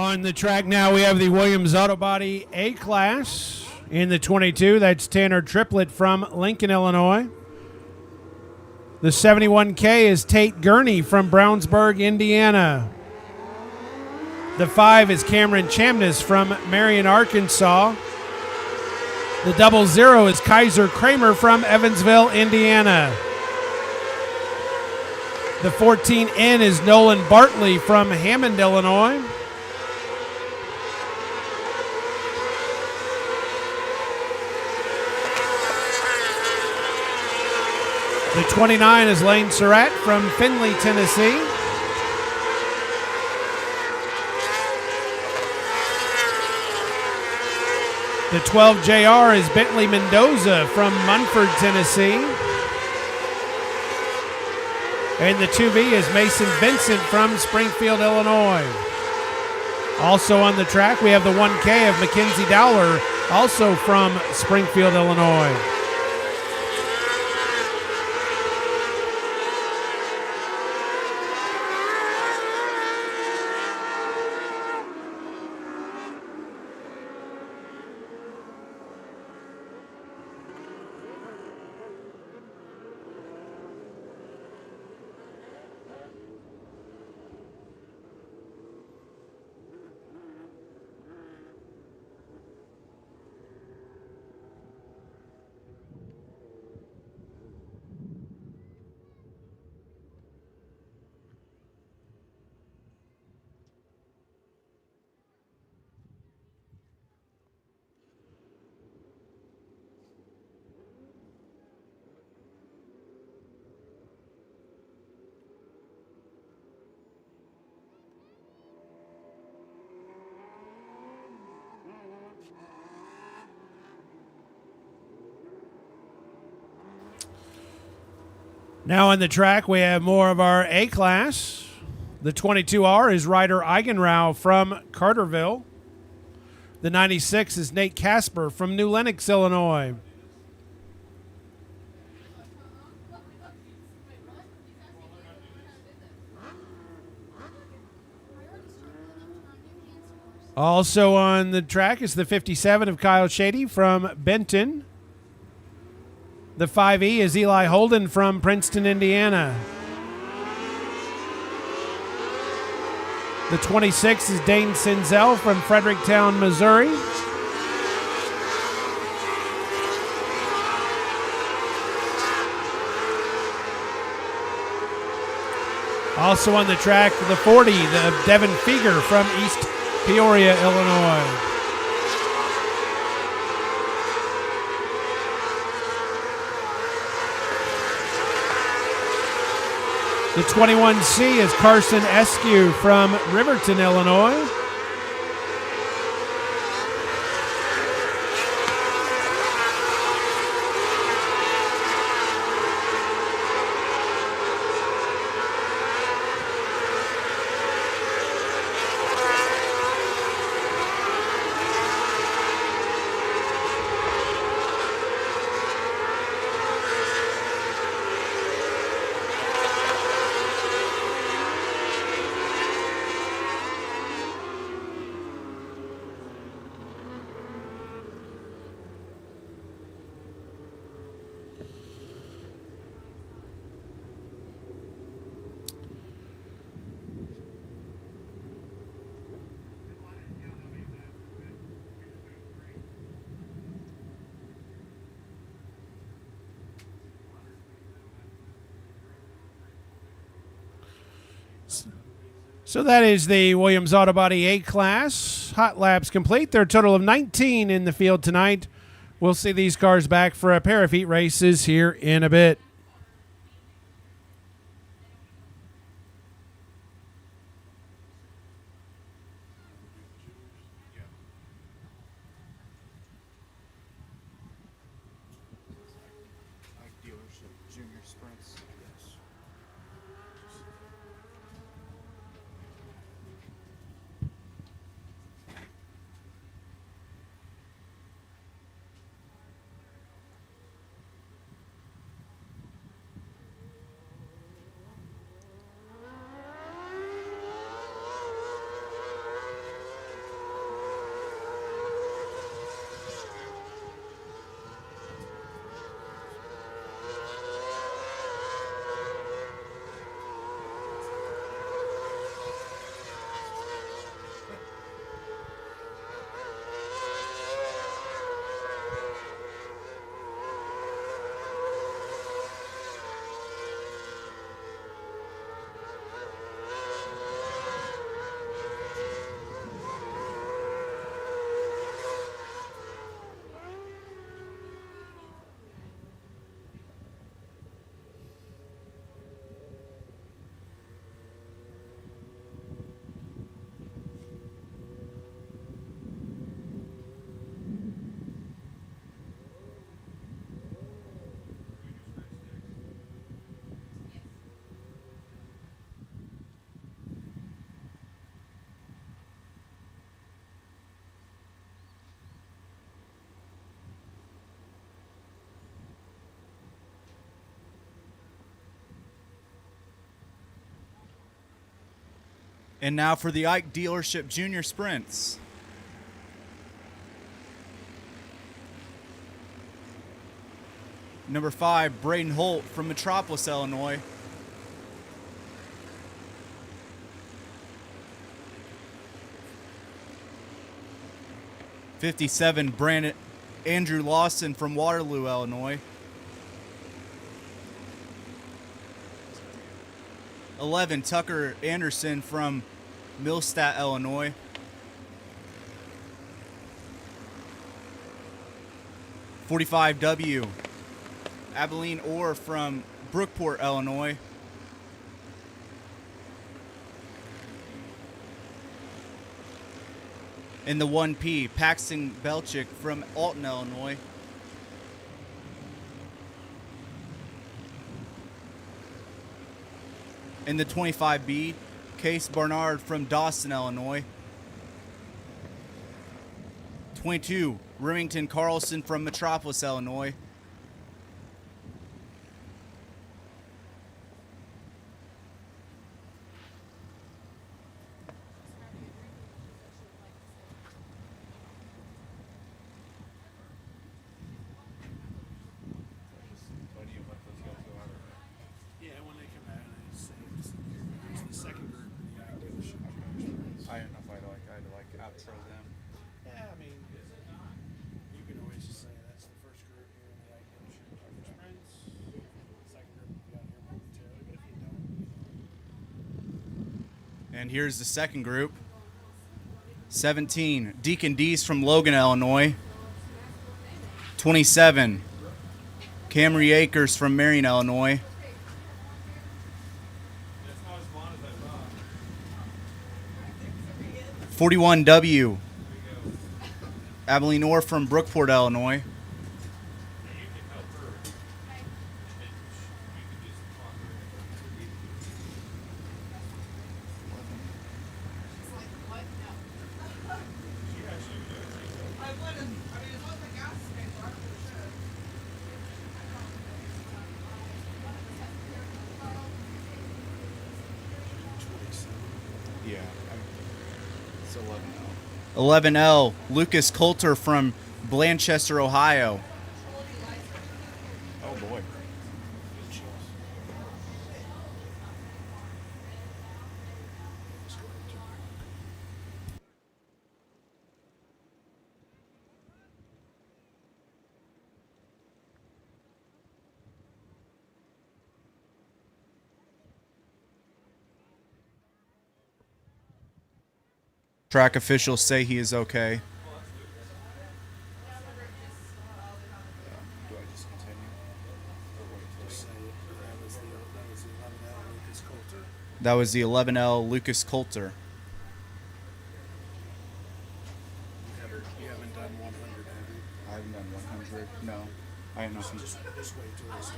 On the track now, we have the Williams Auto Body A-Class. In the 22, that's Tanner Triplett from Lincoln, Illinois. The 71K is Tate Gurney from Brownsburg, Indiana. The 5 is Cameron Chamness from Marion, Arkansas. The 00 is Kaiser Kramer from Evansville, Indiana. The 14N is Nolan Bartley from Hammond, Illinois. The 29 is Lane Surratt from Findlay, Tennessee. The 12 JR is Bentley Mendoza from Munford, Tennessee. And the 2V is Mason Vincent from Springfield, Illinois. Also on the track, we have the 1K of Mackenzie Dowler, also from Springfield, Illinois. Now on the track, we have more of our A-Class. The 22R is Ryder Eigenrau from Carterville. The 96 is Nate Casper from New Lenox, Illinois. Also on the track is the 57 of Kyle Shady from Benton. The 5E is Eli Holden from Princeton, Indiana. The 26 is Dane Sinzel from Fredericktown, Missouri. Also on the track, the 40 of Devin Feger from East Peoria, Illinois. The 21C is Carson Eskew from Riverton, Illinois. So that is the Williams Auto Body A-Class. Hot laps complete. There are a total of 19 in the field tonight. We'll see these cars back for a pair of heat races here in a bit. And now for the Ike Dealership Junior Sprints. Number 5, Braden Holt from Metropolis, Illinois. '57, Andrew Lawson from Waterloo, Illinois. 11, Tucker Anderson from Millstadt, Illinois. 45W, Abilene Orr from Brookport, Illinois. In the 1P, Paxton Belchick from Alton, Illinois. In the 25B, Case Barnard from Dawson, Illinois. 22, Remington Carlson from Metropolis, Illinois. And here's the second group. 17, Deacon Dees from Logan, Illinois. 27, Camry Akers from Marion, Illinois. 41W, Abilene Orr from Brookport, Illinois. Yeah, it's 11L. 11L, Lucas Coulter from Blanchester, Ohio. Oh boy. Track officials say he is okay. Do I just continue? That was the 11L Lucas Coulter. You haven't done 100, have you? I haven't done 100. No, I have not. Just wait till this.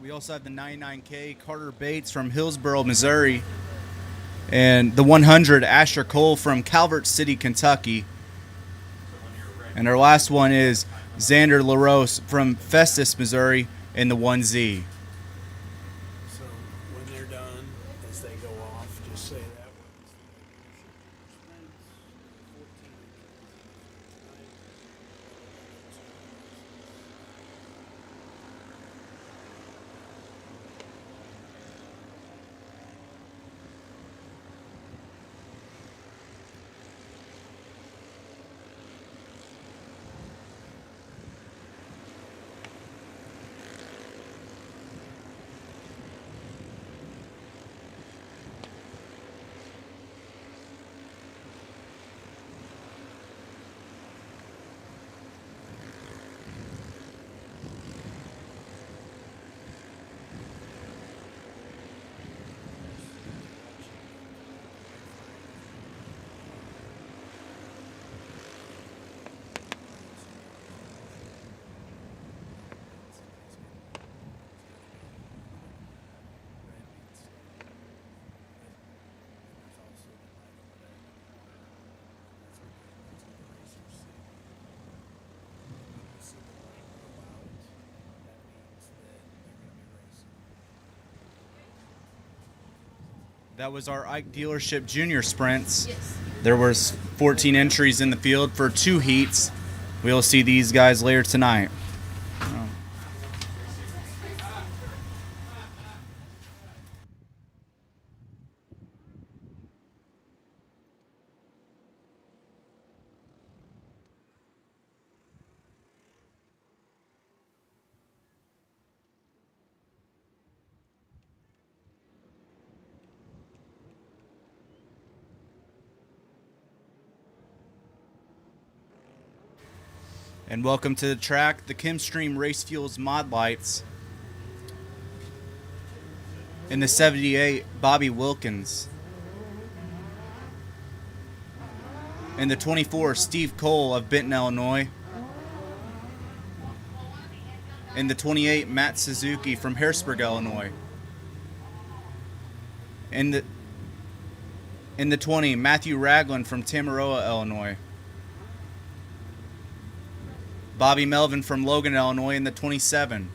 We also have the 99K Carter Bates from Hillsboro, Missouri. And the 100 Asher Cole from Calvert City, Kentucky. And our last one is Xander LaRose from Festus, Missouri in the 1Z. So when they're done, as they go off, just say that one. That was our Ike dealership junior sprints. Yes. There was 14 entries in the field for 2 heats. We'll see these guys later tonight. And welcome to the track, the Chemstream Race Fuels Mod Lights. In the 78, Bobby Wilkins. In the 24, Steve Cole of Benton, Illinois. In the 28, Matt Suzuki from Harrisburg, Illinois. In the 20, Matthew Ragland from Tamaroa, Illinois. Bobby Melvin from Logan, Illinois in the 27.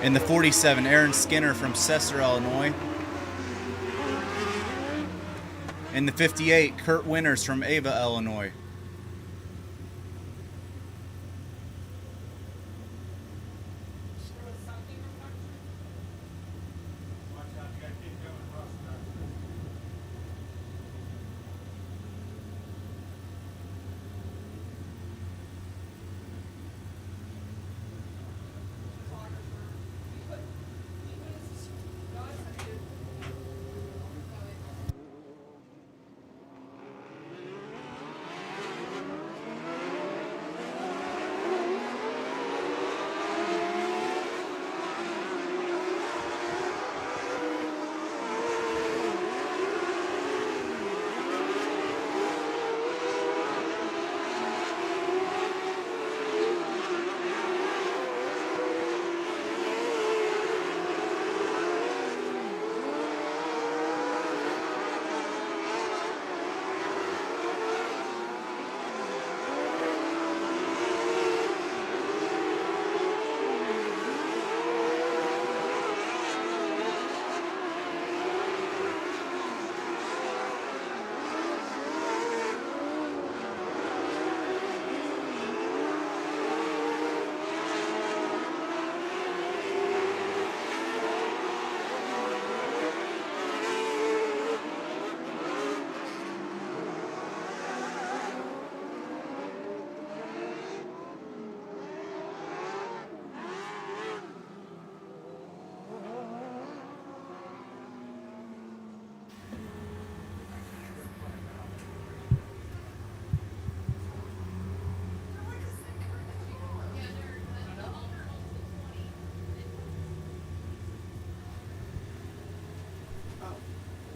In the 47, Aaron Skinner from Cesar, Illinois. In the 58, Kurt Winters from Ava, Illinois.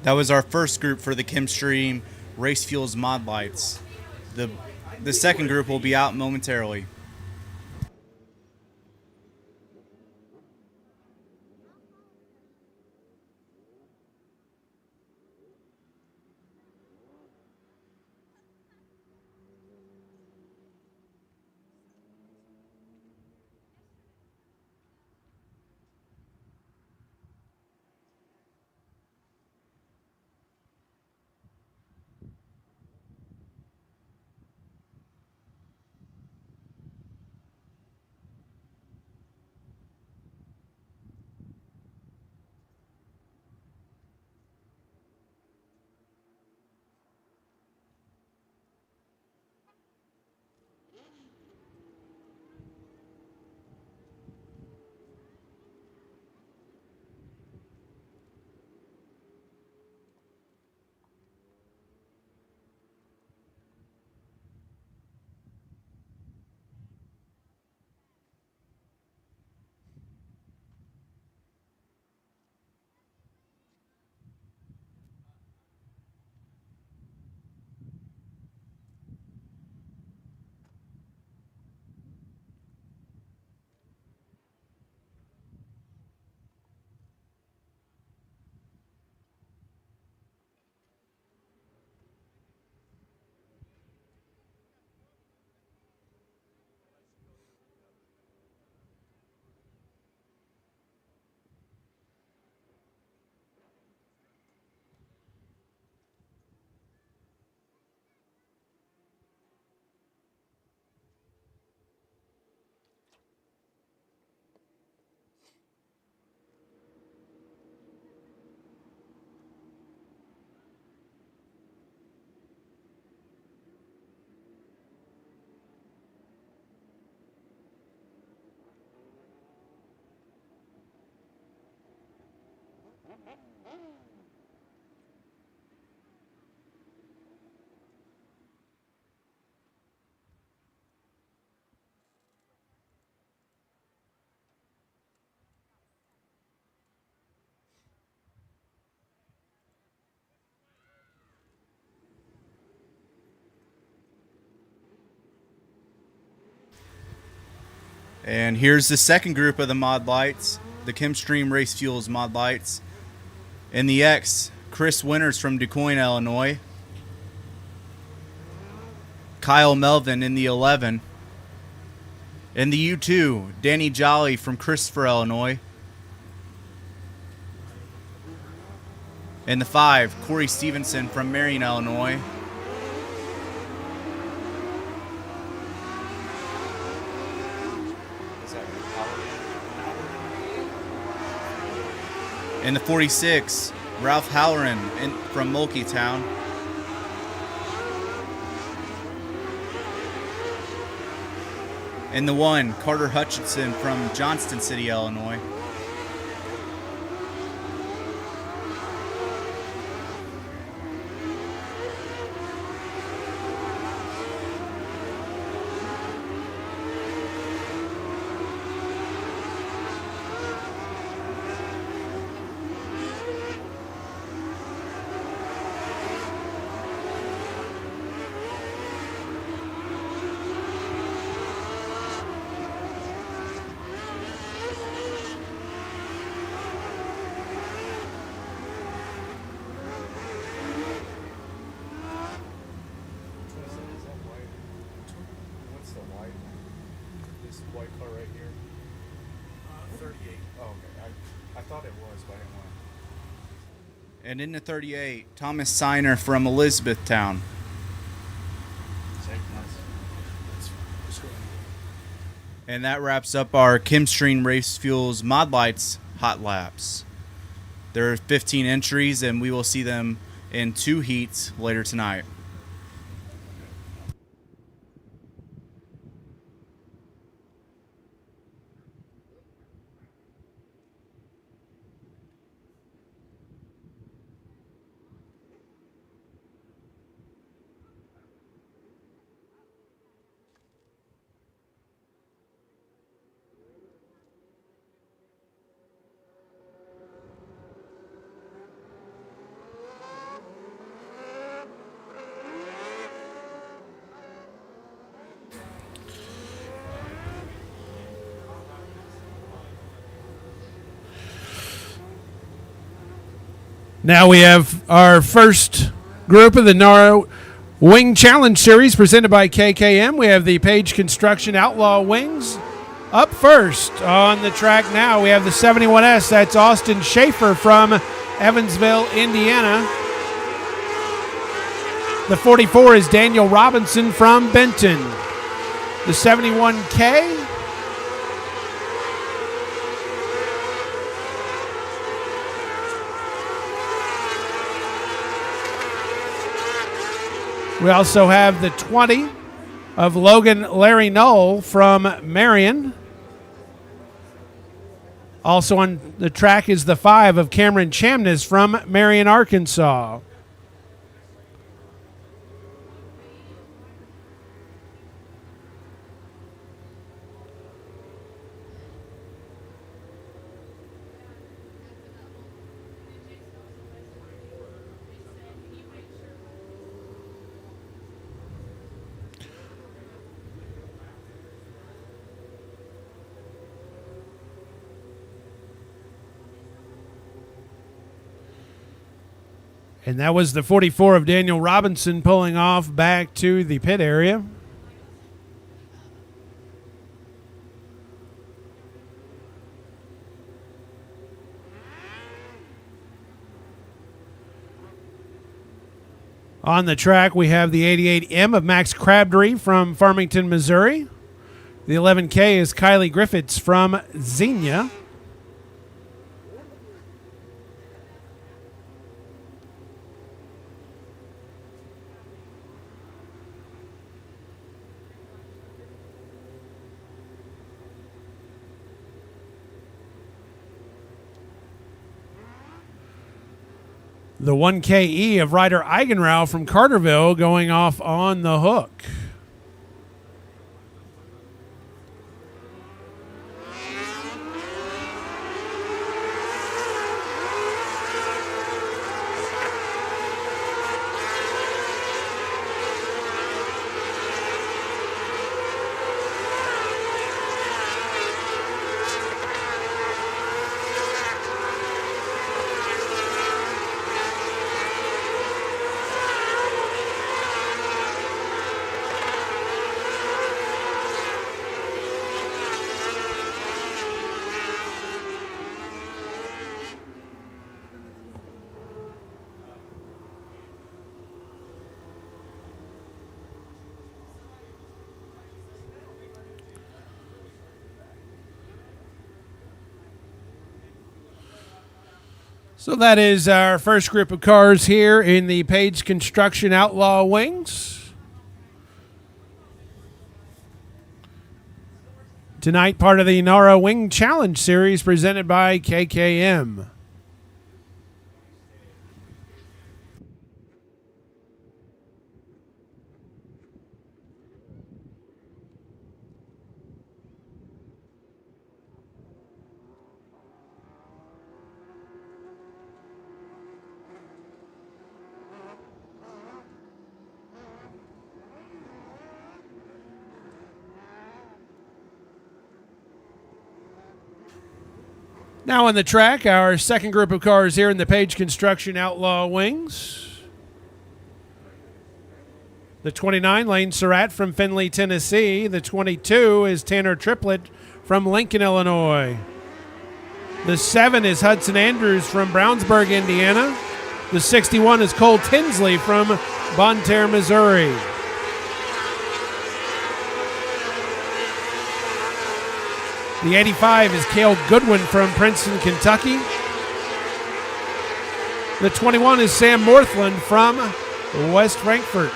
That was our first group for the Chemstream Race Fuels Mod Lights. The second group will be out momentarily. And here's the second group of the mod lights, the Chemstream Race Fuels mod lights. In the X, Chris Winters from DuQuoin, Illinois. Kyle Melvin in the 11. In the U2, Danny Jolly from Christopher, Illinois. In the 5, Corey Stevenson from Marion, Illinois. In the 46, Ralph Halloran from Mulkeytown. In the 1, Carter Hutchinson from Johnston City, Illinois. And in the 38, Thomas Siner from Elizabethtown. And that wraps up our Chemstream Race Fuels Mod Lights Hot Laps. There are 15 entries, and we will see them in 2 heats later tonight. Now we have our first group of the NARA Wing Challenge Series presented by KKM. We have the Page Construction Outlaw Wings up first on the track now. We have the 71S. That's Austin Schaefer from Evansville, Indiana. The 44 is Daniel Robinson from Benton. The 71K. We also have the 20 of Logan Larry Knoll from Marion. Also on the track is the 5 of Cameron Chamness from Marion, Arkansas. And that was the 44 of Daniel Robinson pulling off back to the pit area. On the track, we have the 88M of Max Crabtree from Farmington, Missouri. The 11K is Kylie Griffiths from Xenia. The 1KE of Ryder Eigenrau from Carterville going off on the hook. So that is our first group of cars here in the Page Construction Outlaw Wings. Tonight, part of the NARA Wing Challenge Series presented by KKM. Now on the track, our second group of cars here in the Page Construction Outlaw Wings. The 29, Lane Surratt from Findlay, Tennessee. The 22 is Tanner Triplett from Lincoln, Illinois. The 7 is Hudson Andrews from Brownsburg, Indiana. The 61 is Cole Tinsley from Bonne Terre, Missouri. The 85 is Cale Goodwin from Princeton, Kentucky. The 21 is Sam Morthland from West Frankfort.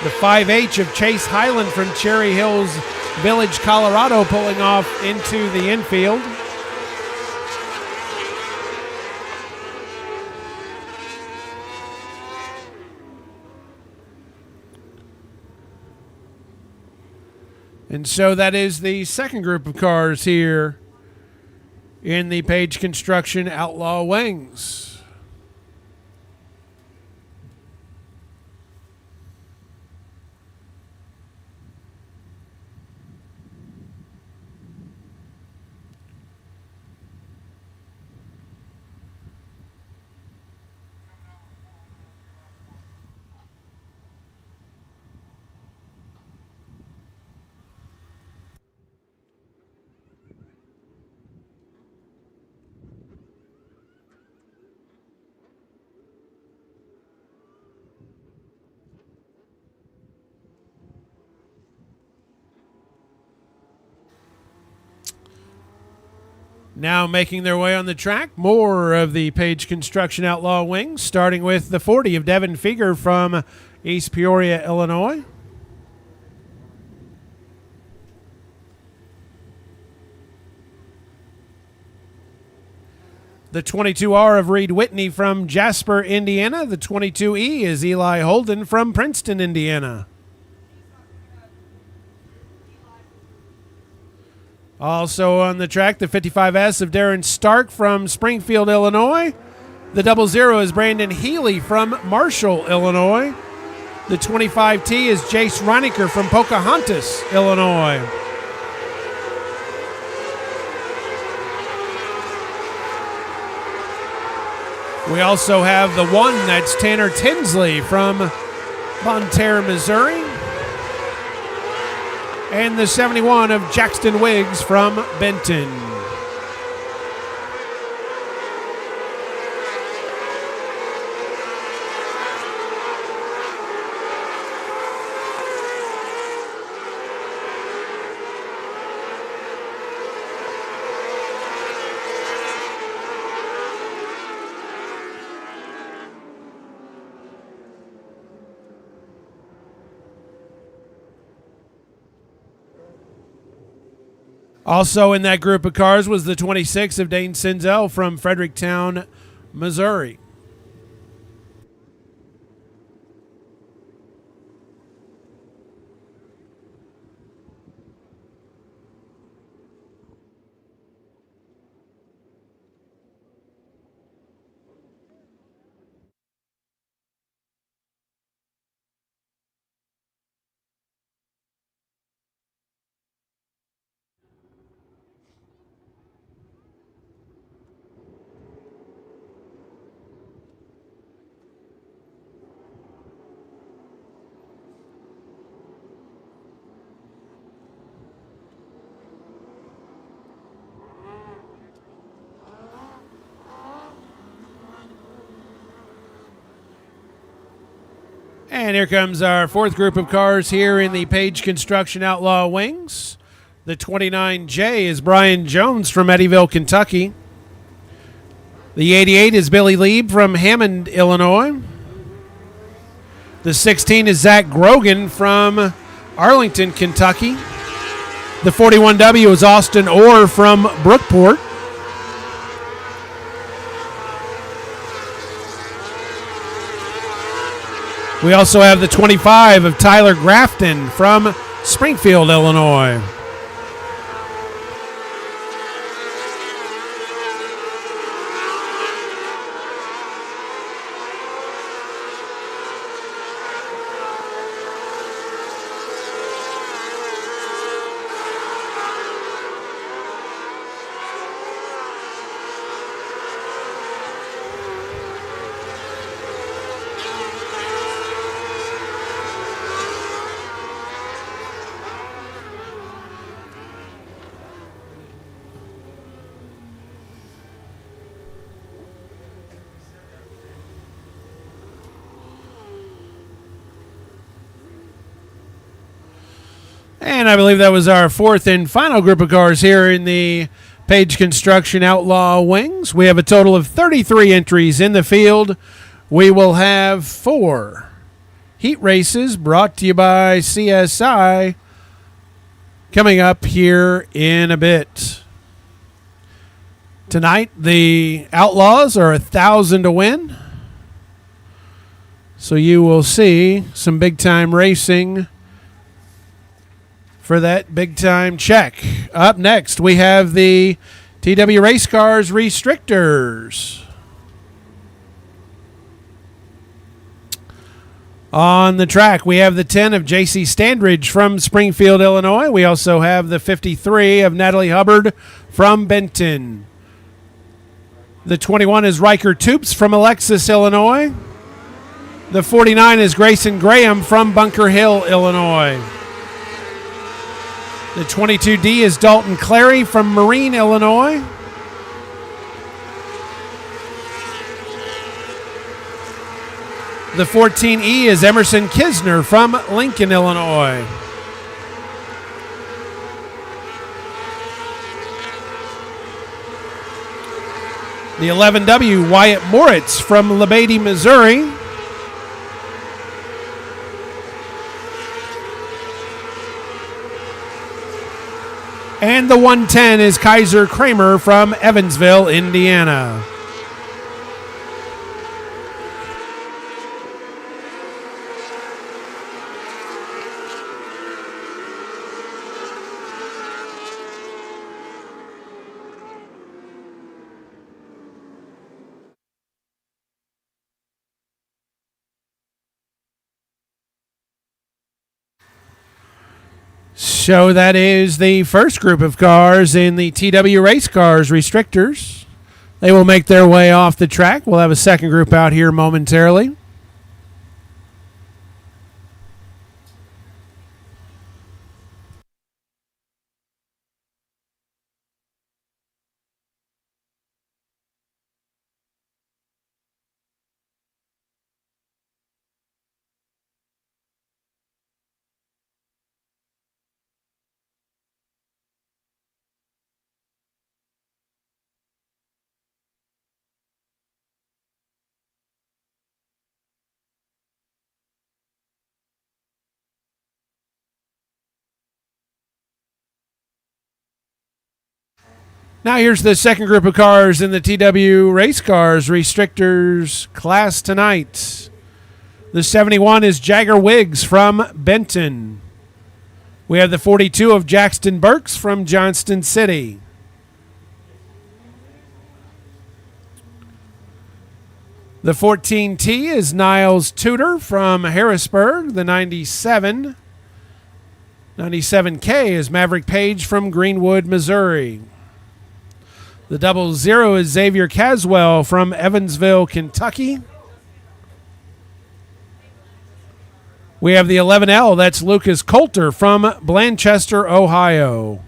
The 5H of Chase Highland from Cherry Hills Village, Colorado, pulling off into the infield. And so that is the second group of cars here in the Page Construction Outlaw Wings. Now making their way on the track, more of the Page Construction Outlaw Wings, starting with the 40 of Devin Feger from East Peoria, Illinois. The 22R of Reed Whitney from Jasper, Indiana. The 22E is Eli Holden from Princeton, Indiana. Also on the track, the 55S of Darren Stark from Springfield, Illinois. The 00 is Brandon Healy from Marshall, Illinois. The 25T is Jace Reinecker from Pocahontas, Illinois. We also have the 1, that's Tanner Tinsley from Bonne Terre, Missouri. And the 71 of Jackson Wiggs from Benton. Also in that group of cars was the 26 of Dane Sinzel from Fredericktown, Missouri. And here comes our fourth group of cars here in the Page Construction Outlaw Wings. The 29J is Brian Jones from Eddyville, Kentucky. The 88 is Billy Lieb from Hammond, Illinois. The 16 is Zach Grogan from Arlington, Kentucky. The 41W is Austin Orr from Brookport. We also have the 25 of Tyler Grafton from Springfield, Illinois. And I believe that was our fourth and final group of cars here in the Page Construction Outlaw Wings. We have a total of 33 entries in the field. We will have 4 heat races brought to you by CSI coming up here in a bit. Tonight, the Outlaws are 1,000 to win. So you will see some big-time racing for that big-time check. Up next, we have the TW Race Cars Restrictors. On the track, we have the 10 of J.C. Standridge from Springfield, Illinois. We also have the 53 of Natalie Hubbard from Benton. The 21 is Riker Toops from Alexis, Illinois. The 49 is Grayson Graham from Bunker Hill, Illinois. The 22D is Dalton Clary from Marine, Illinois. The 14E is Emerson Kisner from Lincoln, Illinois. The 11W, Wyatt Moritz from Lebeatty, Missouri. And the 110 is Kaiser Kramer from Evansville, Indiana. So that is the first group of cars in the TW Race Cars Restrictors. They will make their way off the track. We'll have a second group out here momentarily. Now here's the second group of cars in the TW Race Cars Restrictors class tonight. The 71 is Jagger Wiggs from Benton. We have the 42 of Jackson Burks from Johnston City. The 14T is Niles Tudor from Harrisburg. The 97. 97K is Maverick Page from Greenwood, Missouri. The 00 is Xavier Caswell from Evansville, Kentucky. We have the 11L, that's Lucas Coulter from Blanchester, Ohio.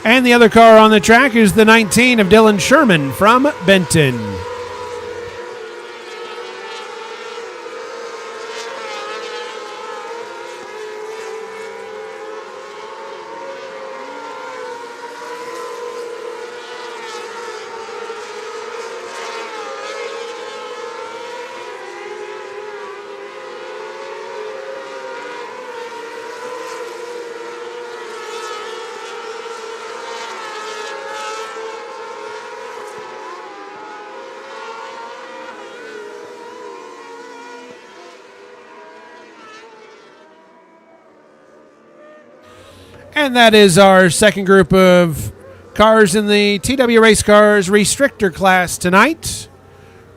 And the other car on the track is the 19 of Dylan Sherman from Benton. And that is our second group of cars in the TW Race Cars Restrictor class tonight.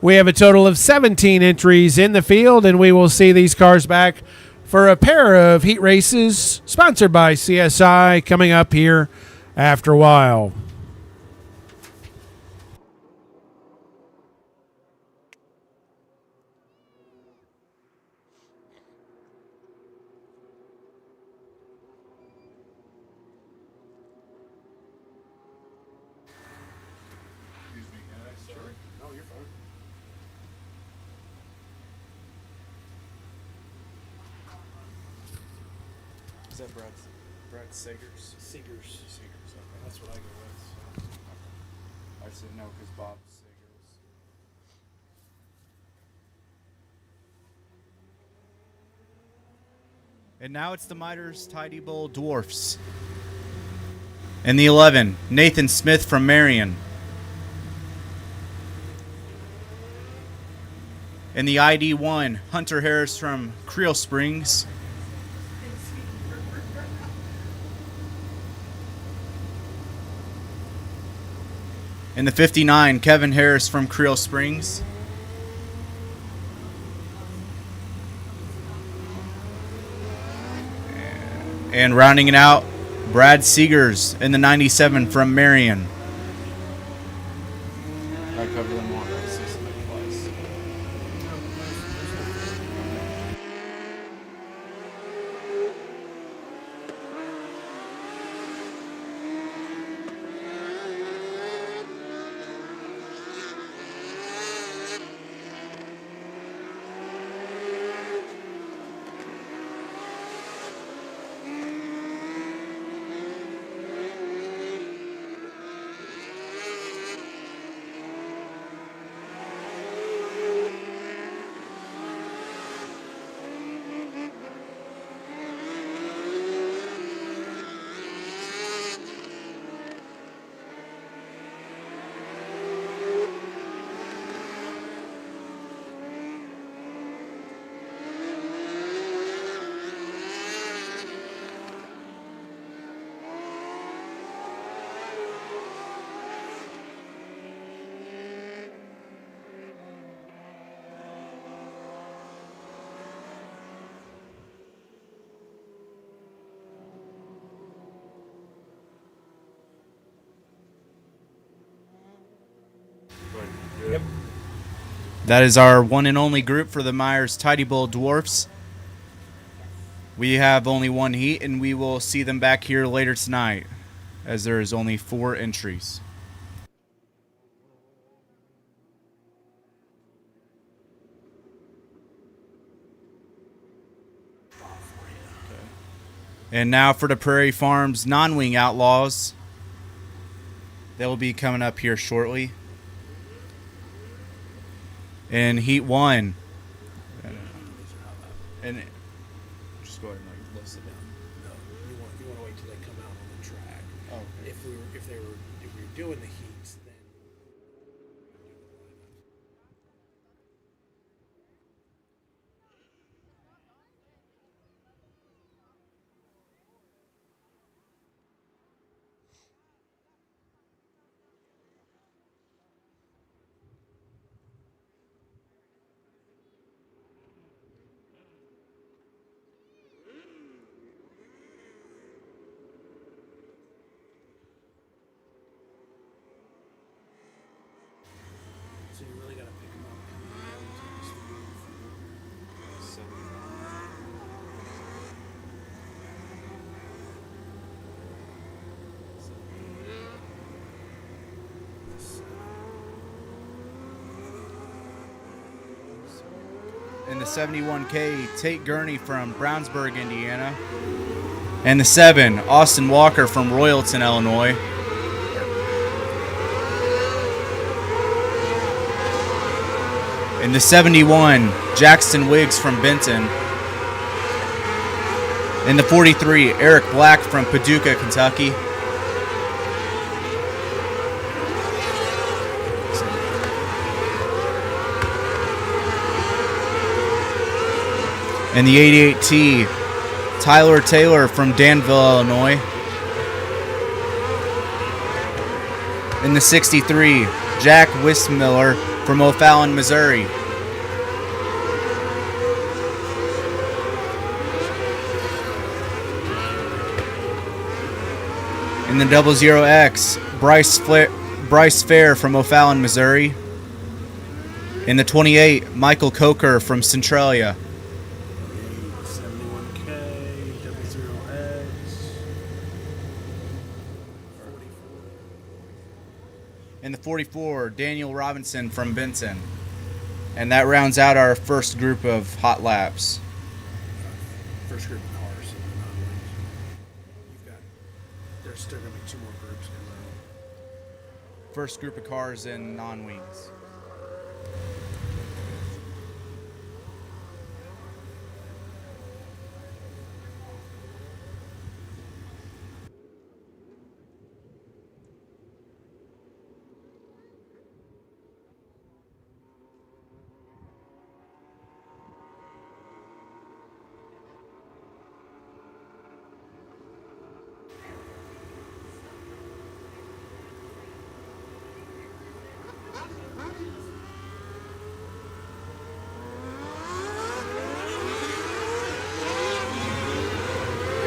We have a total of 17 entries in the field, and we will see these cars back for a pair of heat races sponsored by CSI coming up here after a while. Is that Brad Seegers? Seegers. Okay, that's what I go with. I said no because Bob Seegers. And now it's the Meyers Tidy Bowl Dwarfs. And the 11, Nathan Smith from Marion. And the ID 1, Hunter Harris from Creel Springs. And the 59, Kevin Harris from Creel Springs. And rounding it out, Brad Seegers in the 97 from Marion. I cover them all. Yep. That is our one and only group for the Meyers Tidy Bowl Dwarfs. We have only one heat, and we will see them back here later tonight, as there is only 4 entries. And now for the Prairie Farms non-wing Outlaws. They will be coming up here shortly. In Heat 1. And just go ahead and like list it down. No, you want to wait till they come out on the track. Oh, okay. If we were doing the heats, then In the 71K, Tate Gurney from Brownsburg, Indiana. And the 7, Austin Walker from Royalton, Illinois. In the 71, Jackson Wiggs from Benton. In the 43, Eric Black from Paducah, Kentucky. In the 88T, Tyler Taylor from Danville, Illinois. In the 63, Jack Wismiller from O'Fallon, Missouri. In the 00X, Bryce Fair from O'Fallon, Missouri. In the 28, Michael Coker from Centralia. 71K, 00X. In the 44, Daniel Robinson from Benton. And that rounds out our first group of hot laps. First group of cars. You've got, there's still going to be 2 more groups coming out. First group of cars in non-wings.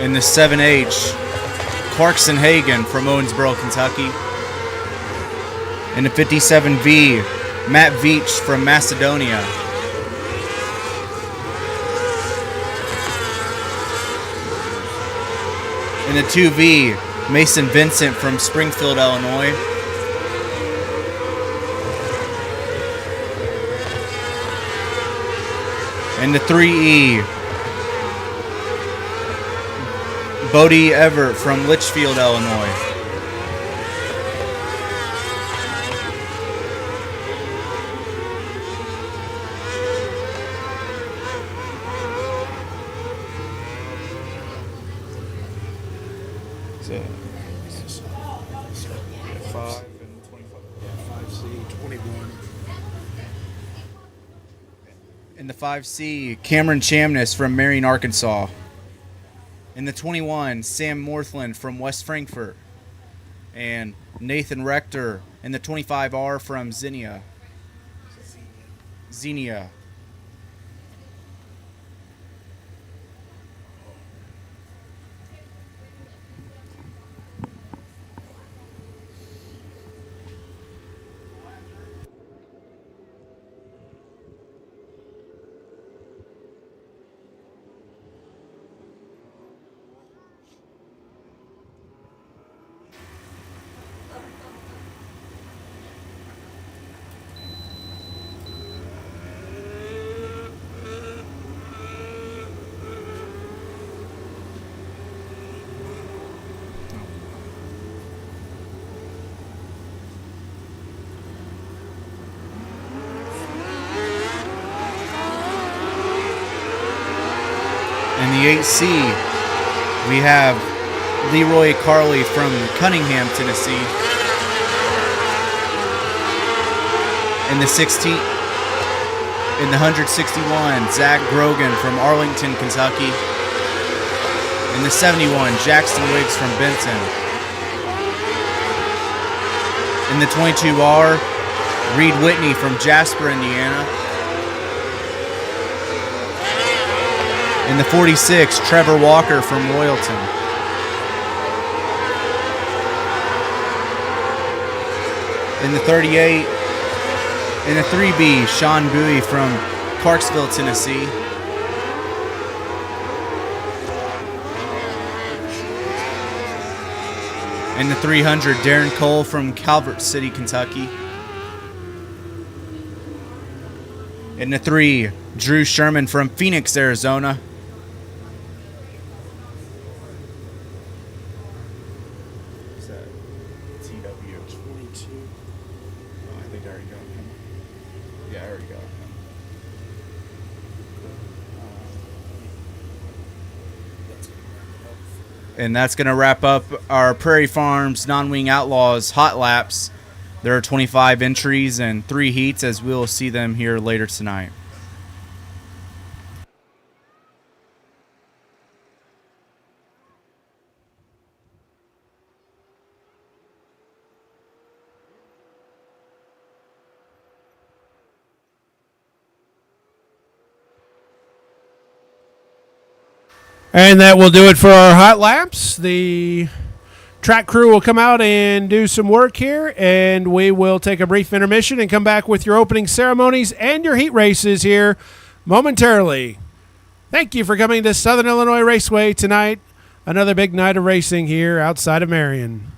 In the 7H, Clarkson Hagan from Owensboro, Kentucky. In the 57V, Matt Veach from Macedonia. In the 2V, Mason Vincent from Springfield, Illinois. In the 3E, Bodie Everett from Litchfield, Illinois. So, 5 and 25. Yeah, 5C, 21. In the 5C, Cameron Chamness from Marion, Arkansas. In the 21, Sam Morthland from West Frankfort. And Nathan Rector in the 25R from Xenia. In the 8C, we have Leroy Carley from Cunningham, Tennessee. In the 161, Zach Grogan from Arlington, Kentucky. In the 71, Jackson Wiggs from Benton. In the 22R, Reed Whitney from Jasper, Indiana. In the 46, Trevor Walker from Royalton. In the 38, in the 3B, Sean Bowie from Clarksville, Tennessee. In the 300, Darren Cole from Calvert City, Kentucky. In the 3, Drew Sherman from Phoenix, Arizona. Is that TW 22? Oh, I think I already got him. Yeah, I already got him. And that's going to wrap up our Prairie Farms Non-Wing Outlaws hot laps. There are 25 entries and 3 heats, as we'll see them here later tonight. And that will do it for our hot laps. The track crew will come out and do some work here, and we will take a brief intermission and come back with your opening ceremonies and your heat races here momentarily. Thank you for coming to Southern Illinois Raceway tonight. Another big night of racing here outside of Marion.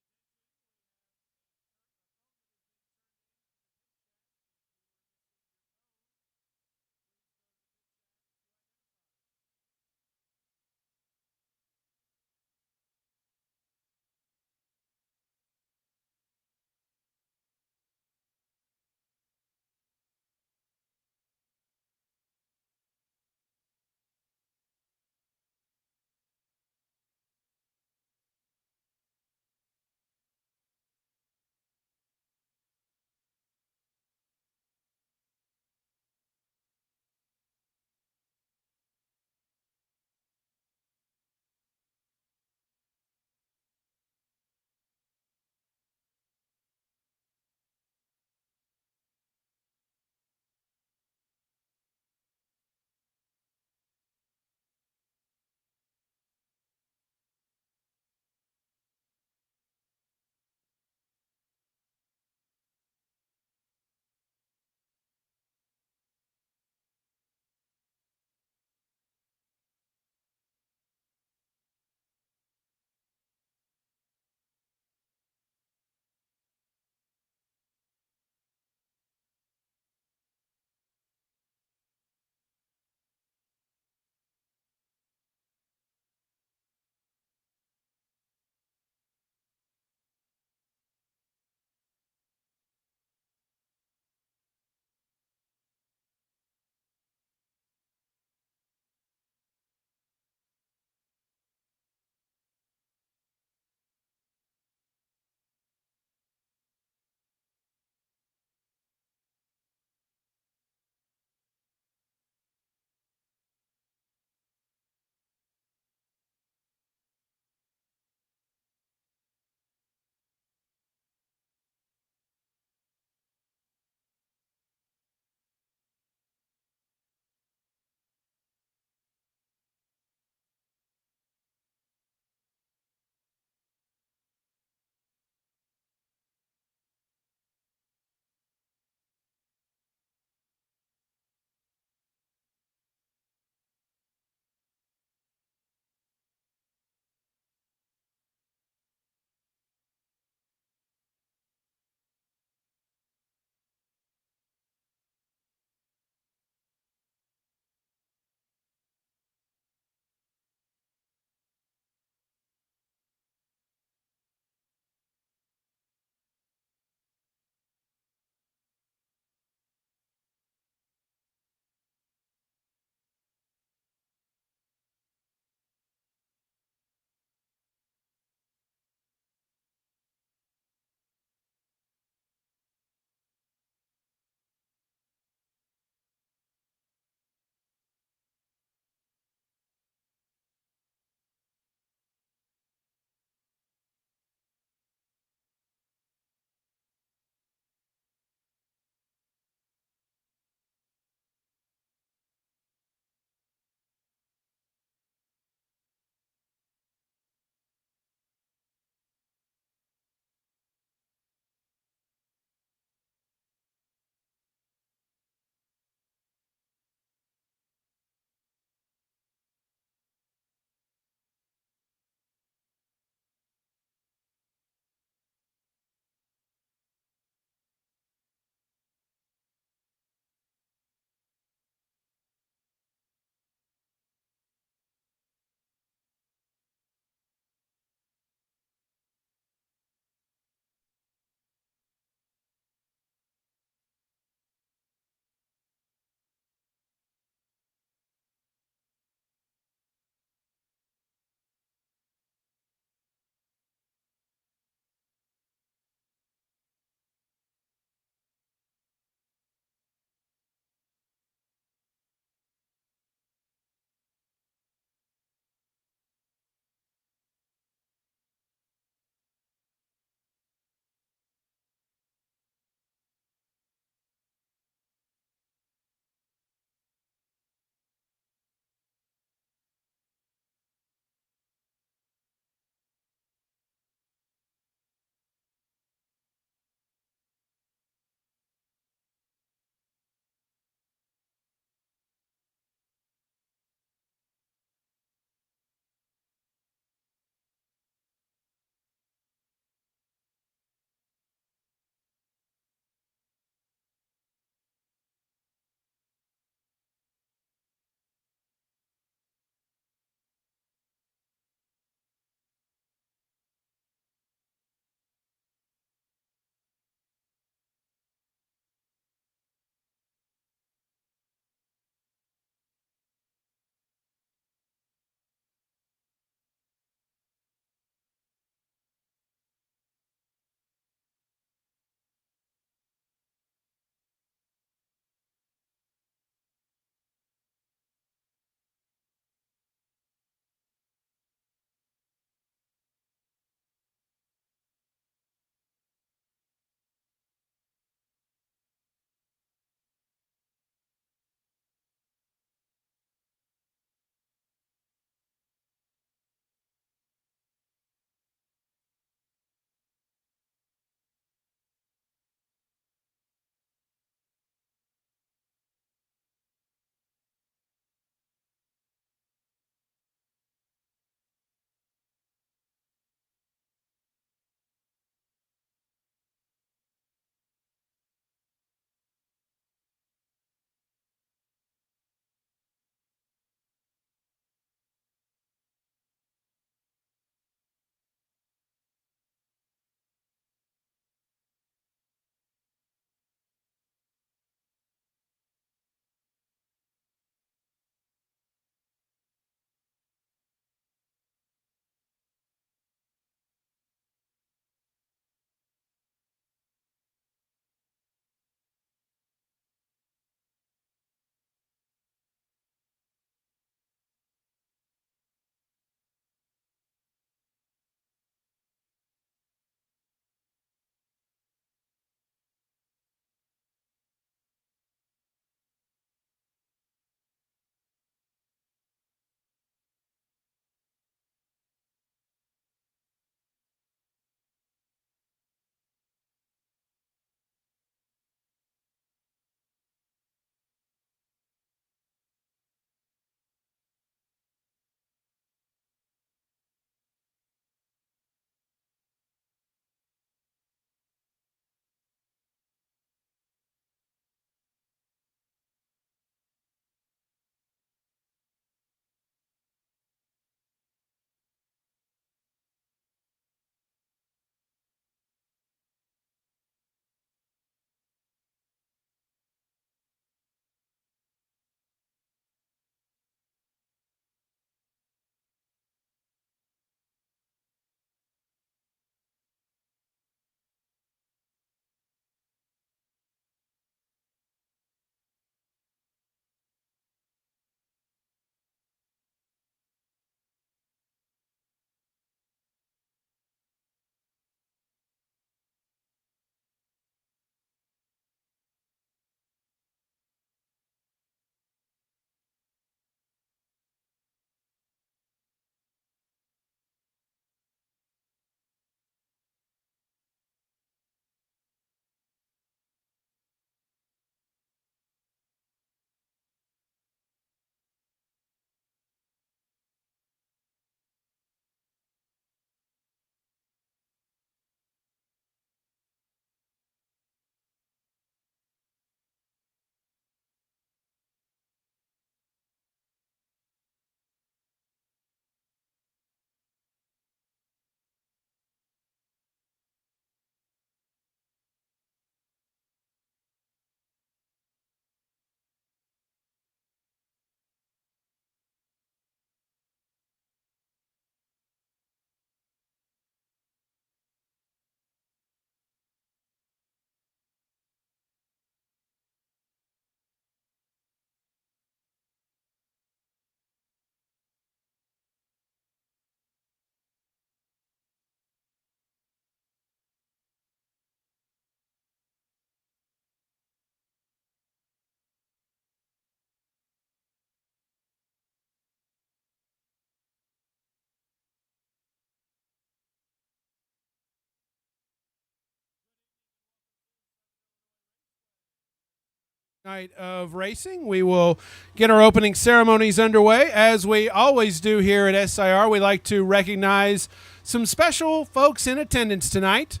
Night of racing. We will get our opening ceremonies underway. As we always do here at SIR, we like to recognize some special folks in attendance tonight.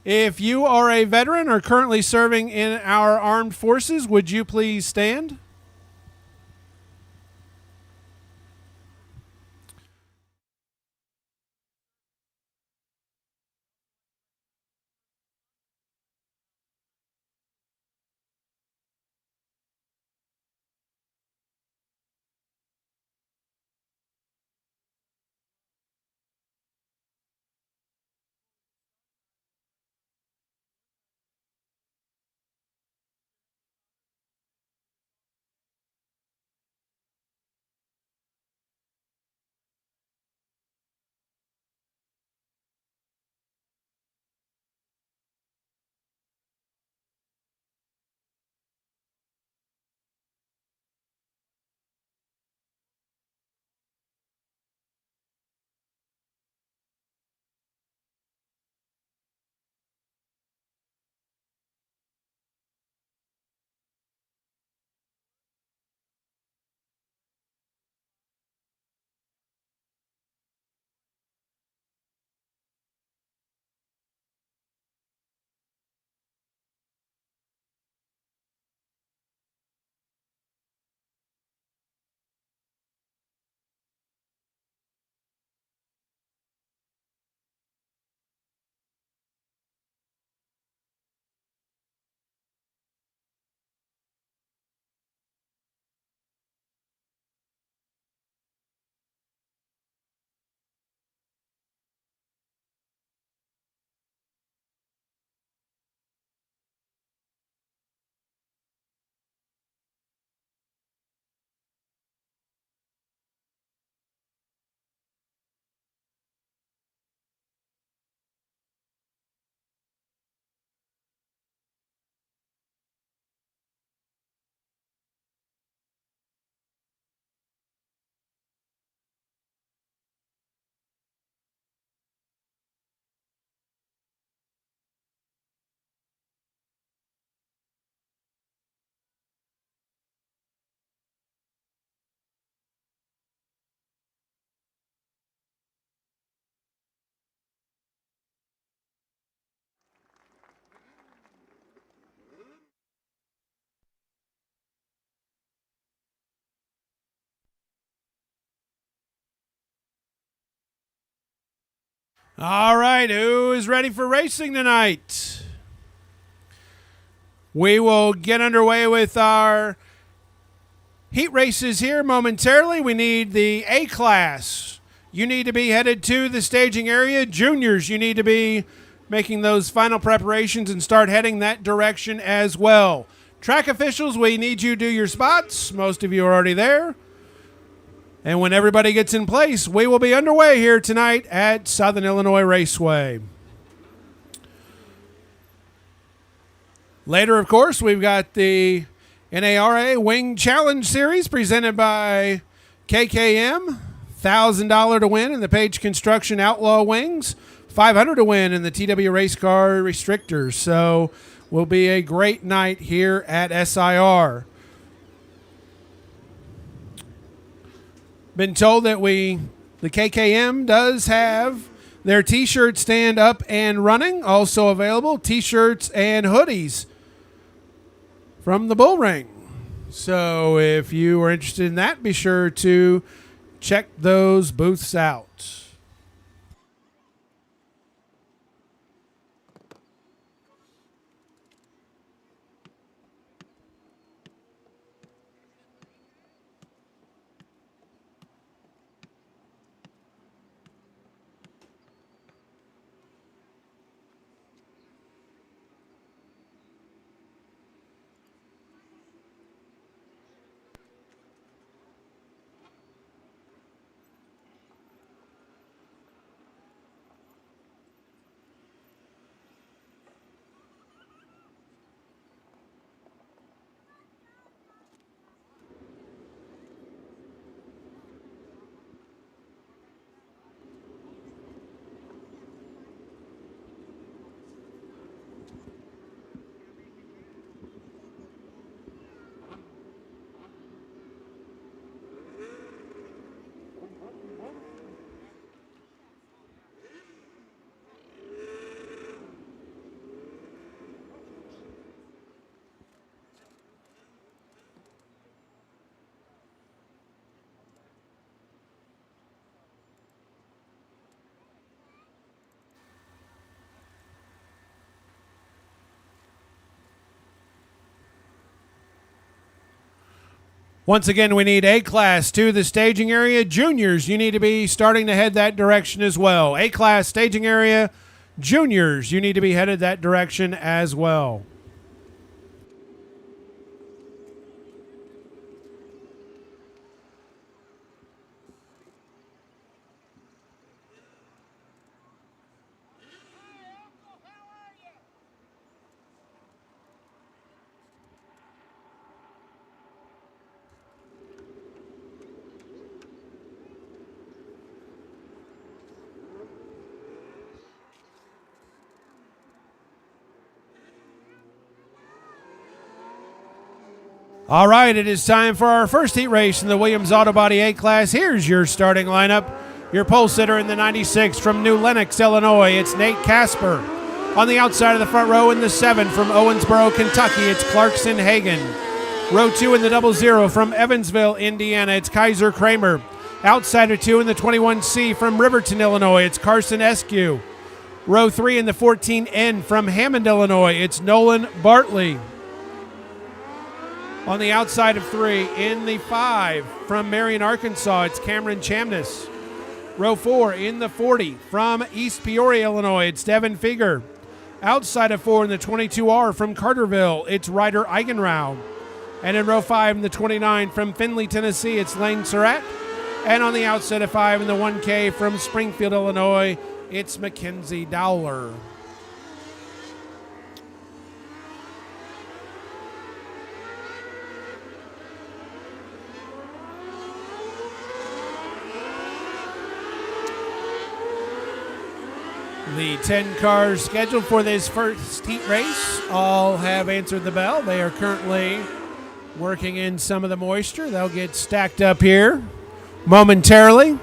If you are a veteran or currently serving in our armed forces, would you please stand? All right, who is ready for racing tonight? We will get underway with our heat races here momentarily. We need the A class. You need to be headed to the staging area. Juniors, you need to be making those final preparations and start heading that direction as well. Track officials, we need you to do your spots. Most of you are already there. And when everybody gets in place, we will be underway here tonight at Southern Illinois Raceway. Later, of course, we've got the NARA Wing Challenge Series presented by KKM. $1,000 to win in the Page Construction Outlaw Wings. $500 to win in the TW Race Car Restrictors. So will be a great night here at SIR. Been told that the KKM does have their t-shirt stand up and running. Also available t-shirts and hoodies from the bull ring. So if you are interested in that, be sure to check those booths out. Once again, we need A-Class to the staging area. Juniors, you need to be starting to head that direction as well. A-Class staging area. Juniors, you need to be headed that direction as well. All right, it is time for our first heat race in the Williams Auto Body A-Class. Here's your starting lineup. Your pole sitter in the 96 from New Lenox, Illinois, it's Nate Casper. On the outside of the front row in the 7 from Owensboro, Kentucky, it's Clarkson Hagan. Row 2 in the 00 from Evansville, Indiana, it's Kaiser Kramer. Outside of 2 in the 21C from Riverton, Illinois, it's Carson Eskew. Row 3 in the 14N from Hammond, Illinois, it's Nolan Bartley. On the outside of 3, in the 5 from Marion, Arkansas, it's Cameron Chamness. Row 4 in the 40 from East Peoria, Illinois, it's Devin Fieger. Outside of 4 in the 22R from Carterville, it's Ryder Eigenrau. And in row 5 in the 29 from Findlay, Tennessee, it's Lane Surratt. And on the outside of 5 in the 1K from Springfield, Illinois, it's Mackenzie Dowler. The 10 cars scheduled for this first heat race all have answered the bell. They are currently working in some of the moisture. They'll get stacked up here momentarily.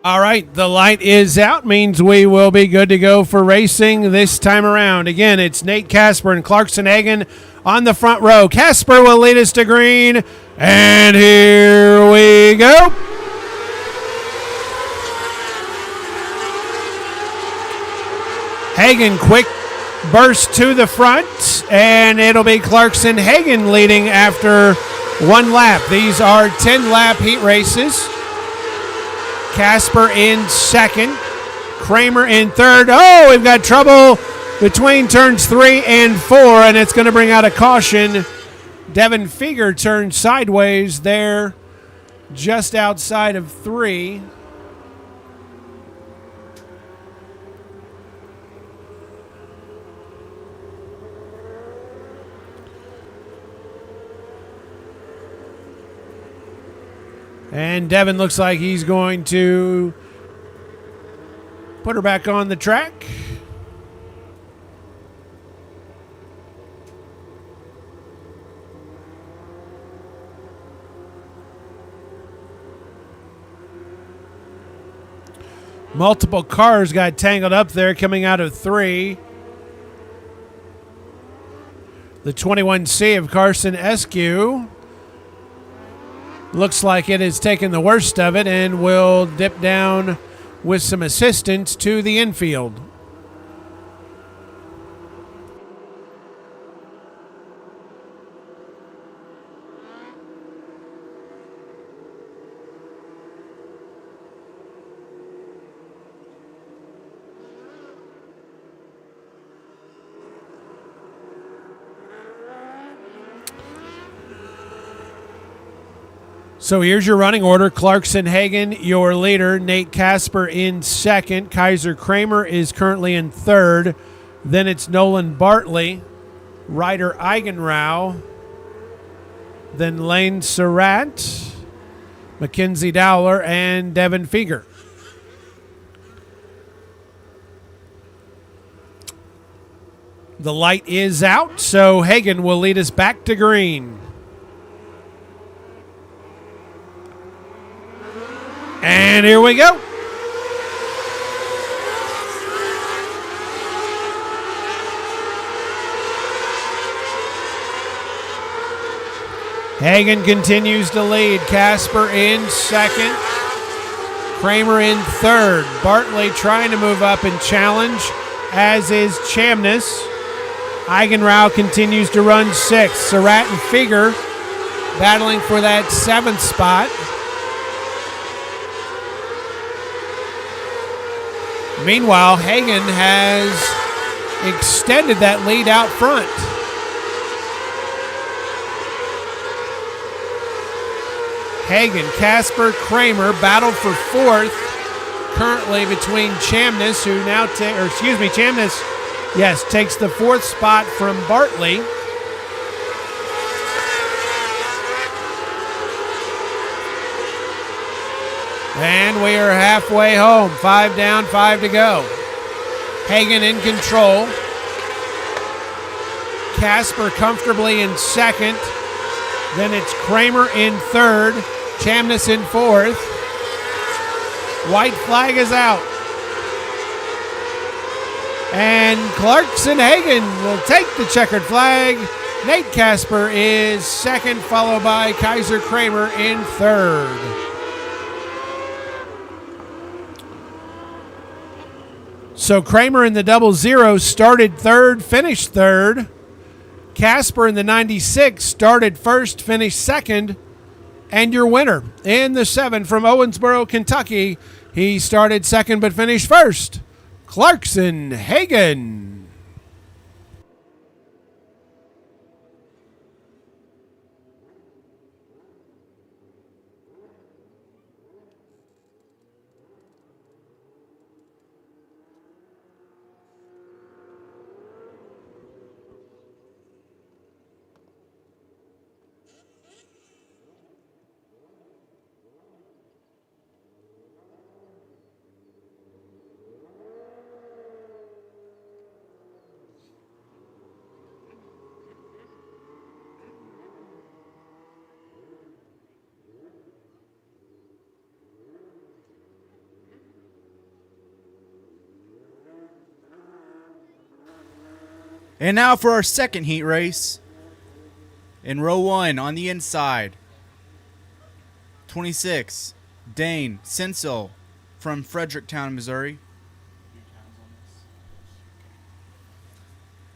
All right, the light is out, means we will be good to go for racing this time around. Again, it's Nate Casper and Clarkson Hagan on the front row. Casper will lead us to green, and here we go. Hagan, quick burst to the front, and it'll be Clarkson Hagan leading after one lap. These are 10-lap heat races. Casper in second, Kramer in third. Oh, we've got trouble between turns 3 and 4, and it's going to bring out a caution. Devin Fieger turned sideways there just outside of 3. And Devin looks like he's going to put her back on the track. Multiple cars got tangled up there coming out of 3. The 21C of Carson Eskew looks like it has taken the worst of it and will dip down with some assistance to the infield. So here's your running order. Clarkson Hagen, your leader. Nate Casper in second. Kaiser Kramer is currently in third. Then it's Nolan Bartley, Ryder Eigenrau, then Lane Surratt, Mackenzie Dowler, and Devin Feger. The light is out, so Hagen will lead us back to green. And here we go. Hagen continues to lead. Casper in second. Kramer in third. Bartley trying to move up and challenge, as is Chamness. Eigenrau continues to run sixth. Surratt and Feger battling for that seventh spot. Meanwhile, Hagen has extended that lead out front. Hagen, Casper, Kramer battled for fourth, currently between Chamness, who now Chamness, yes, takes the fourth spot from Bartley. And we are halfway home. 5 down, 5 to go. Hagen in control. Casper comfortably in second. Then it's Kramer in third. Chamness in fourth. White flag is out. And Clarkson Hagen will take the checkered flag. Nate Casper is second, followed by Kaiser Kramer in third. So Kramer in the 00 started third, finished third. Casper in the 96 started first, finished second. And your winner in the 7 from Owensboro, Kentucky. He started second but finished first. Clarkson Hagen. And now for our second heat race. In row 1 on the inside, 26, Dane Sensel from Fredericktown, Missouri.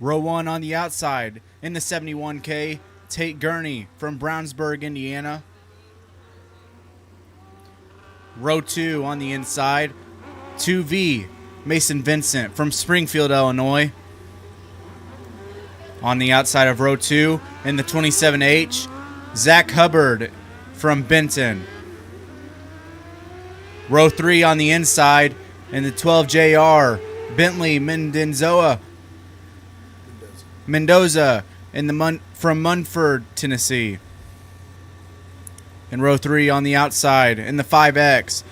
Row 1 on the outside, in the 71K, Tate Gurney from Brownsburg, Indiana. Row 2 on the inside, 2V, Mason Vincent from Springfield, Illinois. On the outside of row 2, in the 27H, Zach Hubbard from Benton. Row 3 on the inside, in the 12JR, Bentley Mendoza in the from Munford, Tennessee. In row 3 on the outside, in the 5X,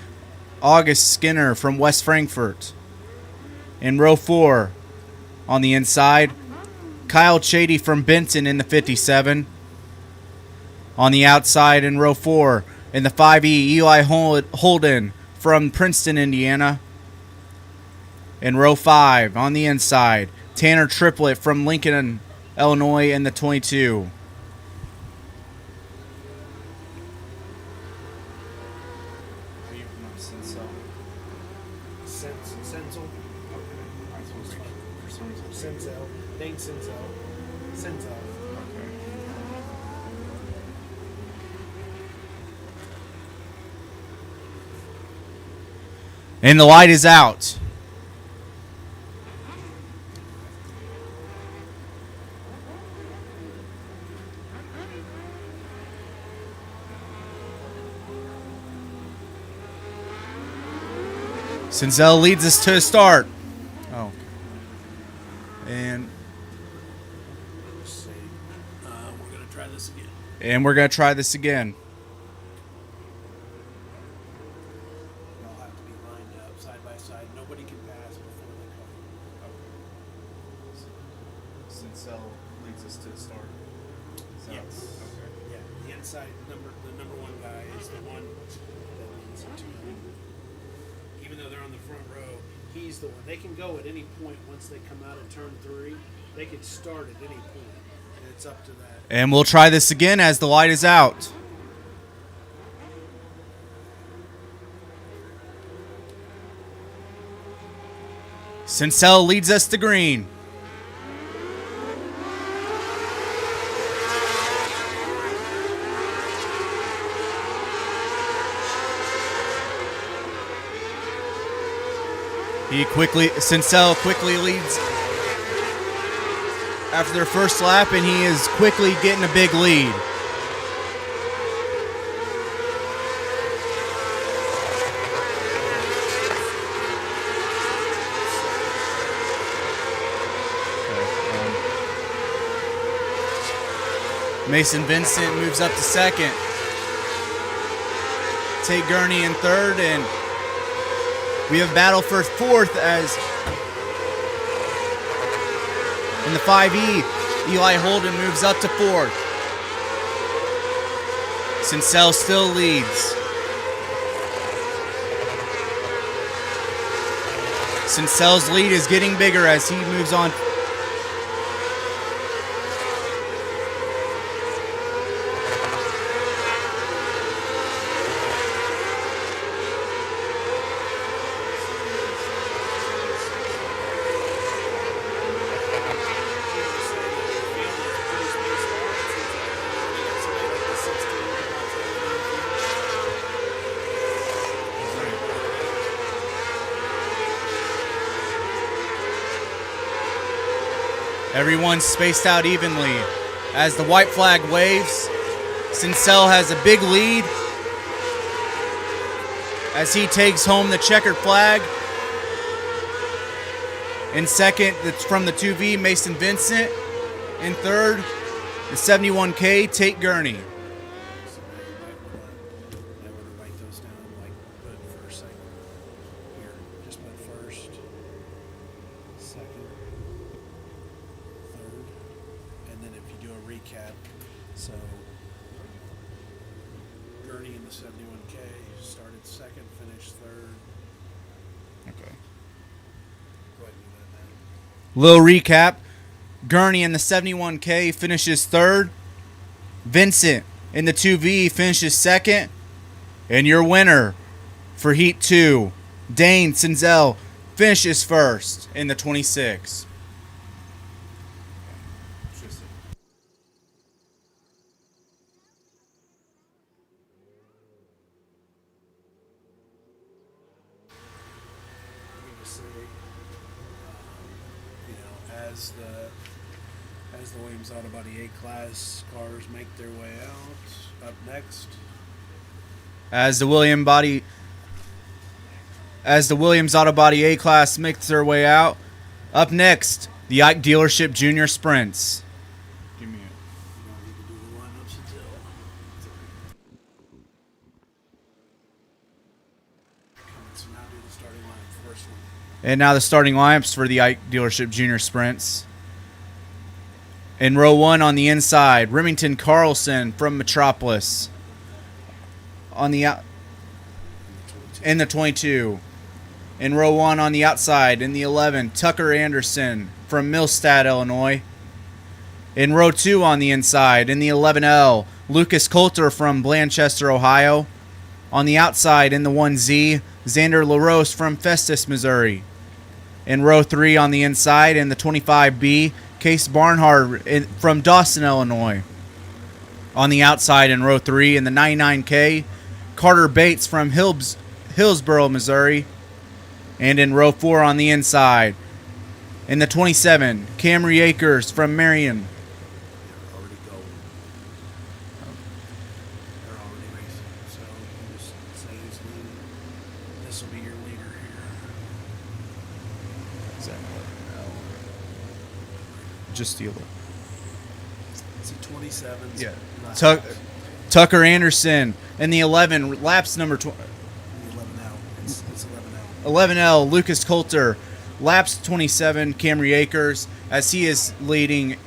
August Skinner from West Frankfort. In row 4 on the inside, Kyle Chady from Benton in the 57. On the outside in row 4, in the 5E, Eli Holden from Princeton, Indiana. In row 5, on the inside, Tanner Triplett from Lincoln, Illinois in the 22. And the light is out. Sinzel leads us to a start. Oh. And Let's see. We're going to try this again. And we're going to try this again. They'll have to be lined up side by side. Nobody can pass before they come. Sinzel leads us to the start. Yes. Okay. Yeah. The inside the number one guy is the one that leads into it. Even though they're on the front row, he's the one. They can go at any point once they come out of turn 3. They can start at any point, and it's up to that. And we'll try this again as the light is out. Sincel leads us to green. Sincel quickly leads after their first lap, and he is quickly getting a big lead. Mason Vincent moves up to second. Tate Gurney in third, and we have battle for fourth as in the 5E, Eli Holden moves up to fourth. Sincel still leads. Sincel's lead is getting bigger as he moves on. Everyone's spaced out evenly. As the white flag waves, Sincel has a big lead as he takes home the checkered flag. In second, that's from the 2V, Mason Vincent. In third, the 71K, Tate Gurney. So, Gurney in the 71K started second, finished third. Okay. Go ahead and do that now. Little recap. Gurney in the 71K finishes third. Vincent in the 2V finishes second. And your winner for Heat 2, Dane Sinzel, finishes first in the 26. As the Williams Auto Body A-Class cars make their way out, up next. As the Williams Auto Body A-Class makes their way out, up next, the Ike Dealership Junior Sprints. Give me it. You don't need to do the lineups until. So now do the starting line, first one. And now the starting lineups for the Ike Dealership Junior Sprints. In row 1 on the inside, Remington Carlson from Metropolis. On the out, in the 22. In row 1 on the outside, in the 11, Tucker Anderson from Millstadt, Illinois. In row 2 on the inside, in the 11L, Lucas Coulter from Blanchester, Ohio. On the outside, in the 1Z, Xander LaRose from Festus, Missouri. In row 3 on the inside, in the 25B, Case Barnhart from Dawson, Illinois. On the outside in row 3 in the 99K, Carter Bates from Hillsboro, Missouri. And in row 4 on the inside, in the 27, Camry Akers from Marion. They're already going. They're already racing. So you just say who's leading. This will be your leader here. just the 11. It's a 27. Yeah. Tucker Anderson and the 11, laps number 20. 11L. It's 11L. 11L, Lucas Coulter, laps 27, Camry Akers, as he is leading. And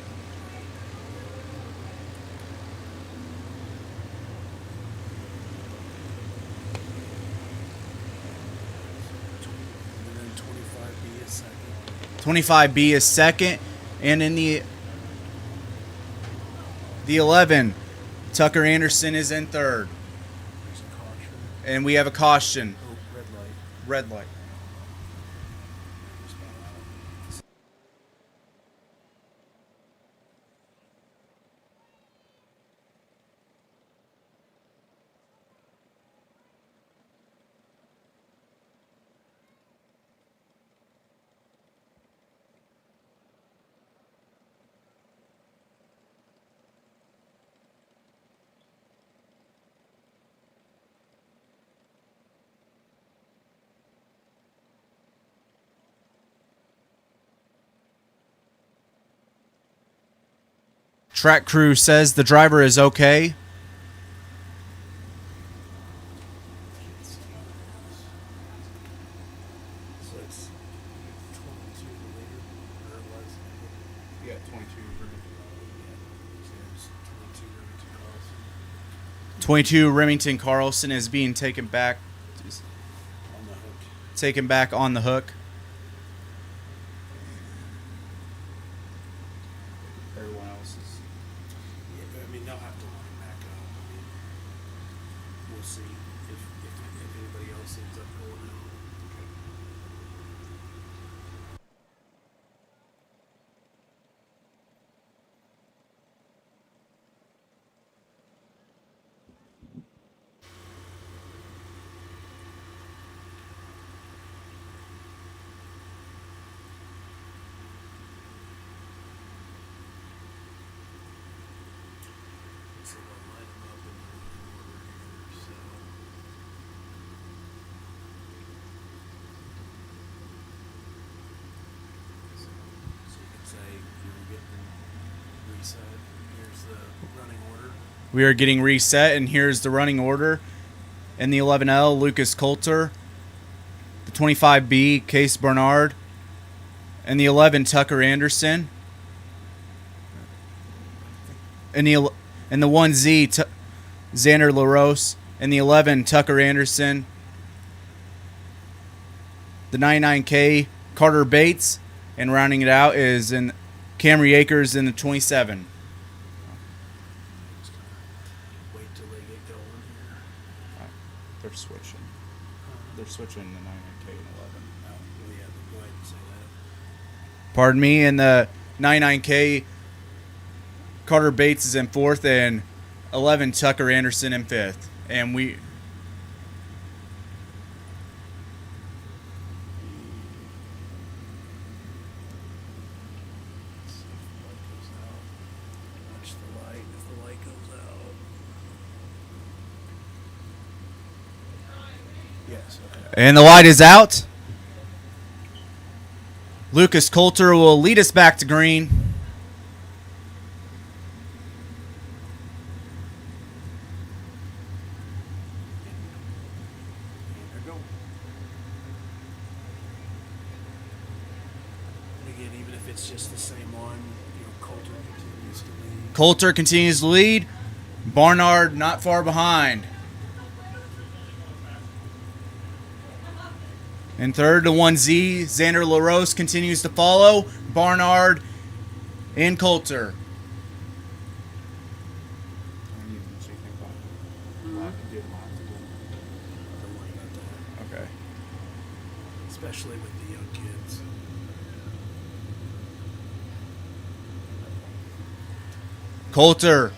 then 25B is second. 25B is second, and in the 11, Tucker Anderson is in third. There's a caution. And we have a caution. Oh, red light. Red light. Track crew says the driver is okay. So it's 22 later. Or it was. Yeah, 22. There's 22 Remington Carlson. 22 Remington Carlson is being taken back On the hook. on the hook. Everyone else is. Yeah, I mean, they'll have to line back up. I mean, we'll see if anybody else ends up going out. So we'll line them up in order here. So you can say you're getting reset. Here's the running order. We are getting reset, and here's the running order. In the 11L, Lucas Coulter. The 25B, Case Bernard. And the 11, Tucker Anderson. And the 1Z, Xander LaRose. And the 11, Tucker Anderson. The 99K, Carter Bates. And rounding it out is in Camry Akers in the 27. Just kind of wait till they get going here. They're switching. They're switching the 99K and 11. Oh, well, yeah, go ahead and say that. Pardon me. And the 99K, Carter Bates is in fourth, and 11, Tucker Anderson in fifth. And we... Watch the light if the light goes out. Yes, okay. And the light is out. Lucas Coulter will lead us back to green. There we go. And again, even if it's just the same one, Coulter continues to lead. Coulter continues to lead. Barnard not far behind. In third, the 1Z, Xander LaRose continues to follow. Barnard and Coulter. Don't worry about that. Okay. Especially with the young kids. Coulter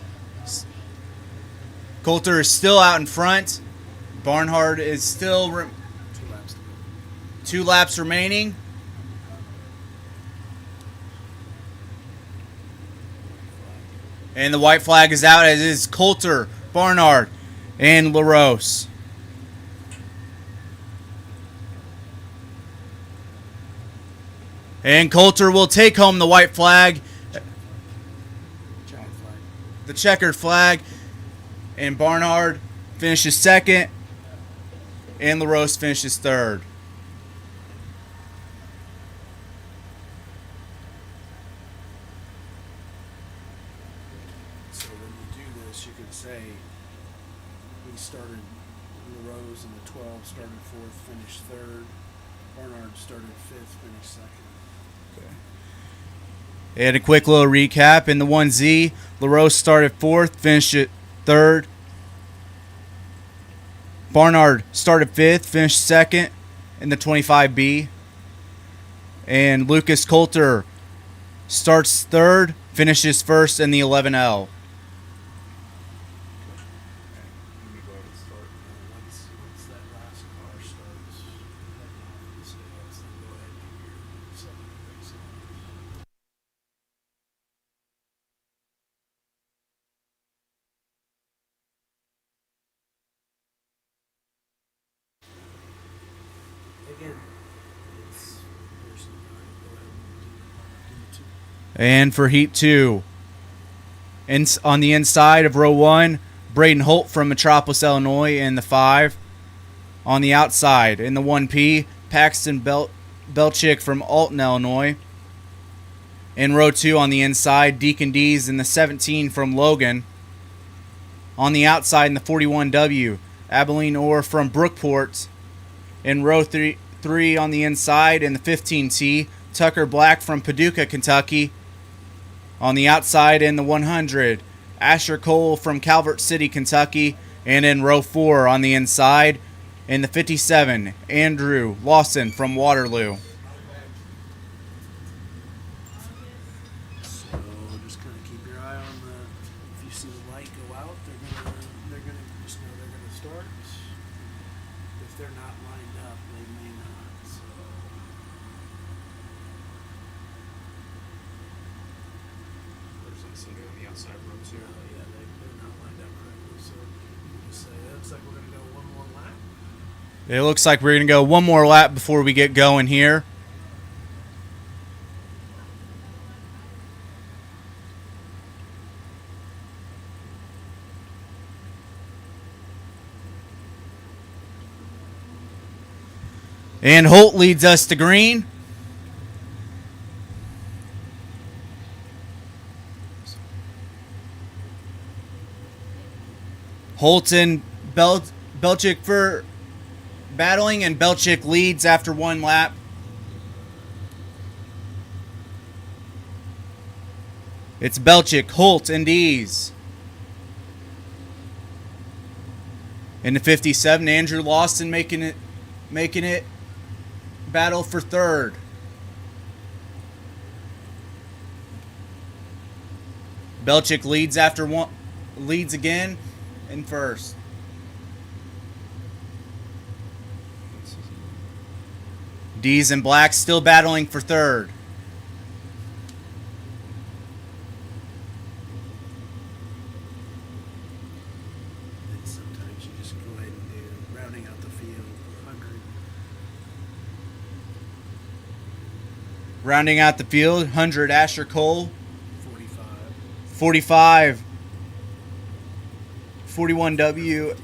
is still out in front. Barnard is still 2 laps to go. 2 laps remaining. And the white flag is out, as is Coulter, Barnard, and LaRose. And Coulter will take home the white flag the checkered flag, and Barnard finishes second, and LaRose finishes third. So when you do this, you could say we started LaRose in the 12, started fourth, finished third. Barnard started fifth, finished second. And a quick little recap. In the 1Z, LaRose started fourth, finished at third. Barnard started fifth, finished second in the 25B. And Lucas Coulter starts third, finishes first in the 11L. Once that last car starts heading off the sales, then go ahead and do your second race. Again, it's person nine. Go ahead and do two. And for Heat 2, on the inside of row 1, Braden Holt from Metropolis, Illinois in the 5. On the outside, in the 1P, Paxton Belchick from Alton, Illinois. In row 2 on the inside, Deacon D's in the 17 from Logan. On the outside in the 41W, Abilene Orr from Brookport. In row 3 on the inside in the 15T, Tucker Black from Paducah, Kentucky. On the outside in the 100, Asher Cole from Calvert City, Kentucky. And in row 4 on the inside in the 57, Andrew Lawson from Waterloo. So just kind of keep your eye on the. If you see the light go out, they're gonna just know they're gonna start. If they're not lined up, they may not. So. On the outside row too. Yeah, they're not lined up correctly. So you can just say it looks like we're gonna go one more lap. It looks like we're going to go one more lap before we get going here. And Holt leads us to green. Holt and Belchick for battling, and Belchick leads after one lap. It's Belchick, Holt, and Dees. In the 57, Andrew Lawson making it battle for third. Belchick leads again in first. D's and Black still battling for third. And sometimes you just go ahead and do rounding out the field 100. Rounding out the field, 100 Asher Cole, 45. 45 41W. 51.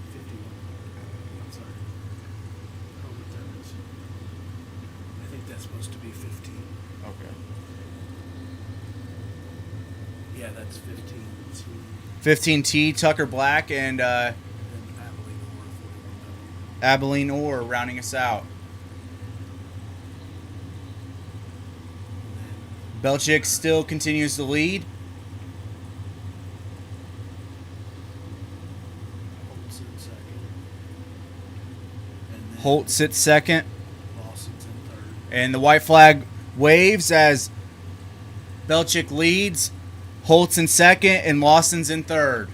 I'm sorry. Oh, what that is. I think that's supposed to be 15. Okay. Yeah, that's 15. 15T, Tucker Black, and Then Abilene or 41. Abilene Orr rounding us out. Belchick still continues to lead. Holt's in second. And then Holt sits second. Lawson's in third. And the white flag waves as Belchick leads. Holt's in second and Lawson's in third.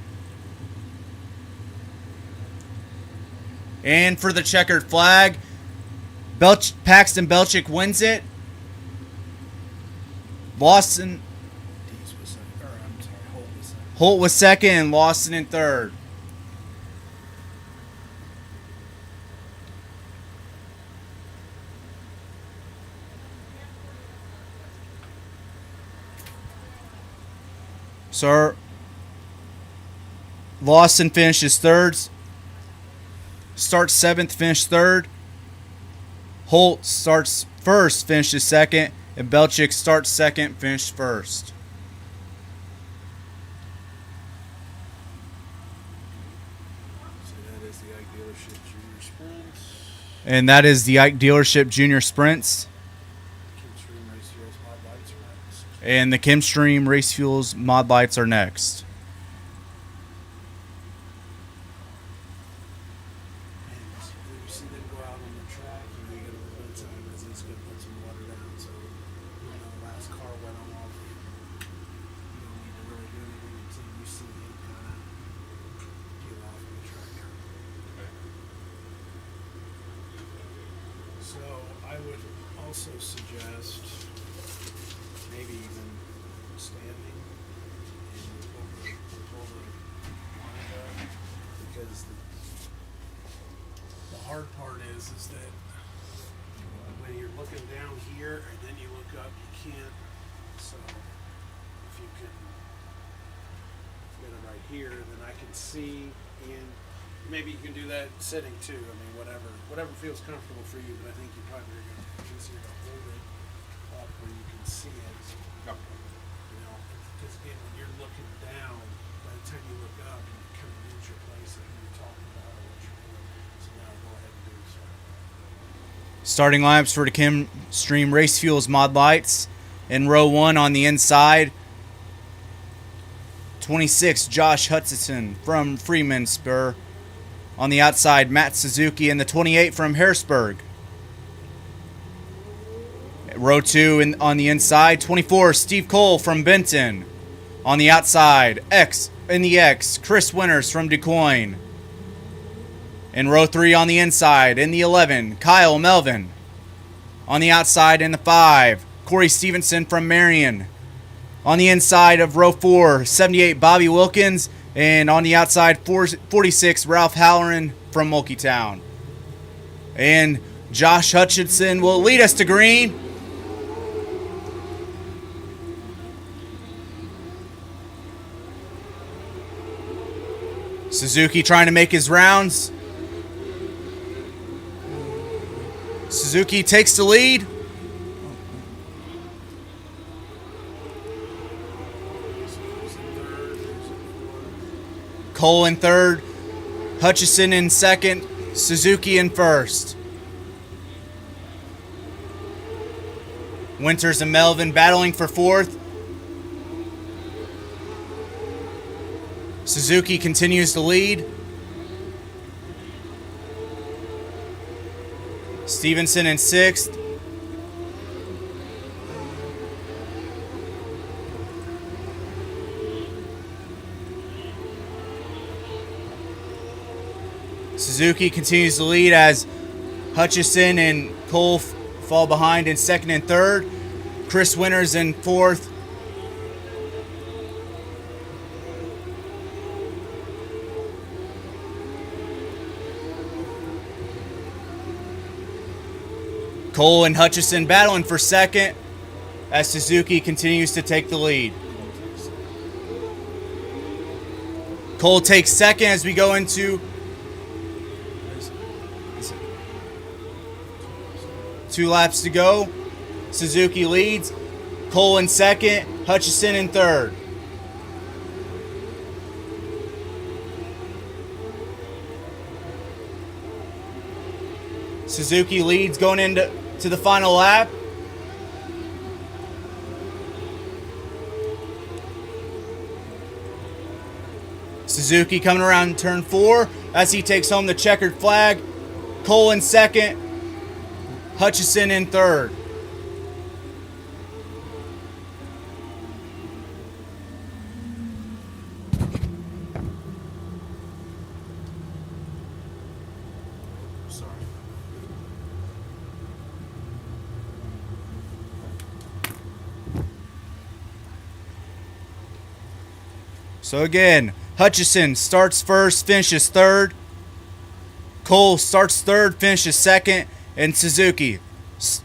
And for the checkered flag, Paxton Belchick wins it. Lawson, Dees was second. Or, I'm sorry, Holt was second. Holt was second and Lawson in third. So Lawson finishes third. Starts seventh, finished third. Holt starts first, finishes second. And Belchick starts second, finished first. So that is the Ike Dealership Junior Sprints. And that is the Ike Dealership Junior Sprints. Chemstream Race Fuels Mod Lights are next. And the Chemstream Race Fuels Mod Lights are next. And when you see them go out on the track, you get a little bit of time as he's going to put some water down. So, the last car went on all day. You don't need to really do anything until you see him kind of get off on the track. So, I would also suggest maybe even standing and pull the line up, because the hard part is that when you're looking down here and then you look up, you can't. So if you can get it right here, then I can see, and maybe you can do that sitting too. I mean, whatever feels comfortable for you, but I think you probably are going to easier to hold it up where you can see it. Because again, when you're looking down, by the time you look up, you kind of lose your place of who you're talking about or what you're doing. So now go ahead and do so. Starting lineups for the Chemstream Race Fuels Mod Lights. In row 1 on the inside, 26 Josh Hutchison from Freeman Spur. On the outside, Matt Suzuki, and the 28 from Harrisburg. Row 2 on the inside, 24 Steve Cole from Benton. On the outside, X, Chris Winters from DuQuoin. In row 3 on the inside, in the 11, Kyle Melvin. On the outside, in the 5, Corey Stevenson from Marion. On the inside of row 4, 78 Bobby Wilkins. And on the outside, 46 Ralph Halloran from Mulkeytown. And Josh Hutchinson will lead us to green. Suzuki trying to make his rounds. Suzuki takes the lead. Cole in third, Hutchison in second, Suzuki in first. Winters and Melvin battling for fourth. Suzuki continues to lead. Stevenson in sixth. Suzuki continues to lead as Hutchison and Cole fall behind in second and third. Chris Winters in fourth. Cole and Hutchison battling for second as Suzuki continues to take the lead. Cole takes second as we go into 2 laps to go. Suzuki leads. Cole in second, Hutchison in third. Suzuki leads going into the final lap. Suzuki coming around turn 4 as he takes home the checkered flag. Cole in second, Hutchison in third. Sorry. So again, Hutchison starts first, finishes third. Cole starts third, finishes second. And Suzuki,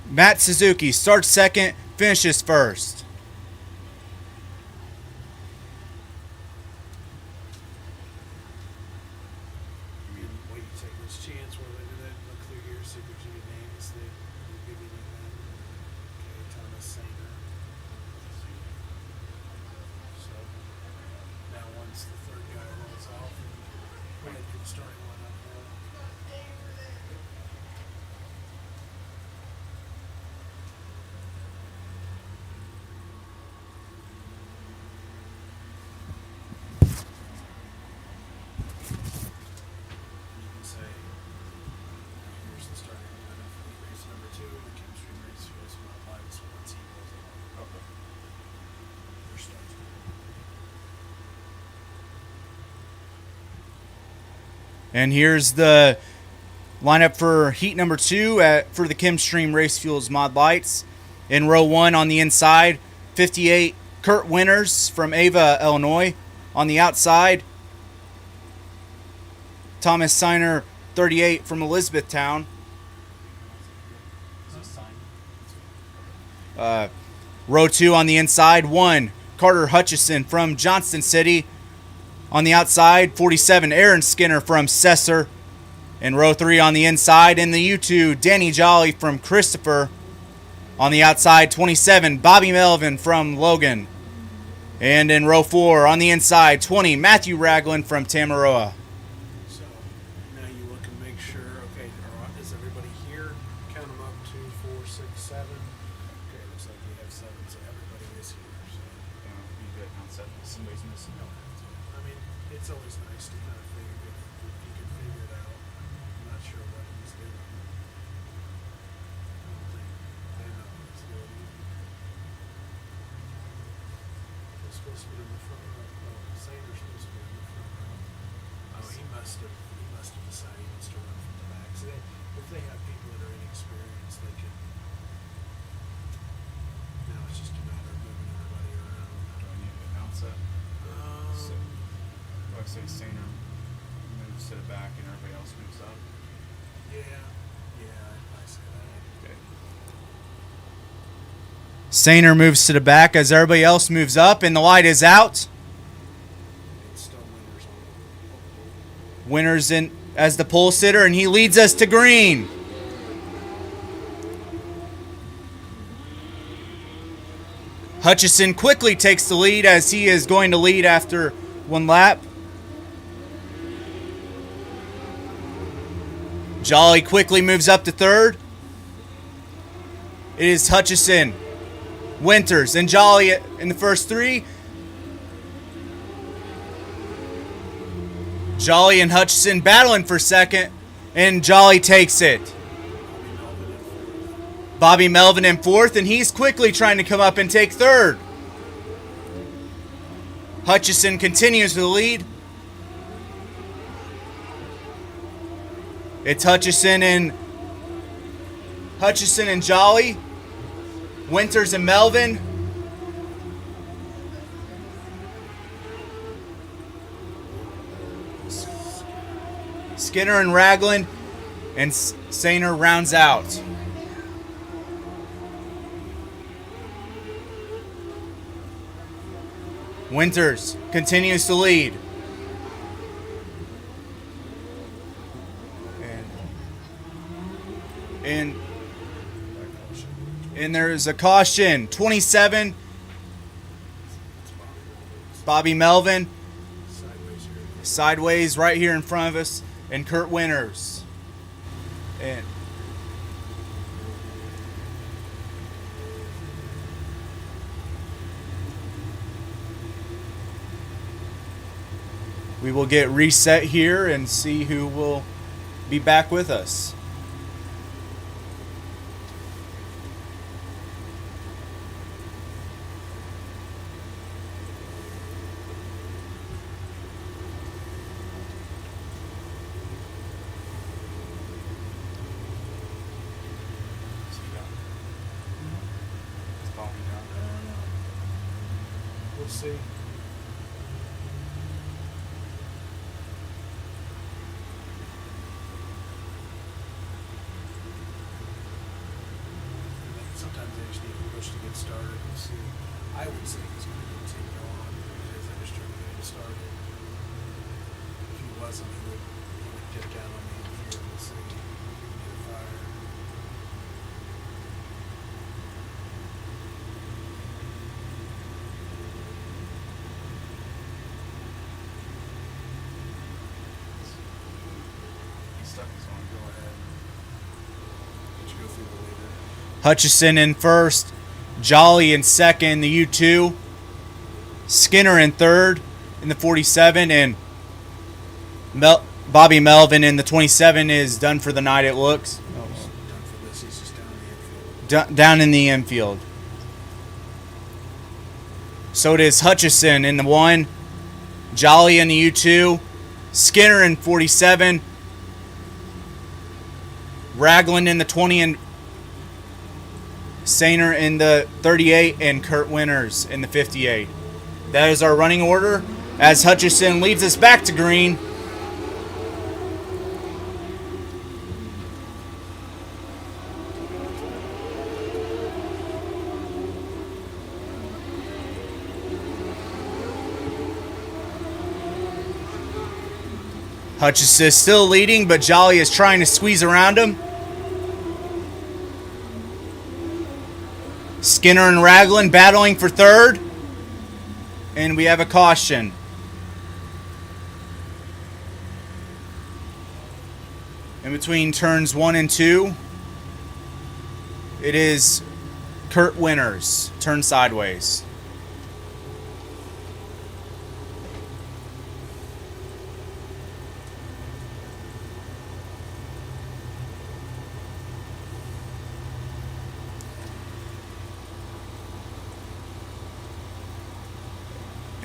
Matt Suzuki starts second, finishes first. once the third guy rolls off, we had to starting lineup roll. You can say, here's the starting lineup for race number 2, the Chemstream race fields from our lives once he rolls off. Okay. Your starts. And here's the lineup for heat number 2 for the Chemstream Race Fuels Mod Lights. In row 1 on the inside, 58 Kurt Winters from Ava, Illinois. On the outside, Thomas Seiner, 38 from Elizabethtown. Row 2 on the inside, 1 Carter Hutchison from Johnston City. On the outside, 47 Aaron Skinner from Cesar. In row 3 on the inside, in the U2, Danny Jolly from Christopher. On the outside, 27 Bobby Melvin from Logan. And in row 4 on the inside, 20 Matthew Ragland from Tamaroa. So now you look and make sure, okay, is everybody here? Count them up, 2, 4, 6, 7. Okay, looks like we have 7, so everybody is here. So, Somebody's missing. I mean, it's always nice to kind of figure if you can figure it out. I'm not sure what he's doing. I don't think they know what he's doing. He's supposed to be in the front row. Oh, Sander's supposed to be in the front row. Oh, he must have decided he wants to run from the back. So if they have people that are inexperienced, they can. Now it's just a matter of moving everybody around. Do I need to announce that? So, do I say Sainer moves to the back and everybody else moves up? I say that. Okay. Sainer moves to the back as everybody else moves up, and the light is out. It's still winners on. Winters in as the pole sitter, and he leads us to green. Hutchison quickly takes the lead as he is going to lead after 1 lap. Jolly quickly moves up to third. It is Hutchison, Winters, and Jolly in the first 3. Jolly and Hutchison battling for second, and Jolly takes it. Bobby Melvin in 4th, and he's quickly trying to come up and take 3rd. Hutchison continues to lead. It's Hutchison and Jolly, Winters and Melvin. Skinner and Ragland, and Sainer rounds out. Winters continues to lead. And there is a caution. 27, Bobby Melvin, sideways right here in front of us, and Kurt Winters. And we will get reset here and see who will be back with us. We'll see. Sometimes they just need a push to get started. We'll see. I would say he's going to continue on because they're just trying to get him started. If he wasn't, he would dip down on the infield. We'll see. Get fired. Hutchison in first, Jolly in second, the U2, Skinner in third in the 47, and Bobby Melvin in the 27 is done for the night, it looks. Done for this. He's just down in the infield. Down in the infield. So it is Hutchison in the 1, Jolly in the U2, Skinner in 47, Ragland in the 20, and Sainer in the 38, and Kurt Winters in the 58. That is our running order as Hutchison leads us back to green. Hutchison is still leading, but Jolly is trying to squeeze around him. Skinner and Ragland battling for third. And we have a caution. In between turns 1 and 2, it is Kurt Winters, turn sideways.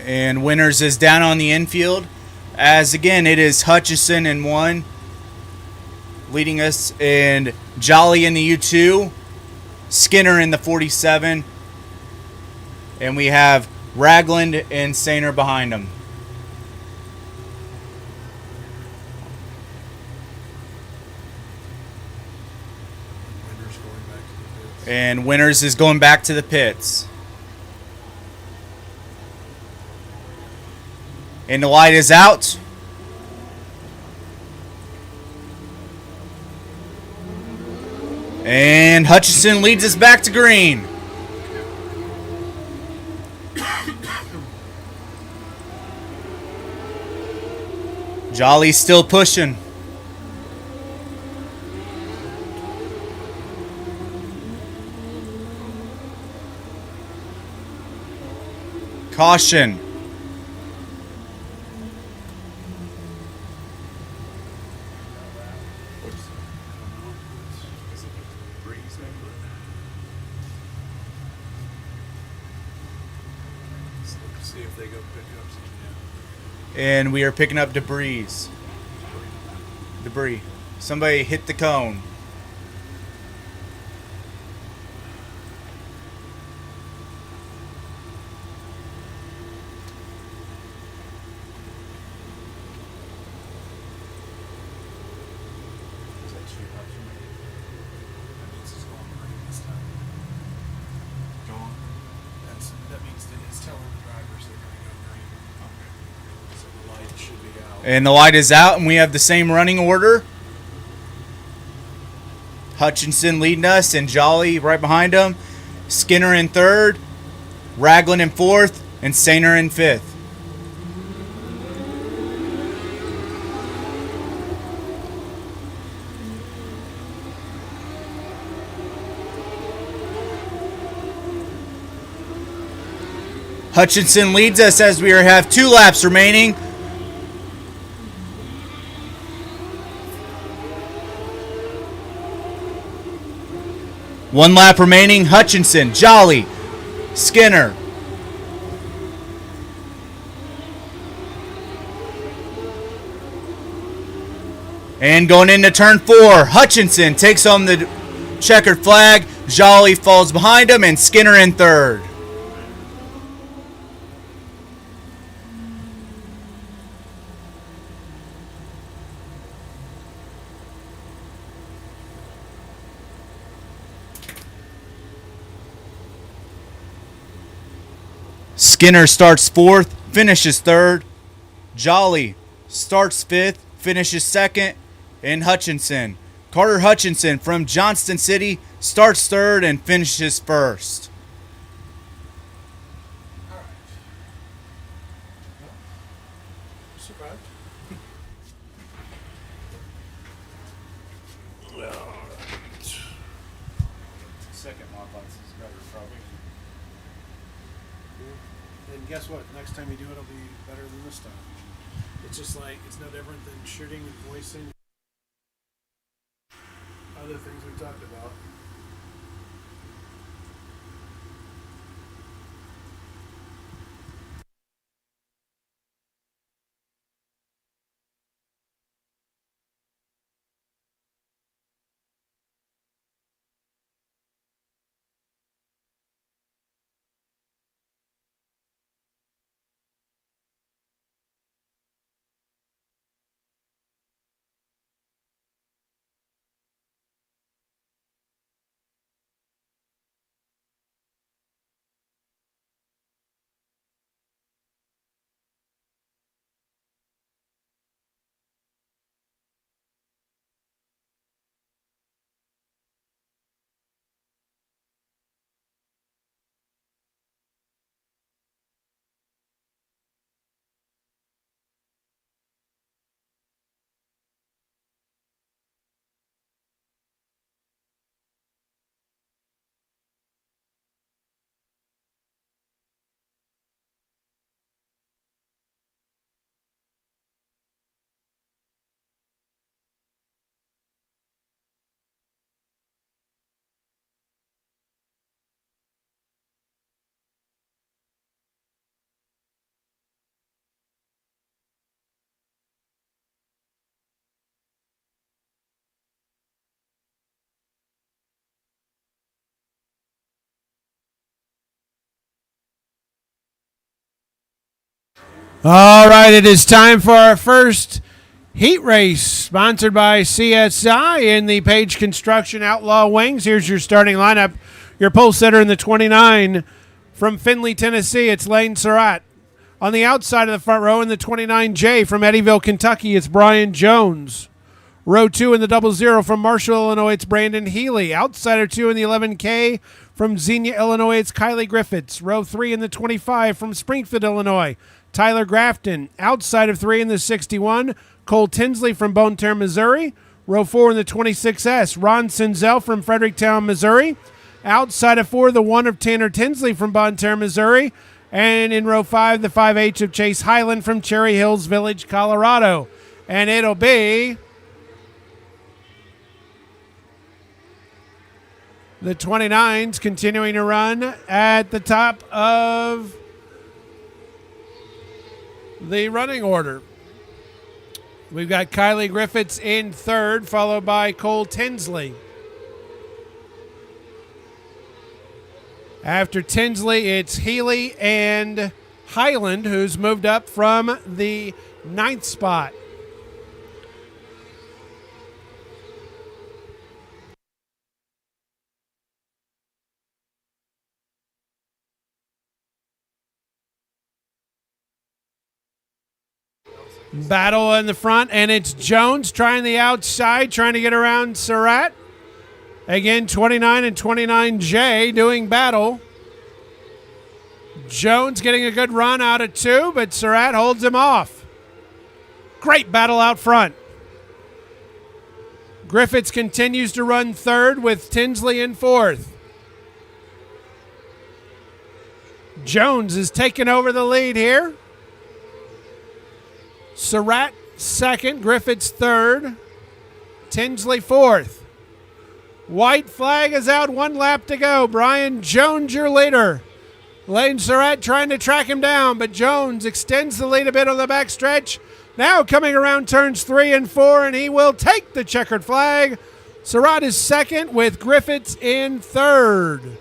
And Winters is down on the infield. As again, it is Hutchison in 1, leading us, and Jolly in the U2, Skinner in the 47, and we have Ragland and Sainer behind him. And Winters is going back to the pits. And the light is out. And Hutchison leads us back to green. Jolly's still pushing. Caution. See if they go pick up some. And we are picking up debris. Debris. Somebody hit the cone. That means that it's telling the drivers they're going to go green. Okay. So the light should be out. And the light is out, and we have the same running order. Hutchison leading us, and Jolly right behind him. Skinner in third, Ragland in fourth, and Sainer in fifth. Hutchison leads us as we have 2 laps remaining. One lap remaining. Hutchison, Jolly, Skinner. And going into turn 4, Hutchison takes home the checkered flag. Jolly falls behind him, and Skinner in third. Skinner starts 4th, finishes 3rd. Jolly starts 5th, finishes 2nd. And Hutchison, Carter Hutchison from Johnston City, starts 3rd and finishes 1st. All right. Survived. All right. second mod lights is better, probably. And guess what? Next time you do it, it'll be better than this time. It's just like, it's no different than shooting and voicing. Other things we talked about. All right, it is time for our first heat race, sponsored by CSI in the Page Construction Outlaw Wings. Here's your starting lineup. Your pole setter in the 29 from Findlay, Tennessee, it's Lane Surratt. On the outside of the front row in the 29J from Eddyville, Kentucky, it's Brian Jones. Row 2 in the 00 from Marshall, Illinois, it's Brandon Healy. Outsider 2 in the 11K from Xenia, Illinois, it's Kylie Griffiths. Row 3 in the 25 from Springfield, Illinois, Tyler Grafton. Outside of 3 in the 61, Cole Tinsley from Bonne Terre, Missouri. Row 4 in the 26S, Ron Sinzel from Fredericktown, Missouri. Outside of 4, the 1 of Tanner Tinsley from Bonne Terre, Missouri. And in row 5, the 5H of Chase Highland from Cherry Hills Village, Colorado. And it'll be the 29s continuing to run at the top of the running order. We've got Kylie Griffiths in third, followed by Cole Tinsley. After Tinsley, it's Healy and Highland, who's moved up from the 9th spot. Battle in the front, and it's Jones trying the outside, trying to get around Surratt. Again, 29 and 29J doing battle. Jones getting a good run out of 2, but Surratt holds him off. Great battle out front. Griffiths continues to run third with Tinsley in 4th. Jones is taking over the lead here. Surratt second, Griffiths third, Tinsley 4th. White flag is out, 1 lap to go. Brian Jones, your leader. Lane Surratt trying to track him down, but Jones extends the lead a bit on the back stretch. Now coming around turns 3 and 4, and he will take the checkered flag. Surratt is second with Griffiths in third.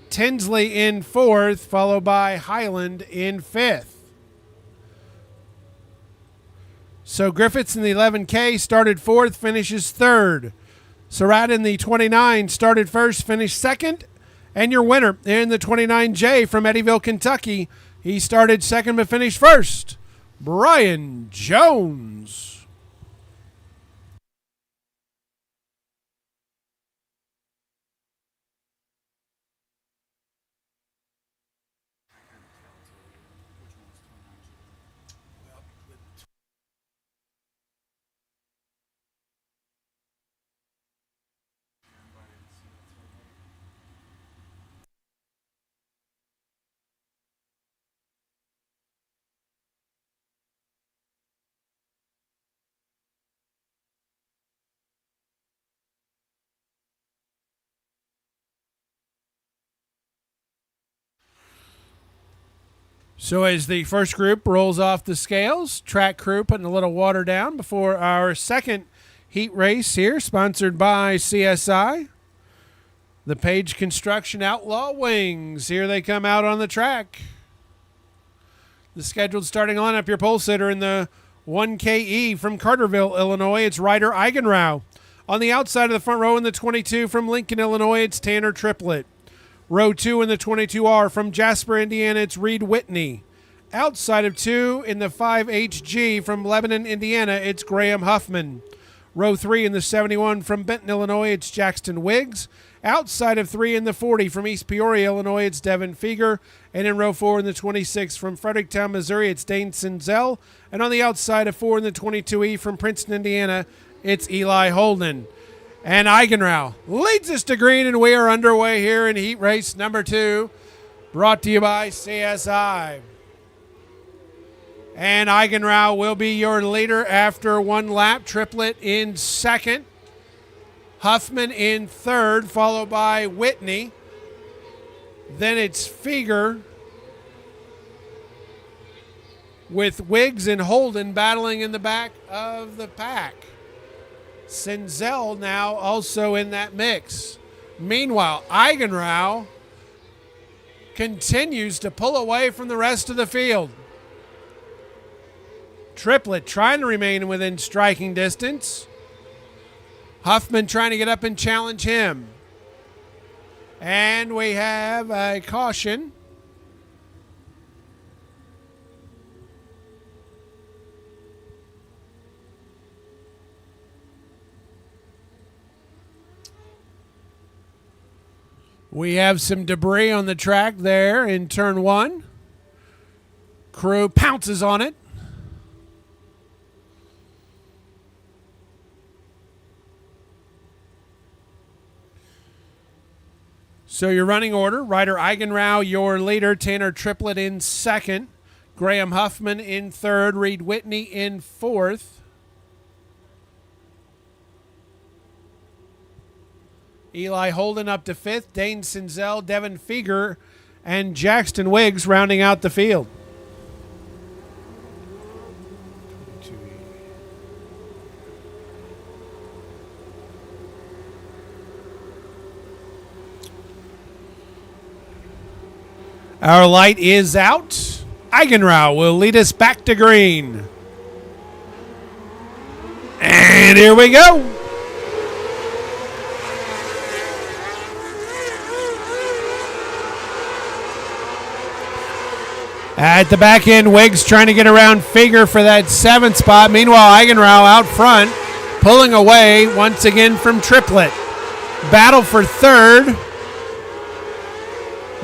Tinsley in 4th, followed by Highland in 5th. So Griffiths in the 11K started 4th, finishes 3rd. Surratt in the 29 started 1st, finished 2nd. And your winner in the 29J from Eddyville, Kentucky, he started 2nd but finished 1st, Brian Jones. So as the first group rolls off the scales, track crew putting a little water down before our second heat race here, sponsored by CSI. The Page Construction Outlaw Wings. Here they come out on the track. The scheduled starting lineup, your pole sitter in the 1KE from Carterville, Illinois, it's Ryder Eigenrau. On the outside of the front row in the 22 from Lincoln, Illinois, it's Tanner Triplett. Row 2 in the 22R from Jasper, Indiana, it's Reed Whitney. Outside of 2 in the 5HG from Lebanon, Indiana, it's Graham Huffman. Row 3 in the 71 from Benton, Illinois, it's Jackson Wiggs. Outside of 3 in the 40 from East Peoria, Illinois, it's Devin Feger. And in row 4 in the 26 from Fredericktown, Missouri, it's Dane Sinzel. And on the outside of 4 in the 22E from Princeton, Indiana, it's Eli Holden. And Eigenrau leads us to green, and we are underway here in heat race number 2, brought to you by CSI. And Eigenrau will be your leader after one lap. Triplett in second. Huffman in third, followed by Whitney. Then it's Feger with Wiggs and Holden battling in the back of the pack. Sinzel now also in that mix. Meanwhile, Eigenrau continues to pull away from the rest of the field. Triplett trying to remain within striking distance. Huffman trying to get up and challenge him. And we have a caution. We have some debris on the track there in turn 1. Crew pounces on it. So your running order, Ryder Eigenrau, your leader, Tanner Triplett in second, Graham Huffman in third, Reed Whitney in fourth. Eli Holden up to fifth, Dane Sinzel, Devin Feger, and Jackson Wiggs rounding out the field. Our light is out. Eigenrau will lead us back to green. And here we go. At the back end, Wiggs trying to get around Feger for that 7th spot. Meanwhile, Eigenrau out front, pulling away once again from Triplett. Battle for third.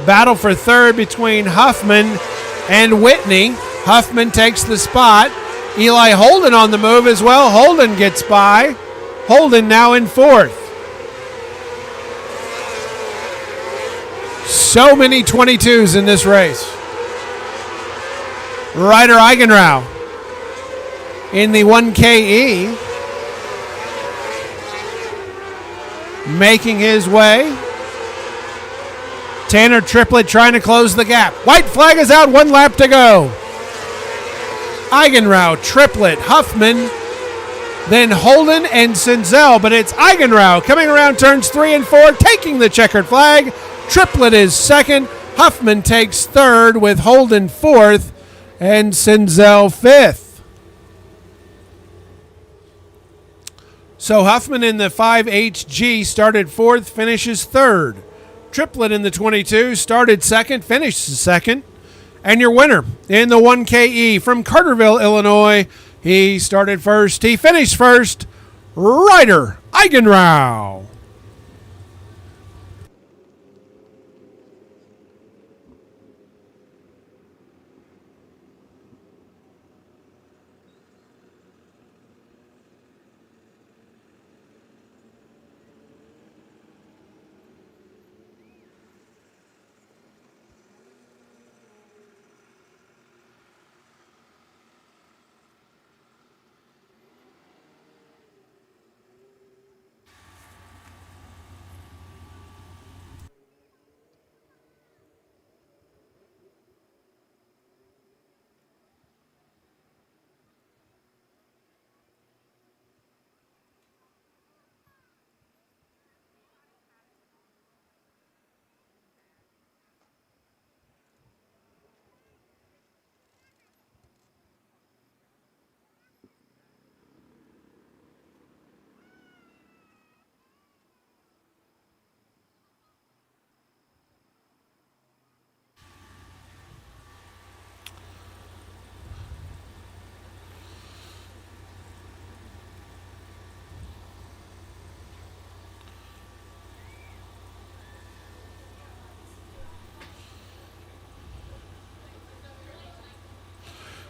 Battle for third between Huffman and Whitney. Huffman takes the spot. Eli Holden on the move as well. Holden gets by. Holden now in fourth. So many 22s in this race. Ryder Eigenrau in the 1KE making his way. Tanner Triplett trying to close the gap. White flag is out, 1 lap to go. Eigenrau, Triplett, Huffman, then Holden and Sinzel, but it's Eigenrau coming around turns 3 and 4, taking the checkered flag. Triplett is second. Huffman takes third with Holden fourth and Sinzel fifth. So Huffman in the 5HG started fourth, finishes third. Triplett in the 22 started second, finished second. And your winner in the 1KE from Carterville, Illinois, he started first, he finished first, Ryder Eigenrau.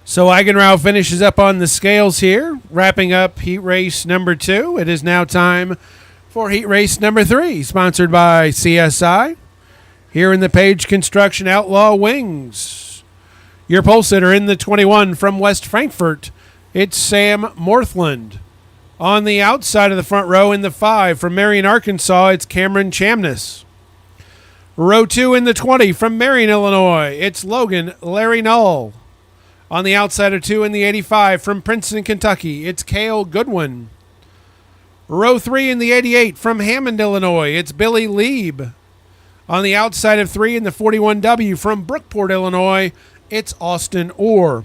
So Eigenrau finishes up on the scales here, wrapping up heat race number 2. It is now time for heat race number 3, sponsored by CSI. Here in the Page Construction Outlaw Wings. Your pole sitter in the 21 from West Frankfort, it's Sam Morthland. On the outside of the front row in the 5 from Marion, Arkansas, it's Cameron Chamness. Row 2 in the 20 from Marion, Illinois, it's Logan Larry Null. On the outside of 2 in the 85 from Princeton, Kentucky, it's Cale Goodwin. Row 3 in the 88 from Hammond, Illinois, it's Billy Lieb. On the outside of 3 in the 41W from Brookport, Illinois, it's Austin Orr.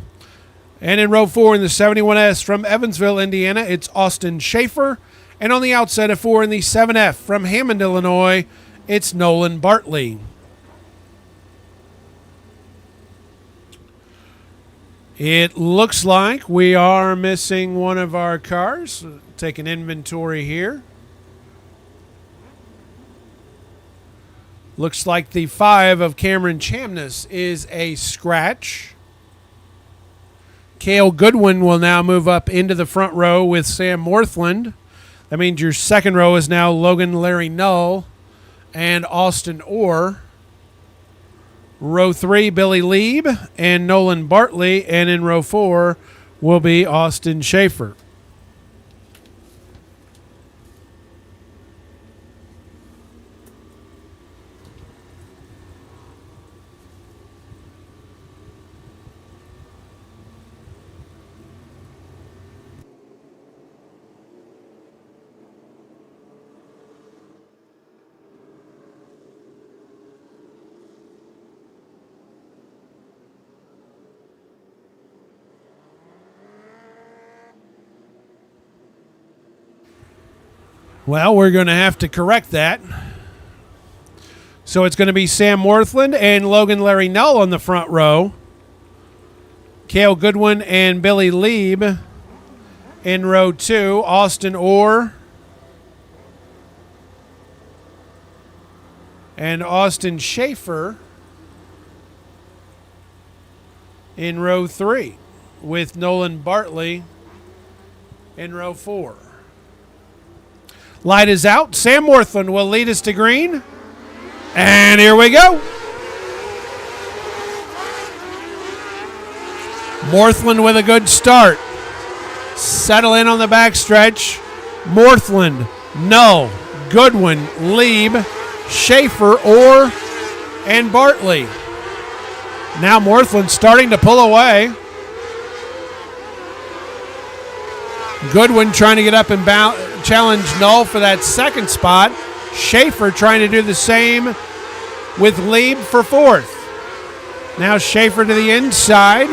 And in row 4 in the 71S from Evansville, Indiana, it's Austin Schaefer. And on the outside of 4 in the 7F from Hammond, Illinois, it's Nolan Bartley. It looks like we are missing one of our cars. Take an inventory here. Looks like the 5 of Cameron Chamness is a scratch. Cale Goodwin will now move up into the front row with Sam Morthland. That means your second row is now Logan Larry Null and Austin Orr. Row 3, Billy Lieb and Nolan Bartley. And in row 4 will be Austin Schaefer. Well, we're going to have to correct that. So it's going to be Sam Morthland and Logan Larry Null on the front row. Cale Goodwin and Billy Lieb in row 2. Austin Orr and Austin Schaefer in row 3 with Nolan Bartley in row 4. Light is out. Sam Morthland will lead us to green. And here we go. Morthland with a good start. Settle in on the backstretch. Morthland, Null, Goodwin, Lieb, Schaefer, Orr, and Bartley. Now Morthland starting to pull away. Goodwin trying to get up and challenge Null for that second spot. Schaefer trying to do the same with Lieb for 4th. Now Schaefer to the inside.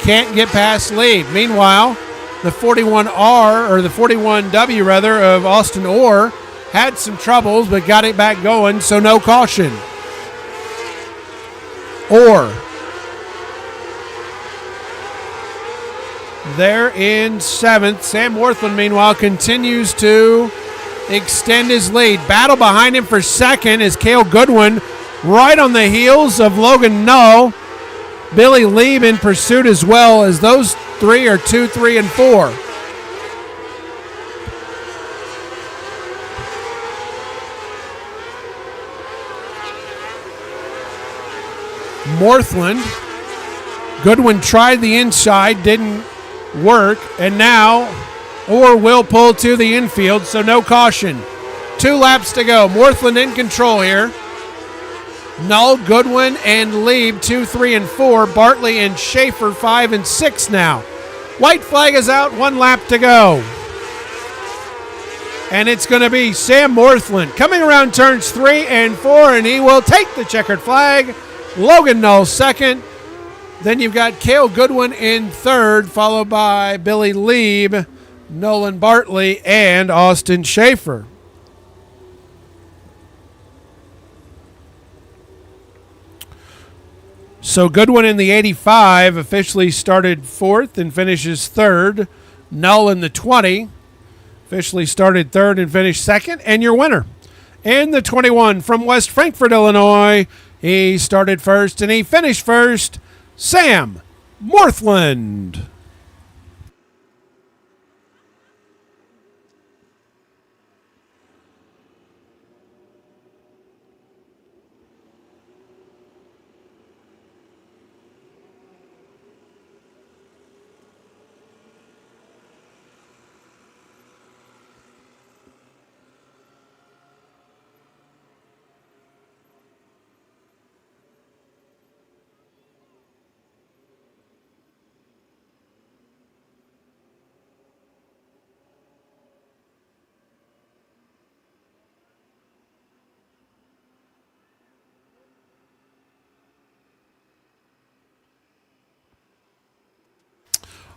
Can't get past Lieb. Meanwhile, the 41R, or the 41W rather, of Austin Orr had some troubles but got it back going, so no caution. Orr. There in 7th. Sam Morthland, meanwhile, continues to extend his lead. Battle behind him for 2nd is Cale Goodwin, right on the heels of Logan Null. Billy Lieb in pursuit as well, as those 3 are 2, 3, and 4. Morthland. Goodwin tried the inside, didn't work, and now Orr will pull to the infield, so no caution. 2 laps to go. Morthland in control here. Null, Goodwin, and Lieb 2, 3, and 4. Bartley and Schaefer 5 and 6 now. White flag is out. 1 lap to go. And it's going to be Sam Morthland coming around turns 3 and 4, and he will take the checkered flag. Logan Null 2nd. Then you've got Cale Goodwin in 3rd, followed by Billy Lieb, Nolan Bartley, and Austin Schaefer. So Goodwin in the 85 officially started 4th and finishes 3rd. Null in the 20 officially started 3rd and finished 2nd. And your winner in the 21 from West Frankfort, Illinois, he started 1st and he finished 1st. Sam Northland.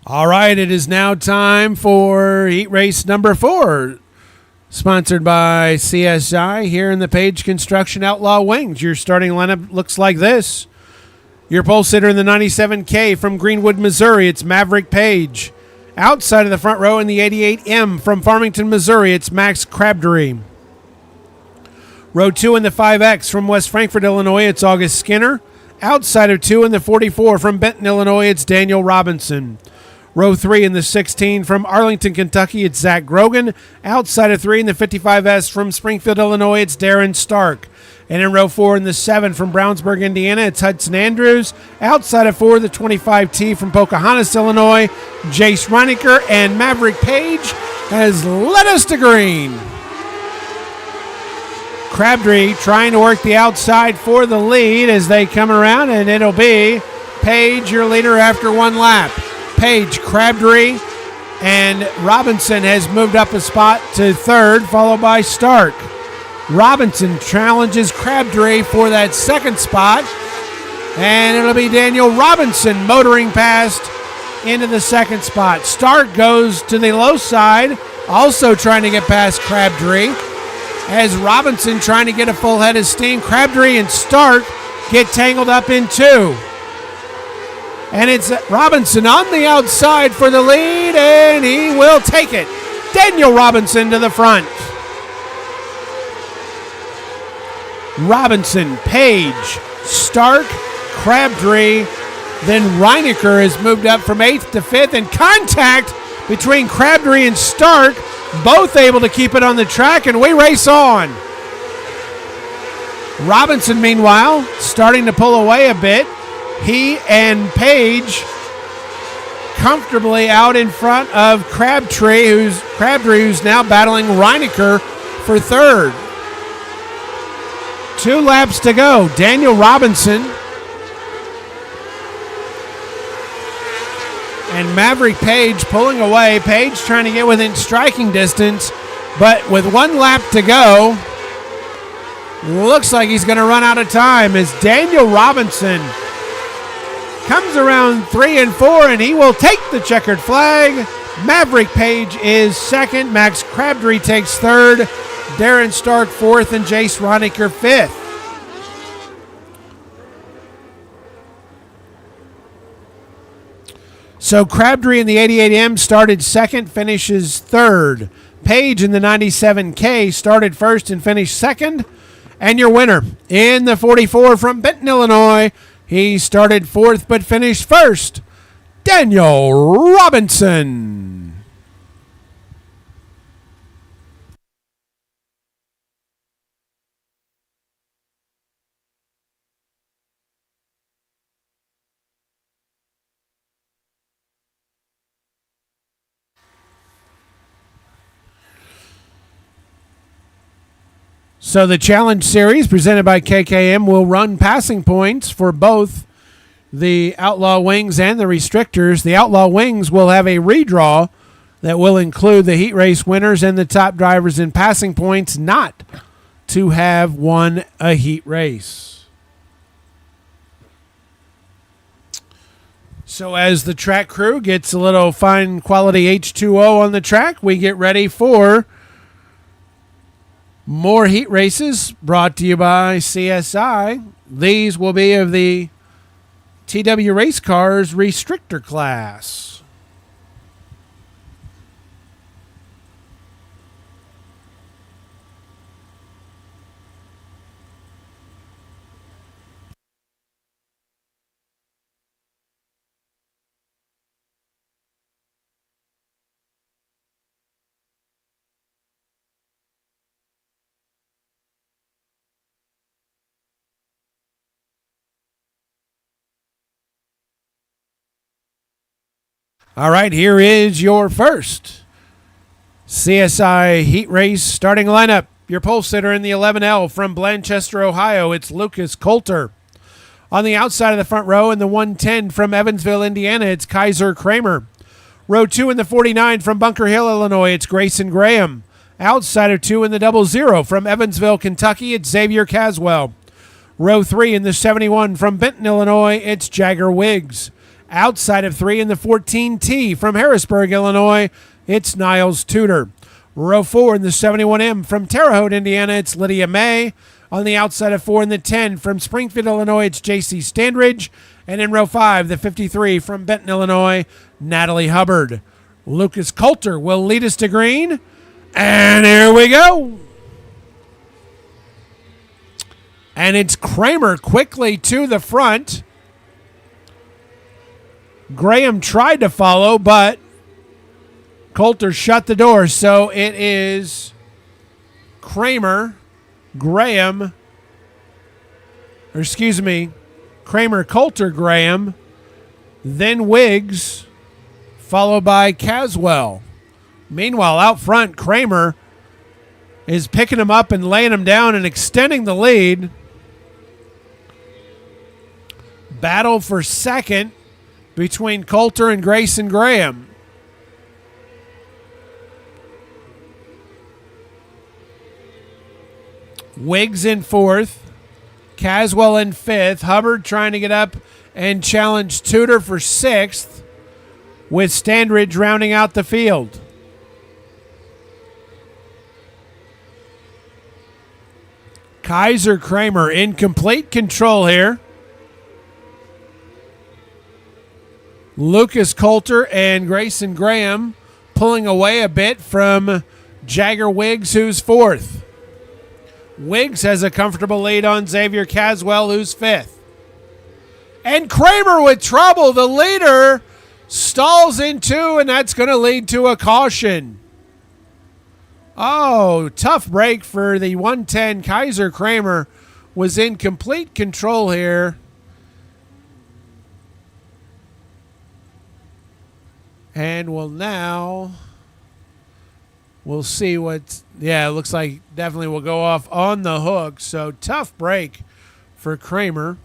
All right, it is now time for heat race number 4, sponsored by CSI here in the Page Construction Outlaw Wings. Your starting lineup looks like this. Your pole sitter in the 97K from Greenwood, Missouri, it's Maverick Page. Outside of the front row in the 88M from Farmington, Missouri, it's Max Crabtree. Row 2 in the 5X from West Frankfort, Illinois, it's August Skinner. Outside of 2 in the 44 from Benton, Illinois, it's Daniel Robinson. Row 3 in the 16 from Arlington, Kentucky, it's Zach Grogan. Outside of 3 in the 55S from Springfield, Illinois, it's Darren Stark. And in row 4 in the 7 from Brownsburg, Indiana, it's Hudson Andrews. Outside of 4, the 25T from Pocahontas, Illinois, Jace Reinecker. And Maverick Page has led us to green. Crabtree trying to work the outside for the lead as they come around, and it'll be Page, your leader, after one lap. Page, Crabtree, and Robinson has moved up a spot to third, followed by Stark. Robinson challenges Crabtree for that second spot, and it'll be Daniel Robinson motoring past into the second spot. Stark goes to the low side, also trying to get past Crabtree, as Robinson trying to get a full head of steam. Crabtree and Stark get tangled up in 2. And it's Robinson on the outside for the lead, and he will take it. Daniel Robinson to the front. Robinson, Page, Stark, Crabtree, then Reinecker has moved up from 8th to 5th, and contact between Crabtree and Stark, both able to keep it on the track, and we race on. Robinson, meanwhile, starting to pull away a bit. He and Page comfortably out in front of Crabtree, who's now battling Reinecker for third. 2 laps to go. Daniel Robinson and Maverick Page pulling away. Page trying to get within striking distance, but with 1 lap to go, looks like he's going to run out of time as Daniel Robinson comes around 3 and 4, and he will take the checkered flag. Maverick Page is second. Max Crabtree takes third. Darren Stark fourth, and Jace Reinecker fifth. So Crabtree in the 88M started second, finishes third. Page in the 97K started first and finished second. And your winner in the 44 from Benton, Illinois, he started fourth but finished first, Daniel Robinson. So the Challenge Series presented by KKM will run passing points for both the Outlaw Wings and the Restrictors. The Outlaw Wings will have a redraw that will include the heat race winners and the top drivers in passing points not to have won a heat race. So as the track crew gets a little fine quality H2O on the track, we get ready for more heat races brought to you by CSI. These will be of the TW Race Cars Restrictor class. All right, here is your first CSI Heat Race starting lineup. Your pole sitter in the 11L from Blanchester, Ohio, it's Lucas Coulter. On the outside of the front row in the 110 from Evansville, Indiana, it's Kaiser Kramer. Row 2 in the 49 from Bunker Hill, Illinois, it's Grayson Graham. Outside of 2 in the 00 from Evansville, Kentucky, it's Xavier Caswell. Row 3 in the 71 from Benton, Illinois, it's Jagger Wiggs. Outside of 3 in the 14T from Harrisburg, Illinois, it's Niles Tudor. Row 4 in the 71M from Terre Haute, Indiana, it's Lydia May. On the outside of 4 in the 10 from Springfield, Illinois, it's J.C. Standridge. And in row 5, the 53 from Benton, Illinois, Natalie Hubbard. Lucas Coulter will lead us to green. And here we go. And it's Kramer quickly to the front. Graham tried to follow, but Coulter shut the door. So it is Kramer, Graham, Kramer, Coulter, Graham, then Wiggs, followed by Caswell. Meanwhile, out front, Kramer is picking him up and laying him down and extending the lead. Battle for second between Coulter and Grayson Graham. Wiggs in fourth. Caswell in fifth. Hubbard trying to get up and challenge Tudor for sixth, with Standridge rounding out the field. Kaiser Kramer in complete control here. Lucas Coulter and Grayson Graham pulling away a bit from Jagger Wiggs, who's fourth. Wiggs has a comfortable lead on Xavier Caswell, who's fifth. And Kramer with trouble. The leader stalls in two, and that's going to lead to a caution. Oh, tough break for the 110. Kaiser Kramer was in complete control here. And we'll see what, it looks like definitely will go off on the hook. So tough break for Kramer.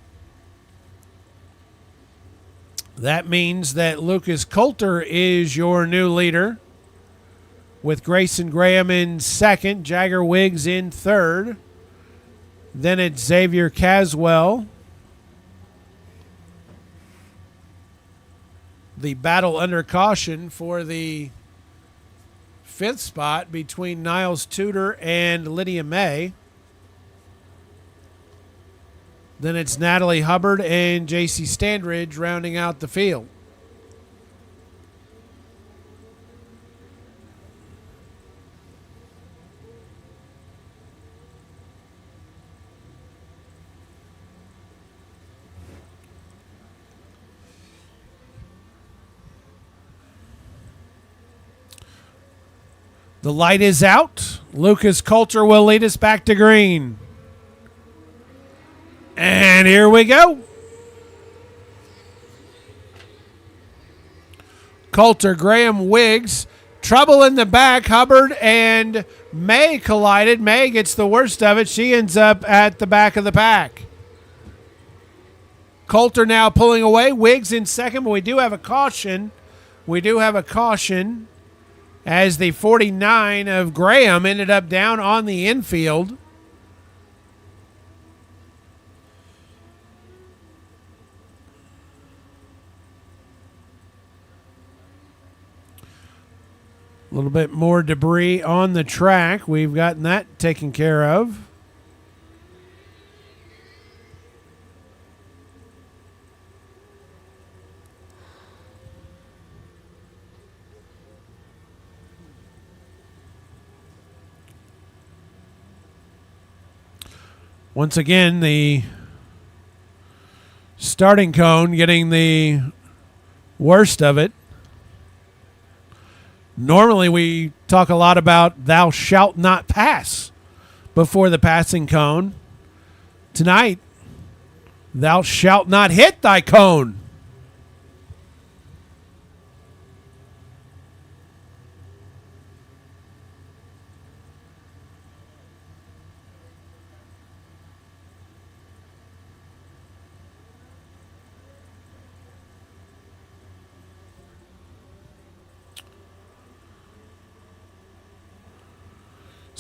That means that Lucas Coulter is your new leader, with Grayson Graham in second, Jagger Wiggs in third. Then it's Xavier Caswell. The battle under caution for the fifth spot between Niles Tudor and Lydia May. Then it's Natalie Hubbard and J.C. Standridge rounding out the field. The light is out. Lucas Coulter will lead us back to green. And here we go. Coulter, Graham, Wiggs. Trouble in the back. Hubbard and May collided. May gets the worst of it. She ends up at the back of the pack. Coulter now pulling away. Wiggs in second, but we do have a caution. As the 49 of Graham ended up down on the infield. A little bit more debris on the track. We've gotten that taken care of. Once again, the starting cone getting the worst of it. Normally we talk a lot about thou shalt not pass before the passing cone. Tonight, thou shalt not hit thy cone.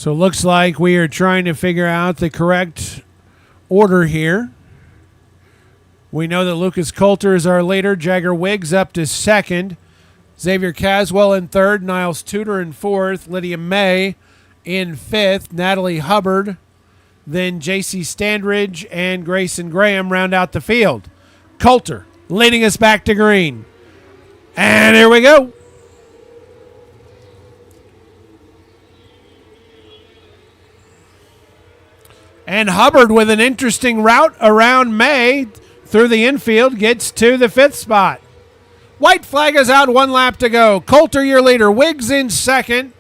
So it looks like we are trying to figure out the correct order here. We know that Lucas Coulter is our leader. Jagger Wiggs up to second. Xavier Caswell in third. Niles Tudor in fourth. Lydia May in fifth. Natalie Hubbard. Then J.C. Standridge and Grayson Graham round out the field. Coulter leading us back to green. And here we go. And Hubbard with an interesting route around May through the infield gets to the fifth spot. White flag is out, 1 lap to go. Coulter, your leader. Wiggs in second.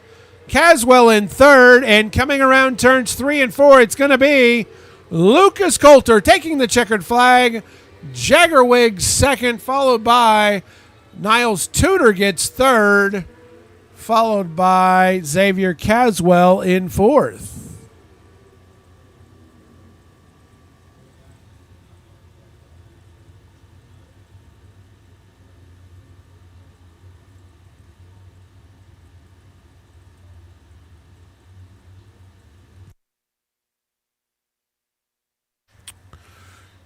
Caswell in third. And coming around turns 3 and 4, it's going to be Lucas Coulter taking the checkered flag. Jagger Wiggs second, followed by Niles Tudor gets third, followed by Xavier Caswell in fourth.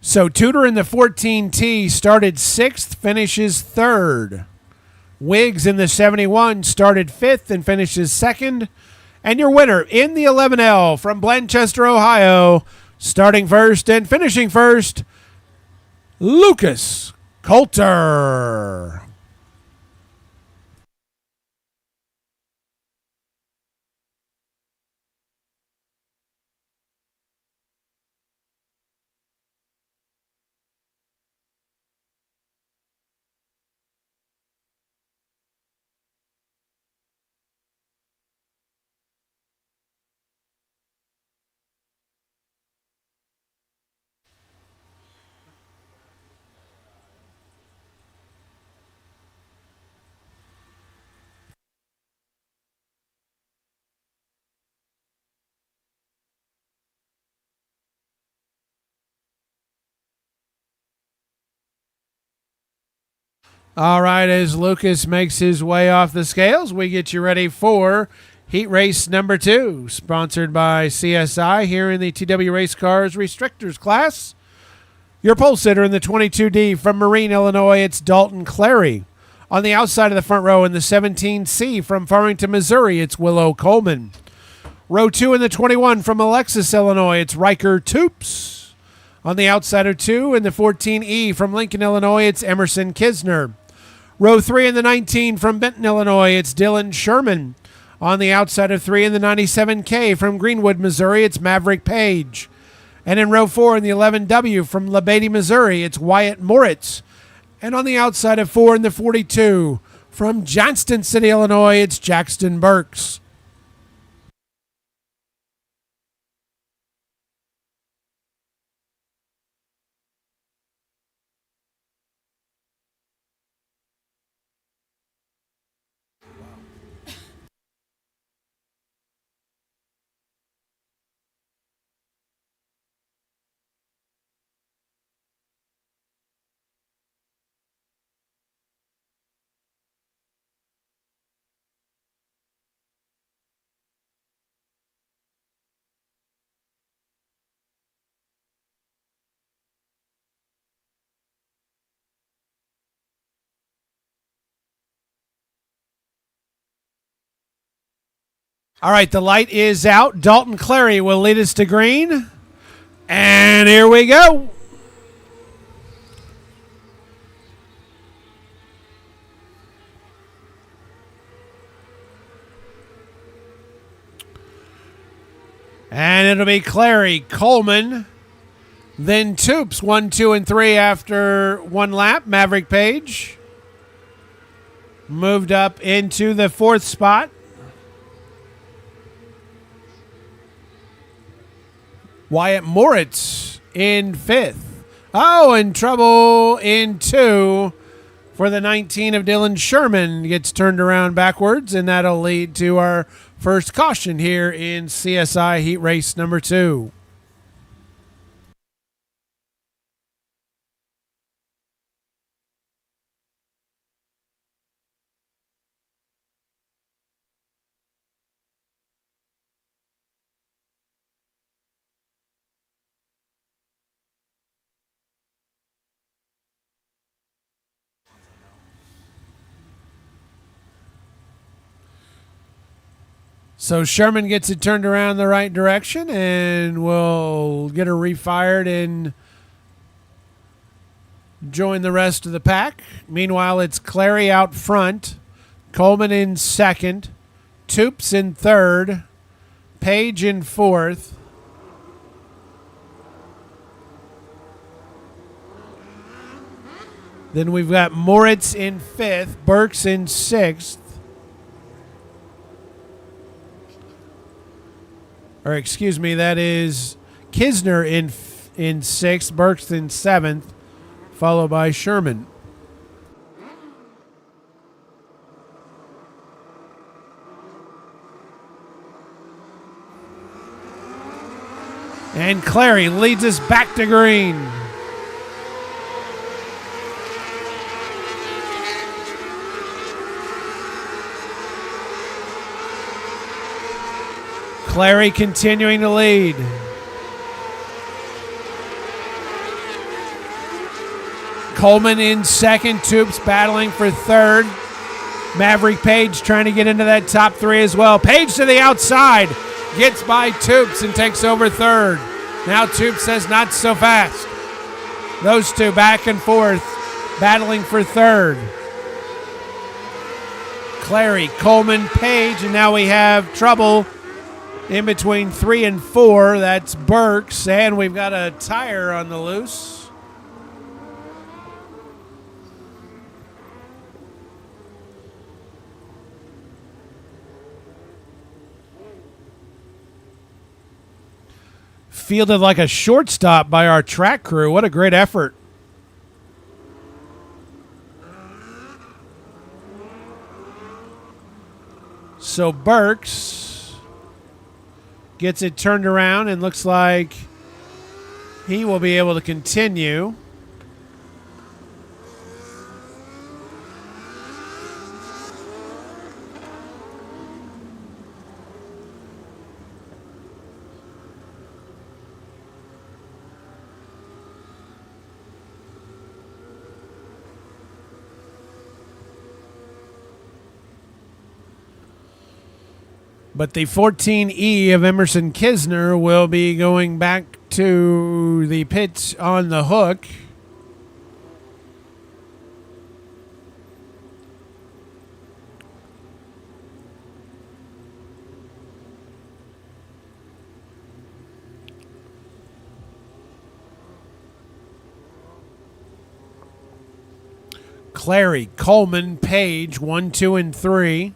So Tudor in the 14T started 6th, finishes 3rd. Wiggs in the 71 started 5th and finishes 2nd. And your winner in the 11L from Blanchester, Ohio, starting 1st and finishing 1st, Lucas Coulter. All right, as Lucas makes his way off the scales, we get you ready for heat race number 2, sponsored by CSI here in the TW Race Cars Restrictors class. Your pole sitter in the 22D from Marine, Illinois, it's Dalton Clary. On the outside of the front row in the 17C from Farmington, Missouri, it's Willow Coleman. Row 2 in the 21 from Alexis, Illinois, it's Riker Toops. On the outside of 2 in the 14E from Lincoln, Illinois, it's Emerson Kisner. Row 3 in the 19 from Benton, Illinois, it's Dylan Sherman. On the outside of 3 in the 97K from Greenwood, Missouri, it's Maverick Page. And in row 4 in the 11W from LaBeatty, Missouri, it's Wyatt Moritz. And on the outside of 4 in the 42 from Johnston City, Illinois, it's Jackson Burks. All right, the light is out. Dalton Clary will lead us to green. And here we go. And it'll be Clary, Coleman, then Toops, 1, 2, and 3 after 1 lap. Maverick Page moved up into the 4th spot. Wyatt Moritz in 5th. Oh, and trouble in 2 for the 19 of Dylan Sherman. Gets turned around backwards, and that'll lead to our first caution here in CSI Heat Race number 2. So Sherman gets it turned around the right direction, and we'll get her refired and join the rest of the pack. Meanwhile, it's Clary out front, Coleman in second, Toops in third, Page in fourth. Then we've got Moritz in fifth, Burks in sixth. Or excuse me, that is Kisner in sixth, Burks in seventh, followed by Sherman. And Clary leads us back to green. Clary continuing to lead. Coleman in second. Toops battling for third. Maverick Page trying to get into that top three as well. Page to the outside. Gets by Toops and takes over third. Now Toops says not so fast. Those two back and forth battling for third. Clary, Coleman, Page, and now we have trouble in between 3 and 4, that's Burks, and we've got a tire on the loose. Fielded like a shortstop by our track crew. What a great effort. So Burks gets it turned around and looks like he will be able to continue. But the 14E of Emerson Kisner will be going back to the pits on the hook. Clary, Coleman, Page, 1, 2, and 3.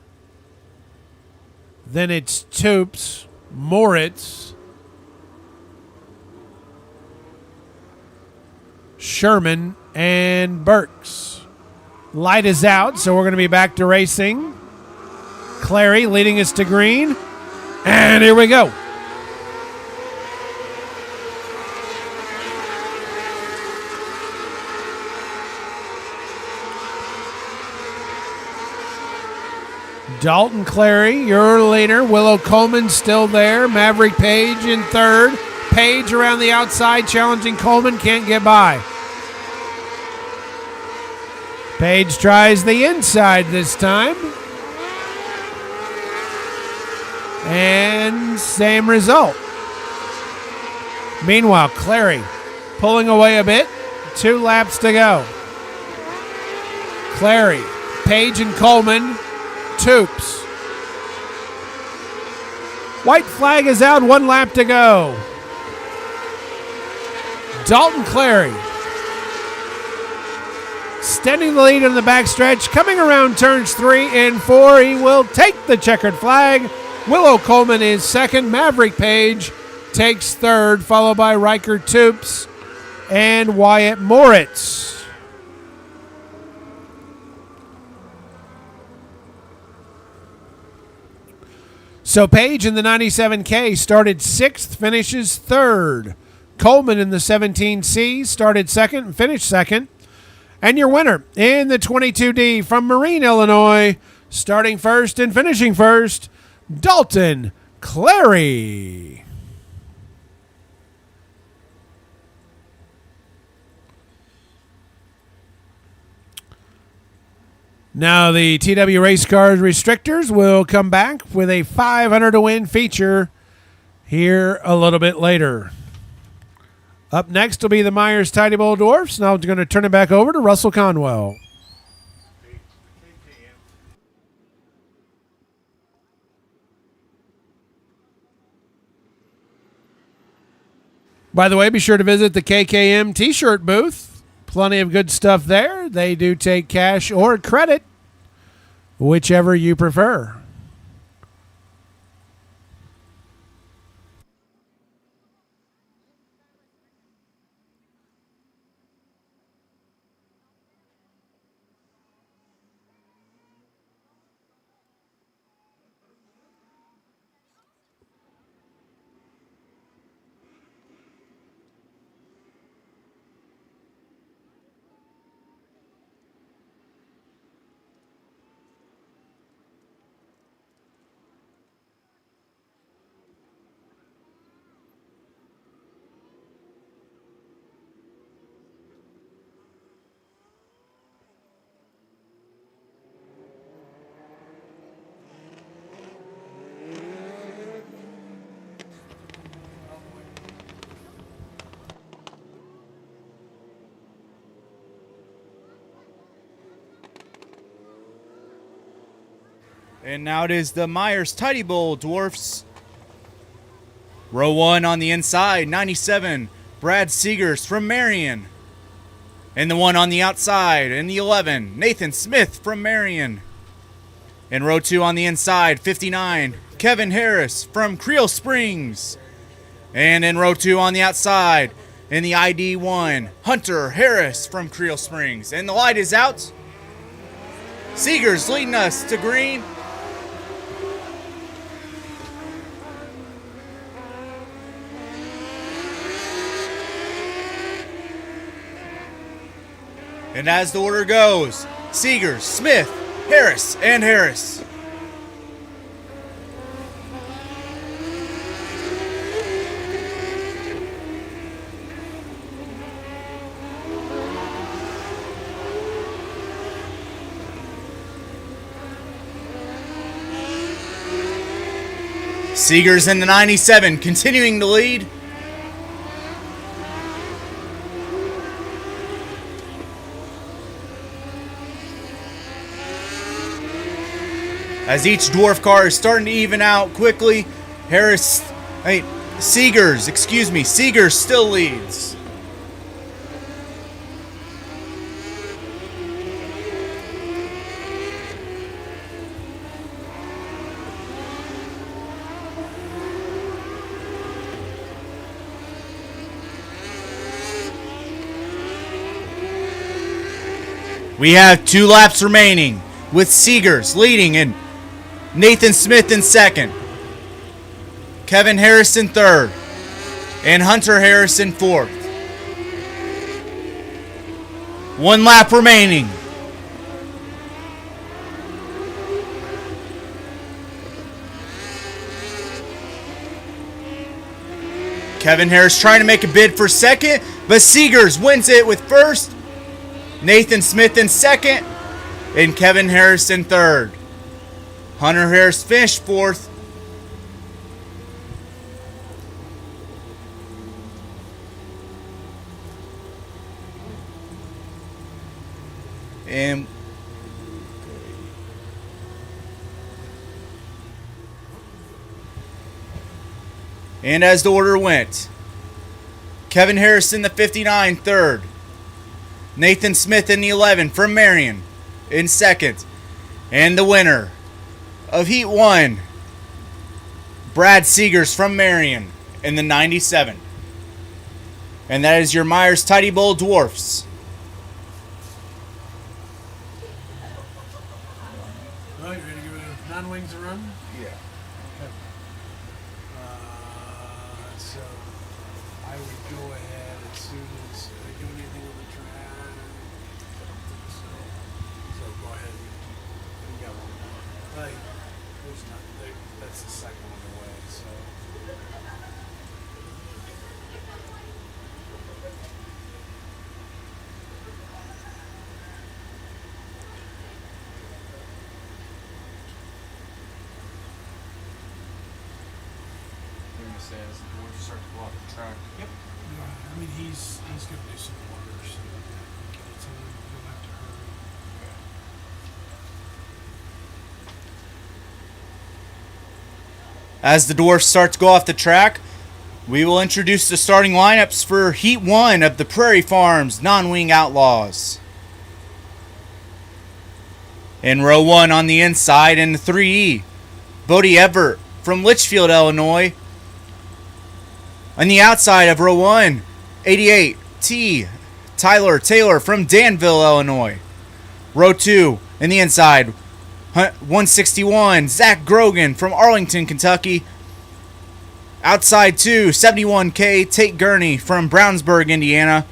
Then it's Toops, Moritz, Sherman, and Burks. Light is out, so we're going to be back to racing. Clary leading us to green. And here we go. Dalton Clary, your leader. Willow Coleman still there. Maverick Page in third. Page around the outside challenging Coleman. Can't get by. Page tries the inside this time. And same result. Meanwhile, Clary pulling away a bit. 2 laps to go. Clary, Page and Coleman. Toops. White flag is out, 1 lap to go. Dalton Clary extending the lead in the backstretch, coming around turns 3 and 4. He will take the checkered flag. Willow Coleman is second. Maverick Page takes third, followed by Riker Toops and Wyatt Moritz. So Page in the 97K started 6th, finishes 3rd. Coleman in the 17C started 2nd and finished 2nd. And your winner in the 22D from Marine, Illinois, starting 1st and finishing 1st, Dalton Clary. Now the TW Race Cars Restrictors will come back with a 500 to win feature here a little bit later. Up next will be the Meyers Tidy Bowl Dwarfs. Now I'm going to turn it back over to Russell Conwell. By the way, be sure to visit the KKM t-shirt booth. Plenty of good stuff there. They do take cash or credit, whichever you prefer. And now it is the Meyers Tidy Bowl Dwarfs. Row 1 on the inside, 97, Brad Seegers from Marion. And the one on the outside, in the 11, Nathan Smith from Marion. In row 2 on the inside, 59, Kevin Harris from Creel Springs. And in row 2 on the outside, in the ID 1, Hunter Harris from Creel Springs. And the light is out. Seegers leading us to green. And as the order goes, Seegers, Smith, Harris, and Harris. Seegers in the 97, continuing to lead. As each dwarf car is starting to even out quickly, Seegers still leads. We have 2 laps remaining, with Seegers leading and Nathan Smith in second, Kevin Harris in third, and Hunter Harris in fourth. 1 lap remaining. Kevin Harris trying to make a bid for second, but Seegers wins it with first, Nathan Smith in second, and Kevin Harris in third. Hunter Harris finished fourth. And as the order went, Kevin Harris in the 59, third. Nathan Smith in the 11 from Marion in second. And the winner of Heat 1, Brad Seegers from Marion in the 97. And that is your Meyers Tidy Bowl Dwarfs. Well, you ready to give it a non-wings a run? Yeah. Okay. So I would go ahead as soon as they do anything on the track. So go ahead. You got one more. Like, there's nothing. That's the second one away. So. start to go off the track. Yep. I mean, he's going to do some orders. So it's you'll have to hurry. As the Dwarfs start to go off the track, we will introduce the starting lineups for Heat 1 of the Prairie Farms non-wing Outlaws. In row 1 on the inside in the 3E, Bodie Everett from Litchfield, Illinois. On the outside of row 1, 88T, Tyler Taylor from Danville, Illinois. Row 2 in the inside, 161, Zach Grogan from Arlington, Kentucky. Outside 2, 71K, Tate Gurney from Brownsburg, Indiana.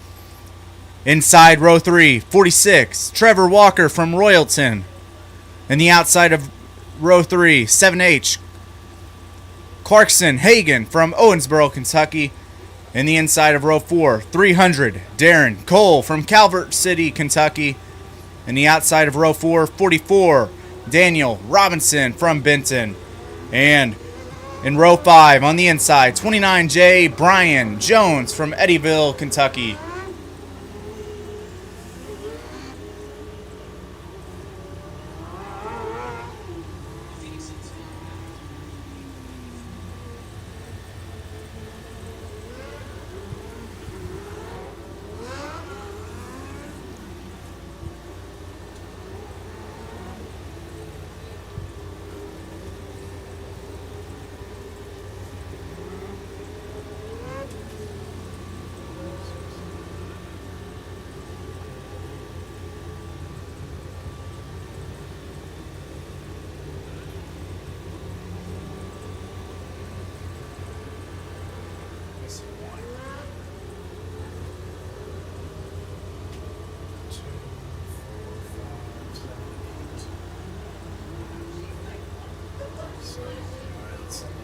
Inside row 3, 46, Trevor Walker from Royalton. And the outside of row 3, 7H, Clarkson Hagan from Owensboro, Kentucky. And the inside of row 4, 300, Darren Cole from Calvert City, Kentucky. And the outside of row 4, 44, Daniel Robinson from Benton. And in row 5 on the inside, 29J, Brian Jones from Eddyville, Kentucky.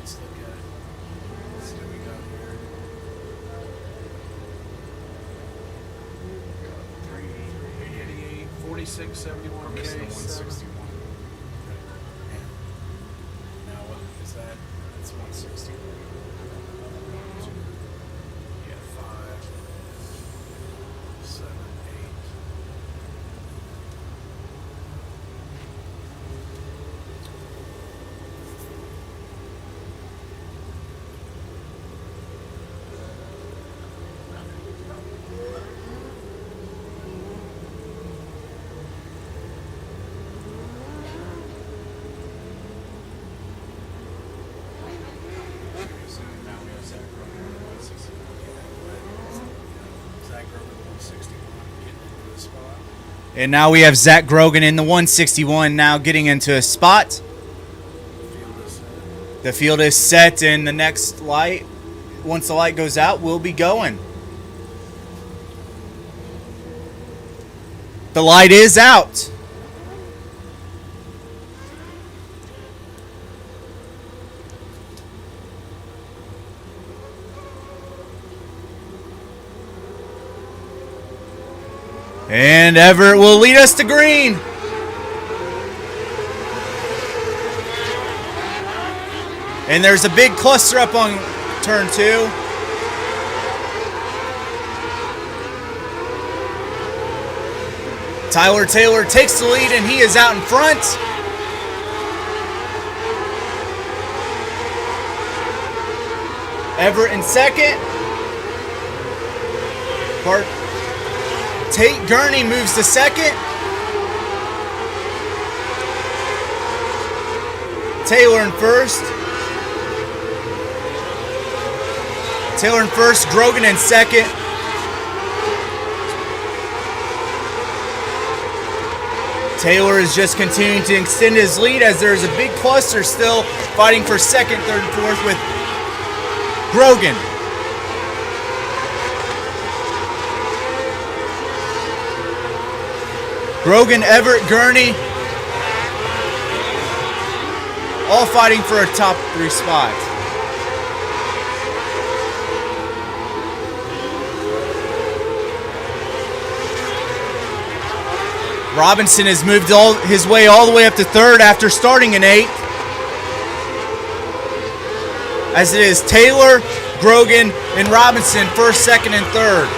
Let's look at it. Let's see what we got here. 388, 46, 71K. We're missing the 161. Now what is that? It's 160. Yeah, 5, 7, 8. So now we have Zach Grogan at 161. Zach Grogan 161 getting into the spot. And now we have Zach Grogan in the 161 now getting into a spot. Field is set. The field is set, and the next light, once the light goes out, we'll be going. The light is out. And Everett will lead us to green. And there's a big cluster up on turn 2. Tyler Taylor takes the lead and he is out in front. Everett in second. Tate Gurney moves to second. Taylor in first. Taylor in first, Grogan in second. Taylor is just continuing to extend his lead as there's a big cluster still fighting for second, third, and fourth with Grogan. Grogan, Everett, Gurney, all fighting for a top 3 spot. Robinson has moved his way all the way up to third after starting in 8th. As it is Taylor, Grogan and Robinson first, second, and third.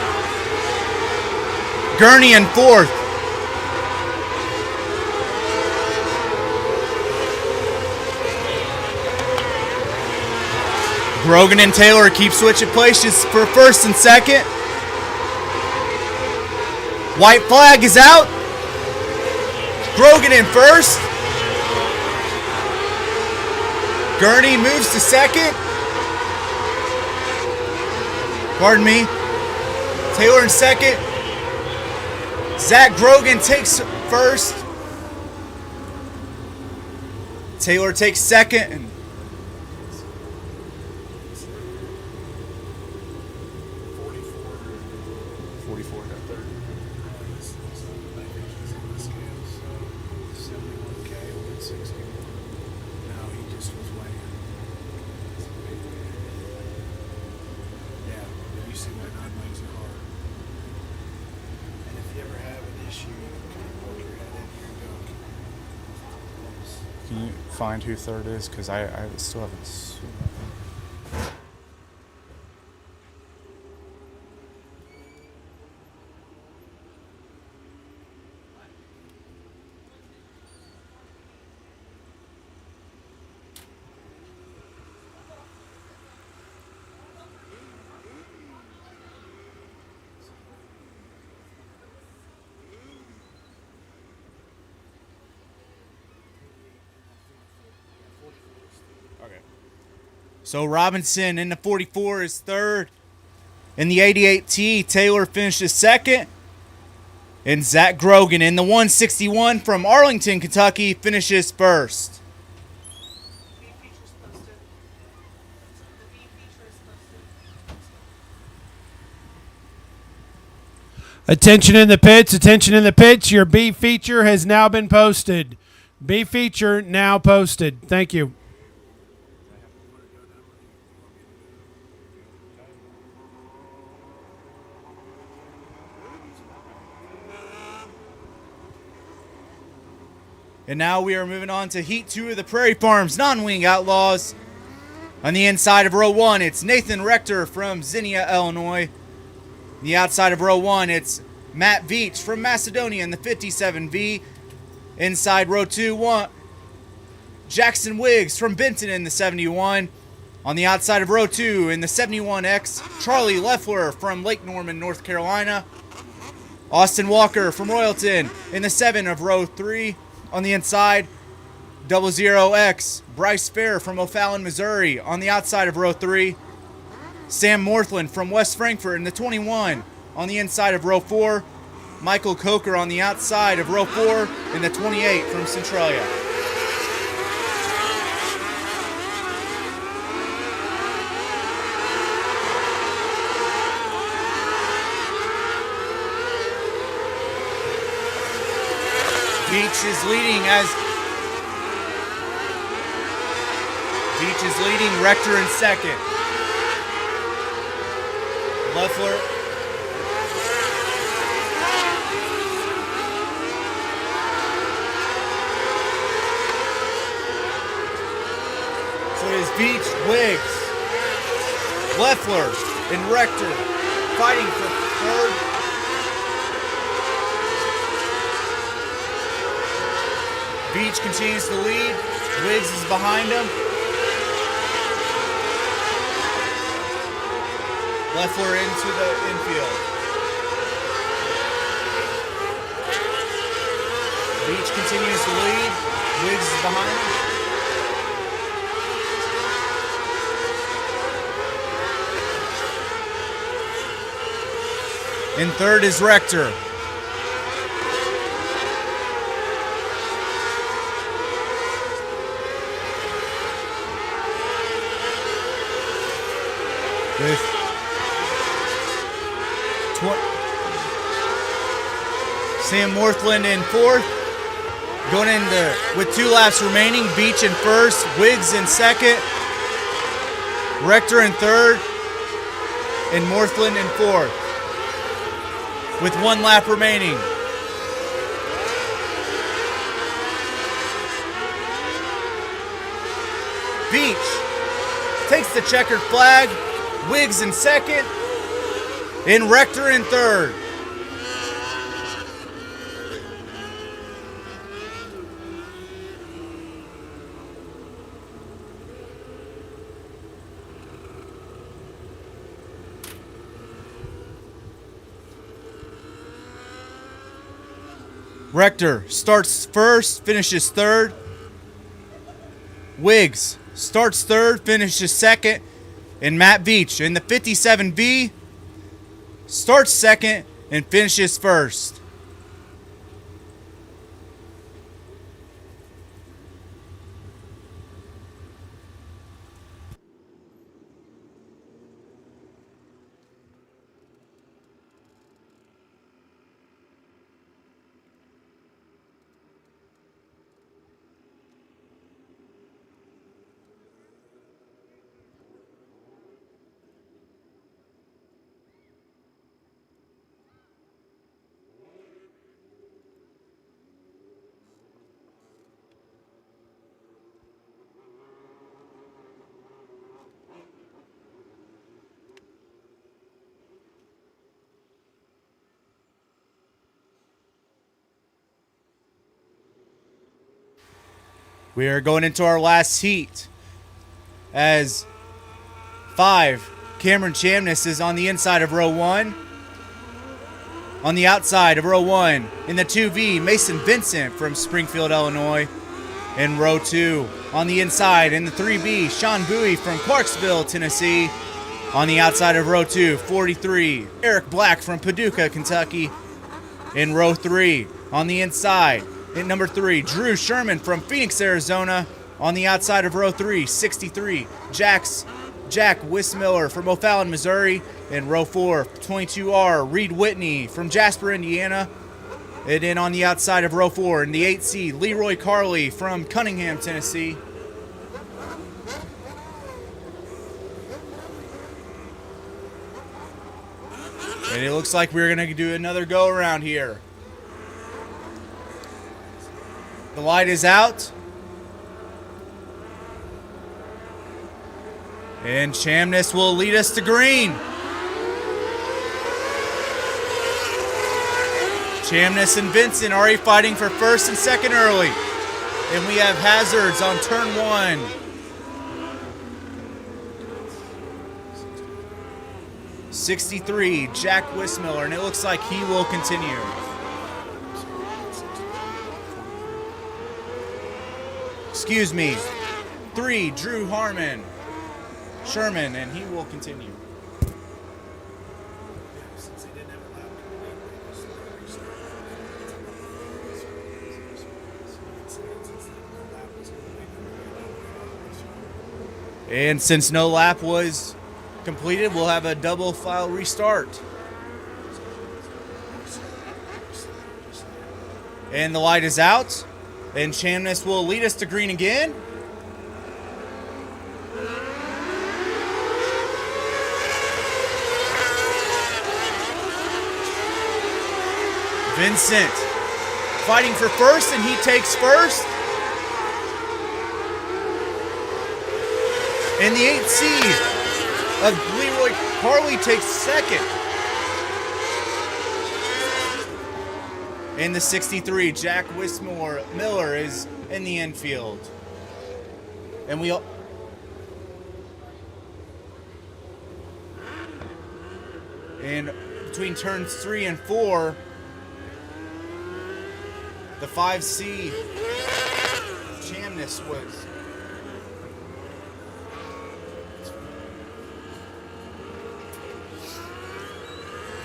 Gurney in fourth. Grogan and Taylor keep switching places for first and second. White flag is out. Grogan in first. Gurney moves to second. Pardon me. Taylor in second. Zach Grogan takes first. Taylor takes second. And 44 got third. Can you find who third is? Because I still haven't seen that. Okay. So Robinson in the 44 is third. In the 88T, Taylor finishes second. And Zach Grogan in the 161 from Arlington, Kentucky finishes first. Attention in the pits, attention in the pits. Your B feature has now been posted. B feature now posted. Thank you. And now we are moving on to Heat 2 of the Prairie Farms non-wing Outlaws. On the inside of row 1, it's Nathan Rector from Xenia, Illinois. On the outside of row 1, it's Matt Veach from Macedonia in the 57V. Inside row 2, Jackson Wiggs from Benton in the 71. On the outside of row 2, in the 71X, Charlie Leffler from Lake Norman, North Carolina. Austin Walker from Royalton in the 7 of row 3. On the inside, 00X, Bryce Fair from O'Fallon, Missouri. On the outside of row 3, Sam Morthland from West Frankfort in the 21. On the inside of row 4, Michael Coker on the outside of row 4 in the 28 from Centralia. Beach is leading Rector in second. Leffler. So it is Beach, Wiggs, Leffler, and Rector fighting for third. Beach continues to lead. Wiggs is behind him. Leffler into the infield. Beach continues to lead. Wiggs is behind him. In third is Rector. With Sam Morthland in fourth. Going into with 2 laps remaining. Beach in first. Wiggs in second. Rector in third. And Morthland in fourth. With 1 lap remaining. Beach takes the checkered flag. Wiggs in second, and Rector in third. Rector starts first, finishes third. Wiggs starts third, finishes second. And Matt Veach in the 57V starts second and finishes first. We are going into our last heat as 5, Cameron Chamness is on the inside of row 1. On the outside of row 1 in the 2V, Mason Vincent from Springfield, Illinois. In row 2 on the inside in the 3B, Sean Bowie from Clarksville, Tennessee. On the outside of row 2, 43, Eric Black from Paducah, Kentucky. In row 3 on the inside, in number 3, Drew Sherman from Phoenix, Arizona. On the outside of row 3, 63, Jack Wismiller from O'Fallon, Missouri. In row 4, 22R, Reed Whitney from Jasper, Indiana. And then on the outside of row 4, in the 8C, Leroy Carley from Cunningham, Tennessee. And it looks like we're going to do another go around here. The light is out. And Chamness will lead us to green. Chamness and Vincent already fighting for first and second early. And we have hazards on turn 1. '63, Jack Wismiller, and it looks like he will continue. Excuse me. 3, Drew Sherman, and he will continue. And since no lap was completed, we'll have a double file restart. And the light is out. And Chamness will lead us to green again. Vincent fighting for first, and he takes first. And the 8C of Leroy Carley takes second. In the 63, Jack Miller is in the infield. And and between turns 3 and 4, the 5C Chamness was.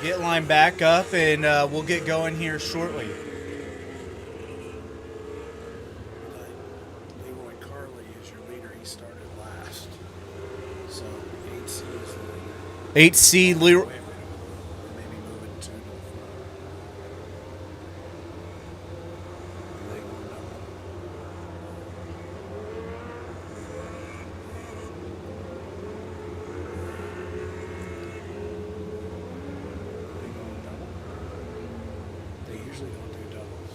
Get line back up, and we'll get going here shortly. Leroy Carley is your leader. He started last. So 8C is the leader. 8C Leroy. Maybe move it to leg one double. They usually don't do doubles.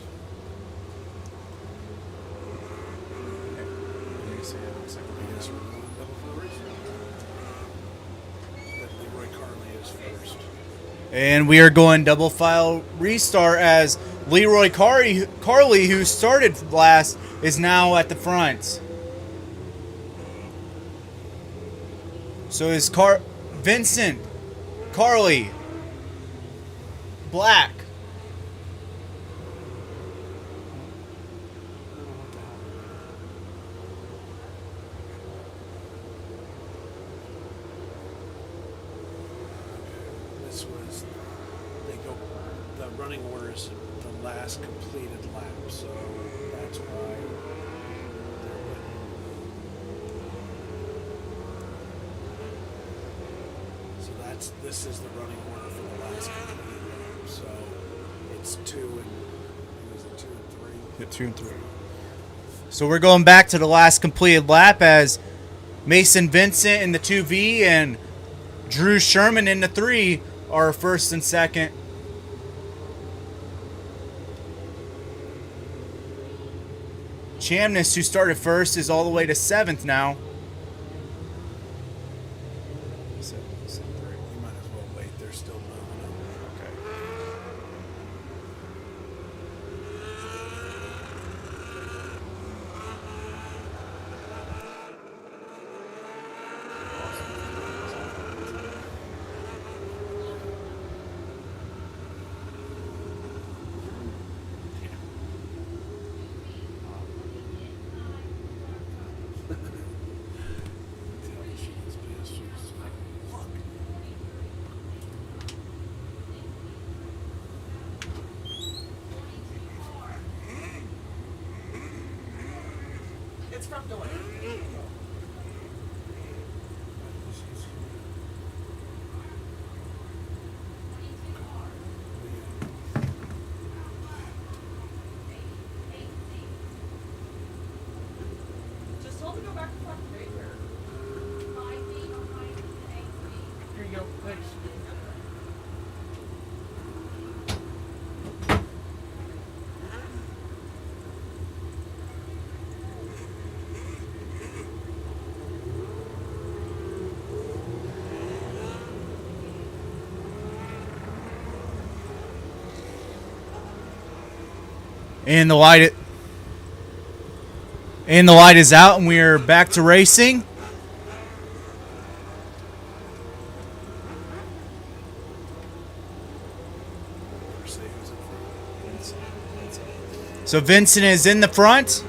Double fours. And we are going double file restart as Leroy Carley, who started last, is now at the front. So is Vincent, Carley, Black. This was, the running order is the last completed lap, so that's why this is the running order for the last completed lap. So it's 2 and was it 2 and 3? Yeah, 2 and 3. So we're going back to the last completed lap as Mason Vincent in the 2V and Drew Sherman in the 3 are first and second. Chamness, who started first, is all the way to 7th now. You might as well wait. They're still moving up. Okay. It's from Delaney. Just told to go back to front right here. Here you go. Thanks. And the light is out, and we are back to racing. So Vincent is in the front.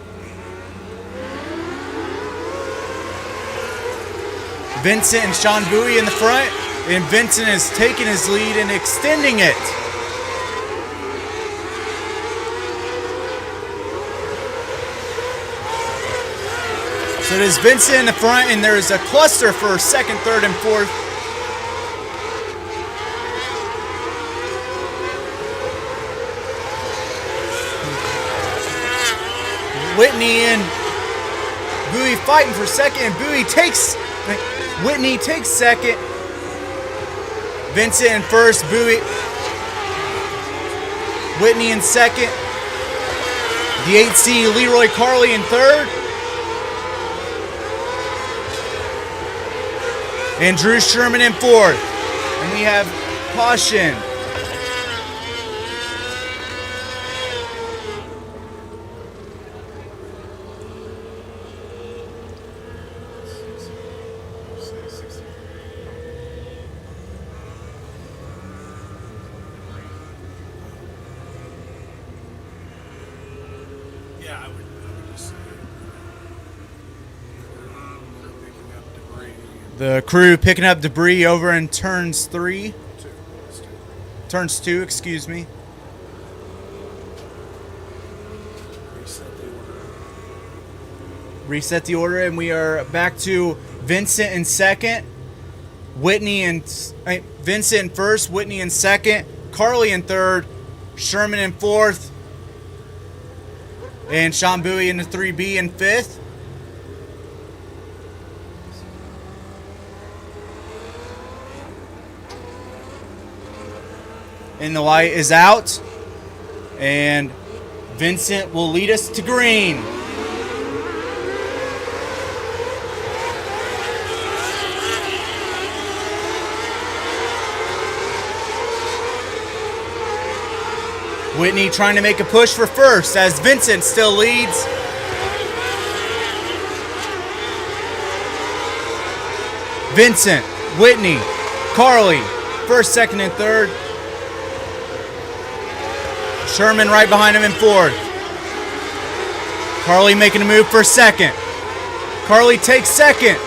Vincent and Sean Bowie in the front, and Vincent is taking his lead and extending it. So there's Vincent in the front, and there's a cluster for second, third, and fourth. Whitney and Bowie fighting for second, and Whitney takes second. Vincent in first, Whitney in second. The 8C Leroy Carley in third. And Drew Sherman in fourth. And we have caution. Yeah, I would just say picking up debris. The crew picking up debris over in turns 3. Turns 2, excuse me. Reset the order, and we are back to Vincent in second. Vincent in first, Whitney in second, Carley in third, Sherman in fourth, and Sean Bowie in the 3B in fifth. And the light is out, and Vincent will lead us to green. Whitney trying to make a push for first as Vincent still leads. Vincent, Whitney, Carly, first, second, and third. Sherman right behind him in fourth. Carly making a move for second. Carly takes second.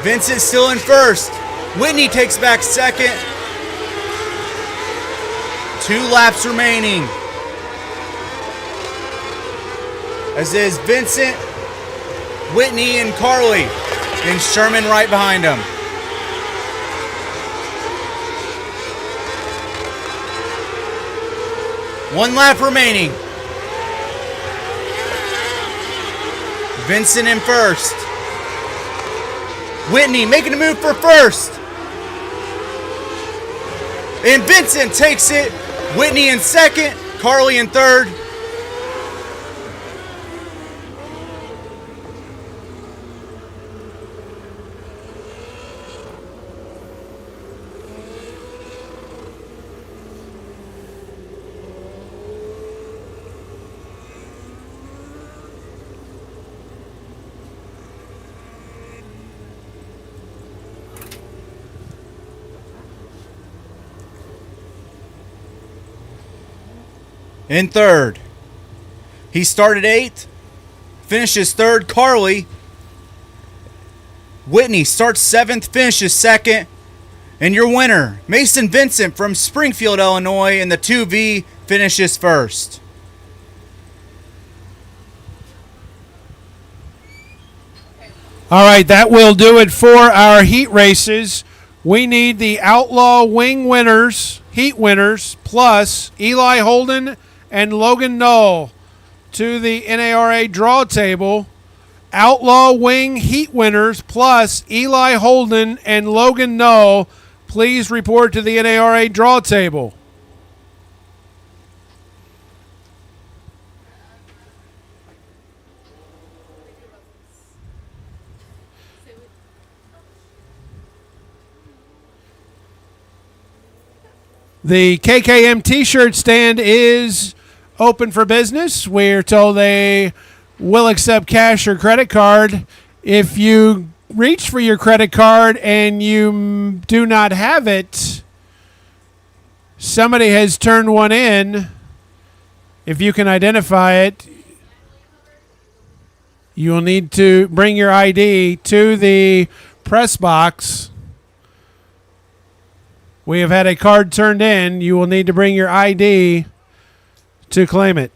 Vincent still in first. Whitney takes back second. 2 laps remaining. As is Vincent, Whitney, and Carly. And Sherman right behind him. One lap remaining. Vincent in first. Whitney making a move for first. And Vincent takes it. Whitney in second. Carly in third. In third. He started 8th, finishes 3rd. Carly. Whitney starts 7th, finishes 2nd. And your winner, Mason Vincent from Springfield, Illinois, in the 2V, finishes 1st. All right, that will do it for our heat races. We need the Outlaw Wing winners, heat winners, plus Eli Holden and Logan Knoll to the NARA draw table. Outlaw Wing heat winners plus Eli Holden and Logan Knoll, please report to the NARA draw table. The KKM t-shirt stand is open for business. We're told they will accept cash or credit card. If you reach for your credit card and you do not have it, somebody has turned one in. If you can identify it, you will need to bring your ID to the press box. We have had a card turned in. You will need to bring your ID to claim it.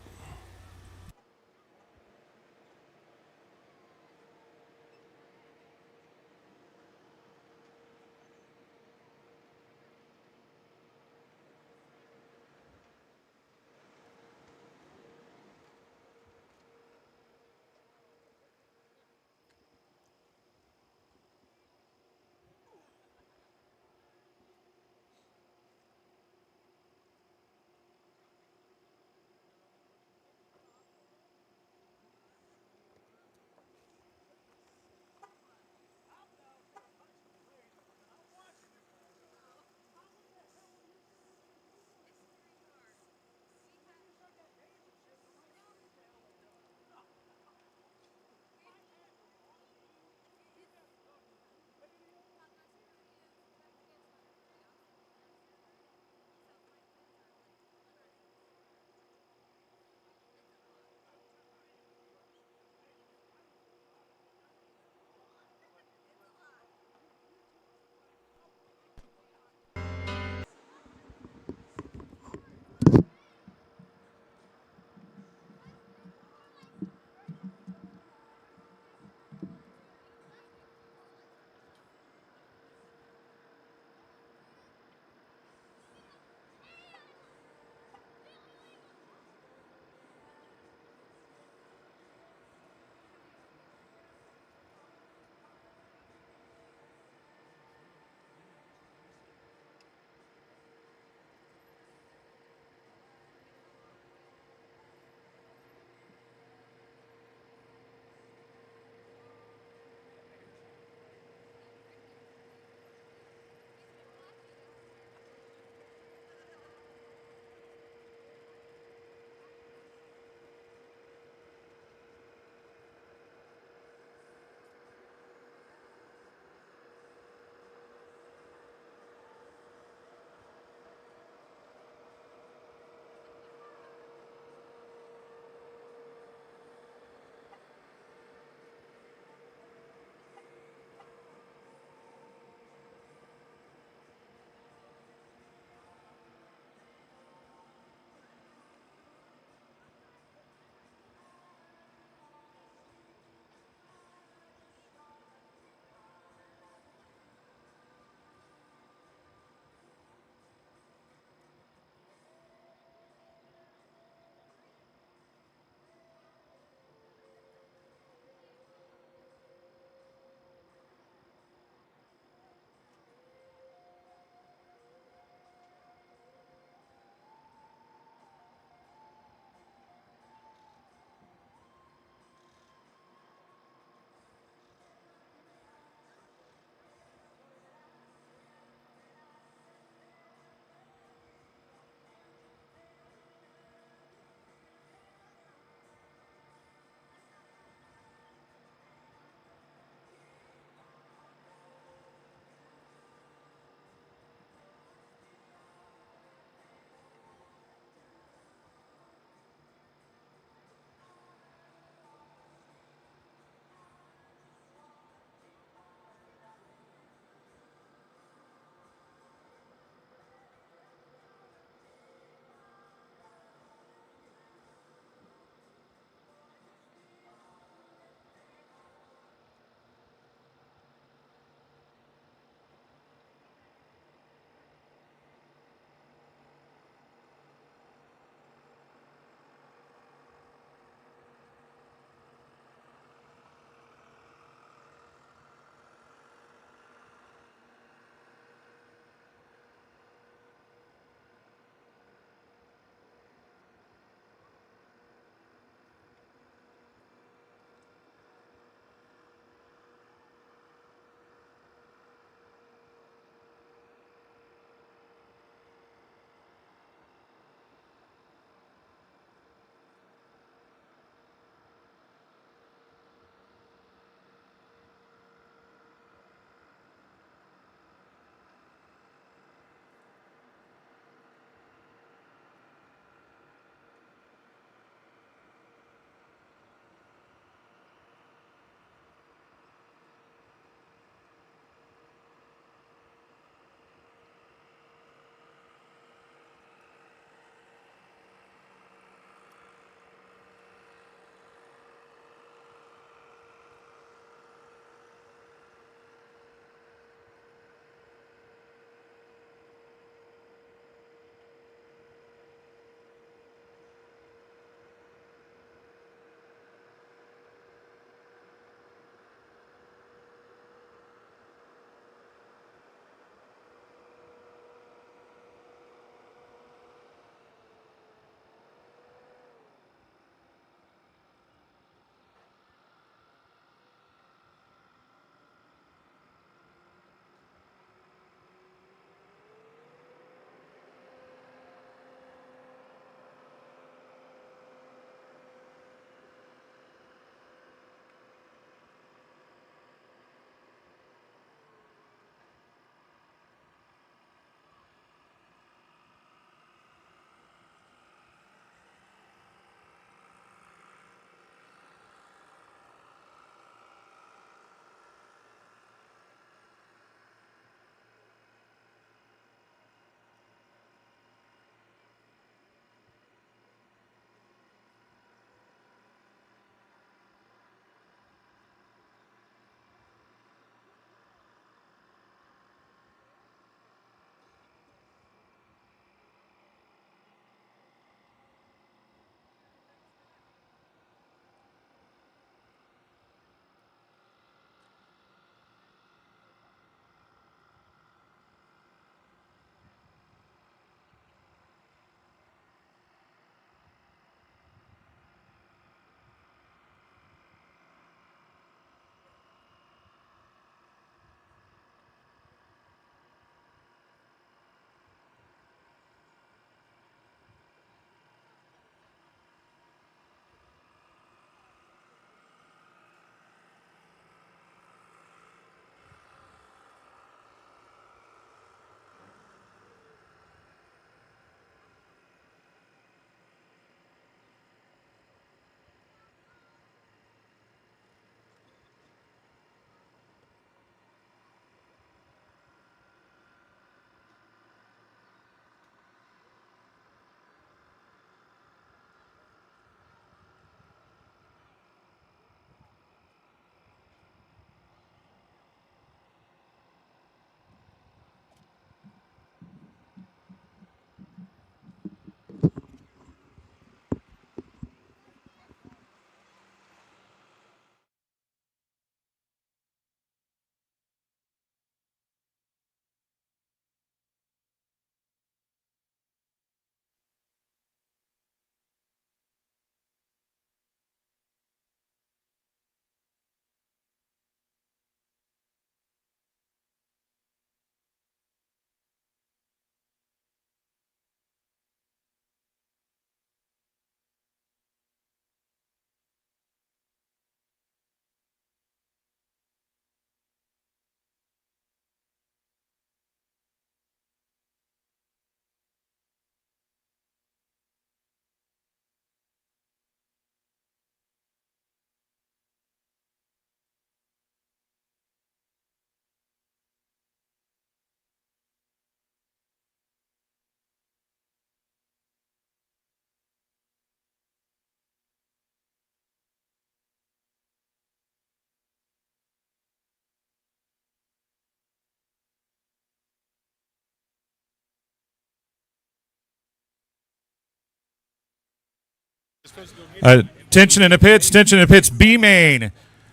Tension in the pits. Tension in the pits. B main.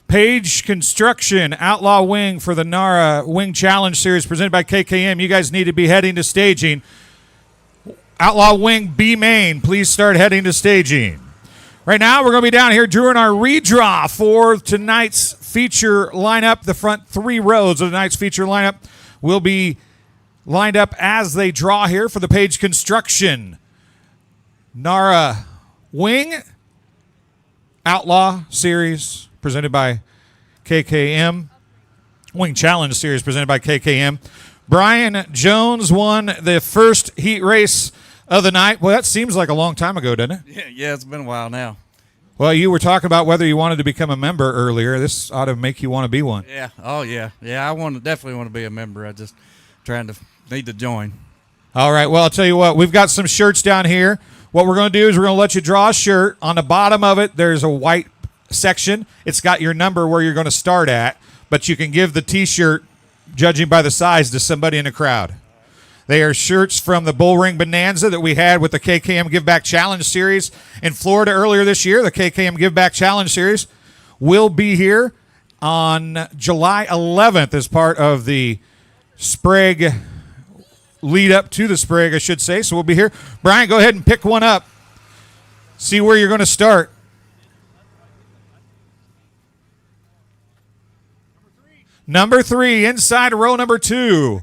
Page Construction, Outlaw Wing for the NARA Wing Challenge Series presented by KKM. You guys need to be heading to staging. Outlaw Wing B main, please start heading to staging. Right now, we're going to be down here doing our redraw for tonight's feature lineup. The front 3 rows of tonight's feature lineup will be lined up as they draw here for the Page Construction NARA Wing Outlaw Series presented by KKM. Wing Challenge Series presented by KKM. Brian Jones won the first heat race of the night. Well, that seems like a long time ago, doesn't it? Yeah, it's been a while now. Well, you were talking about whether you wanted to become a member earlier. This ought to make you want to be one. Yeah. Oh, yeah. Yeah, definitely want to be a member. I just need to join. All right. Well, I'll tell you what. We've got some shirts down here. What we're going to do is we're going to let you draw a shirt. On the bottom of it, there's a white section. It's got your number where you're going to start at, but you can give the T-shirt, judging by the size, to somebody in the crowd. They are shirts from the Bullring Bonanza that we had with the KKM Give Back Challenge Series in Florida earlier this year. The KKM Give Back Challenge Series will be here on July 11th as part of the Sprague lead up to the Sprague, I should say. So we'll be here. Brian, go ahead and pick one up. See where you're going to start. Number 3, inside row number 2.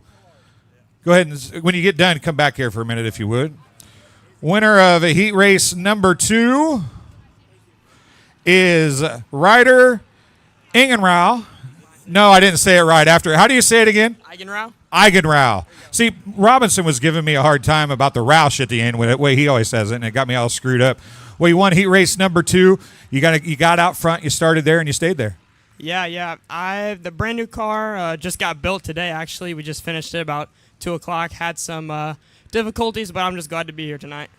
Go ahead and, when you get done, come back here for a minute if you would. Winner of a heat race number 2 is Ryder Ingenrau. No, I didn't say it right. How do you say it again? Eigenrau. See, Robinson was giving me a hard time about the Roush at the end with the way he always says it, and it got me all screwed up. Well, you won heat race number 2. You got out front, you started there, and you stayed there. Yeah. The brand new car just got built today, actually. We just finished it about 2 o'clock. Had some difficulties, but I'm just glad to be here tonight.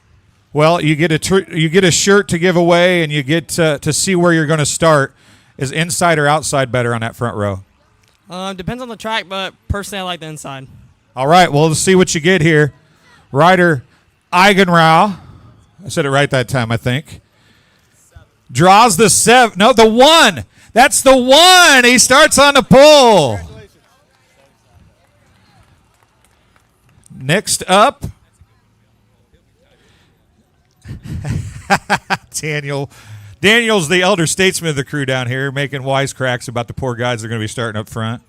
Well, you get a shirt to give away, and you get to see where you're going to start. Is inside or outside better on that front row? Depends on the track, but personally I like the inside. All right, well, let's see what you get here. Ryder Eigenrau. I said it right that time, I think. Draws the 7. No, the 1. That's the 1. He starts on the pole. Next up, Daniel's the elder statesman of the crew down here, making wisecracks about the poor guys that are going to be starting up front.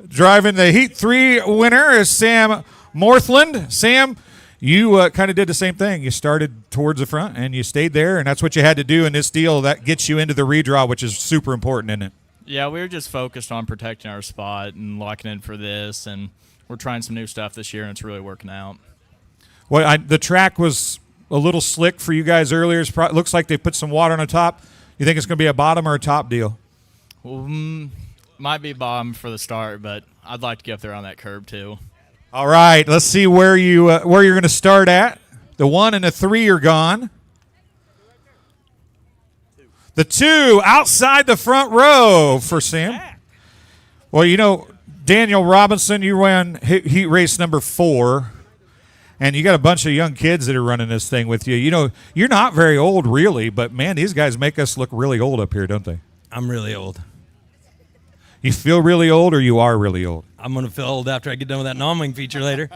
Driving the Heat 3 winner is Sam Morthland. Sam, you kind of did the same thing. You started towards the front, and you stayed there, and that's what you had to do in this deal. That gets you into the redraw, which is super important, isn't it? Yeah, we were just focused on protecting our spot and locking in for this, and we're trying some new stuff this year, and it's really working out. Well, the track was a little slick for you guys earlier. It looks like they put some water on the top. You think it's going to be a bottom or a top deal? Well, might be bottom for the start, but I'd like to get up there on that curb too. All right, let's see where you're going to start at. The 1 and the 3 are gone. The 2 outside the front row for Sam. Well, Daniel Robinson, you ran heat race number 4. And you got a bunch of young kids that are running this thing with you. You're not very old, really, but, man, these guys make us look really old up here, don't they? I'm really old. You feel really old or you are really old? I'm going to feel old after I get done with that non-wing feature later.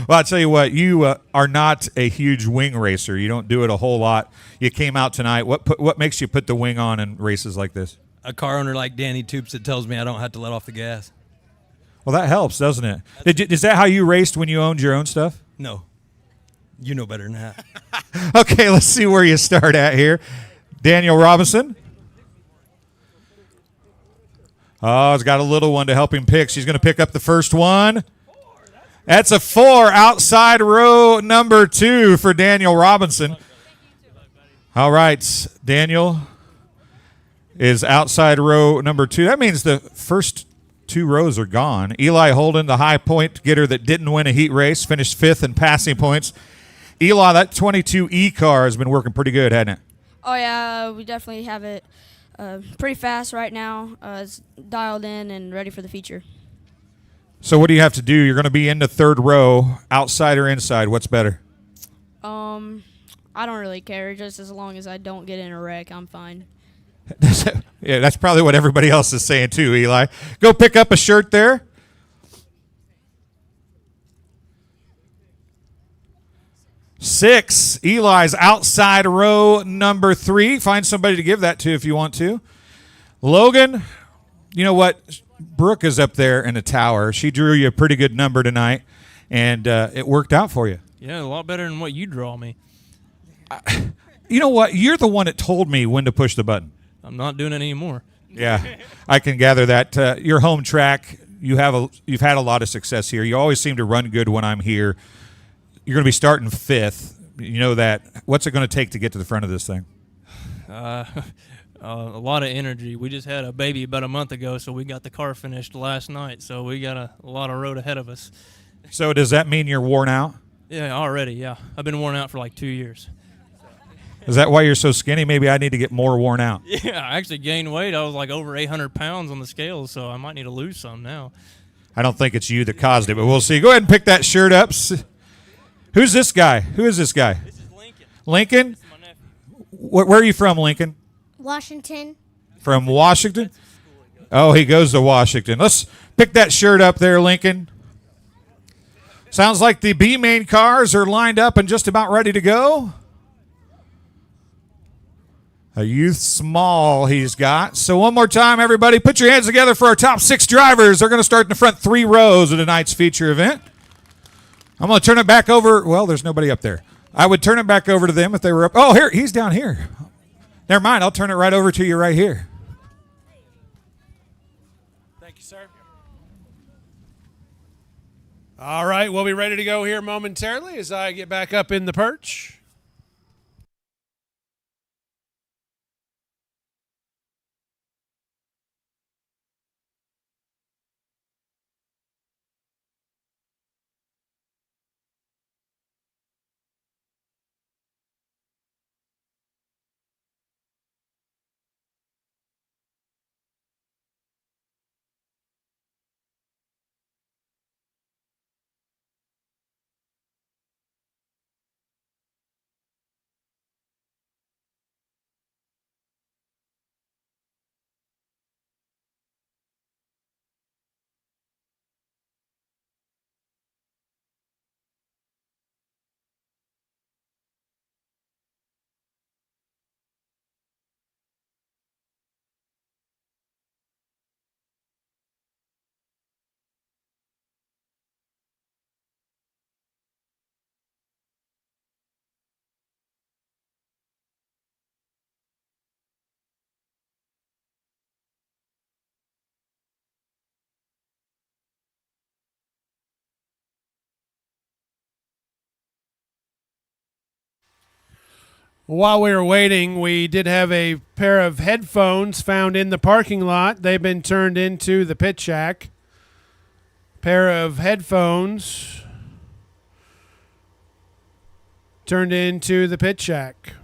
Well, I'll tell you what, you are not a huge wing racer. You don't do it a whole lot. You came out tonight. What makes you put the wing on in races like this? A car owner like Danny Toops that tells me I don't have to let off the gas. Well, that helps, doesn't it? Is that how you raced when you owned your own stuff? No. You know better than that. Okay, let's see where you start at here. Daniel Robinson. Oh, he's got a little one to help him pick. She's going to pick up the first one. That's a 4 outside row number 2 for Daniel Robinson. All right, Daniel is outside row number 2. That means the first 2 rows are gone. Eli Holden, the high point getter that didn't win a heat race, finished 5th in passing points. Eli, that 22E car has been working pretty good, hasn't it? Oh, yeah, we definitely have it pretty fast right now. It's dialed in and ready for the feature. So what do you have to do? You're going to be in the 3rd row, outside or inside. What's better? I don't really care. Just as long as I don't get in a wreck, I'm fine. Yeah, that's probably what everybody else is saying too, Eli. Go pick up a shirt there. Six, Eli's outside row number 3. Find somebody to give that to if you want to. Logan, you know what? Brooke is up there in the tower. She drew you a pretty good number tonight, and it worked out for you. Yeah, a lot better than what you draw me. You know what? You're the one that told me when to push the button. I'm not doing it anymore. Yeah, I can gather that. Your home track, you've had a lot of success here. You always seem to run good when I'm here. You're going to be starting 5th. You know that. What's it going to take to get to the front of this thing? A lot of energy. We just had a baby about a month ago, so we got the car finished last night. So we got a lot of road ahead of us. So does that mean you're worn out? Yeah, already, yeah. I've been worn out for like 2 years. Is that why you're so skinny? Maybe I need to get more worn out. Yeah, I actually gained weight. I was like over 800 pounds on the scales, so I might need to lose some now. I don't think it's you that caused it, but we'll see. Go ahead and pick that shirt up. Who's this guy? Who is this guy? This is Lincoln. Lincoln? This is my nephew. Where are you from, Lincoln? Washington. From Washington? Oh, he goes to Washington. Let's pick that shirt up there, Lincoln. Sounds like the B main cars are lined up and just about ready to go. A youth small he's got. So one more time, everybody, put your hands together for our top 6 drivers. They're going to start in the front 3 rows of tonight's feature event. I'm going to turn it back over. Well, there's nobody up there. I would turn it back over to them if they were up. Oh, here, he's down here. Never mind, I'll turn it right over to you right here. Thank you, sir. All right, we'll be ready to go here momentarily as I get back up in the perch. While we were waiting, we did have a pair of headphones found in the parking lot. They've been turned into the pit shack. Pair of headphones turned into the pit shack.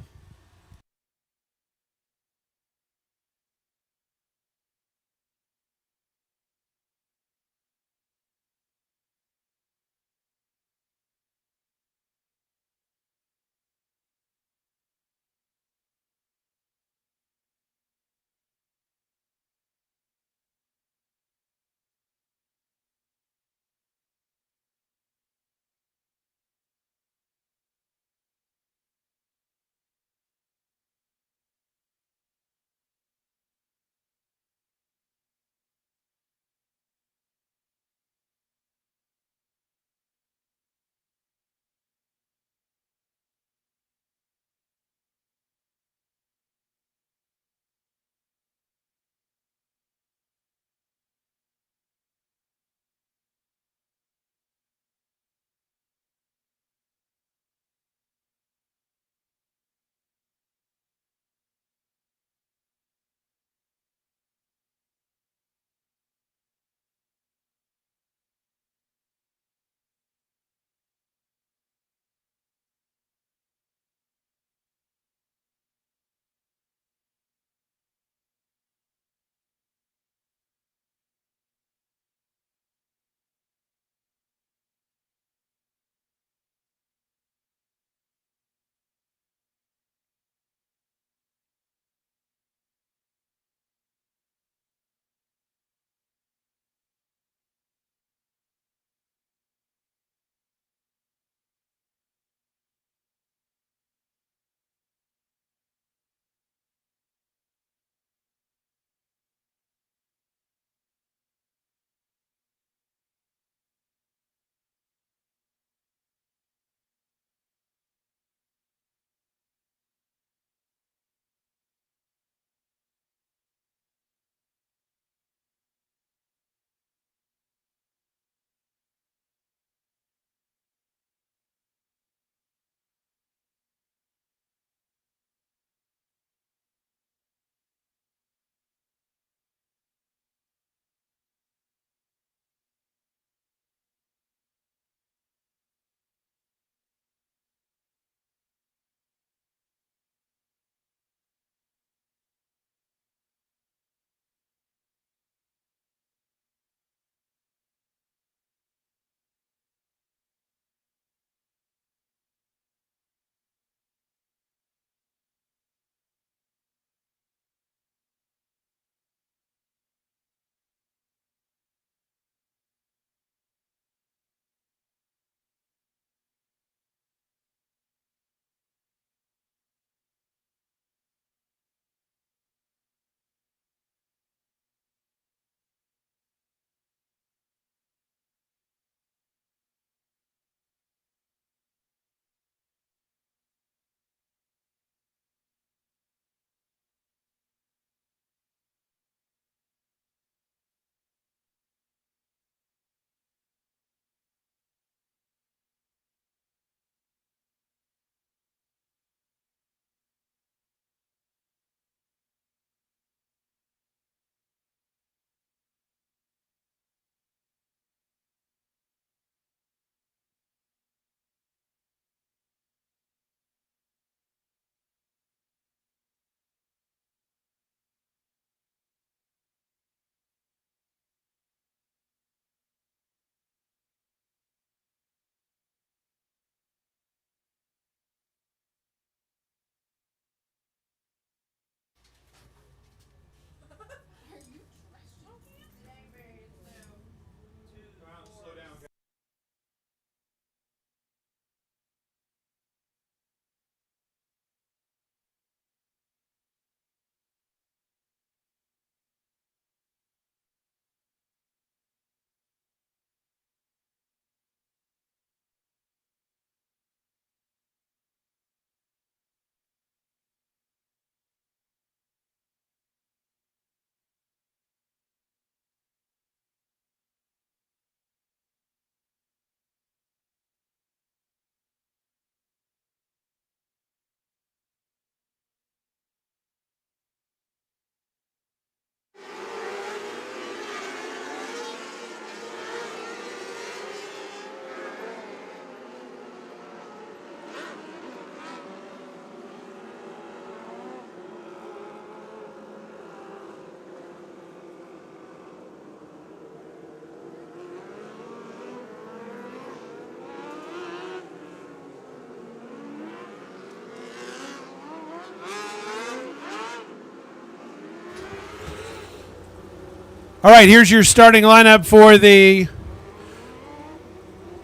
All right, here's your starting lineup for the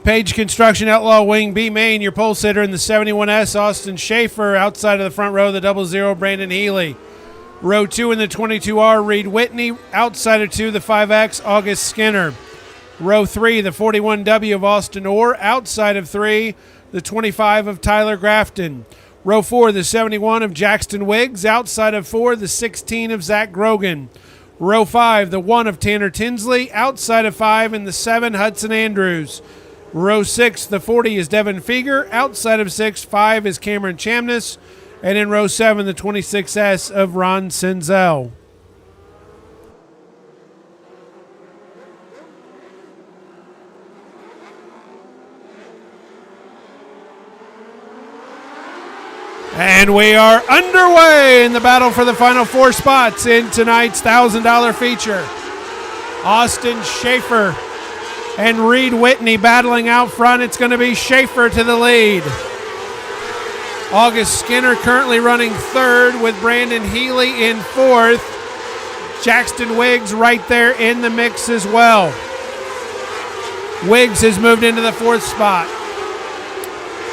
Page Construction Outlaw Wing B main. Your pole sitter in the 71S, Austin Schaefer. Outside of the front row, the 00, Brandon Healy. Row 2 in the 22R, Reed Whitney. Outside of 2, the 5X, August Skinner. Row 3, the 41W of Austin Orr. Outside of 3, the 25 of Tyler Grafton. Row 4, the 71 of Jackson Wiggs. Outside of 4, the 16 of Zach Grogan. Row 5, the 1 of Tanner Tinsley. Outside of 5, and the 7, Hudson Andrews. Row 6, the 40 is Devin Feger. Outside of 6, 5 is Cameron Chamness. And in row 7, the 26S of Ron Senzel. And we are underway in the battle for the final 4 spots in tonight's $1,000 feature. Austin Schaefer and Reed Whitney battling out front. It's going to be Schaefer to the lead. August Skinner currently running 3rd with Brandon Healy in 4th. Jackson Wiggs right there in the mix as well. Wiggs has moved into the 4th spot.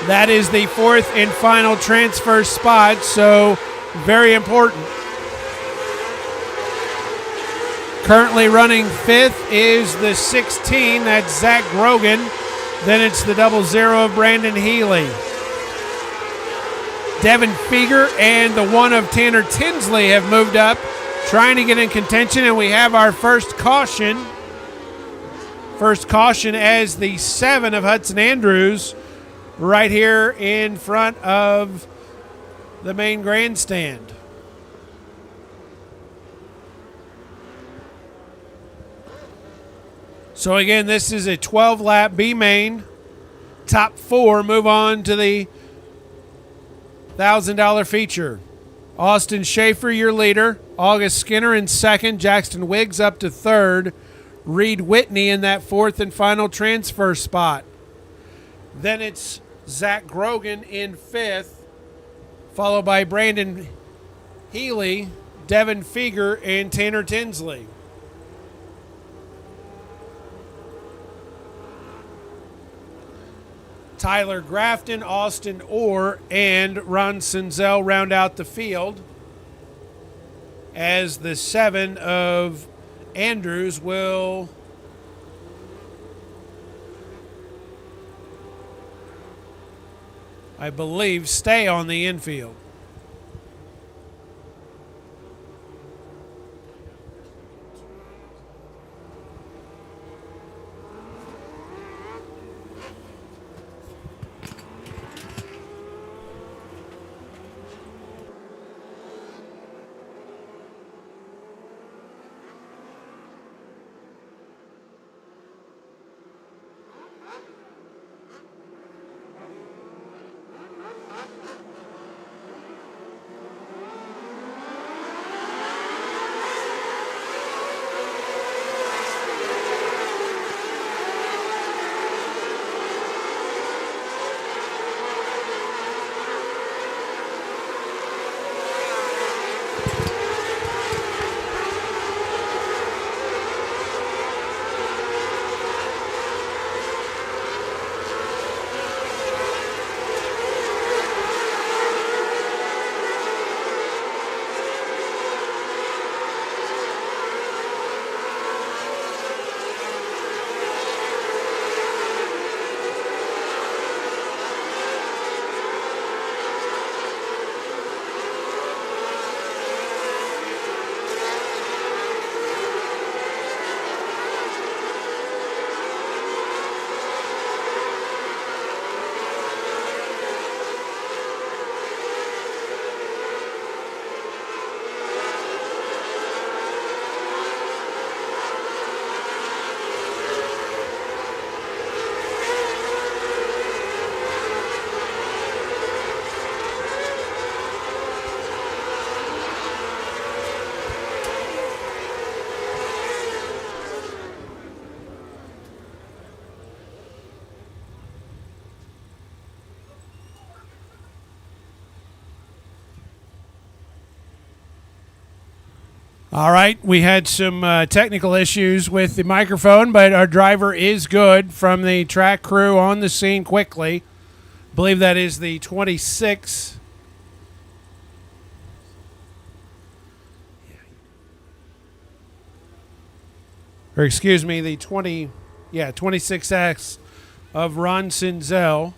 That is the 4th and final transfer spot, so very important. Currently running 5th is the 16, that's Zach Grogan. Then it's the 00 of Brandon Healy. Devin Feger and the 1 of Tanner Tinsley have moved up, trying to get in contention, and we have our first caution. First caution as the 7 of Hudson Andrews right here in front of the main grandstand. So again, this is a 12-lap B main. Top 4 move on to the $1,000 feature. Austin Schaefer, your leader. August Skinner in 2nd. Jackson Wiggs up to 3rd. Reed Whitney in that 4th and final transfer spot. Then it's Zach Grogan in 5th, followed by Brandon Healy, Devin Feger, and Tanner Tinsley. Tyler Grafton, Austin Orr, and Ron Senzel round out the field, as the 7 of Andrews will I believe stay on the infield. All right, we had some technical issues with the microphone, but our driver is good from the track crew on the scene quickly. I believe that is the 26. Or excuse me, the 26X of Ron Sinzel.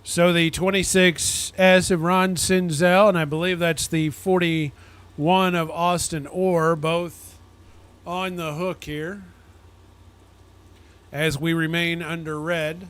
So the 26S of Ron Sinzel, and I believe that's the 41 of Austin Orr, both on the hook here as we remain under red.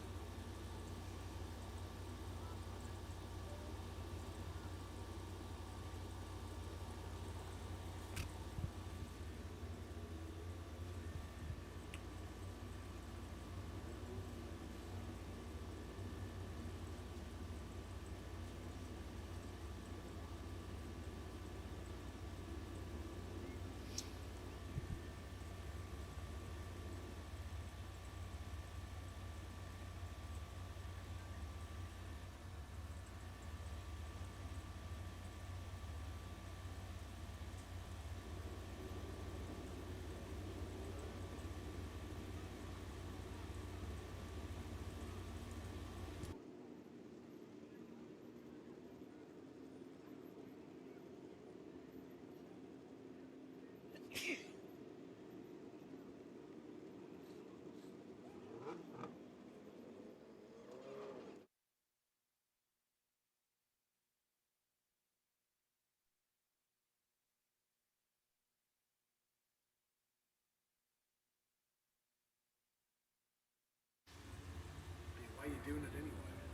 Why are you doing it anyway?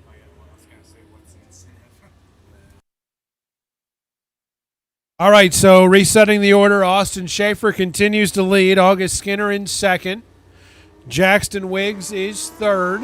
Oh yeah, well, I was gonna say what's the incentive? All right, so resetting the order, Austin Schaefer continues to lead. August Skinner in second. Jackson Wiggs is third.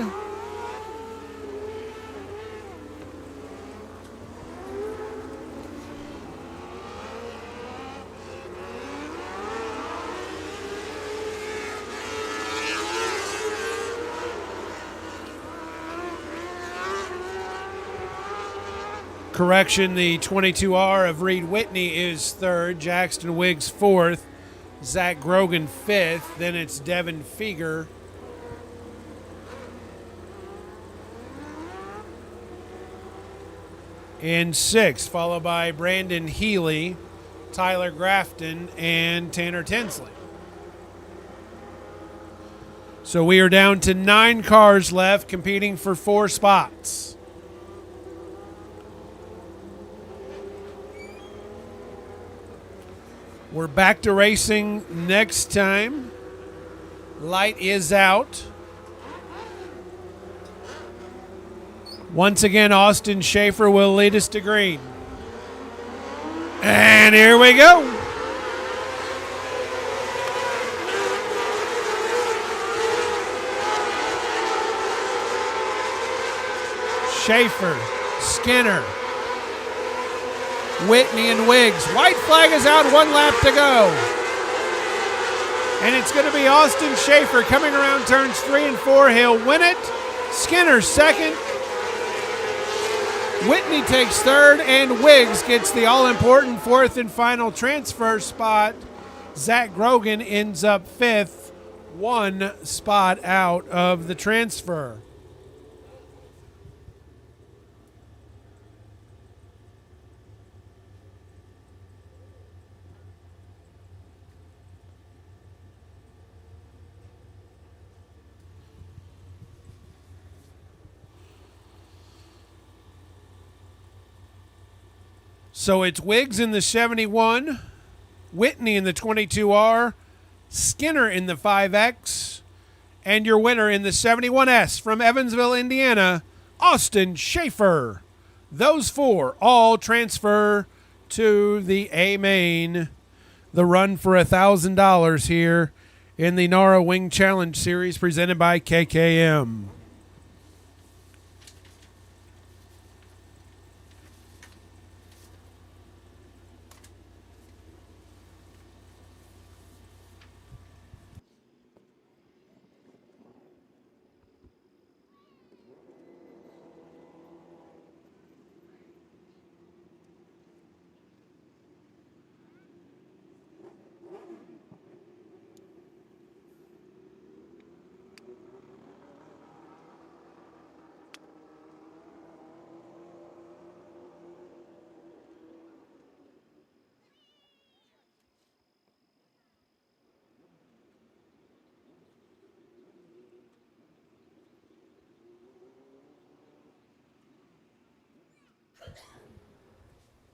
Correction, the 22R of Reed Whitney is third. Jackson Wiggs fourth. Zach Grogan fifth. Then it's Devin Feger in sixth, followed by Brandon Healy, Tyler Grafton, and Tanner Tinsley. So we are down to 9 cars left competing for 4 spots. We're back to racing next time. Light is out. Once again, Austin Schaefer will lead us to green. And here we go. Schaefer, Skinner, Whitney, and Wiggs. White flag is out, 1 lap to go. And it's going to be Austin Schaefer coming around turns 3 and 4. He'll win it. Skinner second. Whitney takes third, and Wiggs gets the all-important 4th and final transfer spot. Zach Grogan ends up 5th, 1 spot out of the transfer. So it's Wiggs in the 71, Whitney in the 22R, Skinner in the 5X, and your winner in the 71S from Evansville, Indiana, Austin Schaefer. Those four all transfer to the A main, the run for $1,000 here in the NARA Wing Challenge Series presented by KKM.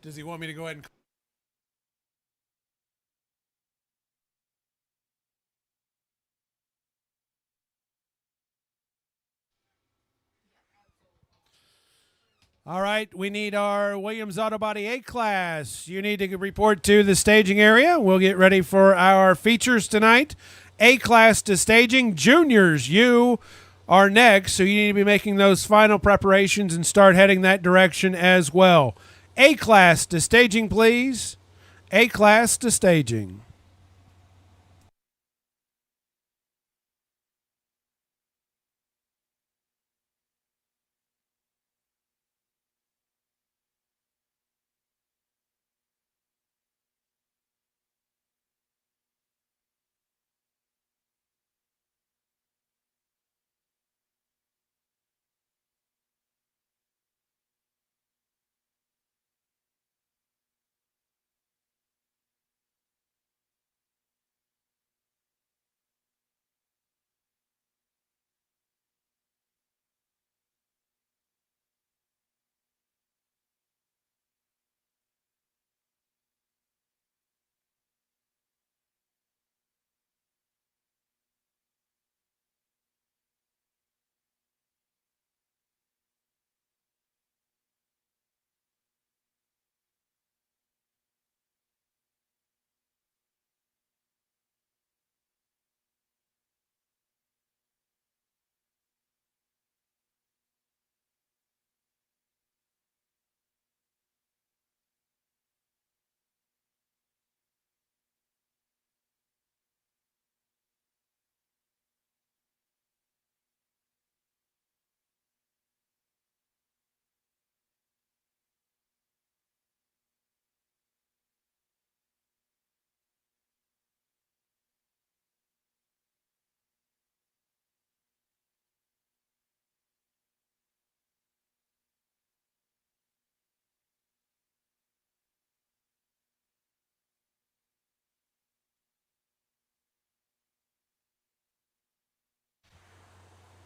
Does he want me to go ahead and... All right, we need our Williams Auto Body A-Class. You need to report to the staging area. We'll get ready for our features tonight. A-Class to staging. Juniors, you are next, so you need to be making those final preparations and start heading that direction as well. A-Class to staging, please. A-Class to staging.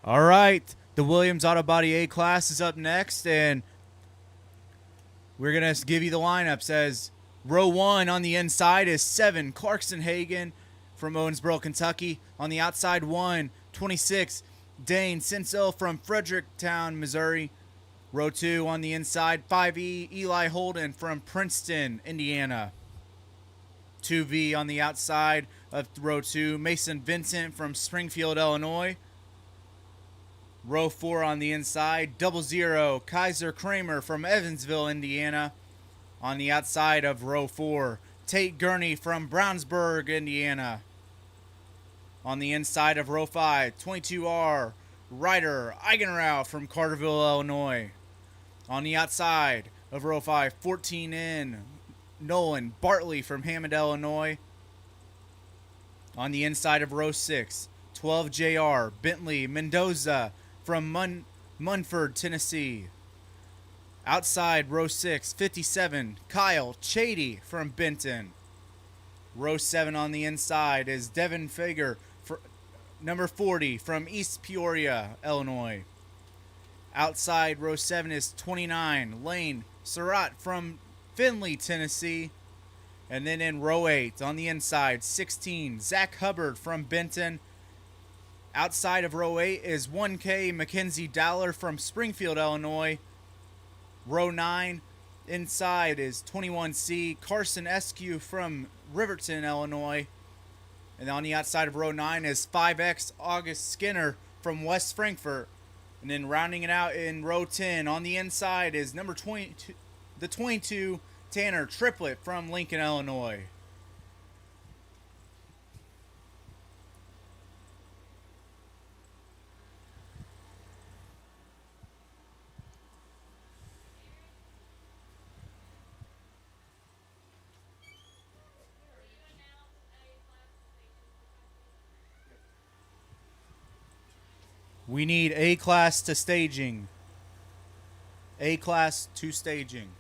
All right, the Williams Auto Body A-Class is up next, and we're going to give you the lineups as row 1 on the inside is 7, Clarkson Hagen from Owensboro, Kentucky. On the outside, 26, Dane Sinsel from Fredericktown, Missouri. Row 2 on the inside, 5E, Eli Holden from Princeton, Indiana. 2V on the outside of row 2, Mason Vincent from Springfield, Illinois. Row 4 on the inside, 00, Kaiser Kramer from Evansville, Indiana. On the outside of row 4, Tate Gurney from Brownsburg, Indiana. On the inside of row 5, 22R, Ryder Eigenrau from Carterville, Illinois. On the outside of row 5, 14N, Nolan Bartley from Hammond, Illinois. On the inside of row 6, 12JR, Bentley Mendoza from Munford, Tennessee. Outside row 6, 57, Kyle Chady from Benton. Row 7 on the inside is Devin Fager, number 40, from East Peoria, Illinois. Outside row 7 is 29, Lane Surratt from Findlay, Tennessee. And then in row 8, on the inside, 16, Zach Hubbard from Benton. Outside of row 8 is 1K Mackenzie Dowler from Springfield, Illinois. Row 9, inside is 21C Carson Eskew from Riverton, Illinois. And on the outside of row 9 is 5X August Skinner from West Frankfort. And then rounding it out in row 10, on the inside is number 22, the 22 Tanner Triplett from Lincoln, Illinois. We need A-Class to staging. A-Class to staging.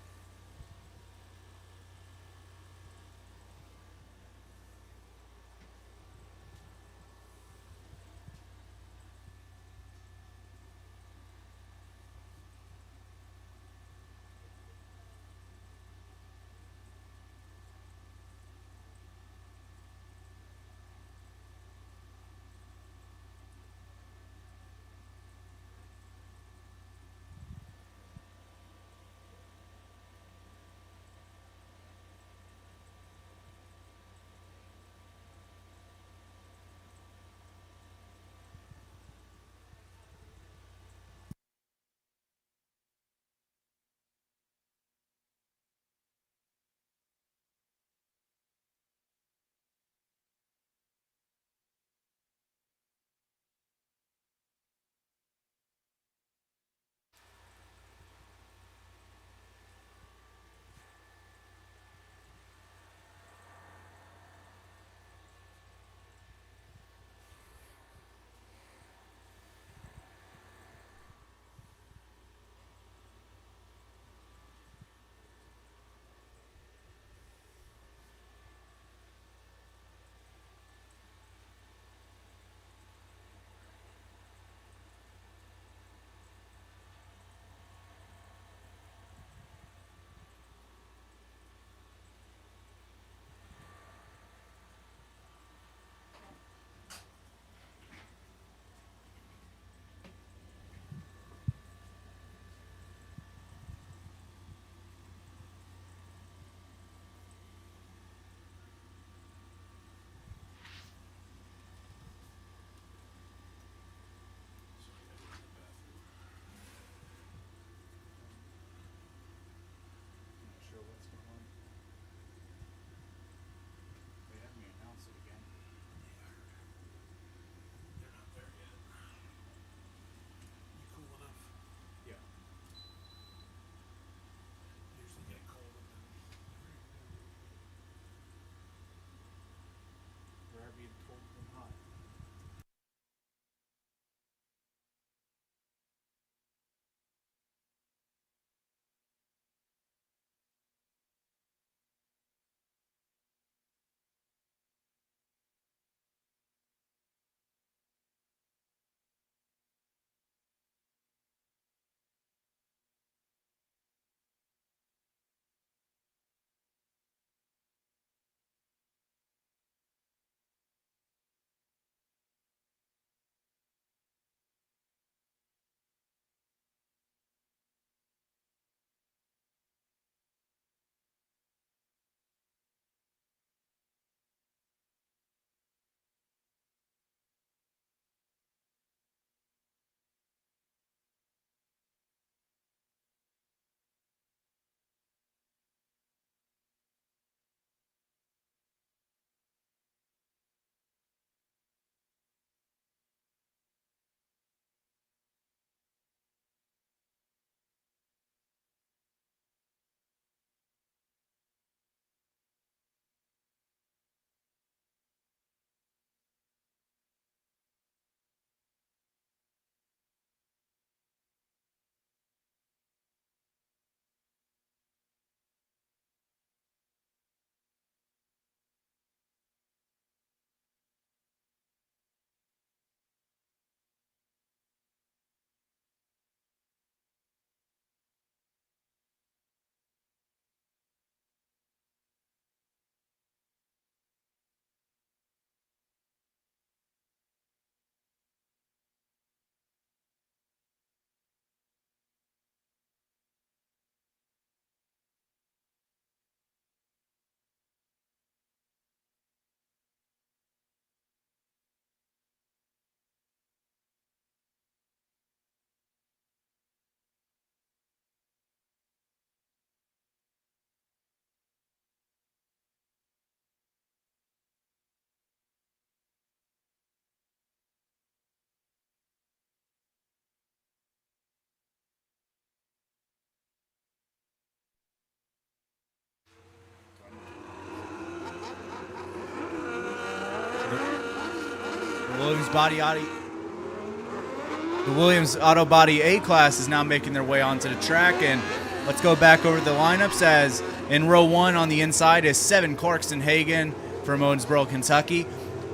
Auto Body A-Class is now making their way onto the track. And let's go back over the lineups, as in row 1 on the inside is 7 Clarkson Hagen from Owensboro, Kentucky.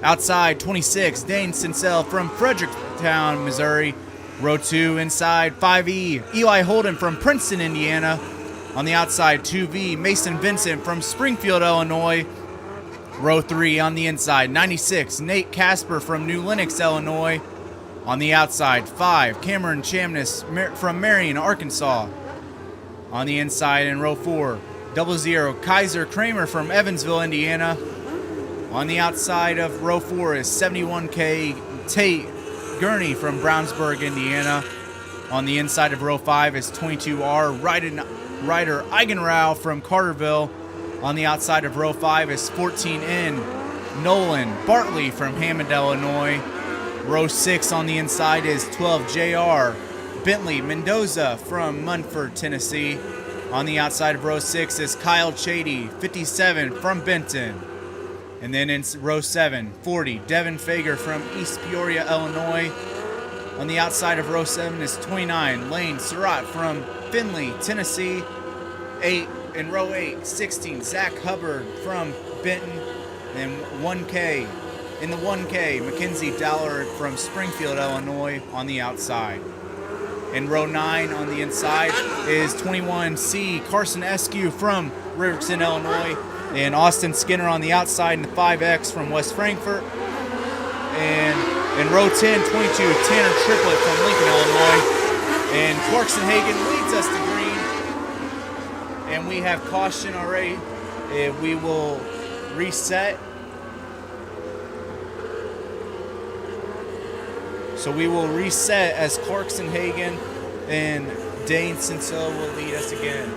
Outside, 26 Dane Sincel from Fredericktown, Missouri. Row 2 inside, 5E Eli Holden from Princeton, Indiana. On the outside, 2V Mason Vincent from Springfield, Illinois. Row 3 on the inside, 96 Nate Casper from New Lenox, Illinois. On the outside, 5 Cameron Chamness from Marion, Arkansas. On the inside in row 4, 00 Kaiser Kramer from Evansville, Indiana. On the outside of row 4 is 71K Tate Gurney from Brownsburg, Indiana. On the inside of row 5 is 22R Ryder Eigenrau from Carterville. On the outside of row 5 is 14N Nolan Bartley from Hammond, Illinois. Row 6 on the inside is 12JR Bentley Mendoza from Munford, Tennessee. On the outside of row 6 is Kyle Chady, 57 from Benton. And then in row 7, 40 Devin Fager from East Peoria, Illinois. On the outside of row 7 is 29 Lane Surratt from Findlay, Tennessee. In row 8, 16 Zach Hubbard from Benton. And in the 1K, Mackenzie Dallard from Springfield, Illinois on the outside. In row 9 on the inside is 21C Carson Eskew from Riverton, Illinois. And Austin Skinner on the outside in the 5X from West Frankfort. And in row 10, 22 Tanner Triplett from Lincoln, Illinois. And Clarkson Hagen leads us to green. And we have caution already. We will reset. So we will reset as Clarkson Hagen and Dane Sincel will lead us again.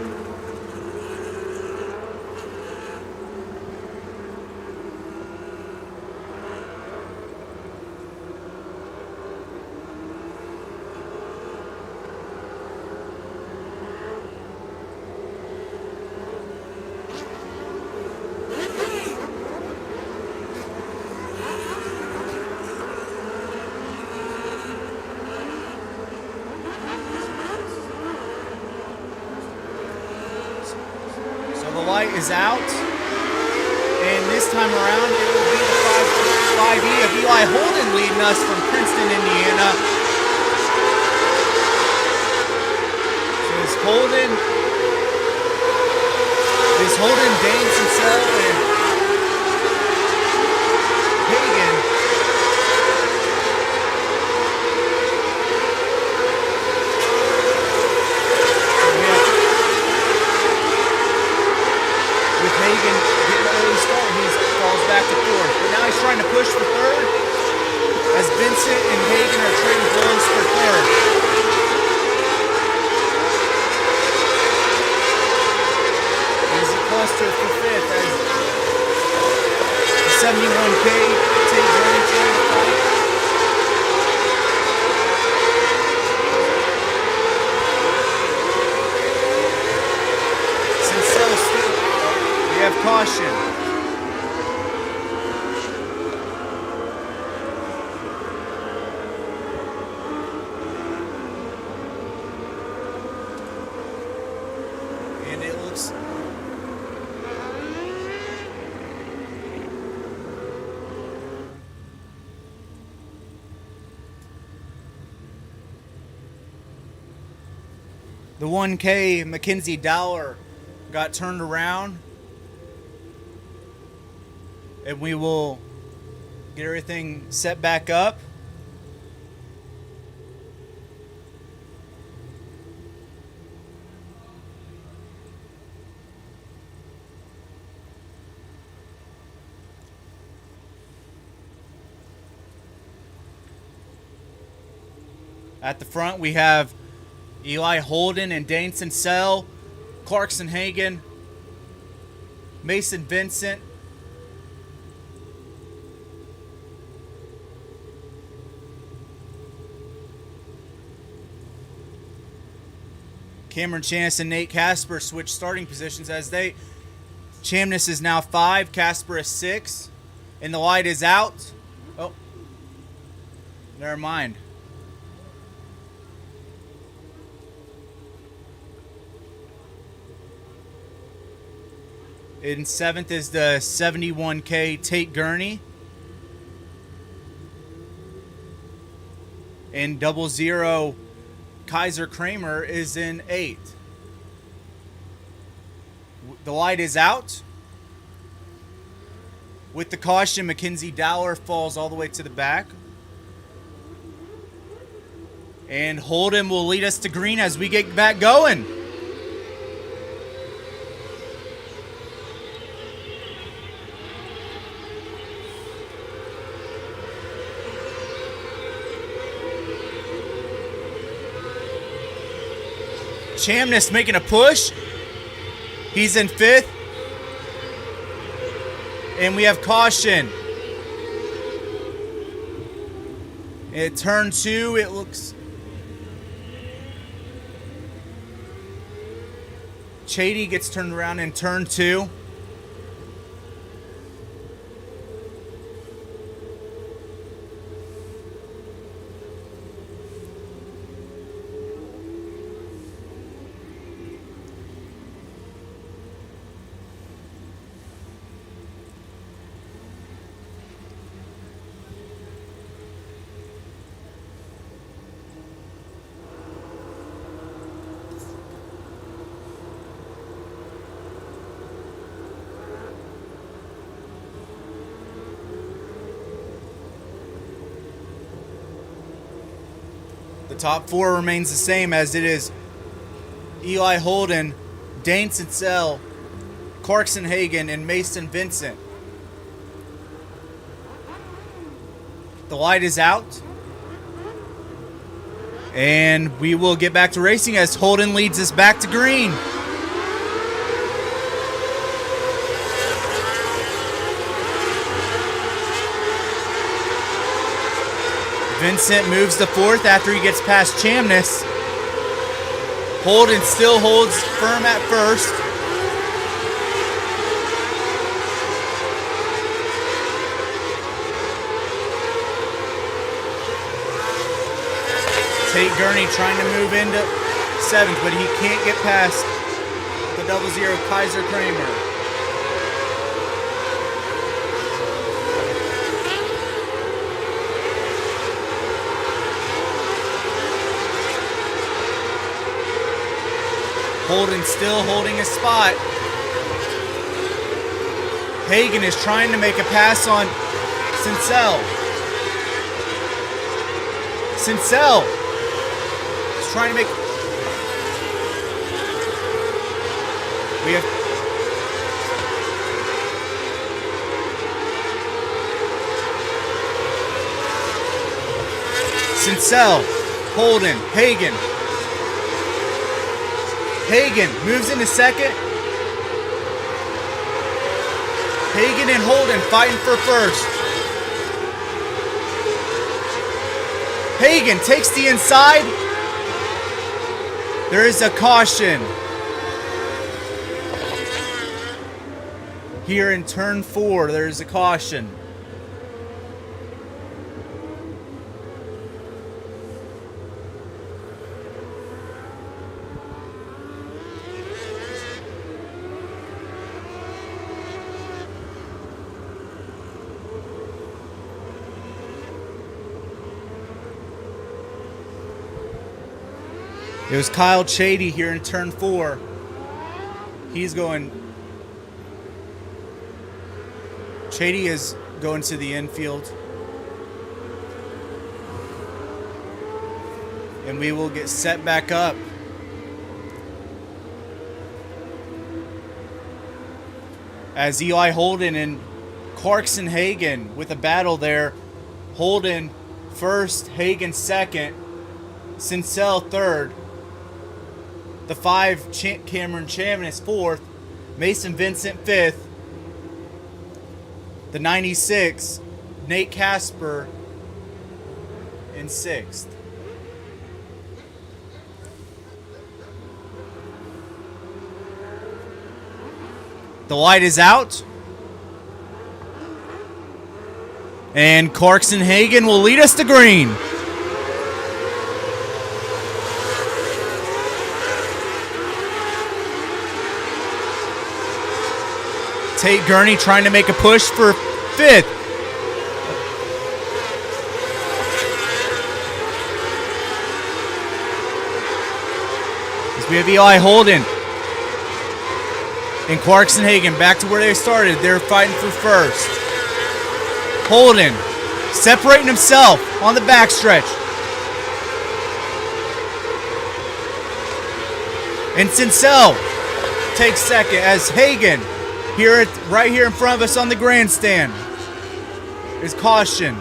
Is out, and this time around it will be the 5E of Eli Holden leading us from Princeton, Indiana. So is Holden, Dane Sincel, and Hagen. Hagen getting an early start, he falls back to 4th. But now he's trying to push for 3rd as Vincent and Hagen are trading blows for 3rd. He's a cluster for 5th as the 71K takes running trying to fight. We have caution. And it looks the 1K Mackenzie Dowler got turned around. And we will get everything set back up. At the front, we have Eli Holden and Dane Sincel, Clarkson Hagen, Mason Vincent, Cameron Chance and Nate Casper switch starting positions as they. Chamness is now 5, Casper is 6, and the light is out. Oh. Never mind. In 7th is the 71K Tate Gurney. And 00 Kaiser Kramer is in 8th. The light is out. With the caution, Mackenzie Dowler falls all the way to the back. And Holden will lead us to green as we get back going. Chamness making a push. He's in 5th. And we have caution. At turn 2, it looks... Chady gets turned around in turn 2. The top 4 remains the same as it is Eli Holden, Dane Sincel, Clarkson Hagen, and Mason Vincent. The light is out. And we will get back to racing as Holden leads us back to green. Vincent moves to 4th after he gets past Chamness. Holden still holds firm at 1st. Tate Gurney trying to move into 7th, but he can't get past the 00 Kaiser Kramer. Holden still holding his spot. Hagen is trying to make a pass on Sincel. Sincel is trying to make... We have... Sincel, Holden, Hagen. Hagen moves into 2nd. Hagen and Holden fighting for 1st. Hagen takes the inside. There is a caution. Here in turn 4, there is a caution. It was Kyle Chady here in turn 4. He's going... Chady is going to the infield. And we will get set back up. As Eli Holden and Clarkson Hagen with a battle there. Holden 1st, Hagen 2nd, Sincel 3rd. The 5, Cameron Chamness 4th, Mason Vincent 5th, the 96, Nate Casper in 6th. The light is out. And Clarkson Hagen will lead us to green. Tate Gurney trying to make a push for 5th. As we have Eli Holden and Clarkson Hagen back to where they started. They're fighting for 1st. Holden separating himself on the backstretch. And Sincel takes 2nd as Hagen right here in front of us on the grandstand is cautioned.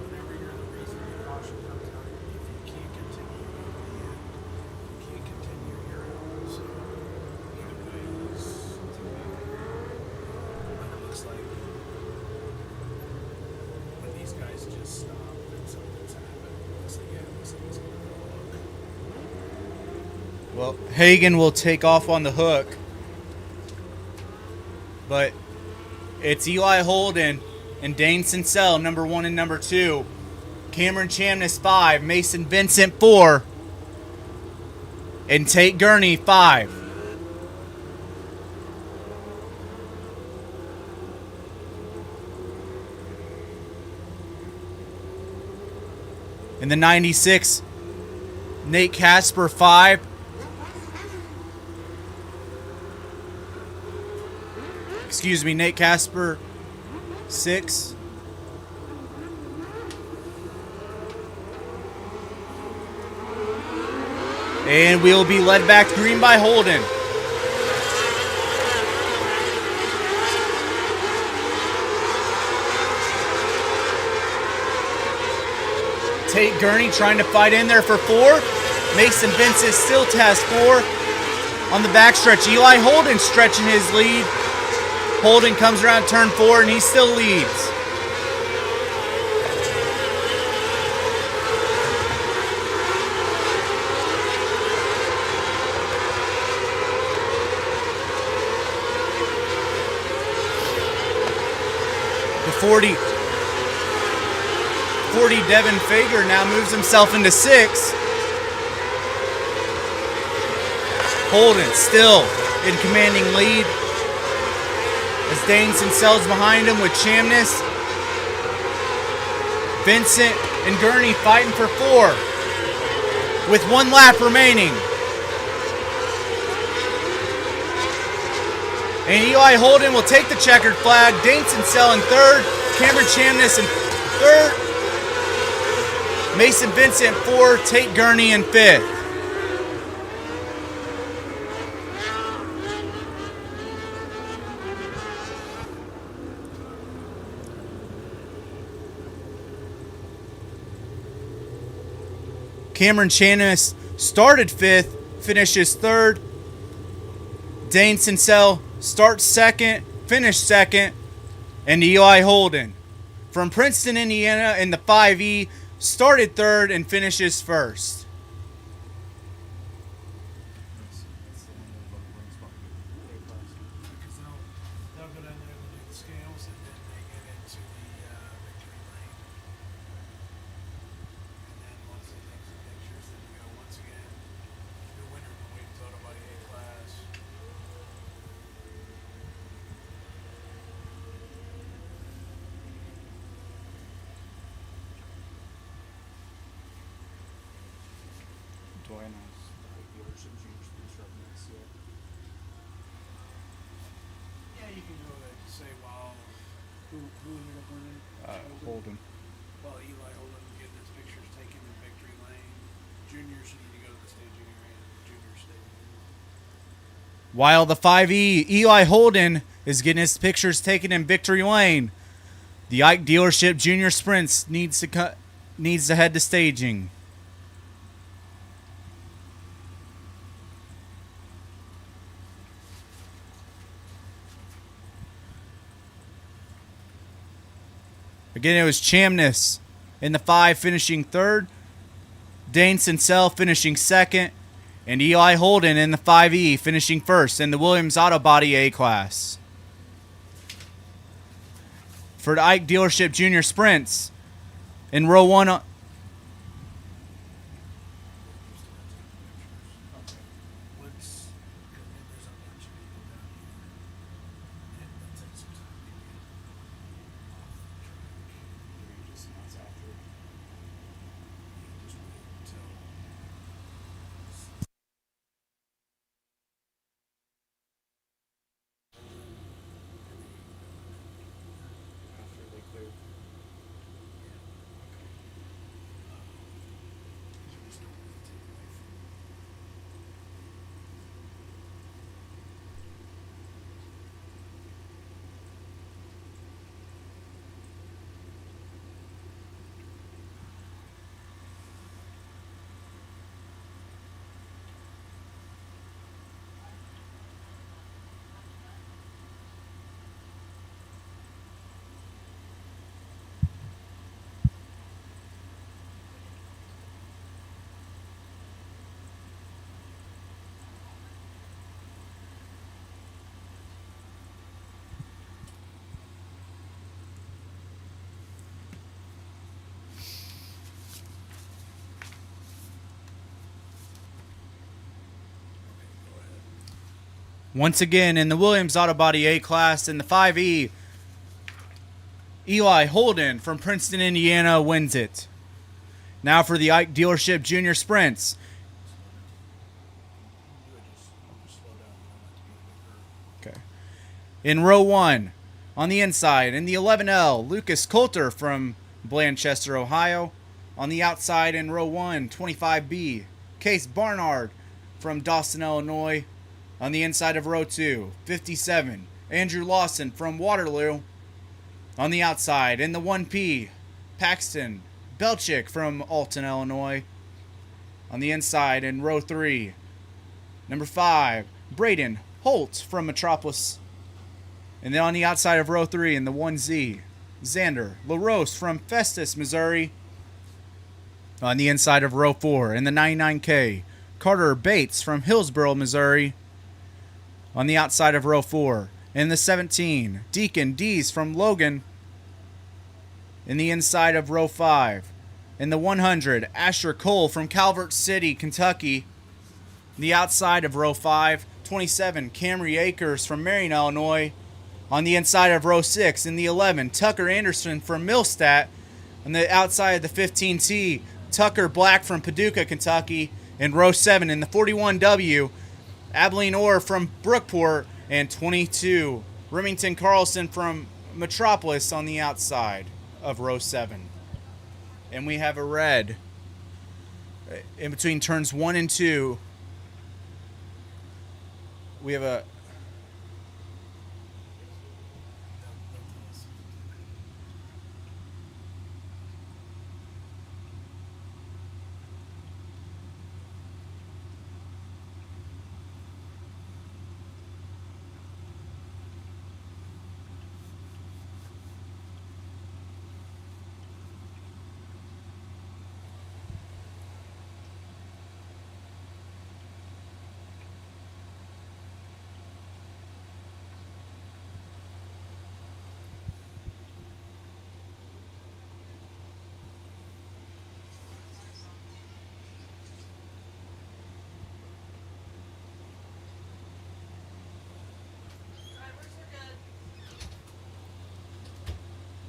Whenever you're in the race and the caution comes out, if you can't continue to the end, you can't continue, you're out. So either way, it looks like when these guys just stop, then something's happened. Looks like he's going to hook. Well, Hagen will take off on the hook, but it's Eli Holden and Dane Sincel, number 1 and number 2. Cameron Chamness, 5. Mason Vincent, 4. And Tate Gurney, 5. In the 96, Nate Casper, 5. Excuse me, Nate Casper, 6. And we'll be led back green by Holden. Tate Gurney trying to fight in there for 4. Mason Vincent still test 4. On the backstretch, Eli Holden stretching his lead. Holden comes around turn 4 and he still leads. The 40 Devin Fager now moves himself into 6. Holden still in commanding lead. As Dane Sincel's behind him with Chamness. Vincent and Gurney fighting for 4 with 1 lap remaining. And Eli Holden will take the checkered flag. Dane Sincel in 3rd. Cameron Chamness in 3rd. Mason Vincent 4. Tate Gurney in 5th. Cameron Chamness started 5th, finishes 3rd. Dane Sincel starts 2nd, finished 2nd. And Eli Holden from Princeton, Indiana in the 5E, started 3rd and finishes 1st. Because they'll go down there and do the scales, and then they get into the victory lane. And then once they take some pictures, then you go once again, the winner of the Wings Auto Body A-Class. Yeah, you can go ahead and say, well, who ended up winning? Holden. Well, Eli Holden getting his pictures taken in victory lane. Juniors need to go to the staging area. Junior staging. While the 5E, Eli Holden is getting his pictures taken in victory lane. The Ike dealership junior sprints needs to head to staging. Again, it was Chamness in the 5 finishing 3rd. Dane Sincel finishing 2nd. And Eli Holden in the 5E finishing 1st in the Williams Auto Body A-Class. for the Ike Dealership Junior Sprints. In row 1 once again in the Williams Auto Body A class in the 5E, Eli Holden from Princeton, Indiana wins it. Now for the Ike Dealership Junior Sprints. Okay. In row 1, on the inside, in the 11L, Lucas Coulter from Blanchester, Ohio. On the outside in row 1, 25B, Case Barnard from Dawson, Illinois. On the inside of row 2, 57, Andrew Lawson from Waterloo. On the outside, in the 1P, Paxton Belchick from Alton, Illinois. On the inside, in row 3, number 5, Braden Holt from Metropolis. And then on the outside of row 3, in the 1Z, Xander LaRose from Festus, Missouri. On the inside of row 4, in the 99K, Carter Bates from Hillsboro, Missouri. On the outside of row 4, in the 17, Deacon Dees from Logan. In the inside of row 5, in the 100, Asher Cole from Calvert City, Kentucky. The outside of row 5, 27, Camry Akers from Marion, Illinois. On the inside of row 6, in the 11, Tucker Anderson from Millstat. On the outside of the 15T, Tucker Black from Paducah, Kentucky. In row 7, in the 41W, Abilene Orr from Brookport. And 22, Remington Carlson from Metropolis on the outside of row 7. And we have a red in between turns 1 and 2. We have a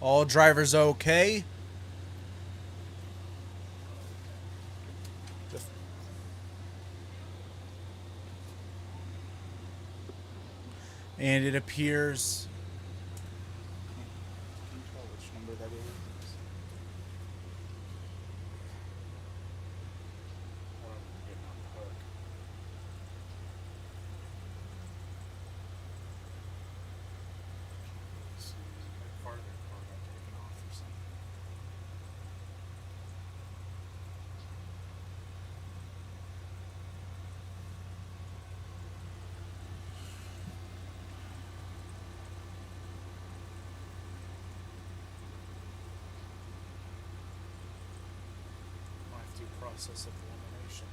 all drivers okay. And it appears which number that is. Process of elimination.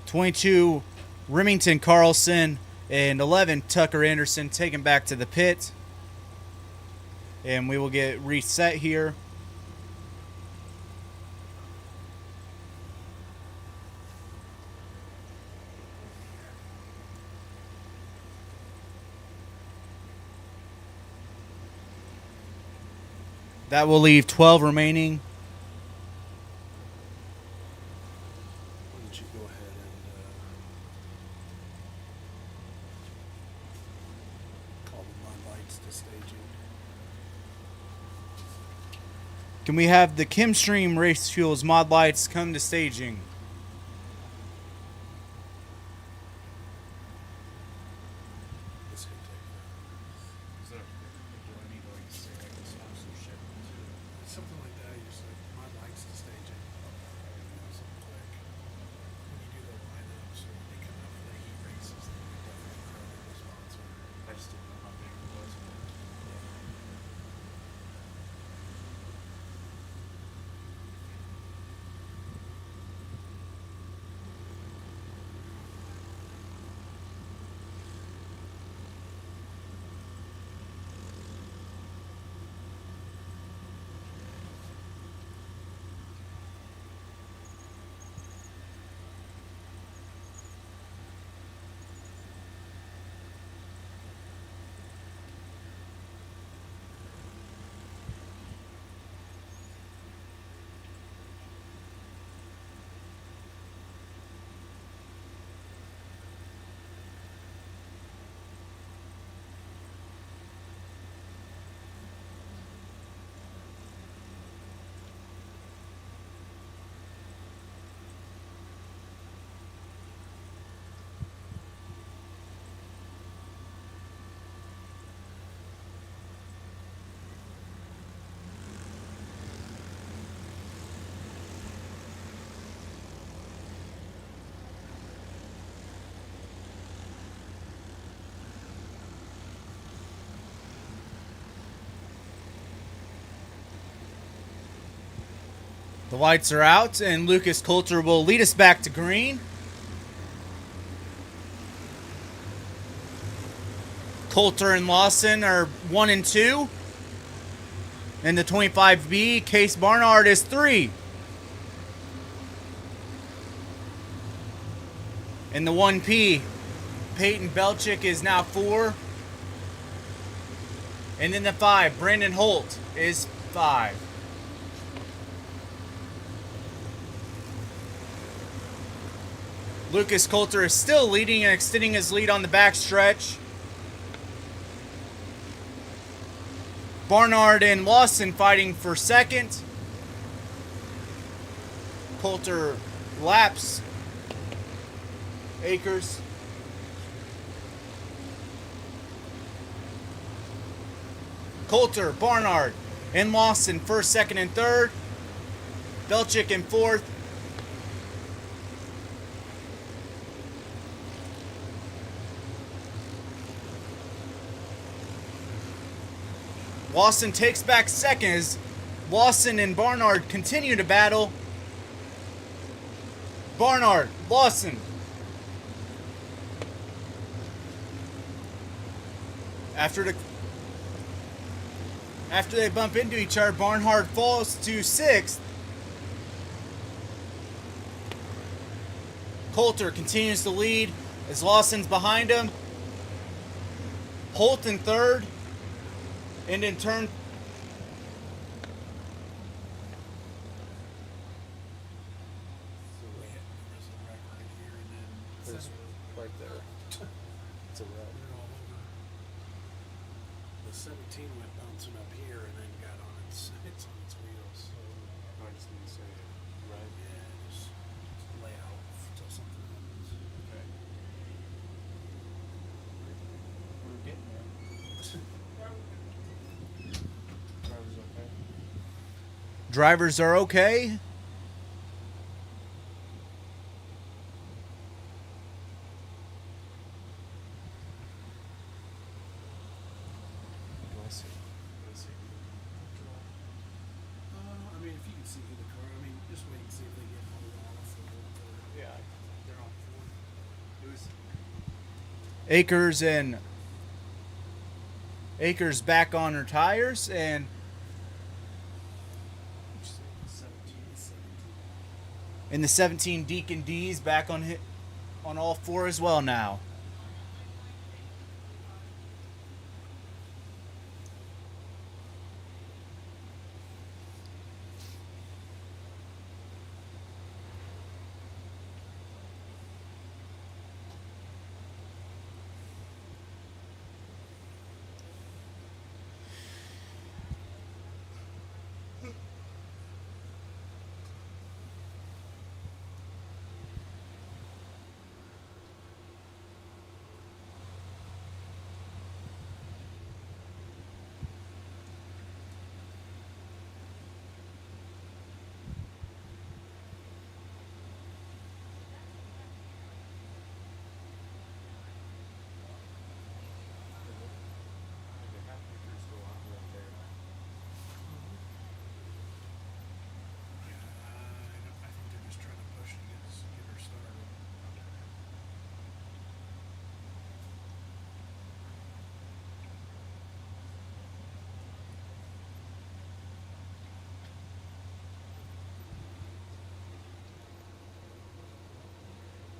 22 Remington Carlson, and 11 Tucker Anderson taken back to the pit. And we will get reset here. That will leave 12 remaining. Why don't you go ahead and call the lights to staging? Can we have the Chemstream Race Fuels mod lights come to staging? This could take something like that. You just like mod lights to staging. Something quick. When you do the lineups or when they come out for the heat races, then you definitely credit the sponsor. I just didn't know how big it was. The lights are out, and Lucas Coulter will lead us back to green. Coulter and Lawson are 1 and 2. In the 25B, Case Barnard is 3. In the 1P, Peyton Belchick is now 4. And in the 5, Brandon Holt is 5. Lucas Coulter is still leading and extending his lead on the backstretch. Barnard and Lawson fighting for second. Coulter laps Akers. Coulter, Barnard, and Lawson first, second, and third. Belchick in fourth. Lawson takes back second as Lawson and Barnard continue to battle. Barnard, Lawson. After they bump into each other, Barnard falls to 6th. Coulter continues to lead as Lawson's behind him. Holt in 3rd. And in turn, There's right there. It's a red. The 17 went bouncing up here and then got on its on its wheels. So I just need to say red. Yeah, just lay out until something happens. Okay. We're getting there. drivers are okay. I mean, if you can see the car, I mean, just wait and see if they get hold off. Yeah, they're on 40. Akers back on her tires, and the 17 Deacon D's back on all four as well now.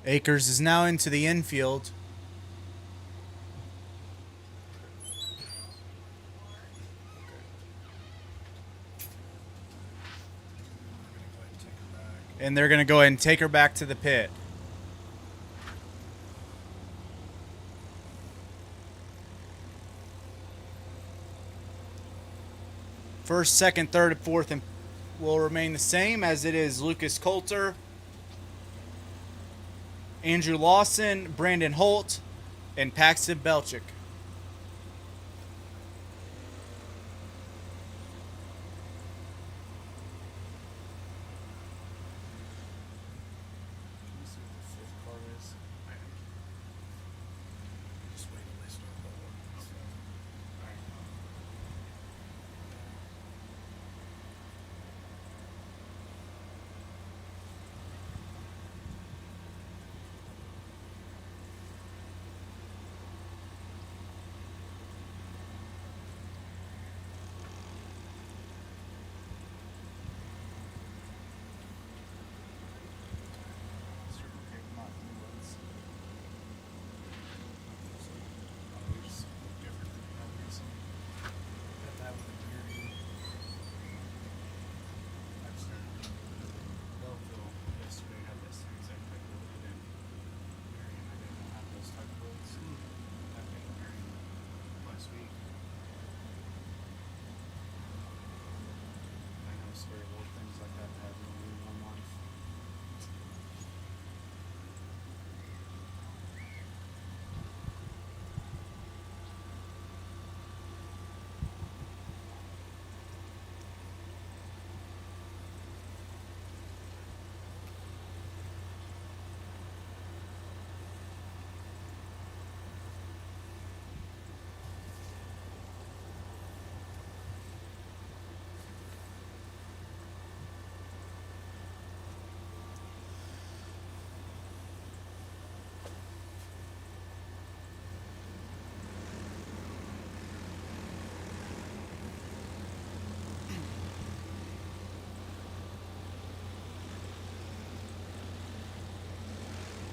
Akers is now into the infield. And they're going to go ahead and take her back to the pit. First, second, third, and fourth will remain the same, as it is Lucas Coulter, Andrew Lawson, Brandon Holt, and Paxton Belchick.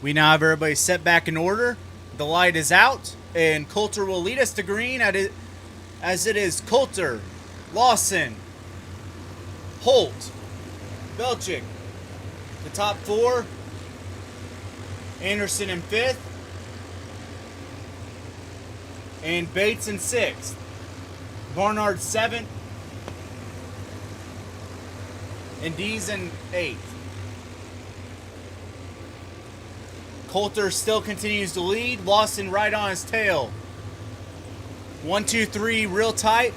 We now have everybody set back in order. The light is out, and Coulter will lead us to green as it is Coulter, Lawson, Holt, Belchick, the top four, Anderson in fifth, and Bates in sixth, Barnard seventh, and Dees in eighth. Coulter still continues to lead. Lawson right on his tail. 1, 2, 3, real tight.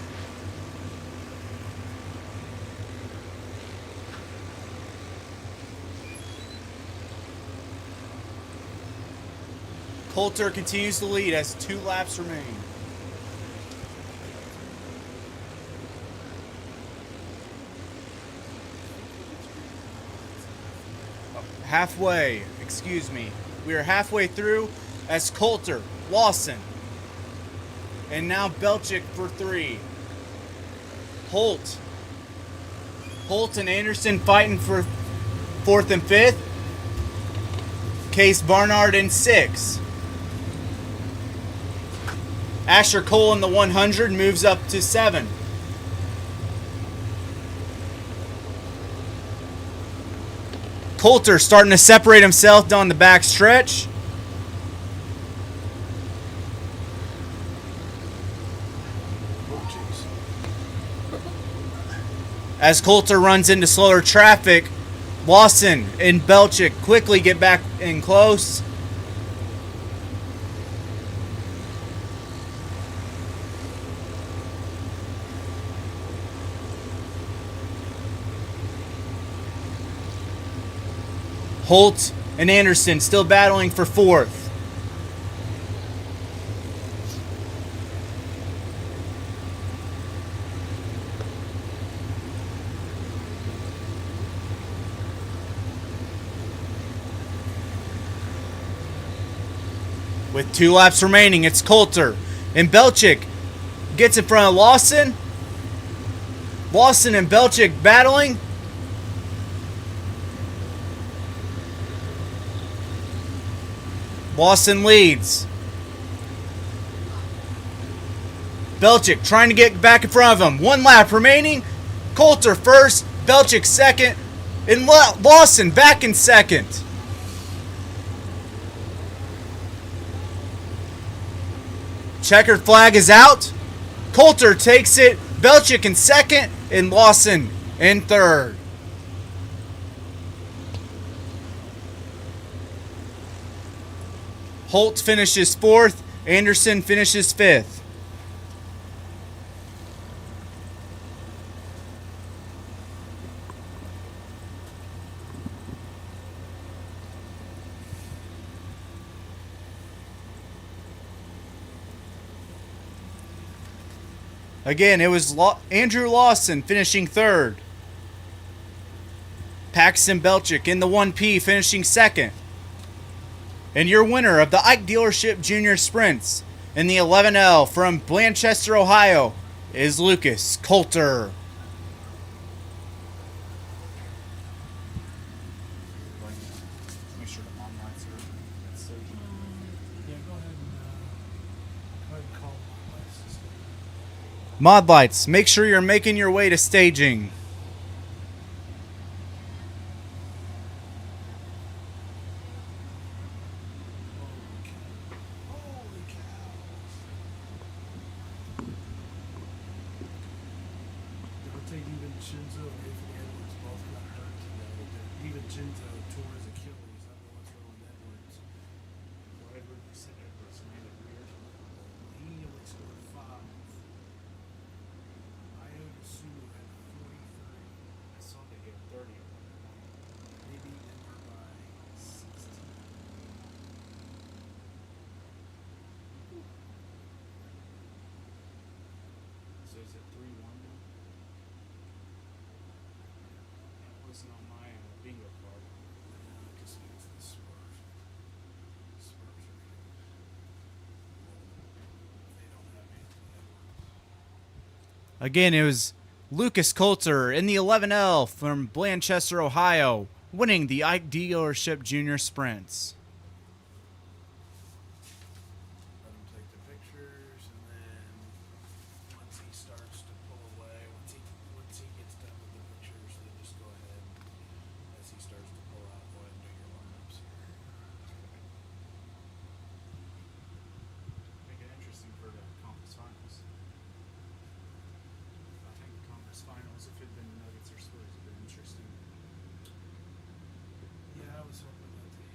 Coulter continues to lead as 2 laps remain. Halfway, excuse me. We are halfway through as Coulter, Lawson, and now Belchick for 3. Holt and Anderson fighting for 4th and 5th. Case Barnard in 6. Asher Cole in the 100 moves up to 7. Coulter starting to separate himself down the back stretch. As Coulter runs into slower traffic, Lawson and Belchick quickly get back in close. Holt and Anderson still battling for 4th. With 2 laps remaining, it's Coulter. And Belchick gets in front of Lawson. Lawson and Belchick battling. Lawson leads. Belchick trying to get back in front of him. 1 lap remaining. Coulter first, Belchick second, and Lawson back in second. Checkered flag is out. Coulter takes it. Belchick in second, and Lawson in third. Holt finishes 4th. Anderson finishes 5th. Again, it was Andrew Lawson finishing 3rd. Paxton Belchick in the 1P finishing 2nd. And your winner of the Ike Dealership Junior Sprints in the 11L from Blanchester, Ohio is Lucas Coulter. Mod lights, make sure you're making your way to staging. Again, it was Lucas Coulter in the 11L from Blanchester, Ohio, winning the Ike Dealership Junior Sprints. Let him take the pictures, and then once he starts to pull away, once he gets done with the pictures, then just go ahead, as he starts to pull out, go ahead and do your warm-ups here. Make it interesting for the conference finals. I think the conference finals, if it had been Nuggets or Spurs, would have been interesting. Yeah, I was hoping that the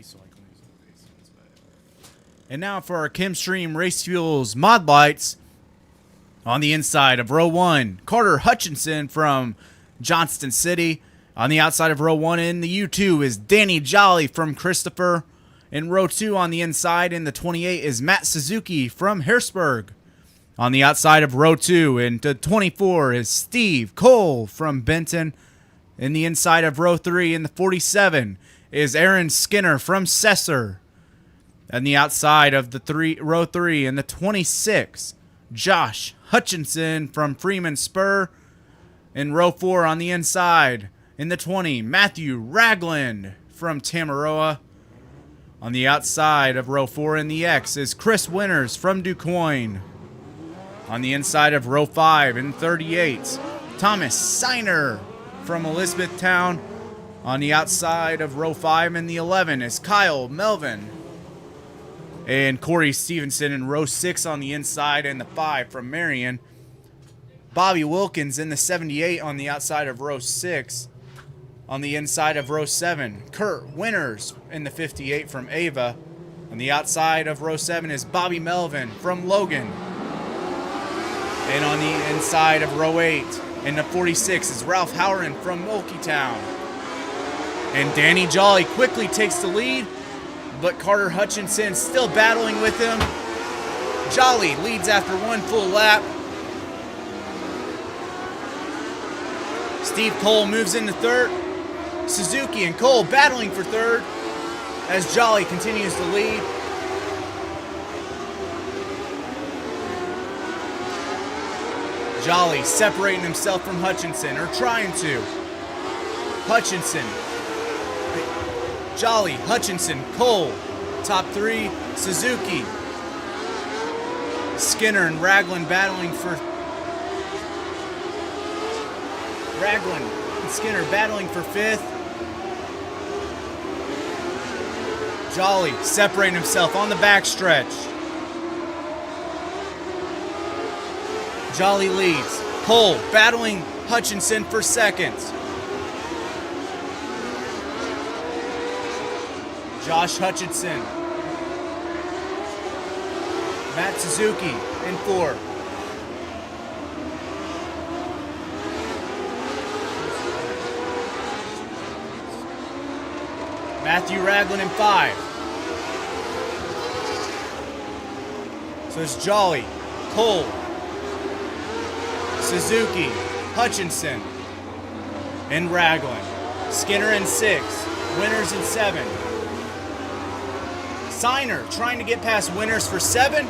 used to like when he was in the Pistons, but And now for our Chemstream Race Fuels mod lights. On the inside of row 1, Carter Hutchinson from Johnston City. On the outside of row 1 in the U2 is Danny Jolly from Christopher. In row 2 on the inside in the 28 is Matt Suzuki from Harrisburg. On the outside of row 2 in the 24 is Steve Cole from Benton. In the inside of row 3 in the 47 is Aaron Skinner from Sesser. And the outside of the row 3 in the 26, Josh Hutchinson from Freeman Spur. In row 4 on the inside, in the 20, Matthew Ragland from Tamaroa. On the outside of row 4 in the X is Chris Winters from DuQuoin. On the inside of row 5 in 38, Thomas Seiner from Elizabethtown. On the outside of row 5 in the 11 is Kyle Melvin and Corey Stevenson in row 6 on the inside, and the 5 from Marion. Bobby Wilkins in the 78 on the outside of row 6. On the inside of row 7, Kurt Winters in the 58 from Ava. On the outside of row 7 is Bobby Melvin from Logan. And on the inside of row 8, in the 46 is Ralph Howren from Milkytown. And Danny Jolly quickly takes the lead, but Carter Hutchinson still battling with him. Jolly leads after one full lap. Steve Cole moves into third. Suzuki and Cole battling for third as Jolly continues to lead. Jolly separating himself from Hutchinson, or trying to. Hutchinson. Jolly, Hutchinson, Cole. Top 3, Suzuki. Skinner and Ragland battling for... Ragland and Skinner battling for 5th. Jolly separating himself on the backstretch. Jolly leads. Cole battling Hutchinson for 2nd. Josh Hutchinson. Matt Suzuki in 4. Matthew Ragland in 5. So it's Jolly, Cole, Suzuki, Hutchinson, and Ragland. Skinner in 6. Winters in 7. Seiner trying to get past Winters for 7.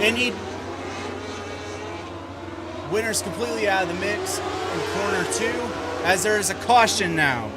And Winters completely out of the mix in corner 2 as there is a caution now.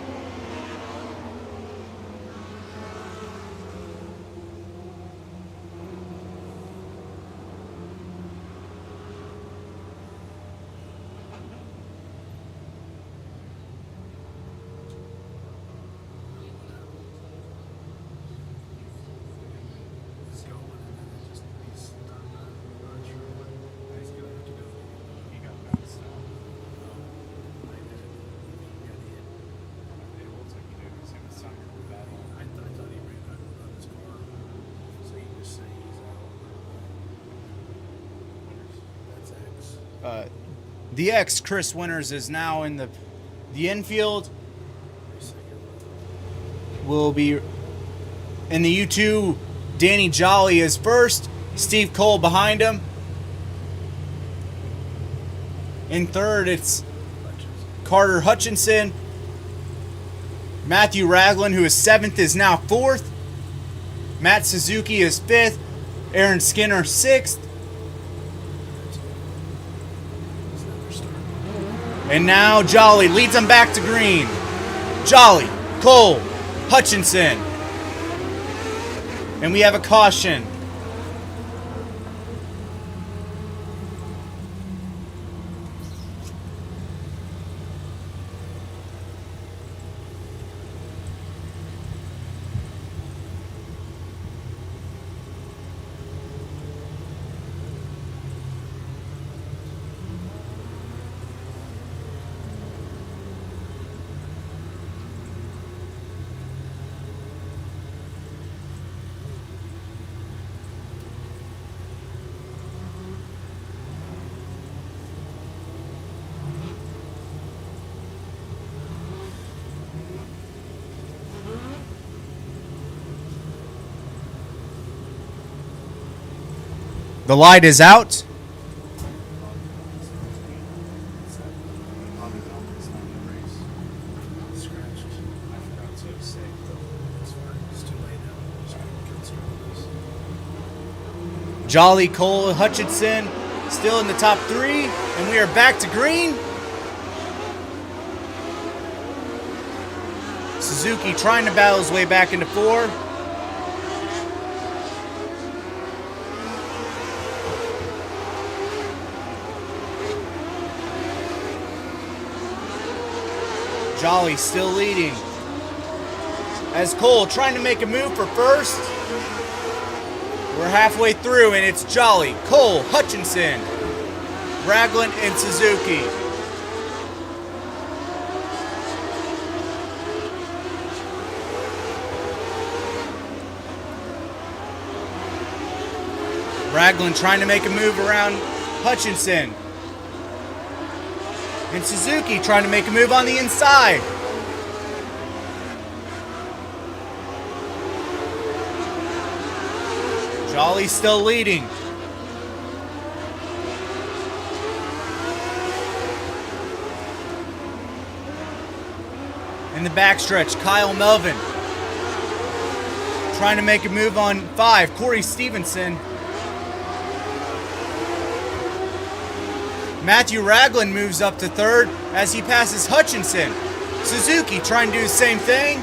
The X, Chris Winters, is now in the infield. Will be in the U2. Danny Jolly is first. Steve Cole behind him. In third, it's Carter Hutchinson. Matthew Ragland, who is 7th, is now 4th. Matt Suzuki is 5th. Aaron Skinner 6th. And now Jolly leads them back to green. Jolly, Cole, Hutchinson. And we have a caution. The light is out. Jolly, Cole, Hutchinson still in the top 3, and we are back to green. Suzuki trying to battle his way back into 4. Jolly still leading. As Cole trying to make a move for first. We're halfway through, and it's Jolly, Cole, Hutchinson, Ragland, and Suzuki. Ragland trying to make a move around Hutchinson. And Suzuki trying to make a move on the inside. Jolly still leading. In the backstretch, Kyle Melvin trying to make a move on 5, Corey Stevenson. Matthew Ragland moves up to 3rd as he passes Hutchinson. Suzuki trying to do the same thing.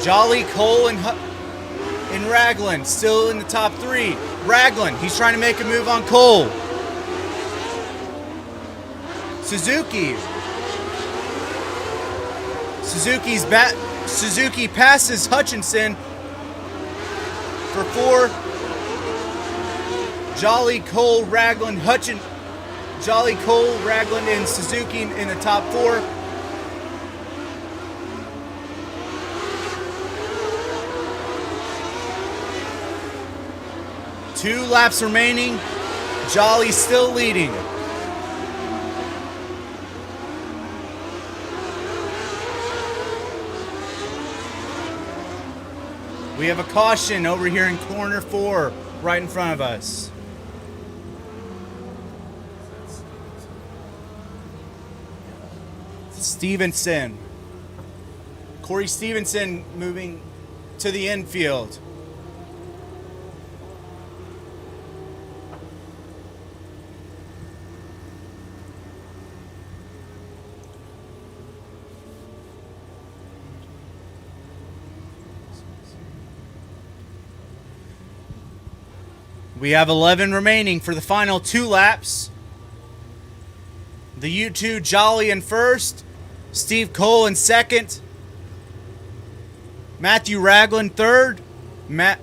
Jolly, Cole, and Ragland still in the top 3. Ragland, he's trying to make a move on Cole. Suzuki. Suzuki passes Hutchinson for 4. Jolly, Cole, Ragland, Jolly, Cole, Ragland, and Suzuki in the top 4. Two laps remaining. Jolly still leading. We have a caution over here in corner 4, right in front of us. Stevenson. Corey Stevenson moving to the infield. We have 11 remaining for the final 2 laps. The U2 Jolly in first, Steve Cole in second, Matthew Ragland third, Matt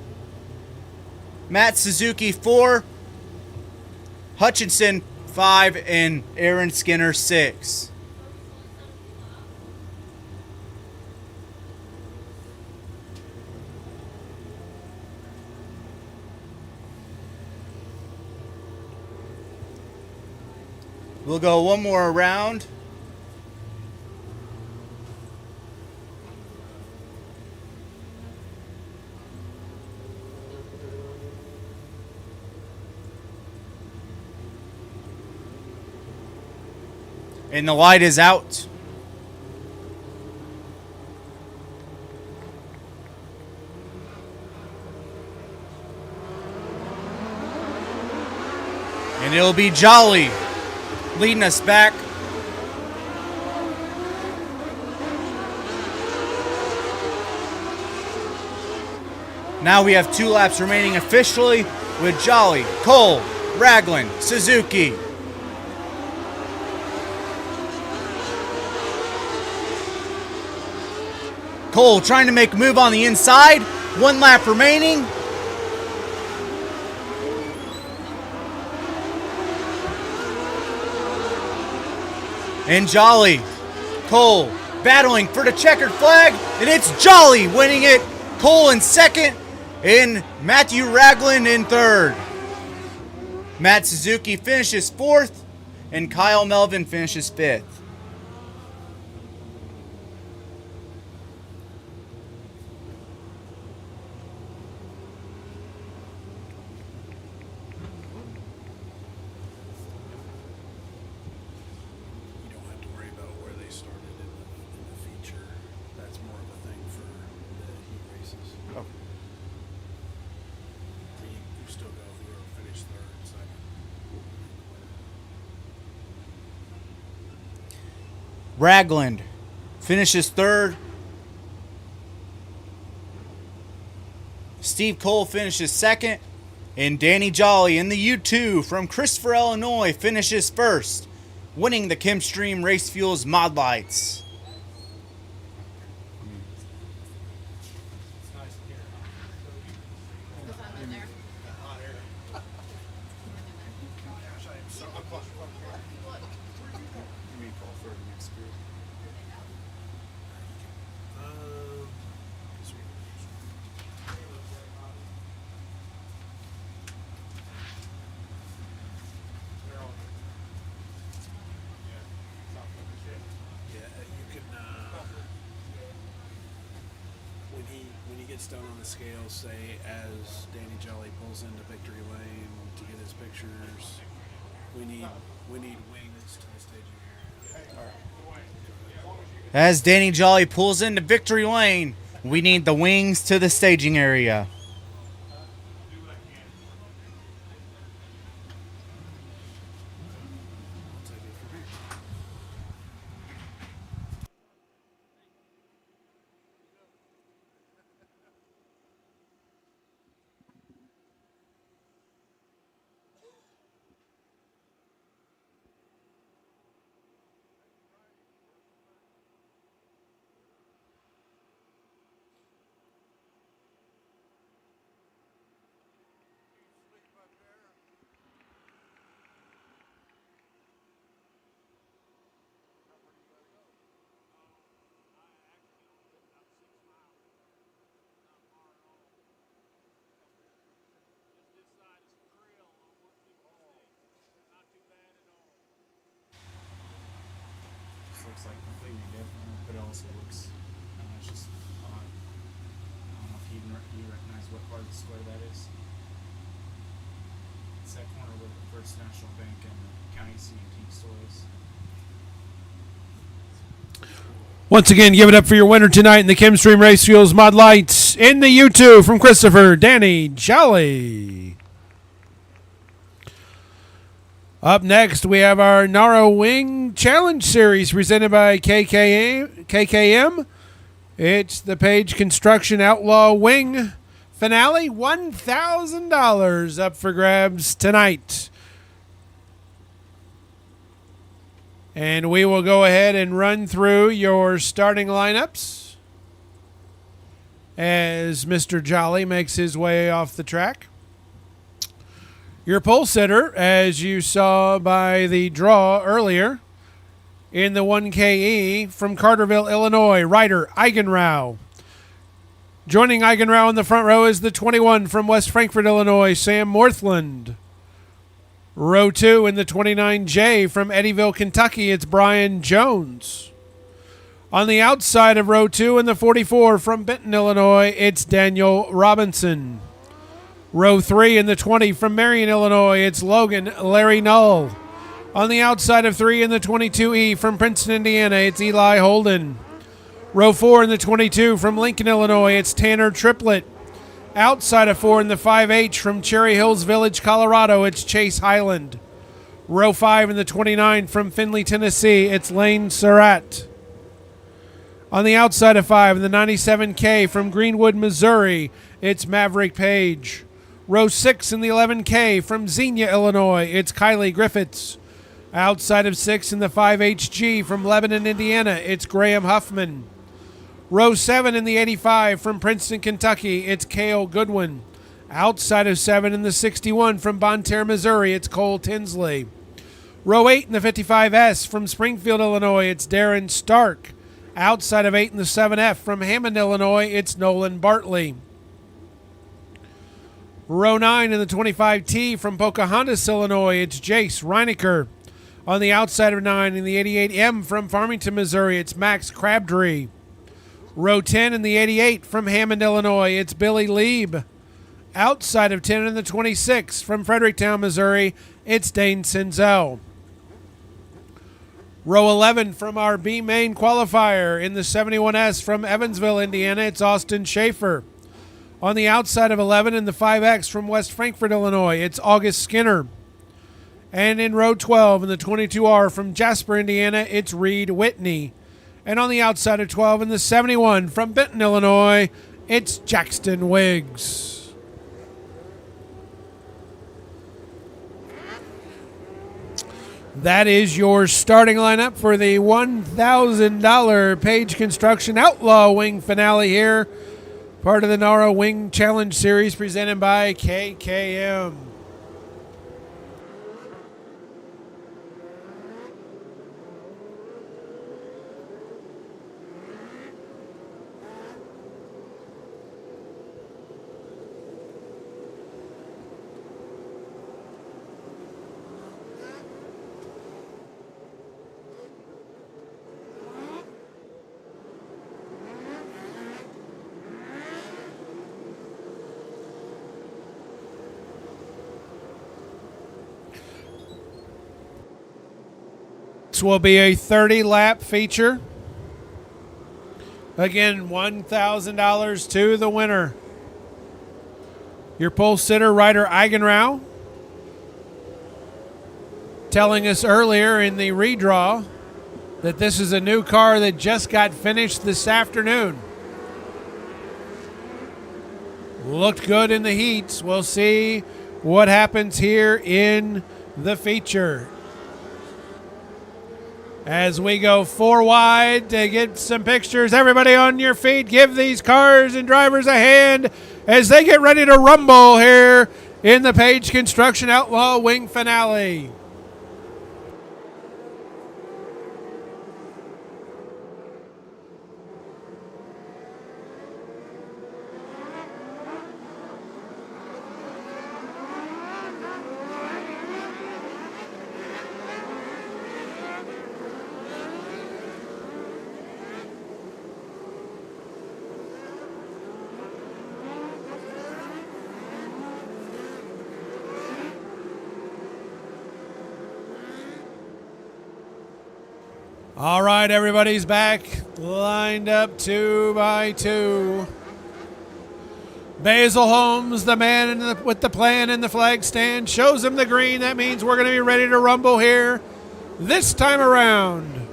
Suzuki 4, Hutchinson 5, and Aaron Skinner 6. We'll go one more round. And the light is out. And it'll be Jolly leading us back. Now we have 2 laps remaining officially with Jolly, Cole, Ragland, Suzuki. Cole trying to make a move on the inside. 1 lap remaining. And Jolly, Cole battling for the checkered flag, and it's Jolly winning it. Cole in second, and Matthew Ragland in third. Matt Suzuki finishes 4th, and Kyle Melvin finishes 5th. Ragland finishes third. Steve Cole finishes second. And Danny Jolly in the U2 from Christopher, Illinois finishes first, winning the Chemstream Race Fuels Mod Lights. When he gets down on the scale, say as Danny Jolly pulls into victory lane to get his pictures, we need wings to the staging area. As Danny Jolly pulls into victory lane, we need the wings to the staging area. Looks like completely different, but it also looks it's just odd. I don't know if you recognize what part of the square that is. It's that corner where the First National Bank and the county C&T store is. Once again, give it up for your winner tonight in the Chemstream Race Fuels Mod Lights in the U2 from Christopher, Danny Jolly. Up next, we have our NARA Wing Challenge Series presented by KKM. It's the Page Construction Outlaw Wing Finale. $1,000 up for grabs tonight. And we will go ahead and run through your starting lineups as Mr. Jolly makes his way off the track. Your pole sitter, as you saw by the draw earlier, in the 1KE from Carterville, Illinois, Ryder Eigenrau. Joining Eigenrau in the front row is the 21 from West Frankfort, Illinois, Sam Morthland. Row 2 in the 29J from Eddyville, Kentucky, it's Brian Jones. On the outside of row 2 in the 44 from Benton, Illinois, it's Daniel Robinson. Row 3 in the 20 from Marion, Illinois, it's Logan Larry Null. On the outside of 3 in the 22E from Princeton, Indiana, it's Eli Holden. Row 4 in the 22 from Lincoln, Illinois, it's Tanner Triplett. Outside of 4 in the 5H from Cherry Hills Village, Colorado, it's Chase Highland. Row 5 in the 29 from Findlay, Tennessee, it's Lane Surratt. On the outside of 5 in the 97K from Greenwood, Missouri, it's Maverick Page. Row 6 in the 11K from Xenia, Illinois, it's Kylie Griffiths. Outside of 6 in the 5HG from Lebanon, Indiana, it's Graham Huffman. Row 7 in the 85 from Princeton, Kentucky, it's Cale Goodwin. Outside of 7 in the 61 from Bonne Terre, Missouri, it's Cole Tinsley. Row 8 in the 55S from Springfield, Illinois, it's Darren Stark. Outside of 8 in the 7F from Hammond, Illinois, it's Nolan Bartley. Row 9 in the 25T from Pocahontas, Illinois, it's Jace Reinecker. On the outside of 9 in the 88M from Farmington, Missouri, it's Max Crabtree. Row 10 in the 88 from Hammond, Illinois, it's Billy Lieb. Outside of 10 in the 26 from Fredericktown, Missouri, it's Dane Senzel. Row 11 from our B main qualifier in the 71S from Evansville, Indiana, it's Austin Schaefer. On the outside of 11 in the 5X from West Frankfort, Illinois, it's August Skinner. And in row 12 in the 22R from Jasper, Indiana, it's Reed Whitney. And on the outside of 12 in the 71 from Benton, Illinois, it's Jackson Wiggs. That is your starting lineup for the $1,000 Page Construction Outlaw Wing finale here. Part of the NARA Wing Challenge Series presented by KKM. This will be a 30-lap feature. Again, $1,000 to the winner. Your pole sitter, Ryder Eigenrau, telling us earlier in the redraw that this is a new car that just got finished this afternoon. Looked good in the heats. We'll see what happens here in the feature. As we go 4 wide to get some pictures, everybody on your feet, give these cars and drivers a hand as they get ready to rumble here in the Page Construction Outlaw Wing finale. All right, everybody's back, lined up 2 by 2. Basil Holmes, the man with the plan in the flag stand, shows him the green. That means we're going to be ready to rumble here this time around.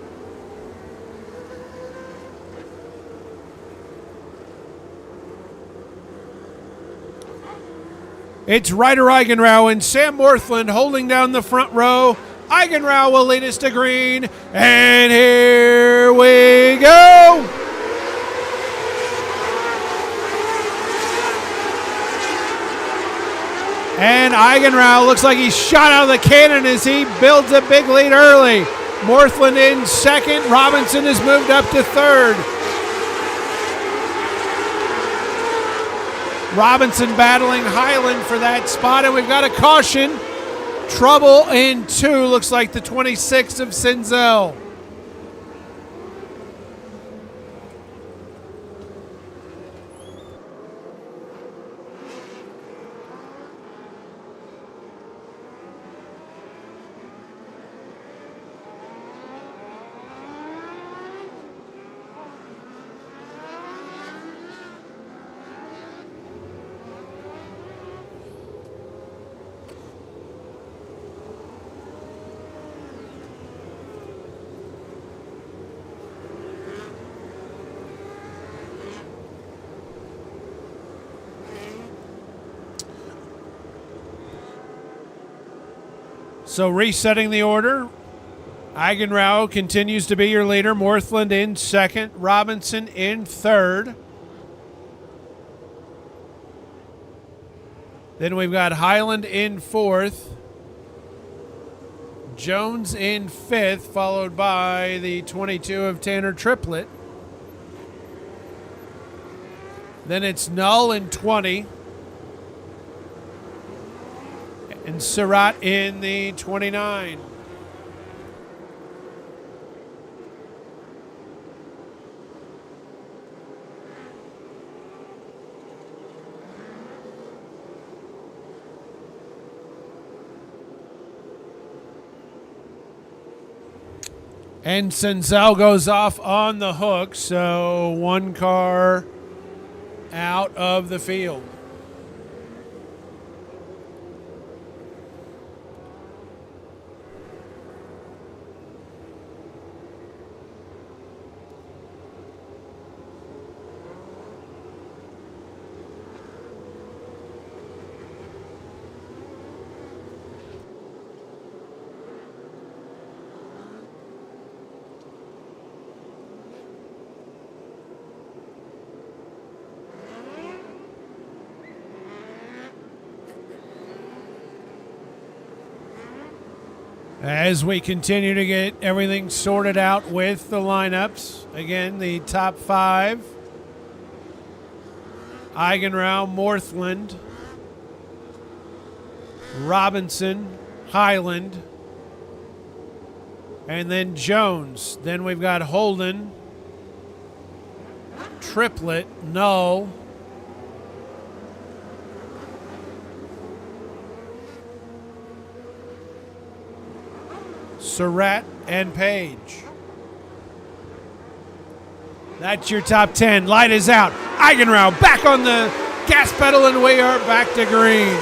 It's Ryder Eigenrau and Sam Morthland holding down the front row. Eigenrau will lead us to green, and here we go. And Eigenrau looks like he shot out of the cannon as he builds a big lead early. Morthland in second. Robinson has moved up to third. Robinson battling Highland for that spot, and we've got a caution. Trouble in 2, looks like the 26 of Senzel. So resetting the order, Eigenrau continues to be your leader. Morthland in second. Robinson in third. Then we've got Highland in fourth. Jones in fifth, followed by the 22 of Tanner Triplett. Then it's Null in 20. And Surratt in the 29. And Senzel goes off on the hook, so one car out of the field. As we continue to get everything sorted out with the lineups, again, the top 5. Eigenrau, Morthland, Robinson, Highland, and then Jones. Then we've got Holden, Triplet, Null, Surratt, and Page. That's your top 10. Light is out. Eigenrau back on the gas pedal, and we are back to green.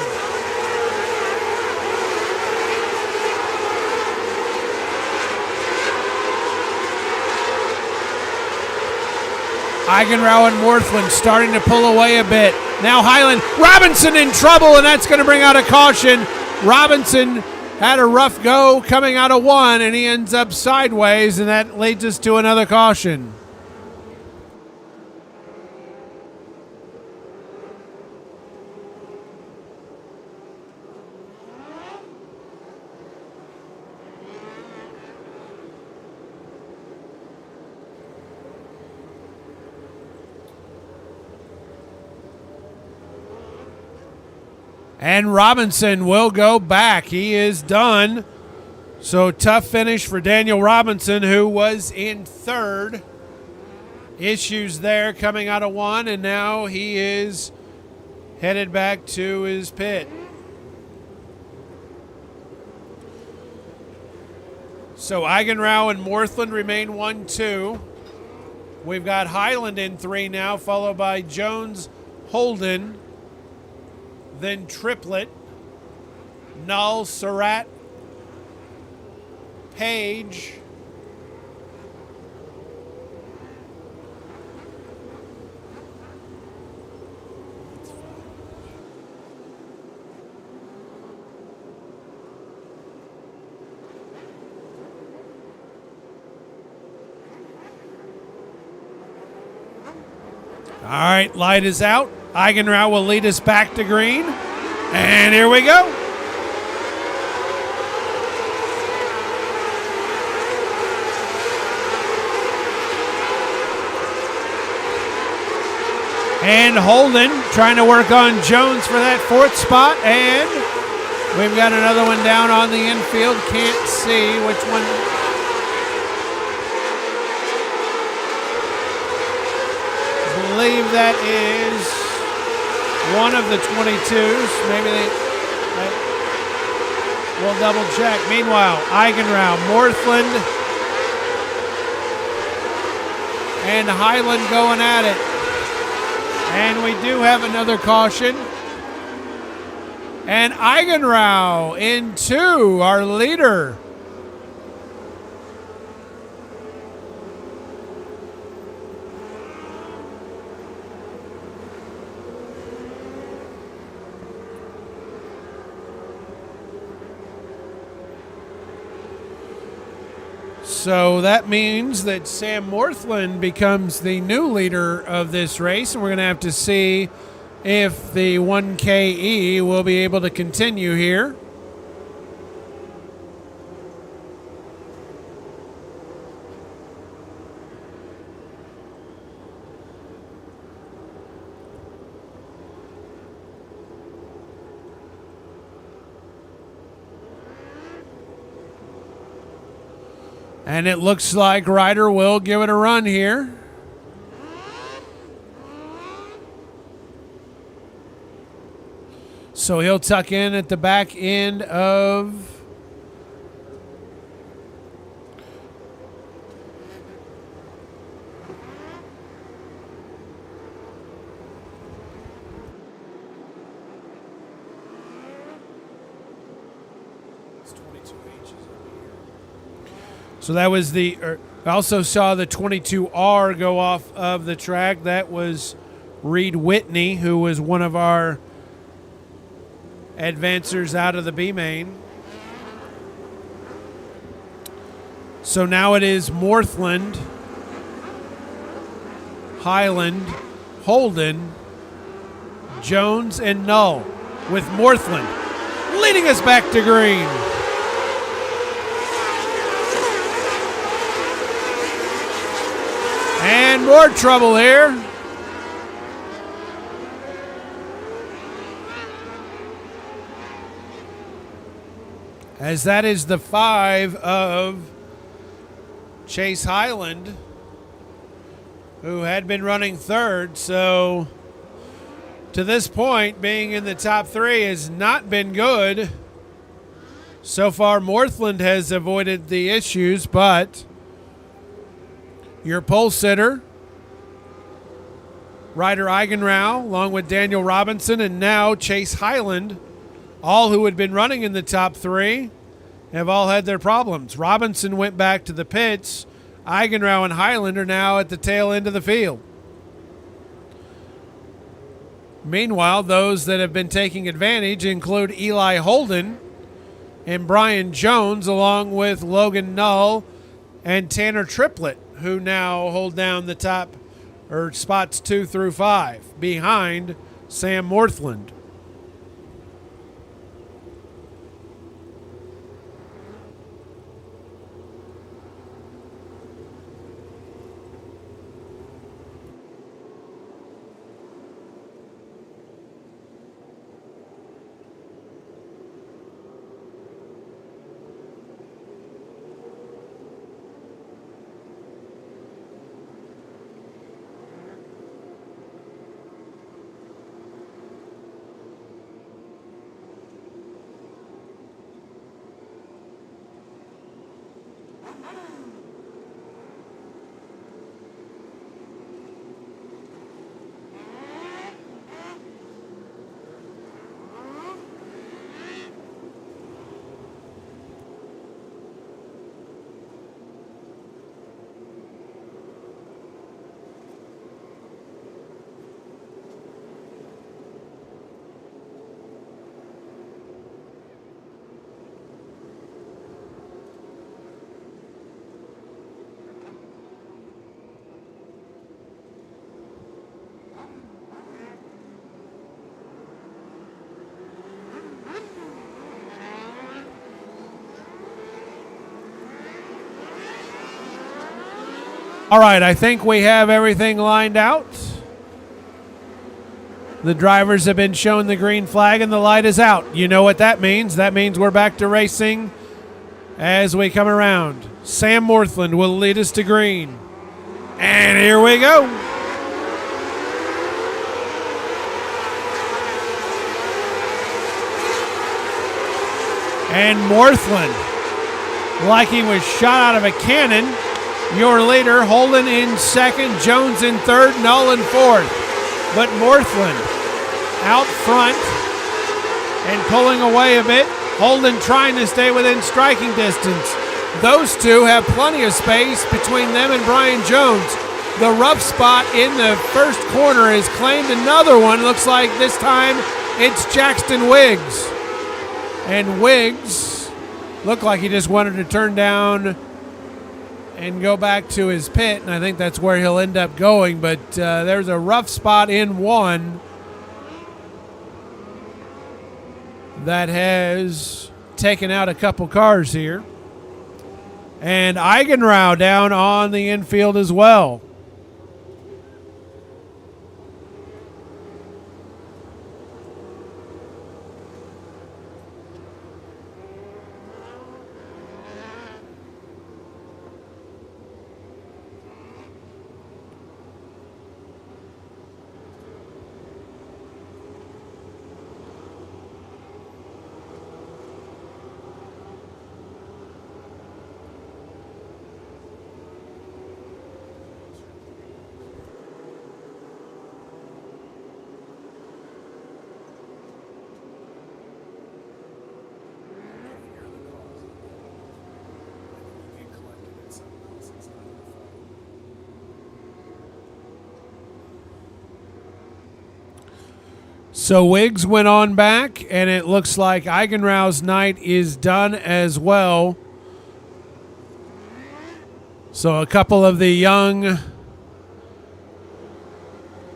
Eigenrau and Morthland starting to pull away a bit. Now Highland, Robinson in trouble, and that's going to bring out a caution. Robinson had a rough go coming out of 1, and he ends up sideways, and that leads us to another caution. And Robinson will go back. He is done. So tough finish for Daniel Robinson, who was in 3rd. Issues there coming out of 1, and now he is headed back to his pit. So Eigenrau and Morthland remain 1-2. We've got Highland in 3 now, followed by Jones, Holden, then Triplet, Null, Surratt, Page, all right, light is out. Eigenrau will lead us back to green. And here we go. And Holden trying to work on Jones for that 4th spot. And we've got another one down on the infield. Can't see which one. I believe that is one of the 22s. Maybe we'll double check. Meanwhile, Eigenrau, Morthland, and Highland going at it. And we do have another caution. And Eigenrau in 2, our leader. So that means that Sam Morthland becomes the new leader of this race, and we're going to have to see if the 1KE will be able to continue here. And it looks like Ryder will give it a run here. So he'll tuck in at the back end of So that was I also saw the 22R go off of the track. That was Reed Whitney, who was one of our advancers out of the B main. So now it is Morthland, Highland, Holden, Jones, and Null, with Morthland leading us back to green. And more trouble here. As that is the 5 of Chase Highland, who had been running third. So to this point, being in the top 3 has not been good. So far, Morthland has avoided the issues, but your pole sitter, Ryder Eigenrau, along with Daniel Robinson, and now Chase Highland, all who had been running in the top 3, have all had their problems. Robinson went back to the pits. Eigenrau and Highland are now at the tail end of the field. Meanwhile, those that have been taking advantage include Eli Holden and Brian Jones, along with Logan Null and Tanner Triplett, who now hold down the top, or spots 2 through 5, behind Sam Morthland. All right, I think we have everything lined out. The drivers have been shown the green flag and the light is out. You know what that means. That means we're back to racing as we come around. Sam Morthland will lead us to green. And here we go. And Morthland, like he was shot out of a cannon. Your leader, Holden in second, Jones in third, Null in fourth. But Morthland out front and pulling away a bit. Holden trying to stay within striking distance. Those two have plenty of space between them and Brian Jones. The rough spot in the first corner has claimed another one. Looks like this time it's Jackson Wiggs. And Wiggs looked like he just wanted to turn down and go back to his pit, and I think that's where he'll end up going. But there's a rough spot in one that has taken out a couple cars here. And Eigenrau down on the infield as well. So Wiggs went on back, and it looks like Eigenrau's night is done as well. So a couple of the young,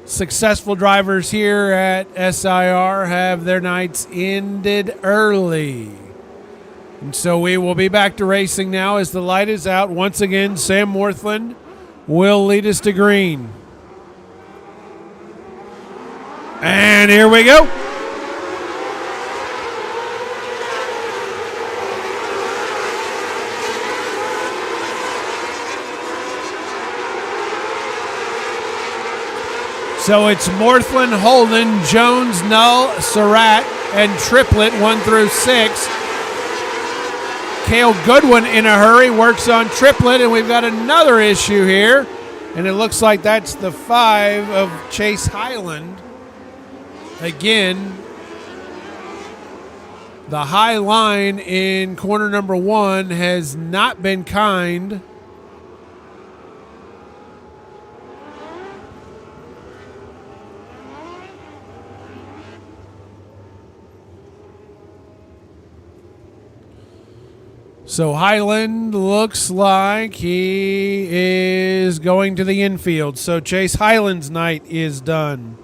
successful drivers here at SIR have their nights ended early. And so we will be back to racing now as the light is out. Once again, Sam Morthland will lead us to green. And here we go. So it's Morthland, Holden, Jones, Null, Surratt, and Triplet 1 through 6. Cale Goodwin in a hurry works on Triplet, and we've got another issue here. And it looks like that's the 5 of Chase Highland. Again, the high line in corner number 1 has not been kind. So Highland looks like he is going to the infield. So Chase Highland's night is done.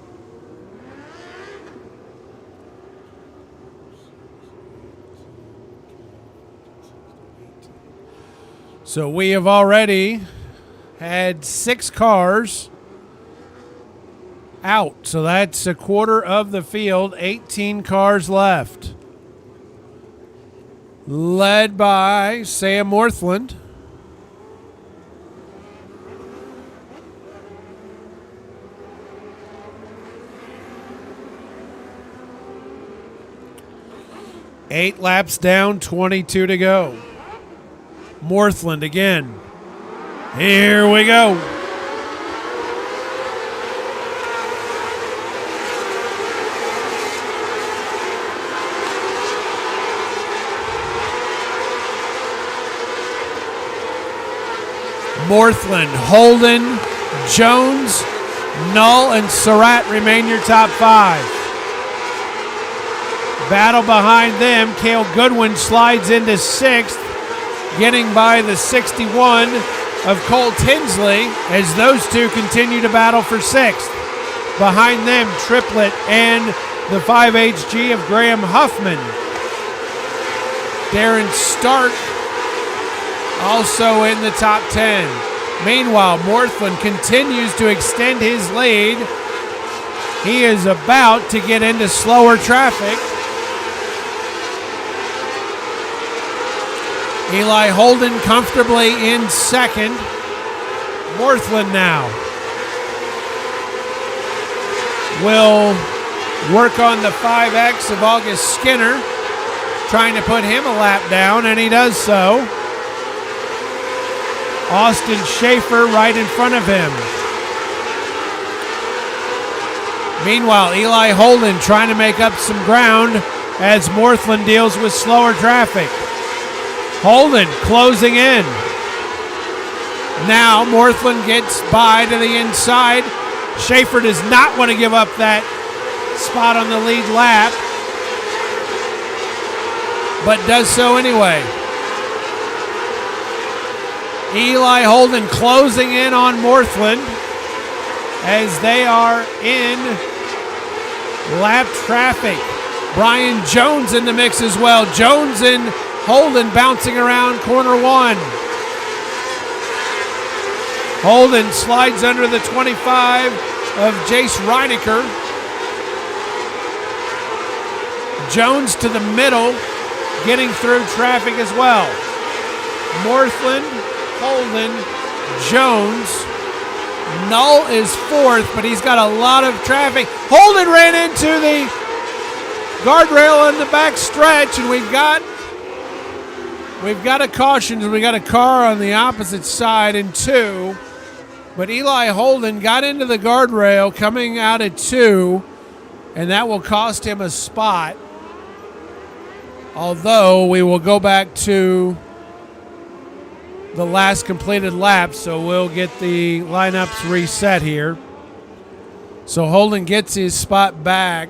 So we have already had 6 cars out. So that's a quarter of the field, 18 cars left. Led by Sam Morthland. Eight laps down, 22 to go. Morthland again. Here we go. Morthland, Holden, Jones, Null, and Surratt remain your top 5. Battle behind them. Cale Goodwin slides into 6th, getting by the 61 of Cole Tinsley as those two continue to battle for 6th. Behind them, Triplet and the 5HG of Graham Huffman. Darren Stark also in the top 10. Meanwhile, Morthland continues to extend his lead. He is about to get into slower traffic. Eli Holden comfortably in 2nd. Morthland now will work on the 5X of August Skinner, trying to put him a lap down, and he does so. Austin Schaefer right in front of him. Meanwhile, Eli Holden trying to make up some ground as Morthland deals with slower traffic. Holden closing in. Now Morthland gets by to the inside. Schaefer does not want to give up that spot on the lead lap, but does so anyway. Eli Holden closing in on Morthland as they are in lap traffic. Brian Jones in the mix as well. Jones and Holden bouncing around corner 1. Holden slides under the 25 of Jace Reinecker. Jones to the middle, getting through traffic as well. Morthland, Holden, Jones. Null is 4th, but he's got a lot of traffic. Holden ran into the guardrail in the back stretch, and we've got a caution. We got a car on the opposite side in 2, but Eli Holden got into the guardrail coming out at 2, and that will cost him a spot. Although we will go back to the last completed lap, so we'll get the lineups reset here. So Holden gets his spot back.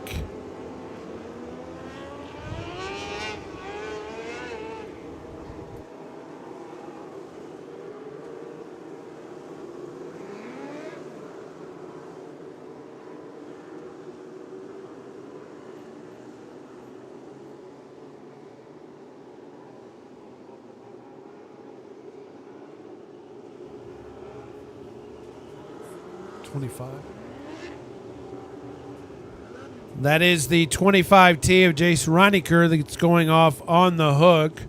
25. That is the 25T of Jason Reinecker that's going off on the hook.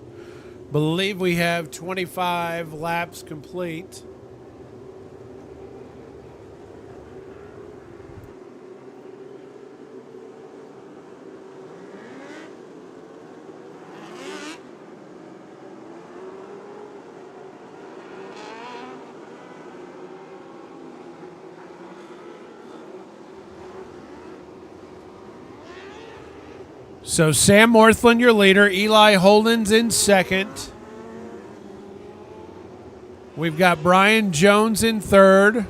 Believe we have 25 laps complete. So Sam Morthland, your leader. Eli Holden's in second. We've got Brian Jones in third.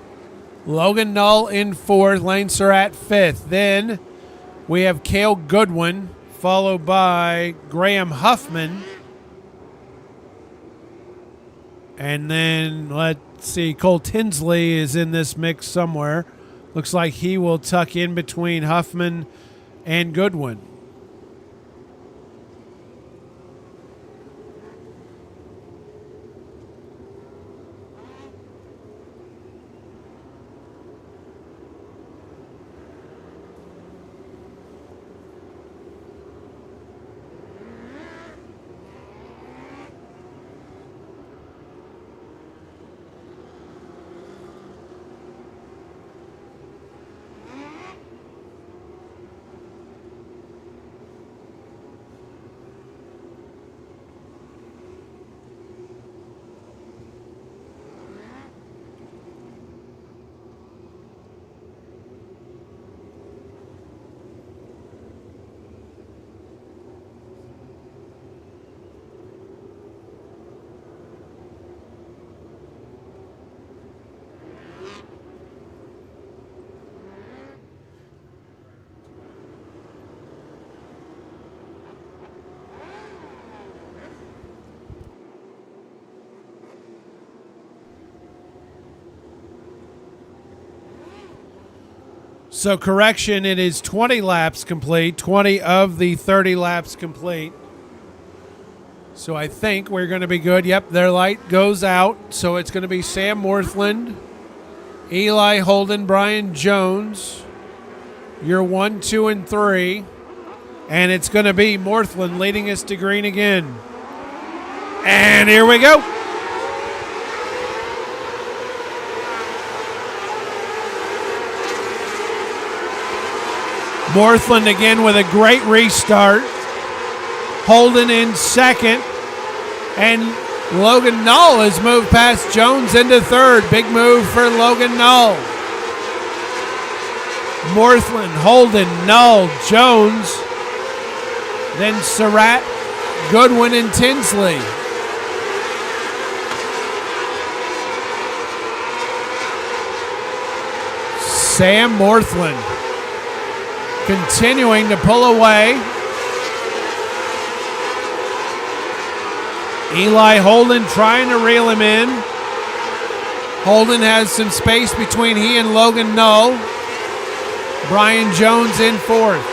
Logan Null in fourth. Lane Surratt fifth. Then we have Cale Goodwin, followed by Graham Huffman. And then, let's see, Cole Tinsley is in this mix somewhere. Looks like he will tuck in between Huffman and Goodwin. So correction, it is 20 laps complete, 20 of the 30 laps complete. So I think we're going to be good. Yep, their light goes out. So it's going to be Sam Morthland, Eli Holden, Brian Jones, your 1, 2, and 3. And it's going to be Morthland leading us to green again. And here we go. Morthland again with a great restart. Holden in second. And Logan Null has moved past Jones into third. Big move for Logan Null. Morthland, Holden, Null, Jones. Then Surratt, Goodwin, and Tinsley. Sam Morthland continuing to pull away. Eli Holden trying to reel him in. Holden has some space between he and Logan Null. Brian Jones in fourth.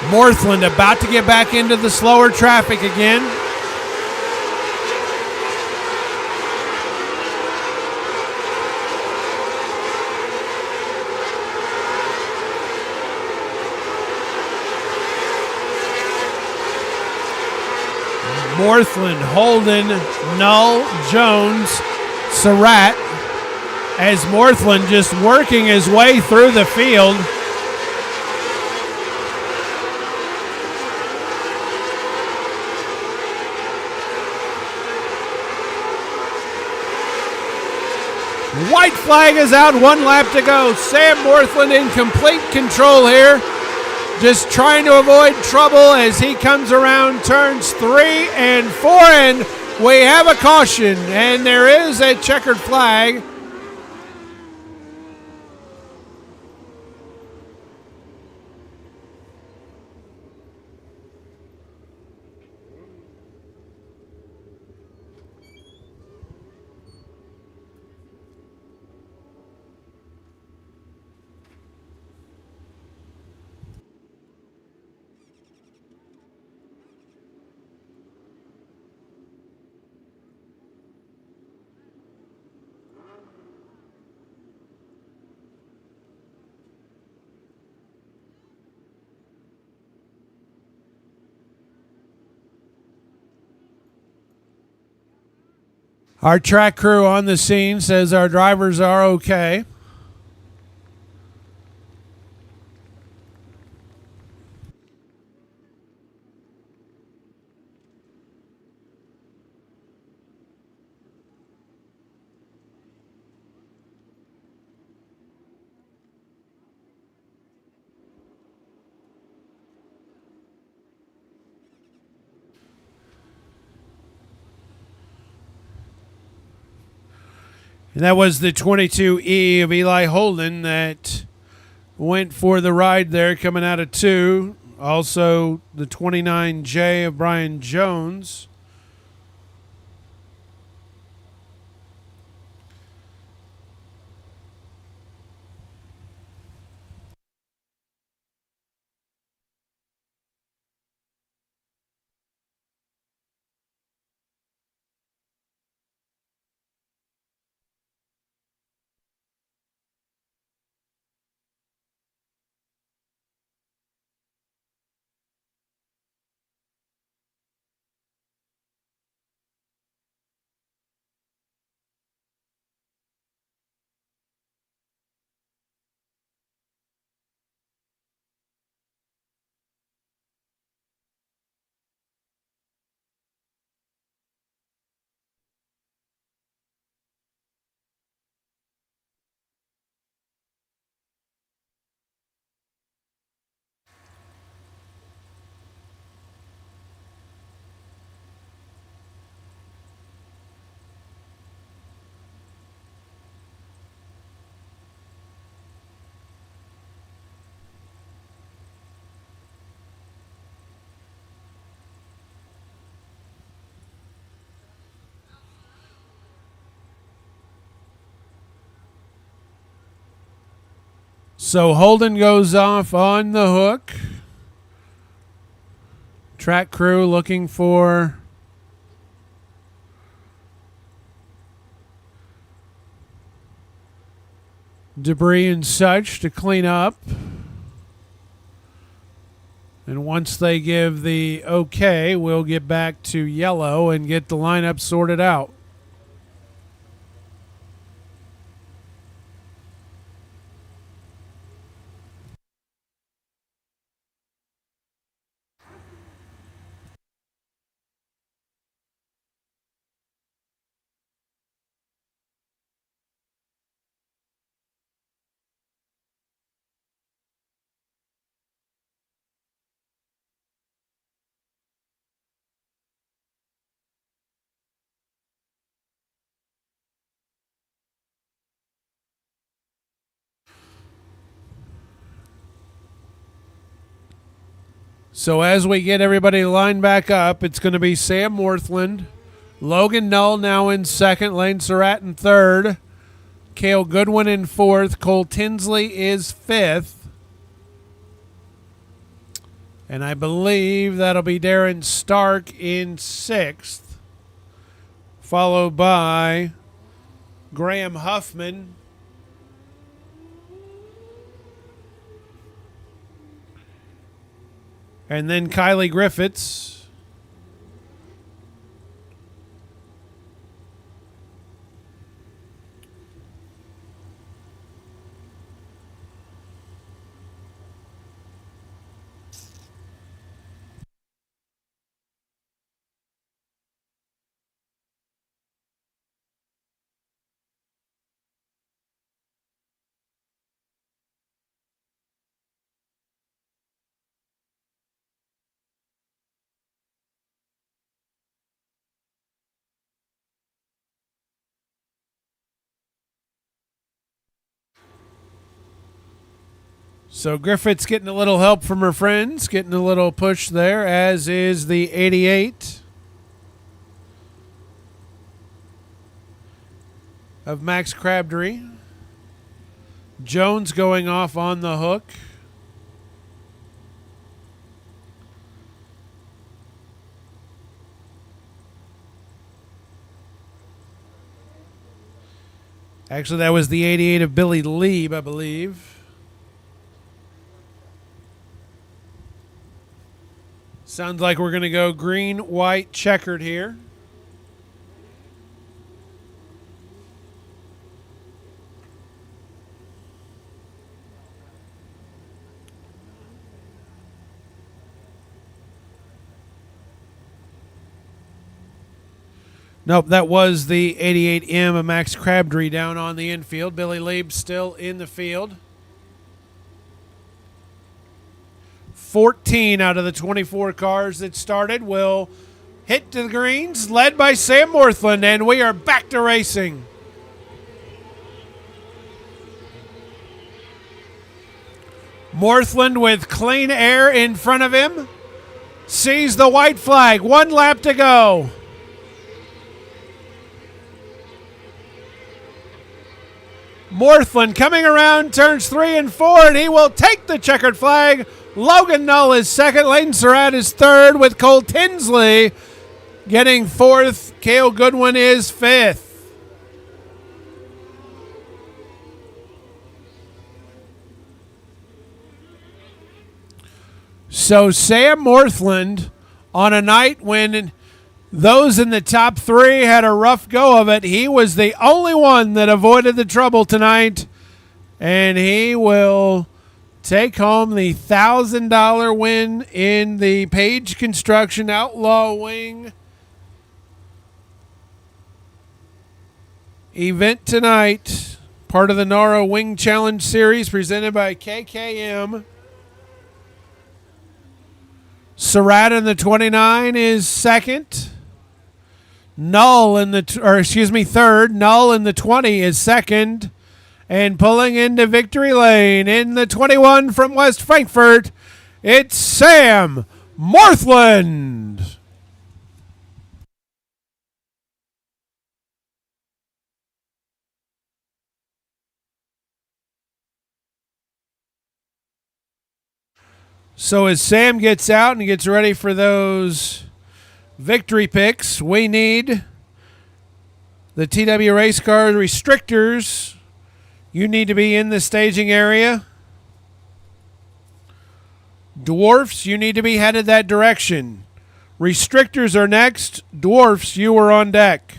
Morthland about to get back into the slower traffic again. Morthland, Holden, Null, Jones, Surratt, as Morthland just working his way through the field. White flag is out, 1 lap to go. Sam Morthland in complete control here. Just trying to avoid trouble as he comes around turns 3 and 4, and we have a caution, and there is a checkered flag. Our track crew on the scene says our drivers are okay. And that was the 22E of Eli Holden that went for the ride there coming out of 2. Also the 29J of Brian Jones. So Holden goes off on the hook. Track crew looking for debris and such to clean up. And once they give the okay, we'll get back to yellow and get the lineup sorted out. So as we get everybody lined back up, it's going to be Sam Worthland, Logan Null now in second, Lane Surratt in third, Cale Goodwin in fourth, Cole Tinsley is fifth, and I believe that'll be Darren Stark in sixth, followed by Graham Huffman and then Kylie Griffiths. So Griffith's getting a little help from her friends, getting a little push there, as is the 88 of Max Crabtree. Jones going off on the hook. Actually, that was the 88 of Billy Lieb, I believe. Sounds like we're going to go green, white, checkered here. Nope, that was the 88M of Max Crabtree down on the infield. Billy Lieb still in the field. 14 out of the 24 cars that started will hit to the greens, led by Sam Morthland, and we are back to racing. Morthland with clean air in front of him. Sees the white flag. 1 lap to go. Morthland coming around turns 3 and 4, and he will take the checkered flag. Logan Null is second. Layton Surratt is third, with Cole Tinsley getting fourth. Cale Goodwin is fifth. So Sam Morthland, on a night when those in the top 3 had a rough go of it, he was the only one that avoided the trouble tonight, and he will take home the $1,000 win in the Page Construction Outlaw Wing event tonight. Part of the NARA Wing Challenge Series presented by KKM. Surratt in the 29 is second. Null in the third. Null in the 20 is second. And pulling into victory lane in the 21 from West Frankfort, it's Sam Morthland. So as Sam gets out and gets ready for those victory picks, we need the TW Race Car Restrictors. You need to be in the staging area. Dwarfs, you need to be headed that direction. Restrictors are next. Dwarfs, you are on deck.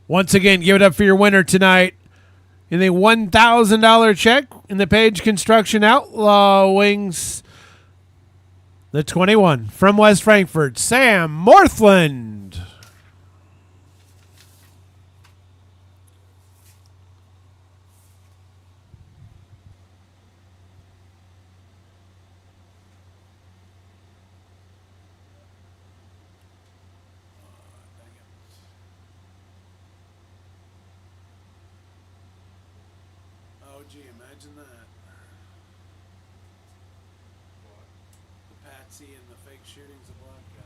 Once again, give it up for your winner tonight in the $1,000 check in the Page Construction Outlaw Wings. The 21 from West Frankfort, Sam Morthland. Oh, gee, imagine that. The Patsy and the fake shootings of Black Guy.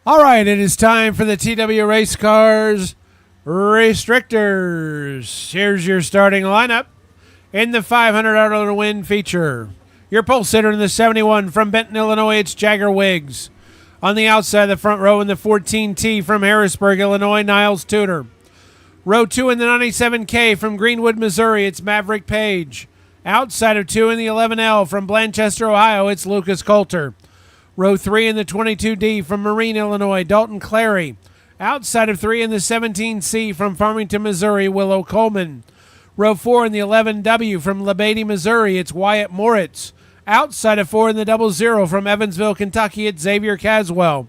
All right, it is time for the TW Race Cars Restrictors. Here's your starting lineup in the $500 to win feature. Your pole sitter in the 71 from Benton, Illinois, it's Jagger Wiggs. On the outside of the front row in the 14T from Harrisburg, Illinois, Niles Tudor. Row 2 in the 97K from Greenwood, Missouri, it's Maverick Page. Outside of 2 in the 11L from Blanchester, Ohio, it's Lucas Coulter. Row 3 in the 22D from Marine, Illinois, Dalton Clary. Outside of 3 in the 17C from Farmington, Missouri, Willow Coleman. Row 4 in the 11W from LaBadie, Missouri, it's Wyatt Moritz. Outside of 4 in the 00 from Evansville, Kentucky, it's Xavier Caswell.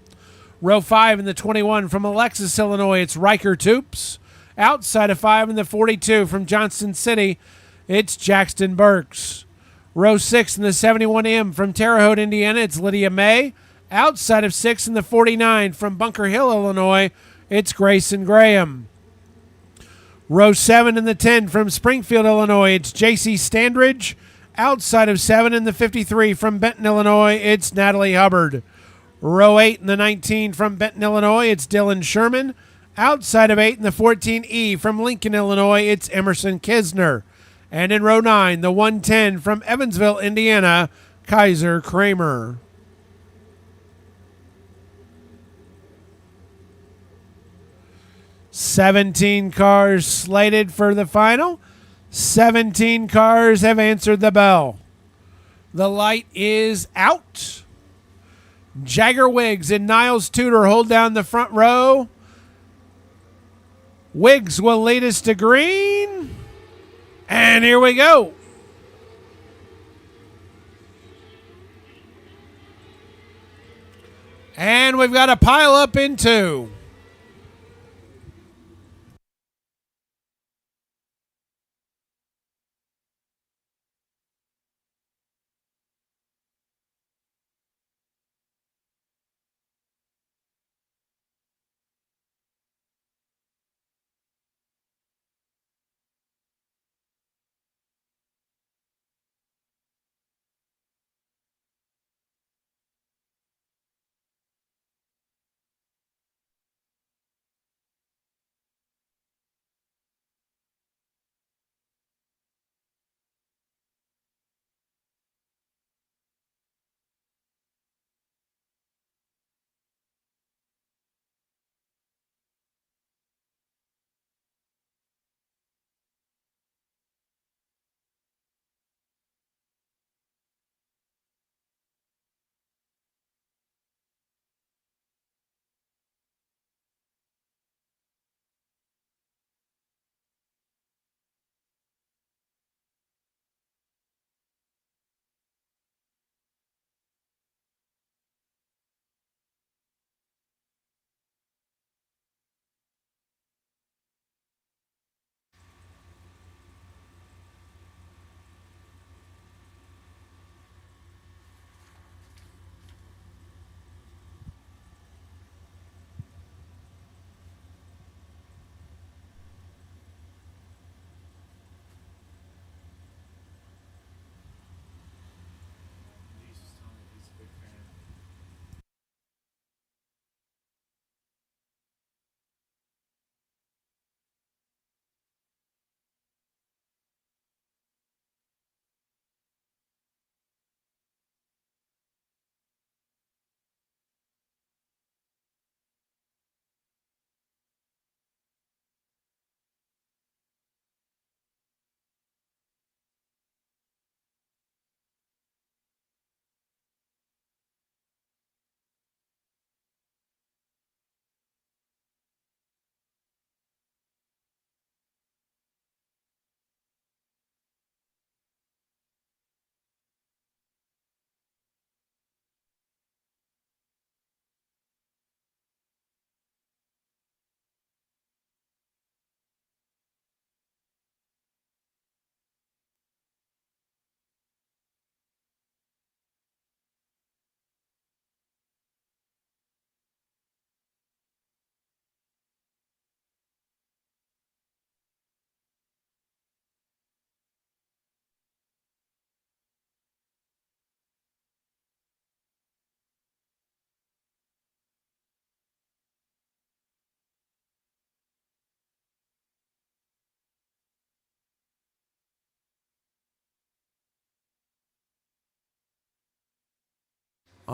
Row 5 in the 21 from Alexis, Illinois, it's Riker Toops. Outside of 5 in the 42 from Johnston City, it's Jackson Burks. Row 6 in the 71M from Terre Haute, Indiana, it's Lydia May. Outside of 6 in the 49 from Bunker Hill, Illinois, it's Grayson Graham. Row 7 in the 10 from Springfield, Illinois, it's J.C. Standridge. Outside of 7 in the 53 from Benton, Illinois, it's Natalie Hubbard. Row 8 in the 19 from Benton, Illinois, it's Dylan Sherman. Outside of 8 in the 14E from Lincoln, Illinois, it's Emerson Kisner. And in row 9, the 110 from Evansville, Indiana, Kaiser Kramer. "17 cars slated for the final. 17 cars have answered the bell. The light is out. Jagger Wiggs and Niles Tudor hold down the front row. Wiggs will lead us to green. And here we go. And we've got a pile up in 2.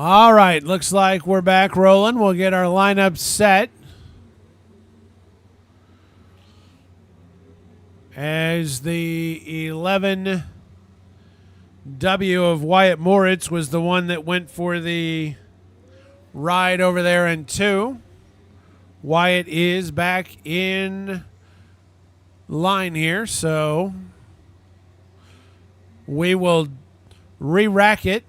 All right, looks like we're back rolling. We'll get our lineup set. As the 11W of Wyatt Moritz was the one that went for the ride over there in 2. Wyatt is back in line here, so we will re-rack it.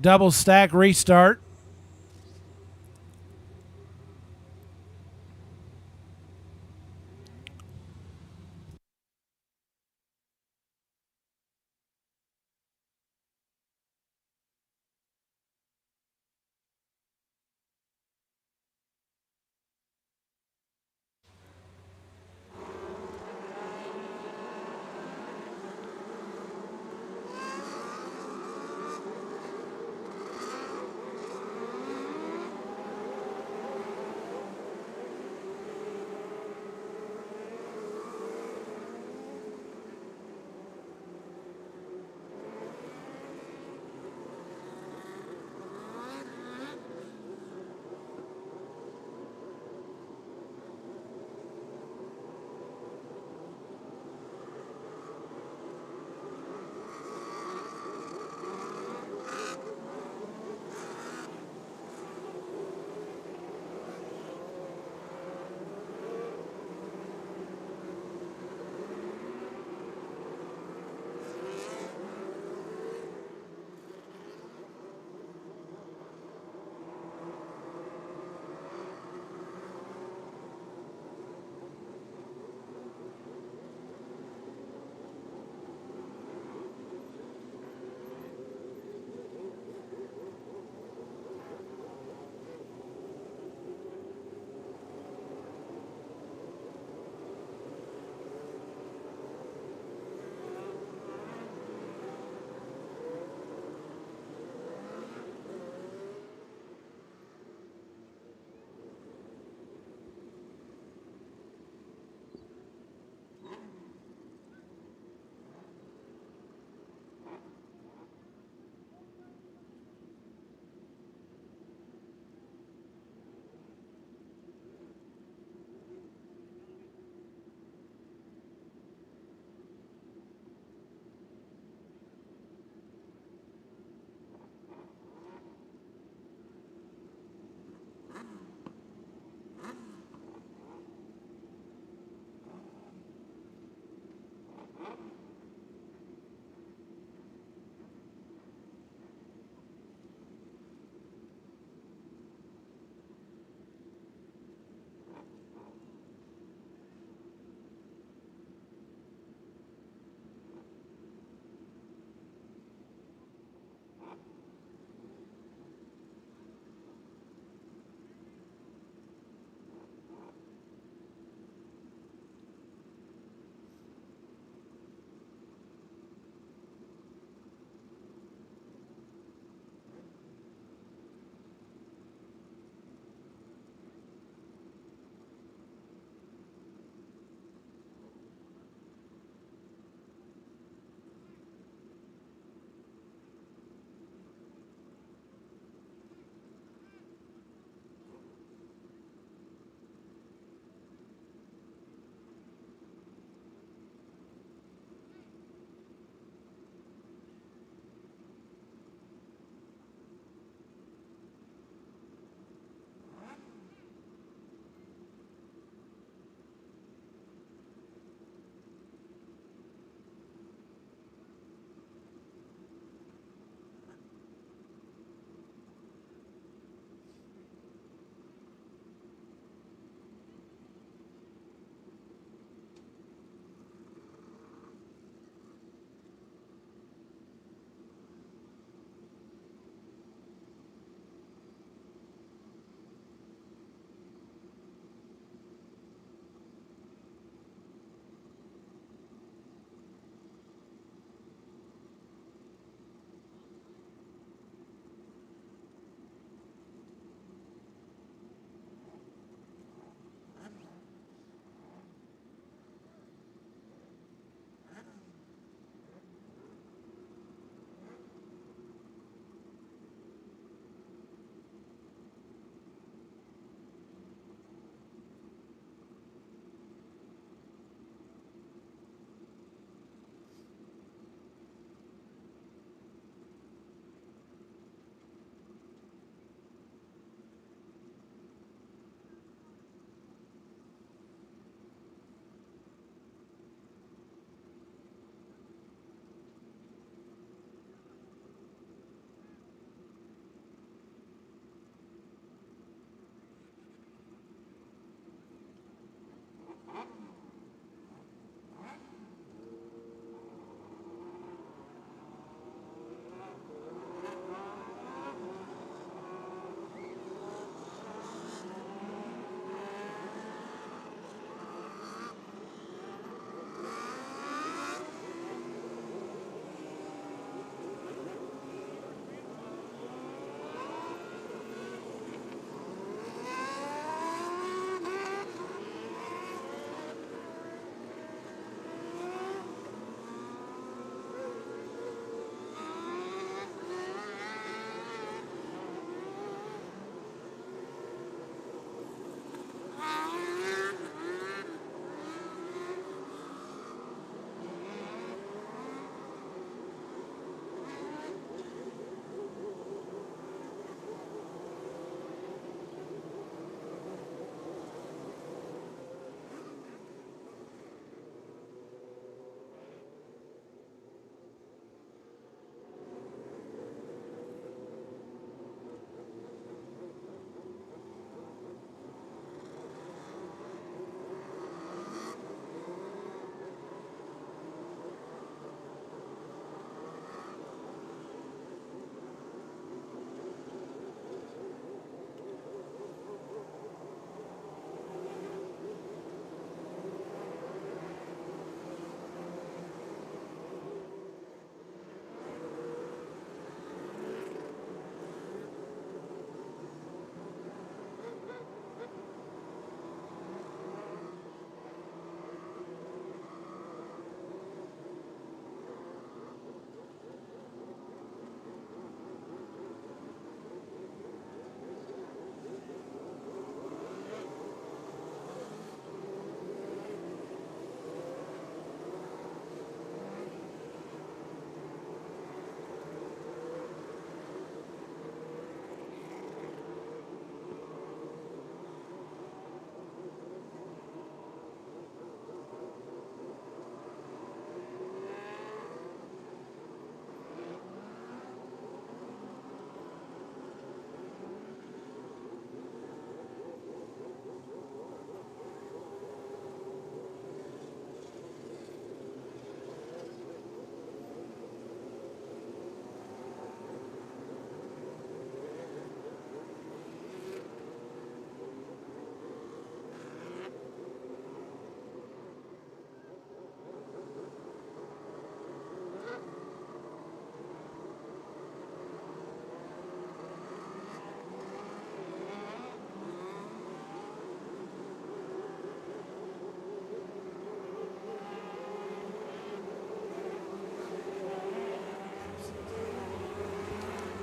Double stack restart.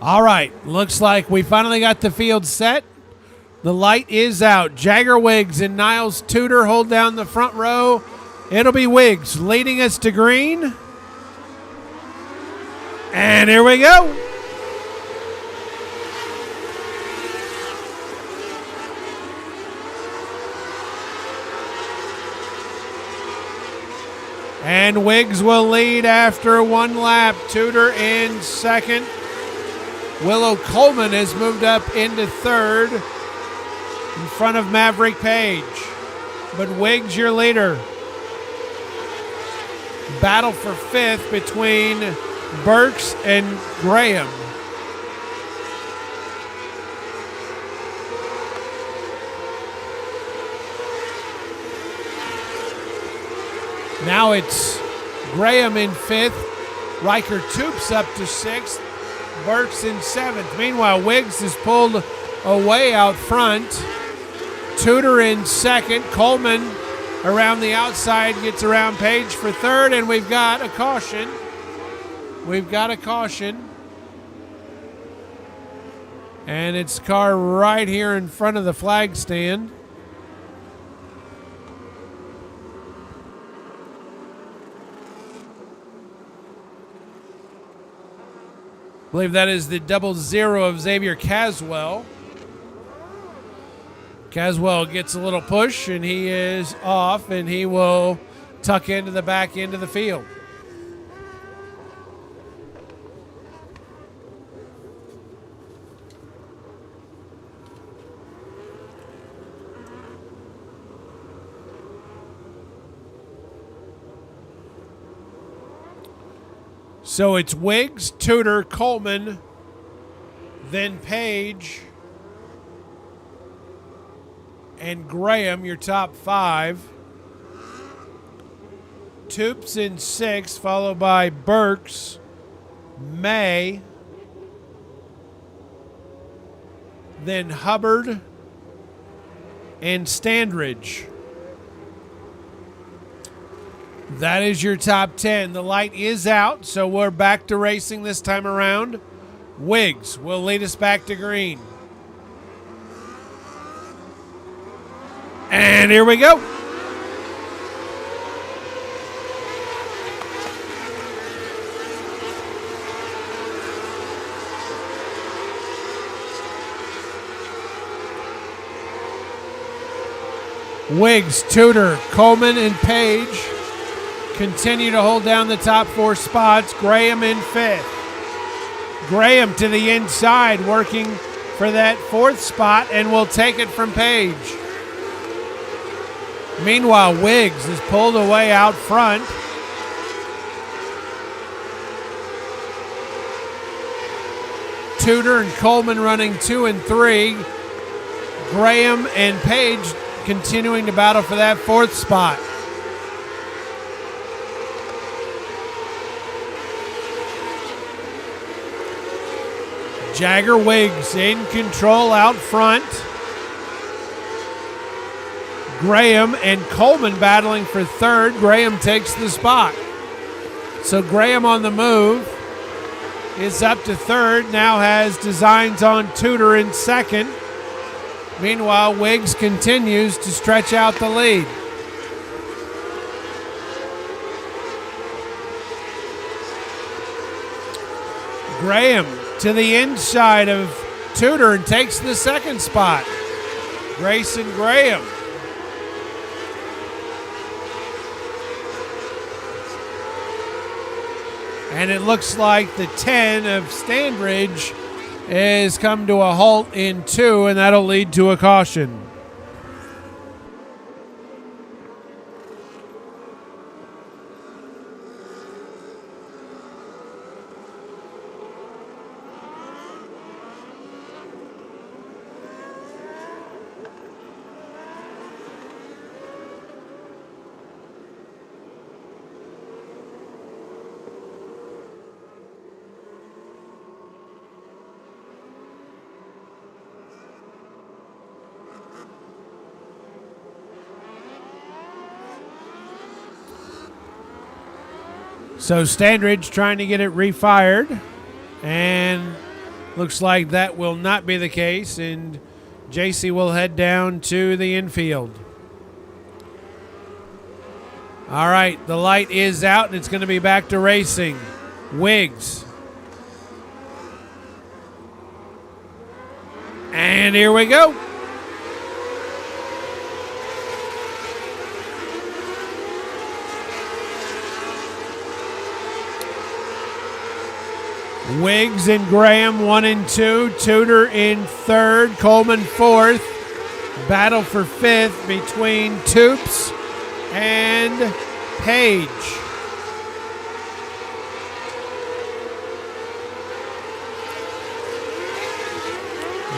All right, looks like we finally got the field set. The light is out. Jagger Wiggs and Niles Tudor hold down the front row. It'll be Wiggs leading us to green. And here we go. And Wiggs will lead after one lap. Tudor in second. Willow Coleman has moved up into third in front of Maverick Page. But Wiggs your leader. Battle for fifth between Burks and Graham. Now it's Graham in fifth. Riker Toops up to sixth. Burks in seventh. Meanwhile, Wiggs is pulled away out front. Tudor in second. Coleman around the outside gets around Page for third, and we've got a caution. And it's car right here in front of the flag stand. I believe that is the 00 of Xavier Caswell. Caswell gets a little push, and he is off, and he will tuck into the back end of the field. So it's Wiggs, Tudor, Coleman, then Page, and Graham, your top five. Toops in sixth, followed by Burks, May, then Hubbard, and Standridge. That is your top 10. The light is out, so we're back to racing this time around. Wiggs will lead us back to green. And here we go. Wiggs, Tudor, Coleman, and Page continue to hold down the top four spots. Graham in fifth. Graham to the inside, working for that fourth spot, and will take it from Page. Meanwhile, Wiggs is pulled away out front. Tudor and Coleman running 2 and 3. Graham and Page continuing to battle for that fourth spot. Jagger Wiggs in control out front. Graham and Coleman battling for third. Graham takes the spot. So Graham on the move is up to third. Now has designs on Tudor in second. Meanwhile, Wiggs continues to stretch out the lead. Graham to the inside of Tudor and takes the second spot. Grayson Graham. And it looks like the 10 of Standridge has come to a halt in 2, and that'll lead to a caution. So Standridge trying to get it refired. And Looks like that will not be the case, and JC will head down to the infield. All right, the light is out, and it's going to be back to racing. Wiggs. And here we go. Wiggs and Graham 1 and 2. Tudor in third. Coleman fourth. Battle for fifth between Toops and Page.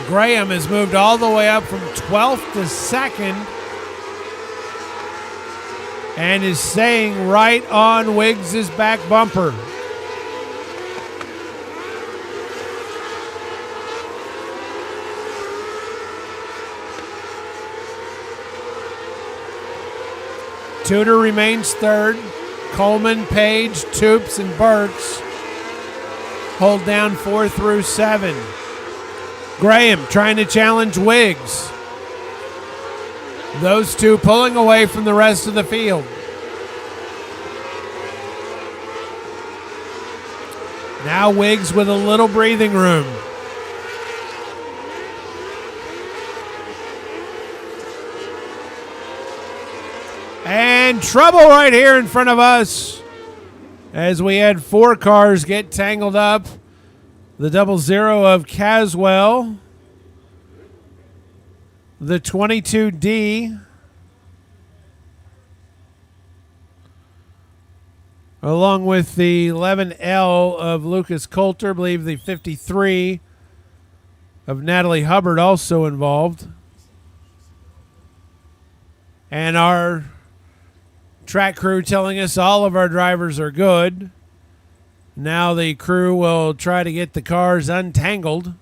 Graham has moved all the way up from 12th to 2nd and is staying right on Wiggs' back bumper. Tudor remains third. Coleman, Page, Toops, and Burks hold down 4 through 7. Graham trying to challenge Wiggs. Those two pulling away from the rest of the field. Now Wiggs with a little breathing room. And trouble right here in front of us as we had 4 cars get tangled up. The 00 of Caswell, the 22D, along with the 11L of Lucas Coulter, I believe the 53 of Natalie Hubbard also involved. And our track crew telling us all of our drivers are good. Now the crew will try to get the cars untangled.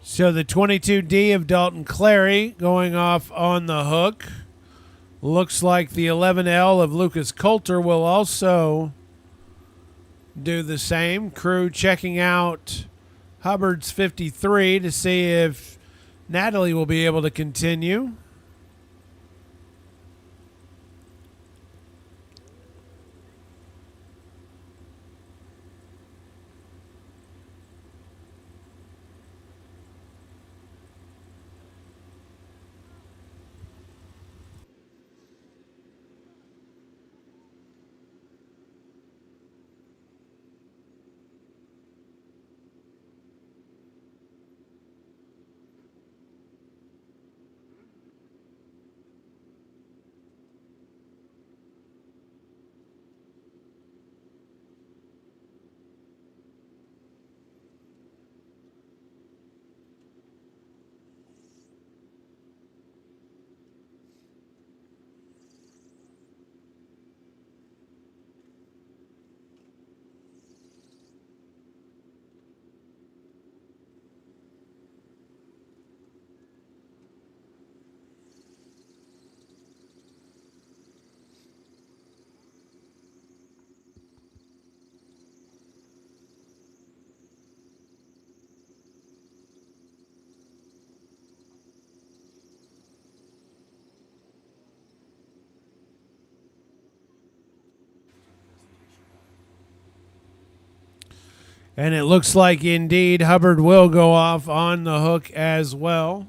So the 22D of Dalton Clary going off on the hook. Looks like the 11L of Lucas Coulter will also do the same. Crew checking out Hubbard's 53 to see if Natalie will be able to continue. And it looks like indeed Hubbard will go off on the hook as well.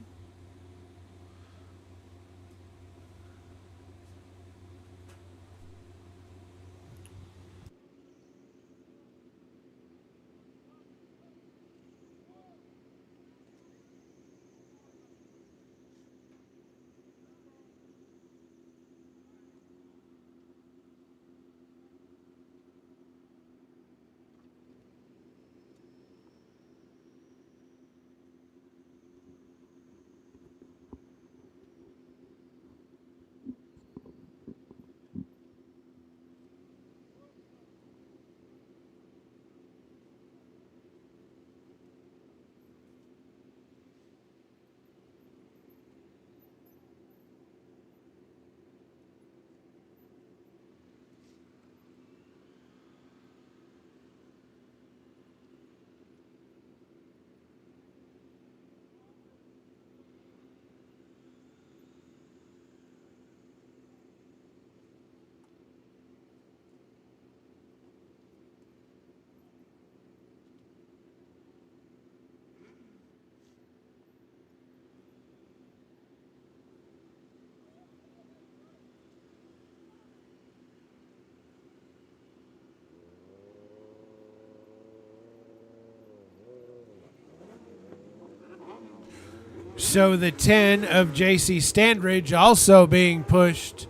So the 10 of J.C. Standridge also being pushed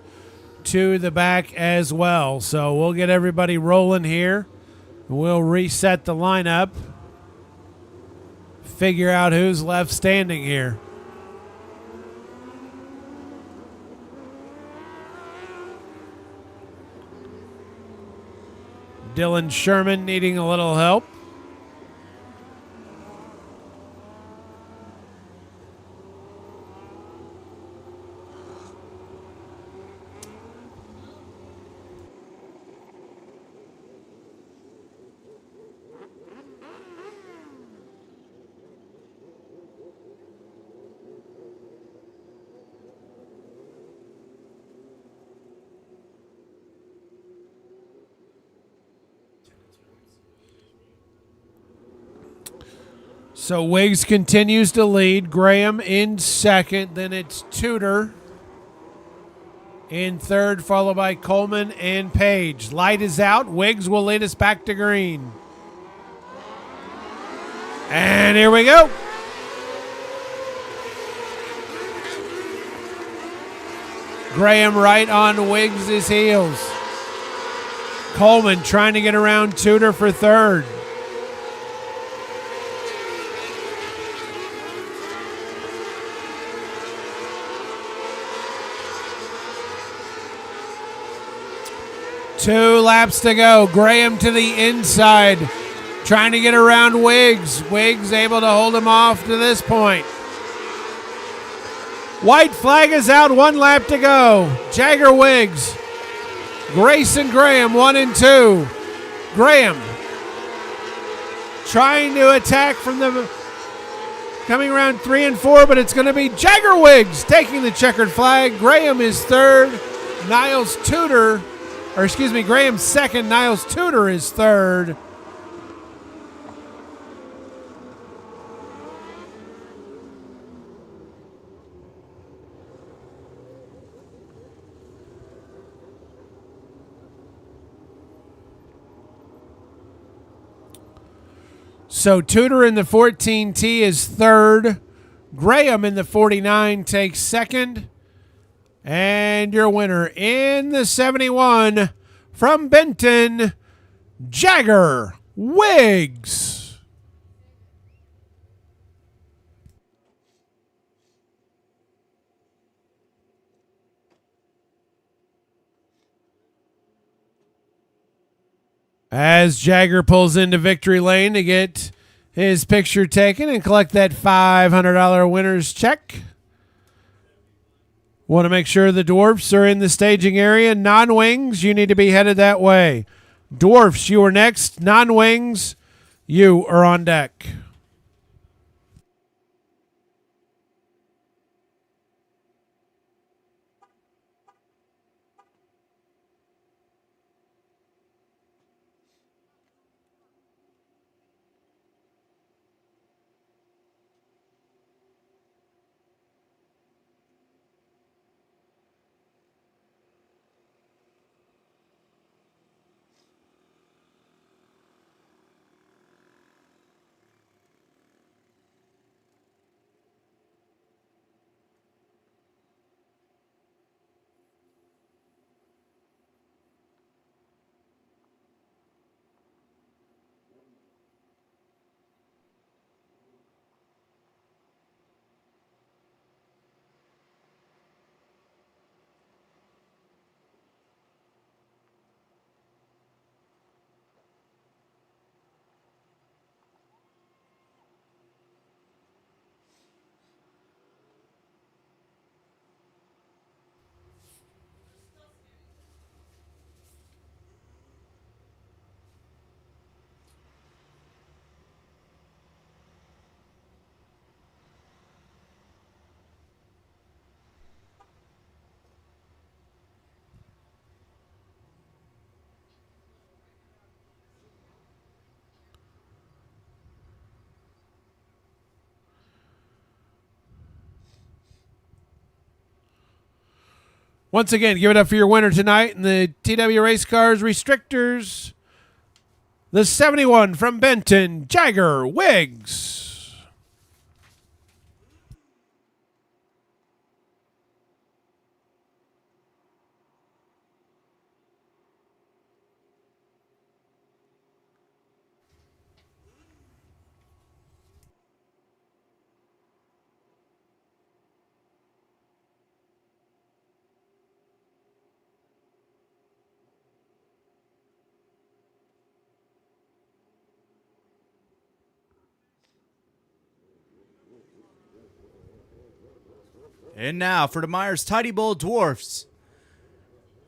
to the back as well. So we'll get everybody rolling here. We'll reset the lineup. Figure out who's left standing here. Dylan Sherman needing a little help. So Wiggs continues to lead. Graham in second. Then it's Tudor in third, followed by Coleman and Page. Light is out. Wiggs will lead us back to green. And here we go. Graham right on Wiggs' heels. Coleman trying to get around Tudor for third. Two laps to go. Graham to the inside, trying to get around Wiggs. Wiggs able to hold him off to this point. White flag is out. 1 lap to go. Jagger Wiggs. Grayson Graham 1 and 2. Graham trying to attack from the coming around 3 and 4, but it's going to be Jagger Wiggs taking the checkered flag. Graham is third. Niles Tudor. Graham's second. Niles Tudor is third. So Tudor in the 14T is third. Graham in the 49 takes second. And your winner in the 71 from Benton, Jagger Wiggs. As Jagger pulls into victory lane to get his picture taken and collect that $500 winner's check. Want to make sure the Dwarfs are in the staging area. Non-wings, you need to be headed that way. Dwarfs, you are next. Non-wings, you are on deck. Once again, give it up for your winner tonight in the TW Race Cars Restrictors. The 71 from Benton, Jagger Wiggs. And now for the Meyers Tidy Bowl Dwarfs.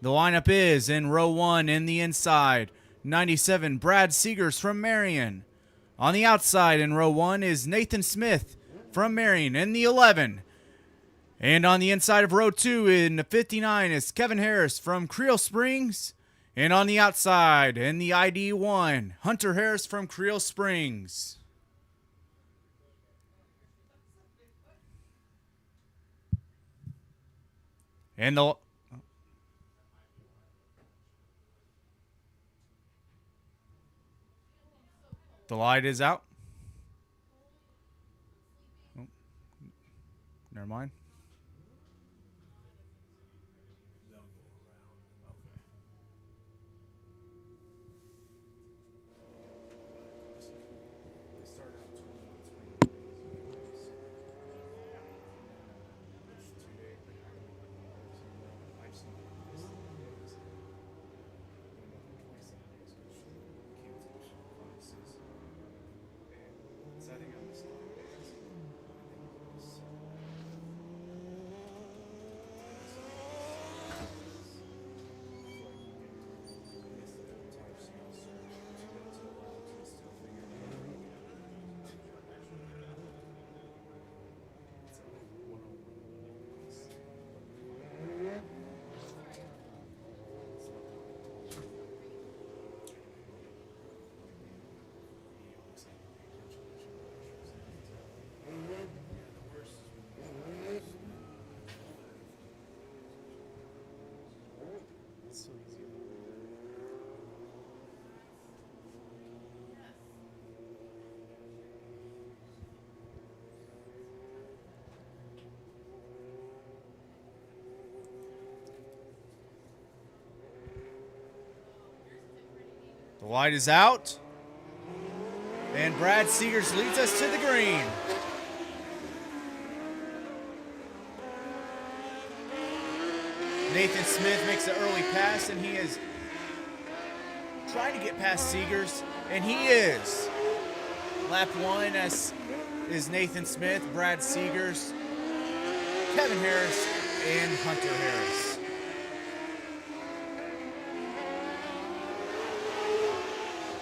The lineup is in row 1 in the inside, 97 Brad Seegers from Marion. On the outside in row 1 is Nathan Smith from Marion in the 11. And on the inside of row 2 in the 59 is Kevin Harris from Creel Springs. And on the outside in the ID 1, Hunter Harris from Creel Springs. And the light is out. Oh, never mind. The light is out. And Brad Seegers leads us to the green. Nathan Smith makes an early pass, and he is trying to get past Seegers, and he is. Lap 1 is Nathan Smith, Brad Seegers, Kevin Harris, and Hunter Harris.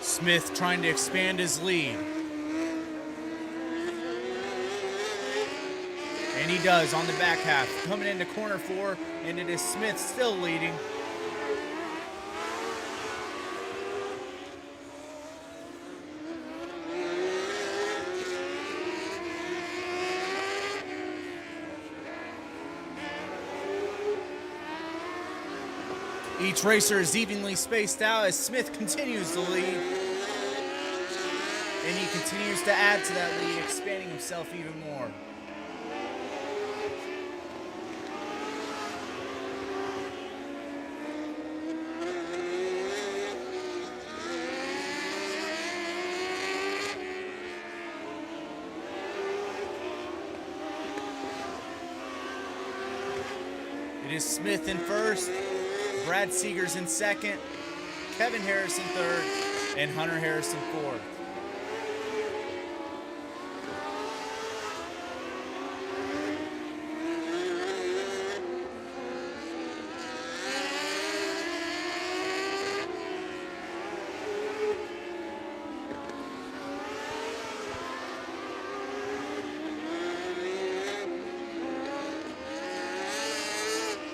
Smith trying to expand his lead. And he does on the back half. Coming into corner 4, and it is Smith still leading. Each racer is evenly spaced out as Smith continues to lead. And he continues to add to that lead, expanding himself even more. It is Smith in first, Brad Seegers in second, Kevin Harris in third, and Hunter Harris in fourth.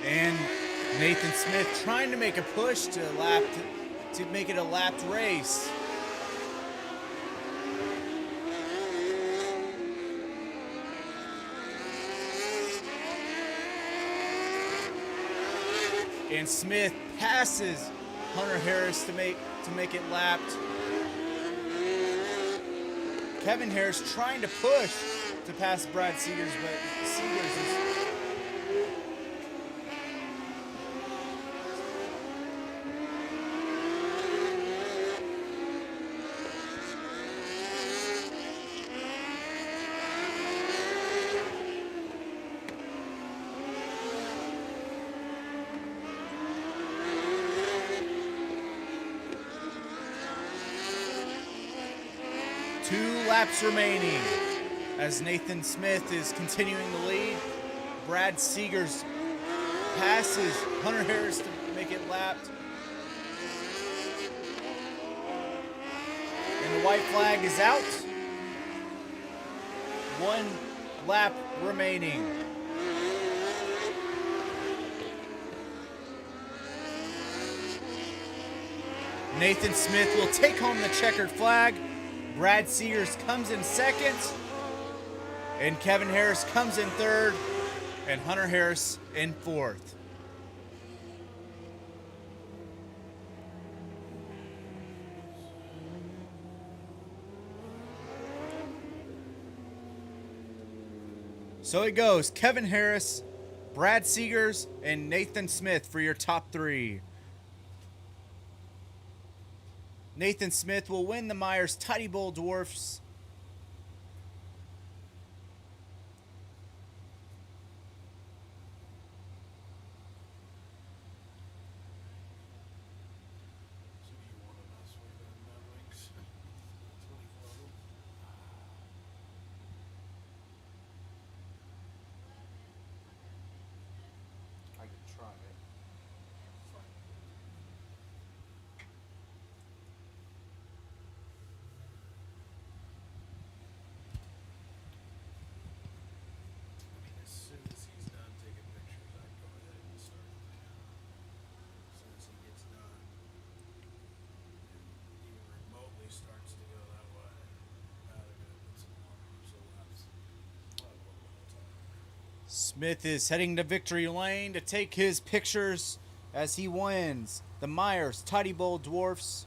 And Nathan Smith trying to make a push to make it a lapped race. And Smith passes Hunter Harris to make it lapped. Kevin Harris trying to push to pass Brad Seegers, but Seegers is laps remaining as Nathan Smith is continuing the lead. Brad Seegers passes Hunter Harris to make it lapped. And the white flag is out. 1 lap remaining. Nathan Smith will take home the checkered flag. Brad Seegers comes in second. And Kevin Harris comes in third. And Hunter Harris in fourth. So it goes Kevin Harris, Brad Seegers, and Nathan Smith for your top 3. Nathan Smith will win the Meyers Tidy Bowl Dwarfs. So do you want to mess with them wings? 24 of them? I could try it. I mean, as soon as he's done taking pictures, I go ahead and start the count. As soon as he gets done, and even remotely starts to go that way, they're gonna put some more laps. Smith is heading to victory lane to take his pictures as he wins the Meyers Tidy Bowl Dwarfs.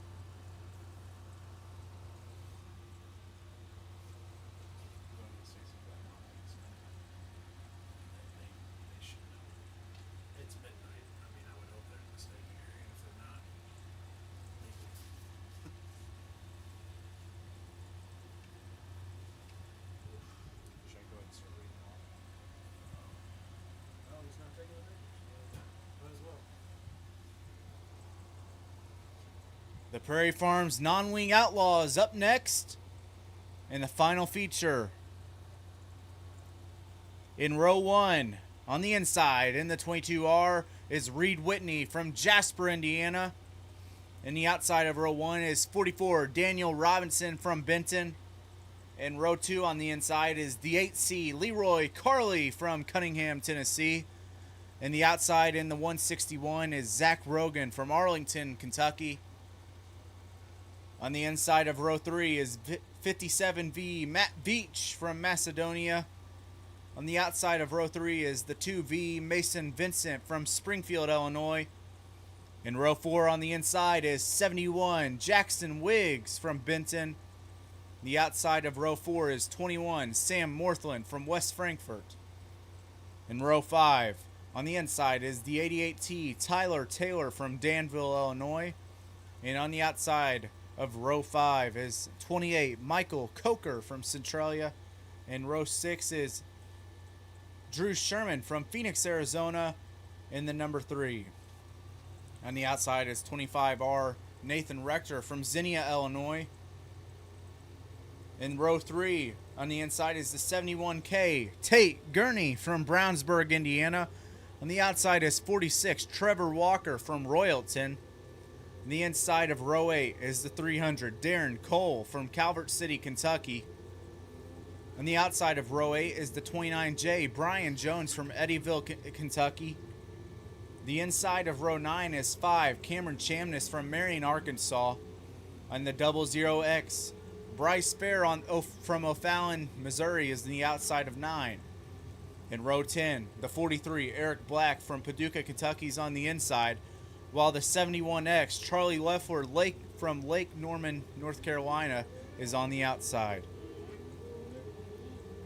They should know. It's midnight. I mean, I would hope they're in the staging area. If they're not, Should I go ahead and start reading off? oh, he's not taking the pictures. Might as well. The Prairie Farms non-wing Outlaws up next in the final feature. In row 1, on the inside in the 22R is Reed Whitney from Jasper, Indiana. In the outside of row 1 is 44 Daniel Robinson from Benton. In row 2 on the inside is the 8C Leroy Carley from Cunningham, Tennessee. In the outside in the 161 is Zach Rogan from Arlington, Kentucky. On the inside of row 3 is 57V Matt Beach from Macedonia. On the outside of row 3 is the 2V Mason Vincent from Springfield, Illinois. In row 4 on the inside is 71 Jackson Wiggs from Benton. The outside of row 4 is 21 Sam Morthland from West Frankfort. In row 5 on the inside is the 88T Tyler Taylor from Danville, Illinois. And on the outside of row 5 is 28 Michael Coker from Centralia. And row 6 is Drew Sherman from Phoenix, Arizona in the number 3. On the outside is 25R Nathan Rector from Xenia, Illinois. In row 3 on the inside is the 71K Tate Gurney from Brownsburg, Indiana. On the outside is 46 Trevor Walker from Royalton. On the inside of row 8 is the 300 Darren Cole from Calvert City, Kentucky. On the outside of row 8 is the 29J Brian Jones from Eddyville, Kentucky. The inside of row 9 is 5 Cameron Chamness from Marion, Arkansas. On the 00X, Bryce Fair from O'Fallon, Missouri is the outside of 9. In row 10, the 43 Eric Black from Paducah, Kentucky is on the inside, while the 71X Charlie Leffler from Lake Norman, North Carolina is on the outside.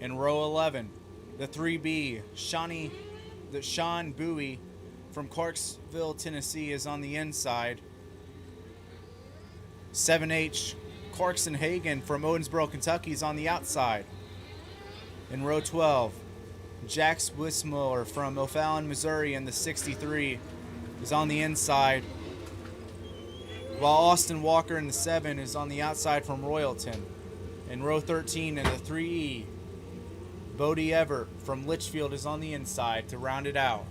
In row 11, the 3B Sean Bowie from Clarksville, Tennessee is on the inside. 7H Clarkson Hagan from Owensboro, Kentucky is on the outside. In row 12, Jax Wismuller from O'Fallon, Missouri in the 63 is on the inside, while Austin Walker in the 7 is on the outside from Royalton. In row 13 in the 3E, Bodie Everett from Litchfield is on the inside to round it out.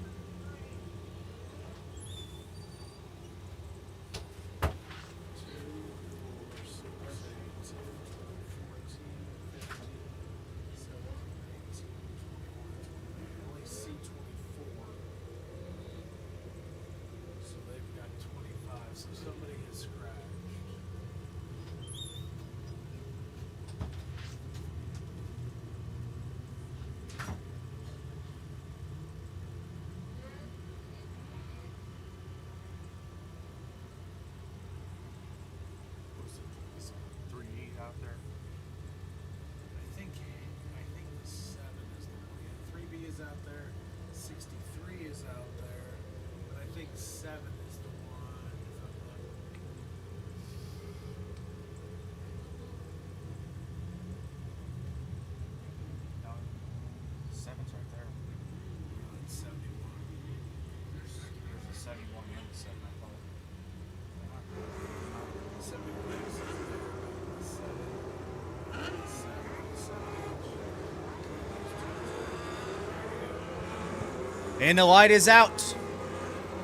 And the light is out.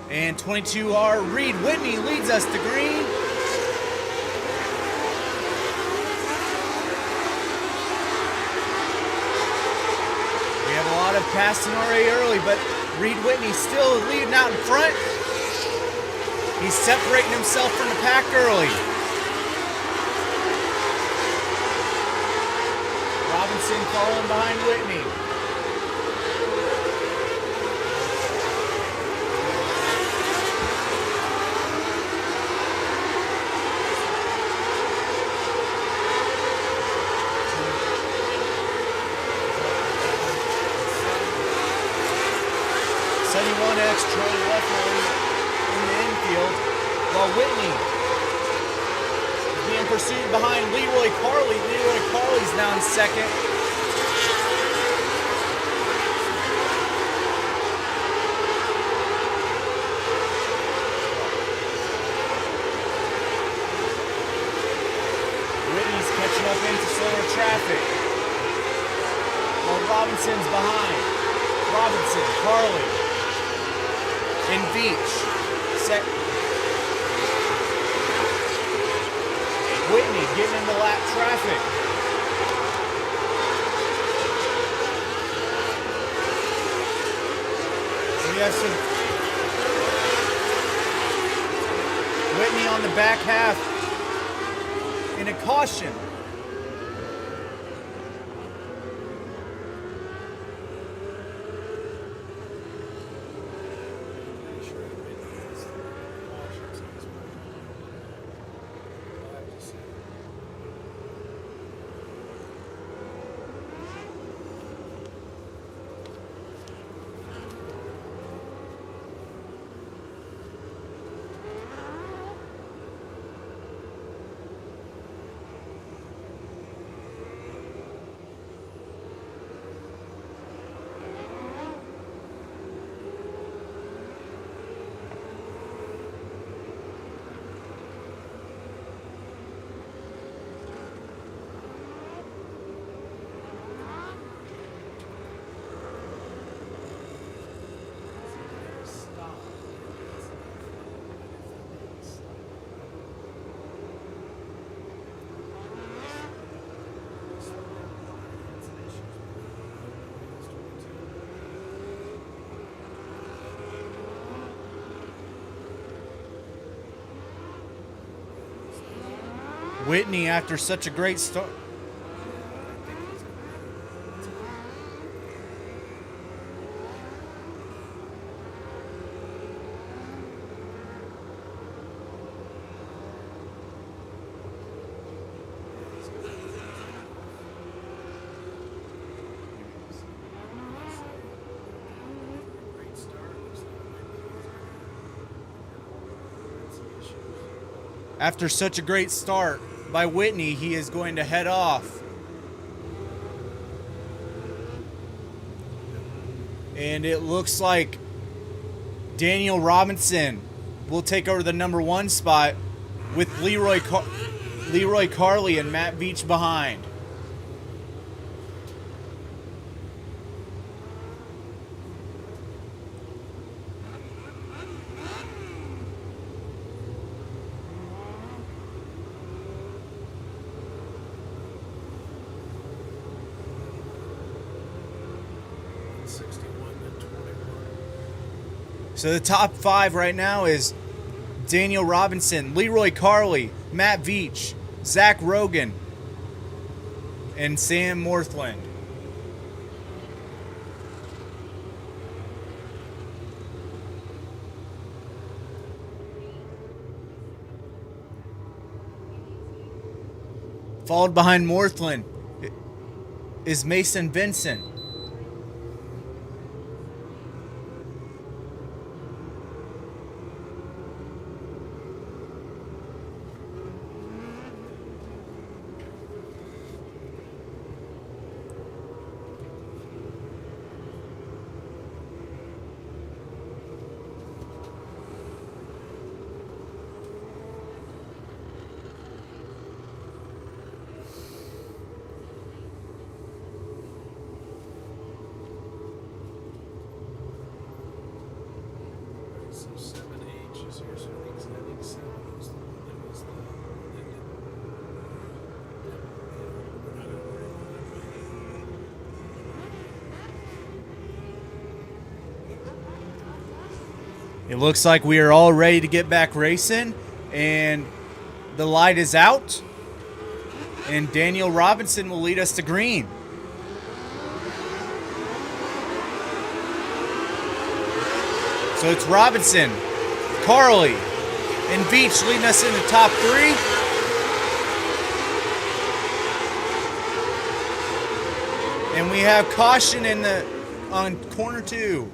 And 22R Reed Whitney leads us to green. We have a lot of passing already early, but Reed Whitney still leading out in front. He's separating himself from the pack early. Robinson following behind Whitney. X Troy Leffler in the infield, while Whitney is being pursued behind Leroy Carley. Leroy Carley's now in second. Whitney's catching up into slower traffic, while Robinson's behind. Robinson, Carley, and Beach. Set. Whitney getting into lap traffic. We have some Whitney on the back half in a caution. Whitney, after such a great start. After such a great start by Whitney, he is going to head off. And it looks like Daniel Robinson will take over the number 1 spot with Leroy Carley and Matt Beach behind. So the top 5 right now is Daniel Robinson, Leroy Carley, Matt Veach, Zach Rogan, and Sam Morthland. Followed behind Morthland is Mason Vincent. So 7H is here, so I think 7 was the one that was the. We're not gonna worry about that. It looks like we are all ready to get back racing, and the light is out, and Daniel Robinson will lead us to green. So it's Robinson, Carley, and Veach leading us in the top 3. And we have caution on corner 2.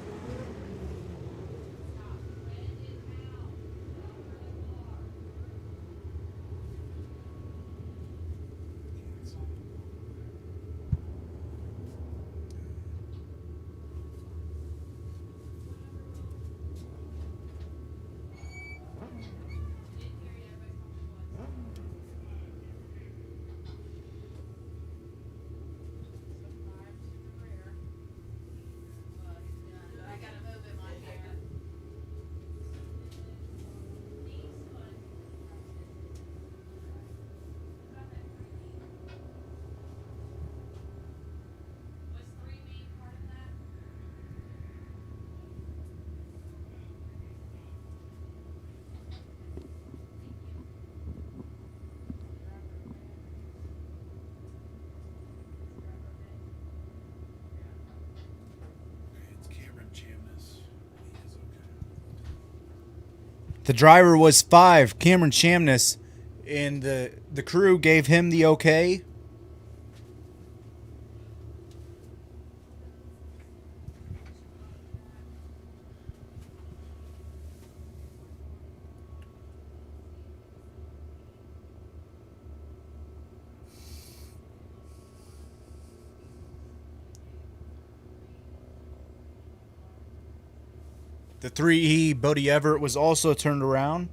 It's Cameron Chamness. He is okay. The driver was 5, Cameron Chamness, and the crew gave him the okay. The 3E, Bodie Everett, was also turned around.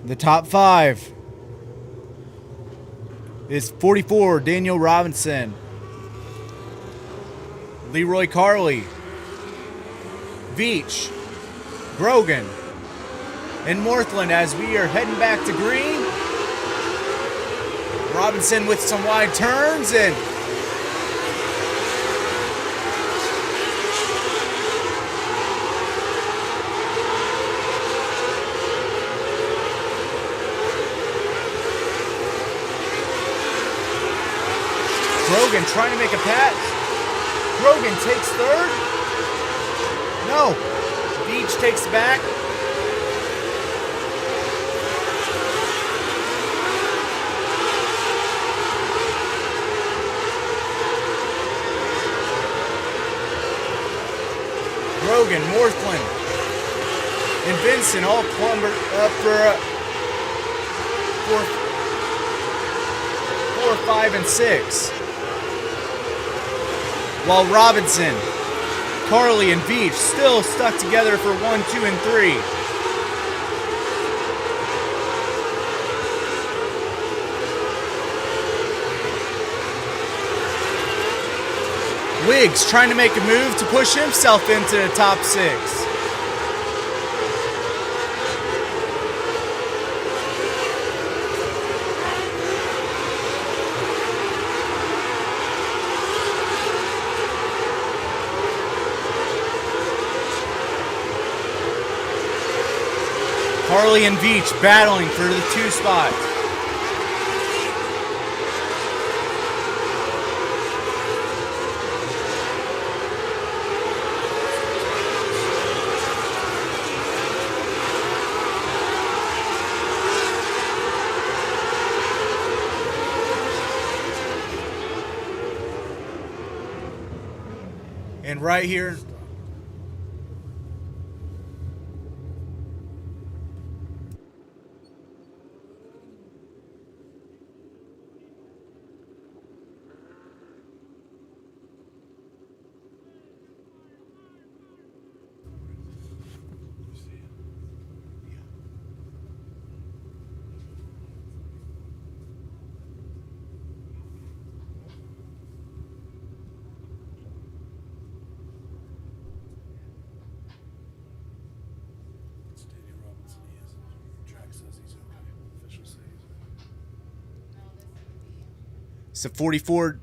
The top 5 is 44, Daniel Robinson, Leroy Carley, Veach, Grogan, and Northland as we are heading back to green. Robinson with some wide turns and Grogan trying to make a pass. Grogan takes third. No. Beach takes back. Grogan, Northland, and Vincent all clumbered up for 4, 5, and 6. While Robinson, Carley, and Beach still stuck together for 1, 2, and 3. Wiggs trying to make a move to push himself into the top 6. Harley and Veach battling for the 2 spots. And right here, it's a 44.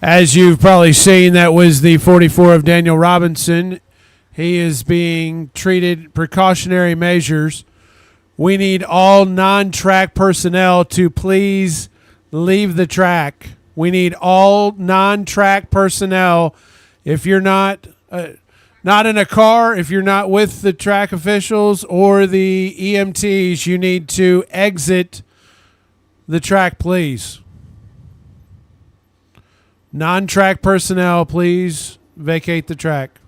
As you've probably seen, that was the 44 of Daniel Robinson. He is being treated precautionary measures. We need all non-track personnel to please leave the track. We need all non-track personnel. If you're not in a car, if you're not with the track officials or the EMTs, you need to exit the track, please. Non-track personnel, please vacate the track.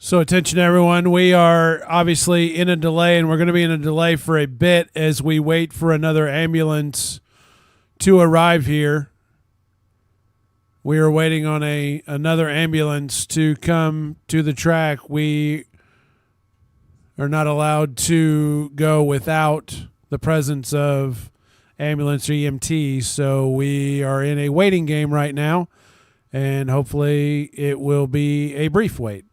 So attention everyone, we are obviously in a delay, and we're going to be in a delay for a bit as we wait for another ambulance to arrive here. We are waiting on another ambulance to come to the track. We are not allowed to go without the presence of ambulance or EMT, so we are in a waiting game right now, and hopefully it will be a brief wait.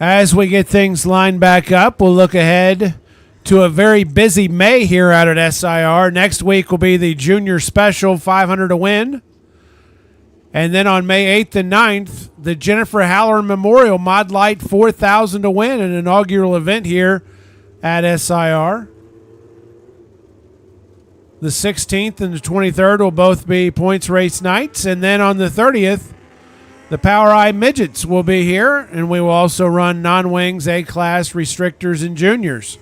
As we get things lined back up, we'll look ahead to a very busy May here out at SIR. Next week will be the Junior Special 500 to win. And then on May 8th and 9th, the Jennifer Halloran Memorial Mod Light 4,000 to win, an inaugural event here at SIR. The 16th and the 23rd will both be points race nights. And then on the 30th, the Power Eye Midgets will be here, and we will also run non-wings, A-class, restrictors, and juniors.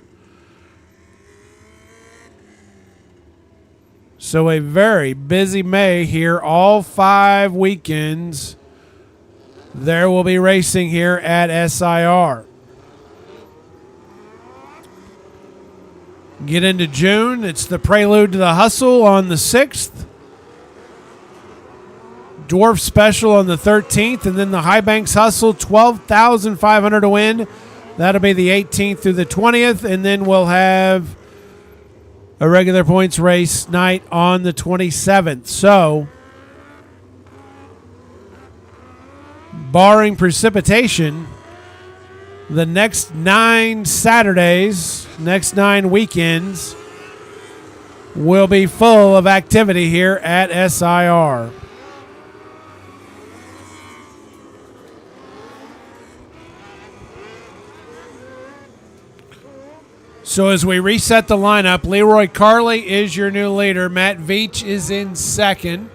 So a very busy May here, all 5 weekends. There will be racing here at SIR. Get into June. It's the prelude to the Hustle on the 6th. Dwarf Special on the 13th, and then the High Banks Hustle, 12,500 to win. That'll be the 18th through the 20th, and then we'll have a regular points race night on the 27th. So, barring precipitation, the next 9 Saturdays, next 9 weekends, will be full of activity here at SIR. So as we reset the lineup, Leroy Carley is your new leader. Matt Veach is in second.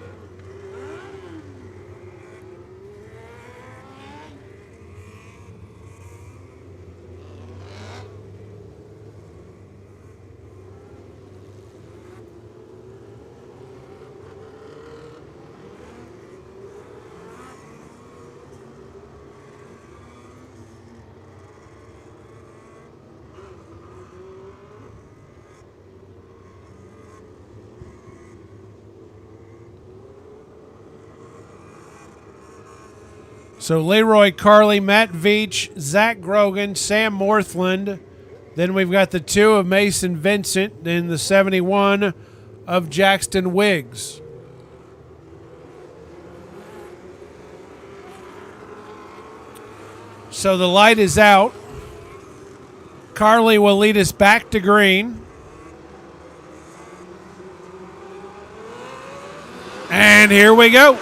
So Leroy Carley, Matt Veach, Zach Grogan, Sam Morthland. Then we've got the 2 of Mason Vincent and the 71 of Jackson Wiggs. So the light is out. Carley will lead us back to green. And here we go.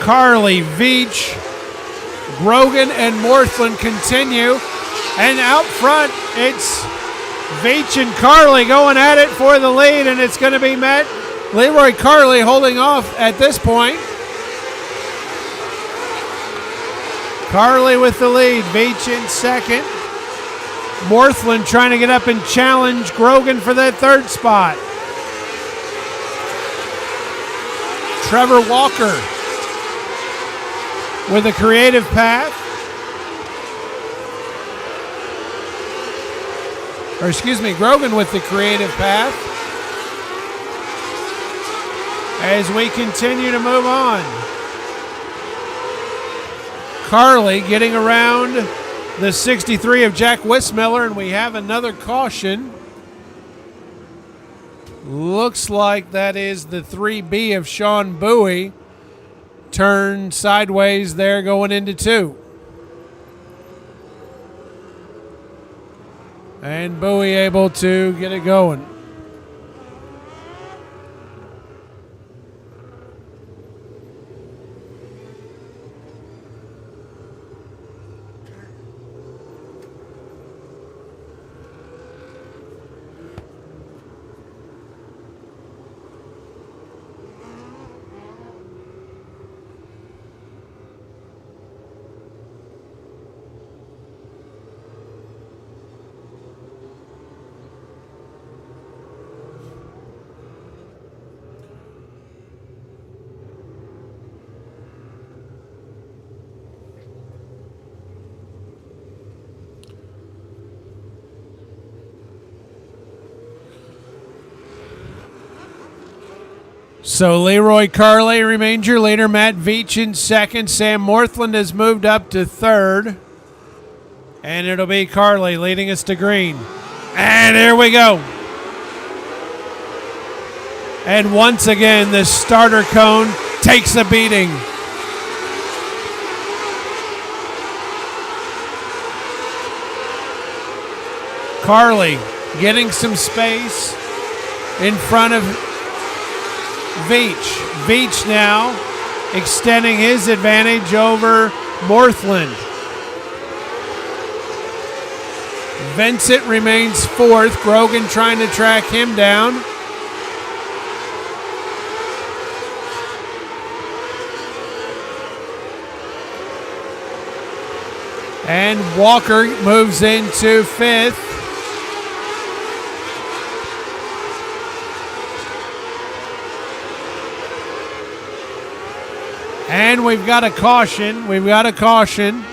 Carley, Veach, Grogan, and Morthland continue. And out front, it's Veach and Carley going at it for the lead, and it's going to be Leroy Carley holding off at this point. Carley with the lead, Veach in second. Morthland trying to get up and challenge Grogan for that 3rd spot. Trevor Walker with a creative path. Grogan with the creative path. As we continue to move on. Carley getting around the 63 of Jack Wismiller, and we have another caution. Looks like that is the 3B of Sean Bowie. Turn sideways there going into 2. And Bowie able to get it going. So Leroy Carley remains your leader. Matt Veach in second. Sam Morthland has moved up to 3rd. And it'll be Carly leading us to green. And here we go. And once again, the starter cone takes a beating. Carly getting some space in front of Veach. Veach now extending his advantage over Morthland. Vincent remains fourth. Grogan trying to track him down. And Walker moves into fifth. And we've got a caution. We've got a caution.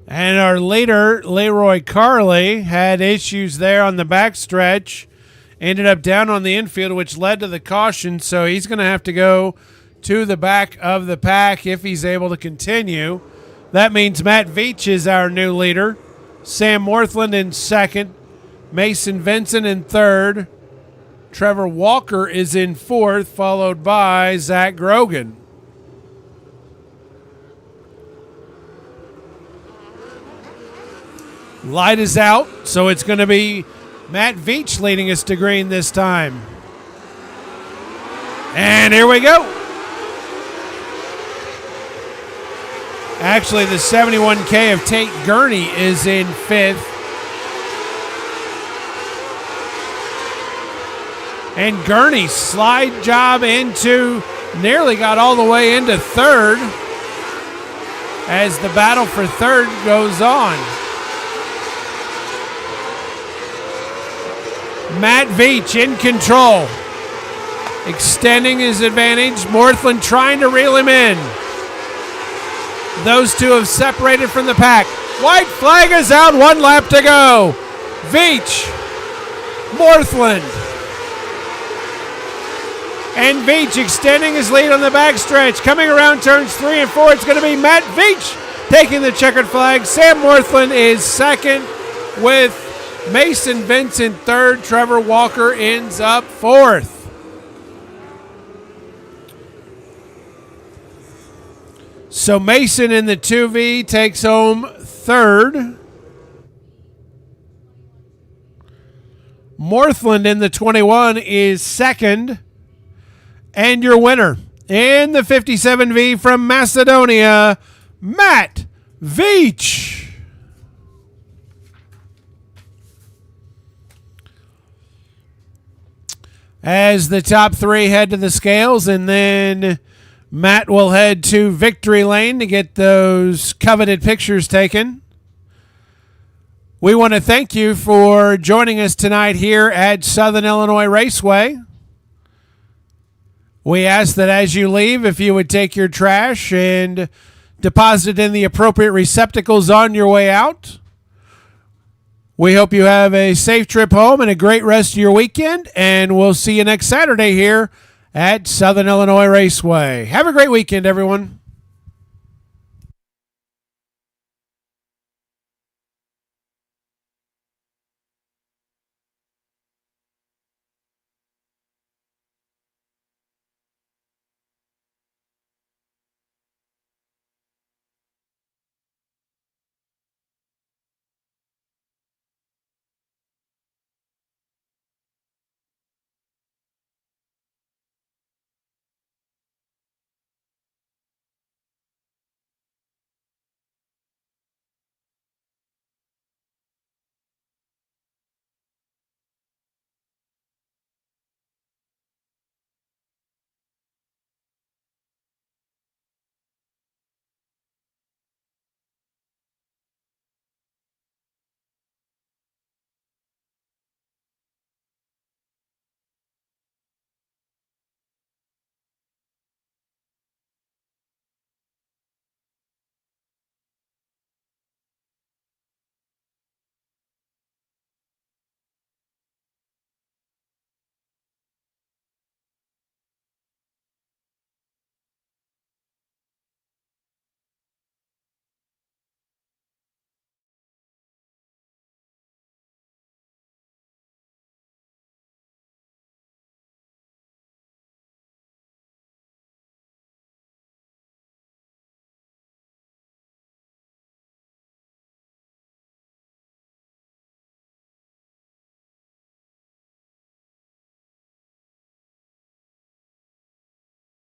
And our leader, Leroy Carley, had issues there on the backstretch. Ended up down on the infield, which led to the caution. So he's going to have to go to the back of the pack if he's able to continue. That means Matt Veach is our new leader. Sam Morthland in second. Mason Vincent in third. Trevor Walker is in fourth, followed by Zach Grogan. Light is out, so it's going to be Matt Veach leading us to green this time. And here we go. Actually, the 71K of Tate Gurney is in fifth. And Gurney slide job into, nearly got all the way into third as the battle for third goes on. Matt Veach in control, extending his advantage. Morthland trying to reel him in. Those two have separated from the pack. White flag is out, 1 lap to go. Veach, Morthland, and Veach extending his lead on the backstretch. Coming around turns 3 and 4, it's going to be Matt Veach taking the checkered flag. Sam Morthland is second with Mason Vincent third. Trevor Walker ends up fourth. So Mason in the 2V takes home third. Morthland in the 21 is second. And your winner in the 57V from Macedonia, Matt Veach. As the top three head to the scales, and then Matt will head to victory lane to get those coveted pictures taken. We want to thank you for joining us tonight here at Southern Illinois Raceway. We ask that as you leave, if you would take your trash and deposit it in the appropriate receptacles on your way out. We hope you have a safe trip home and a great rest of your weekend, and we'll see you next Saturday here at Southern Illinois Raceway. Have a great weekend, everyone.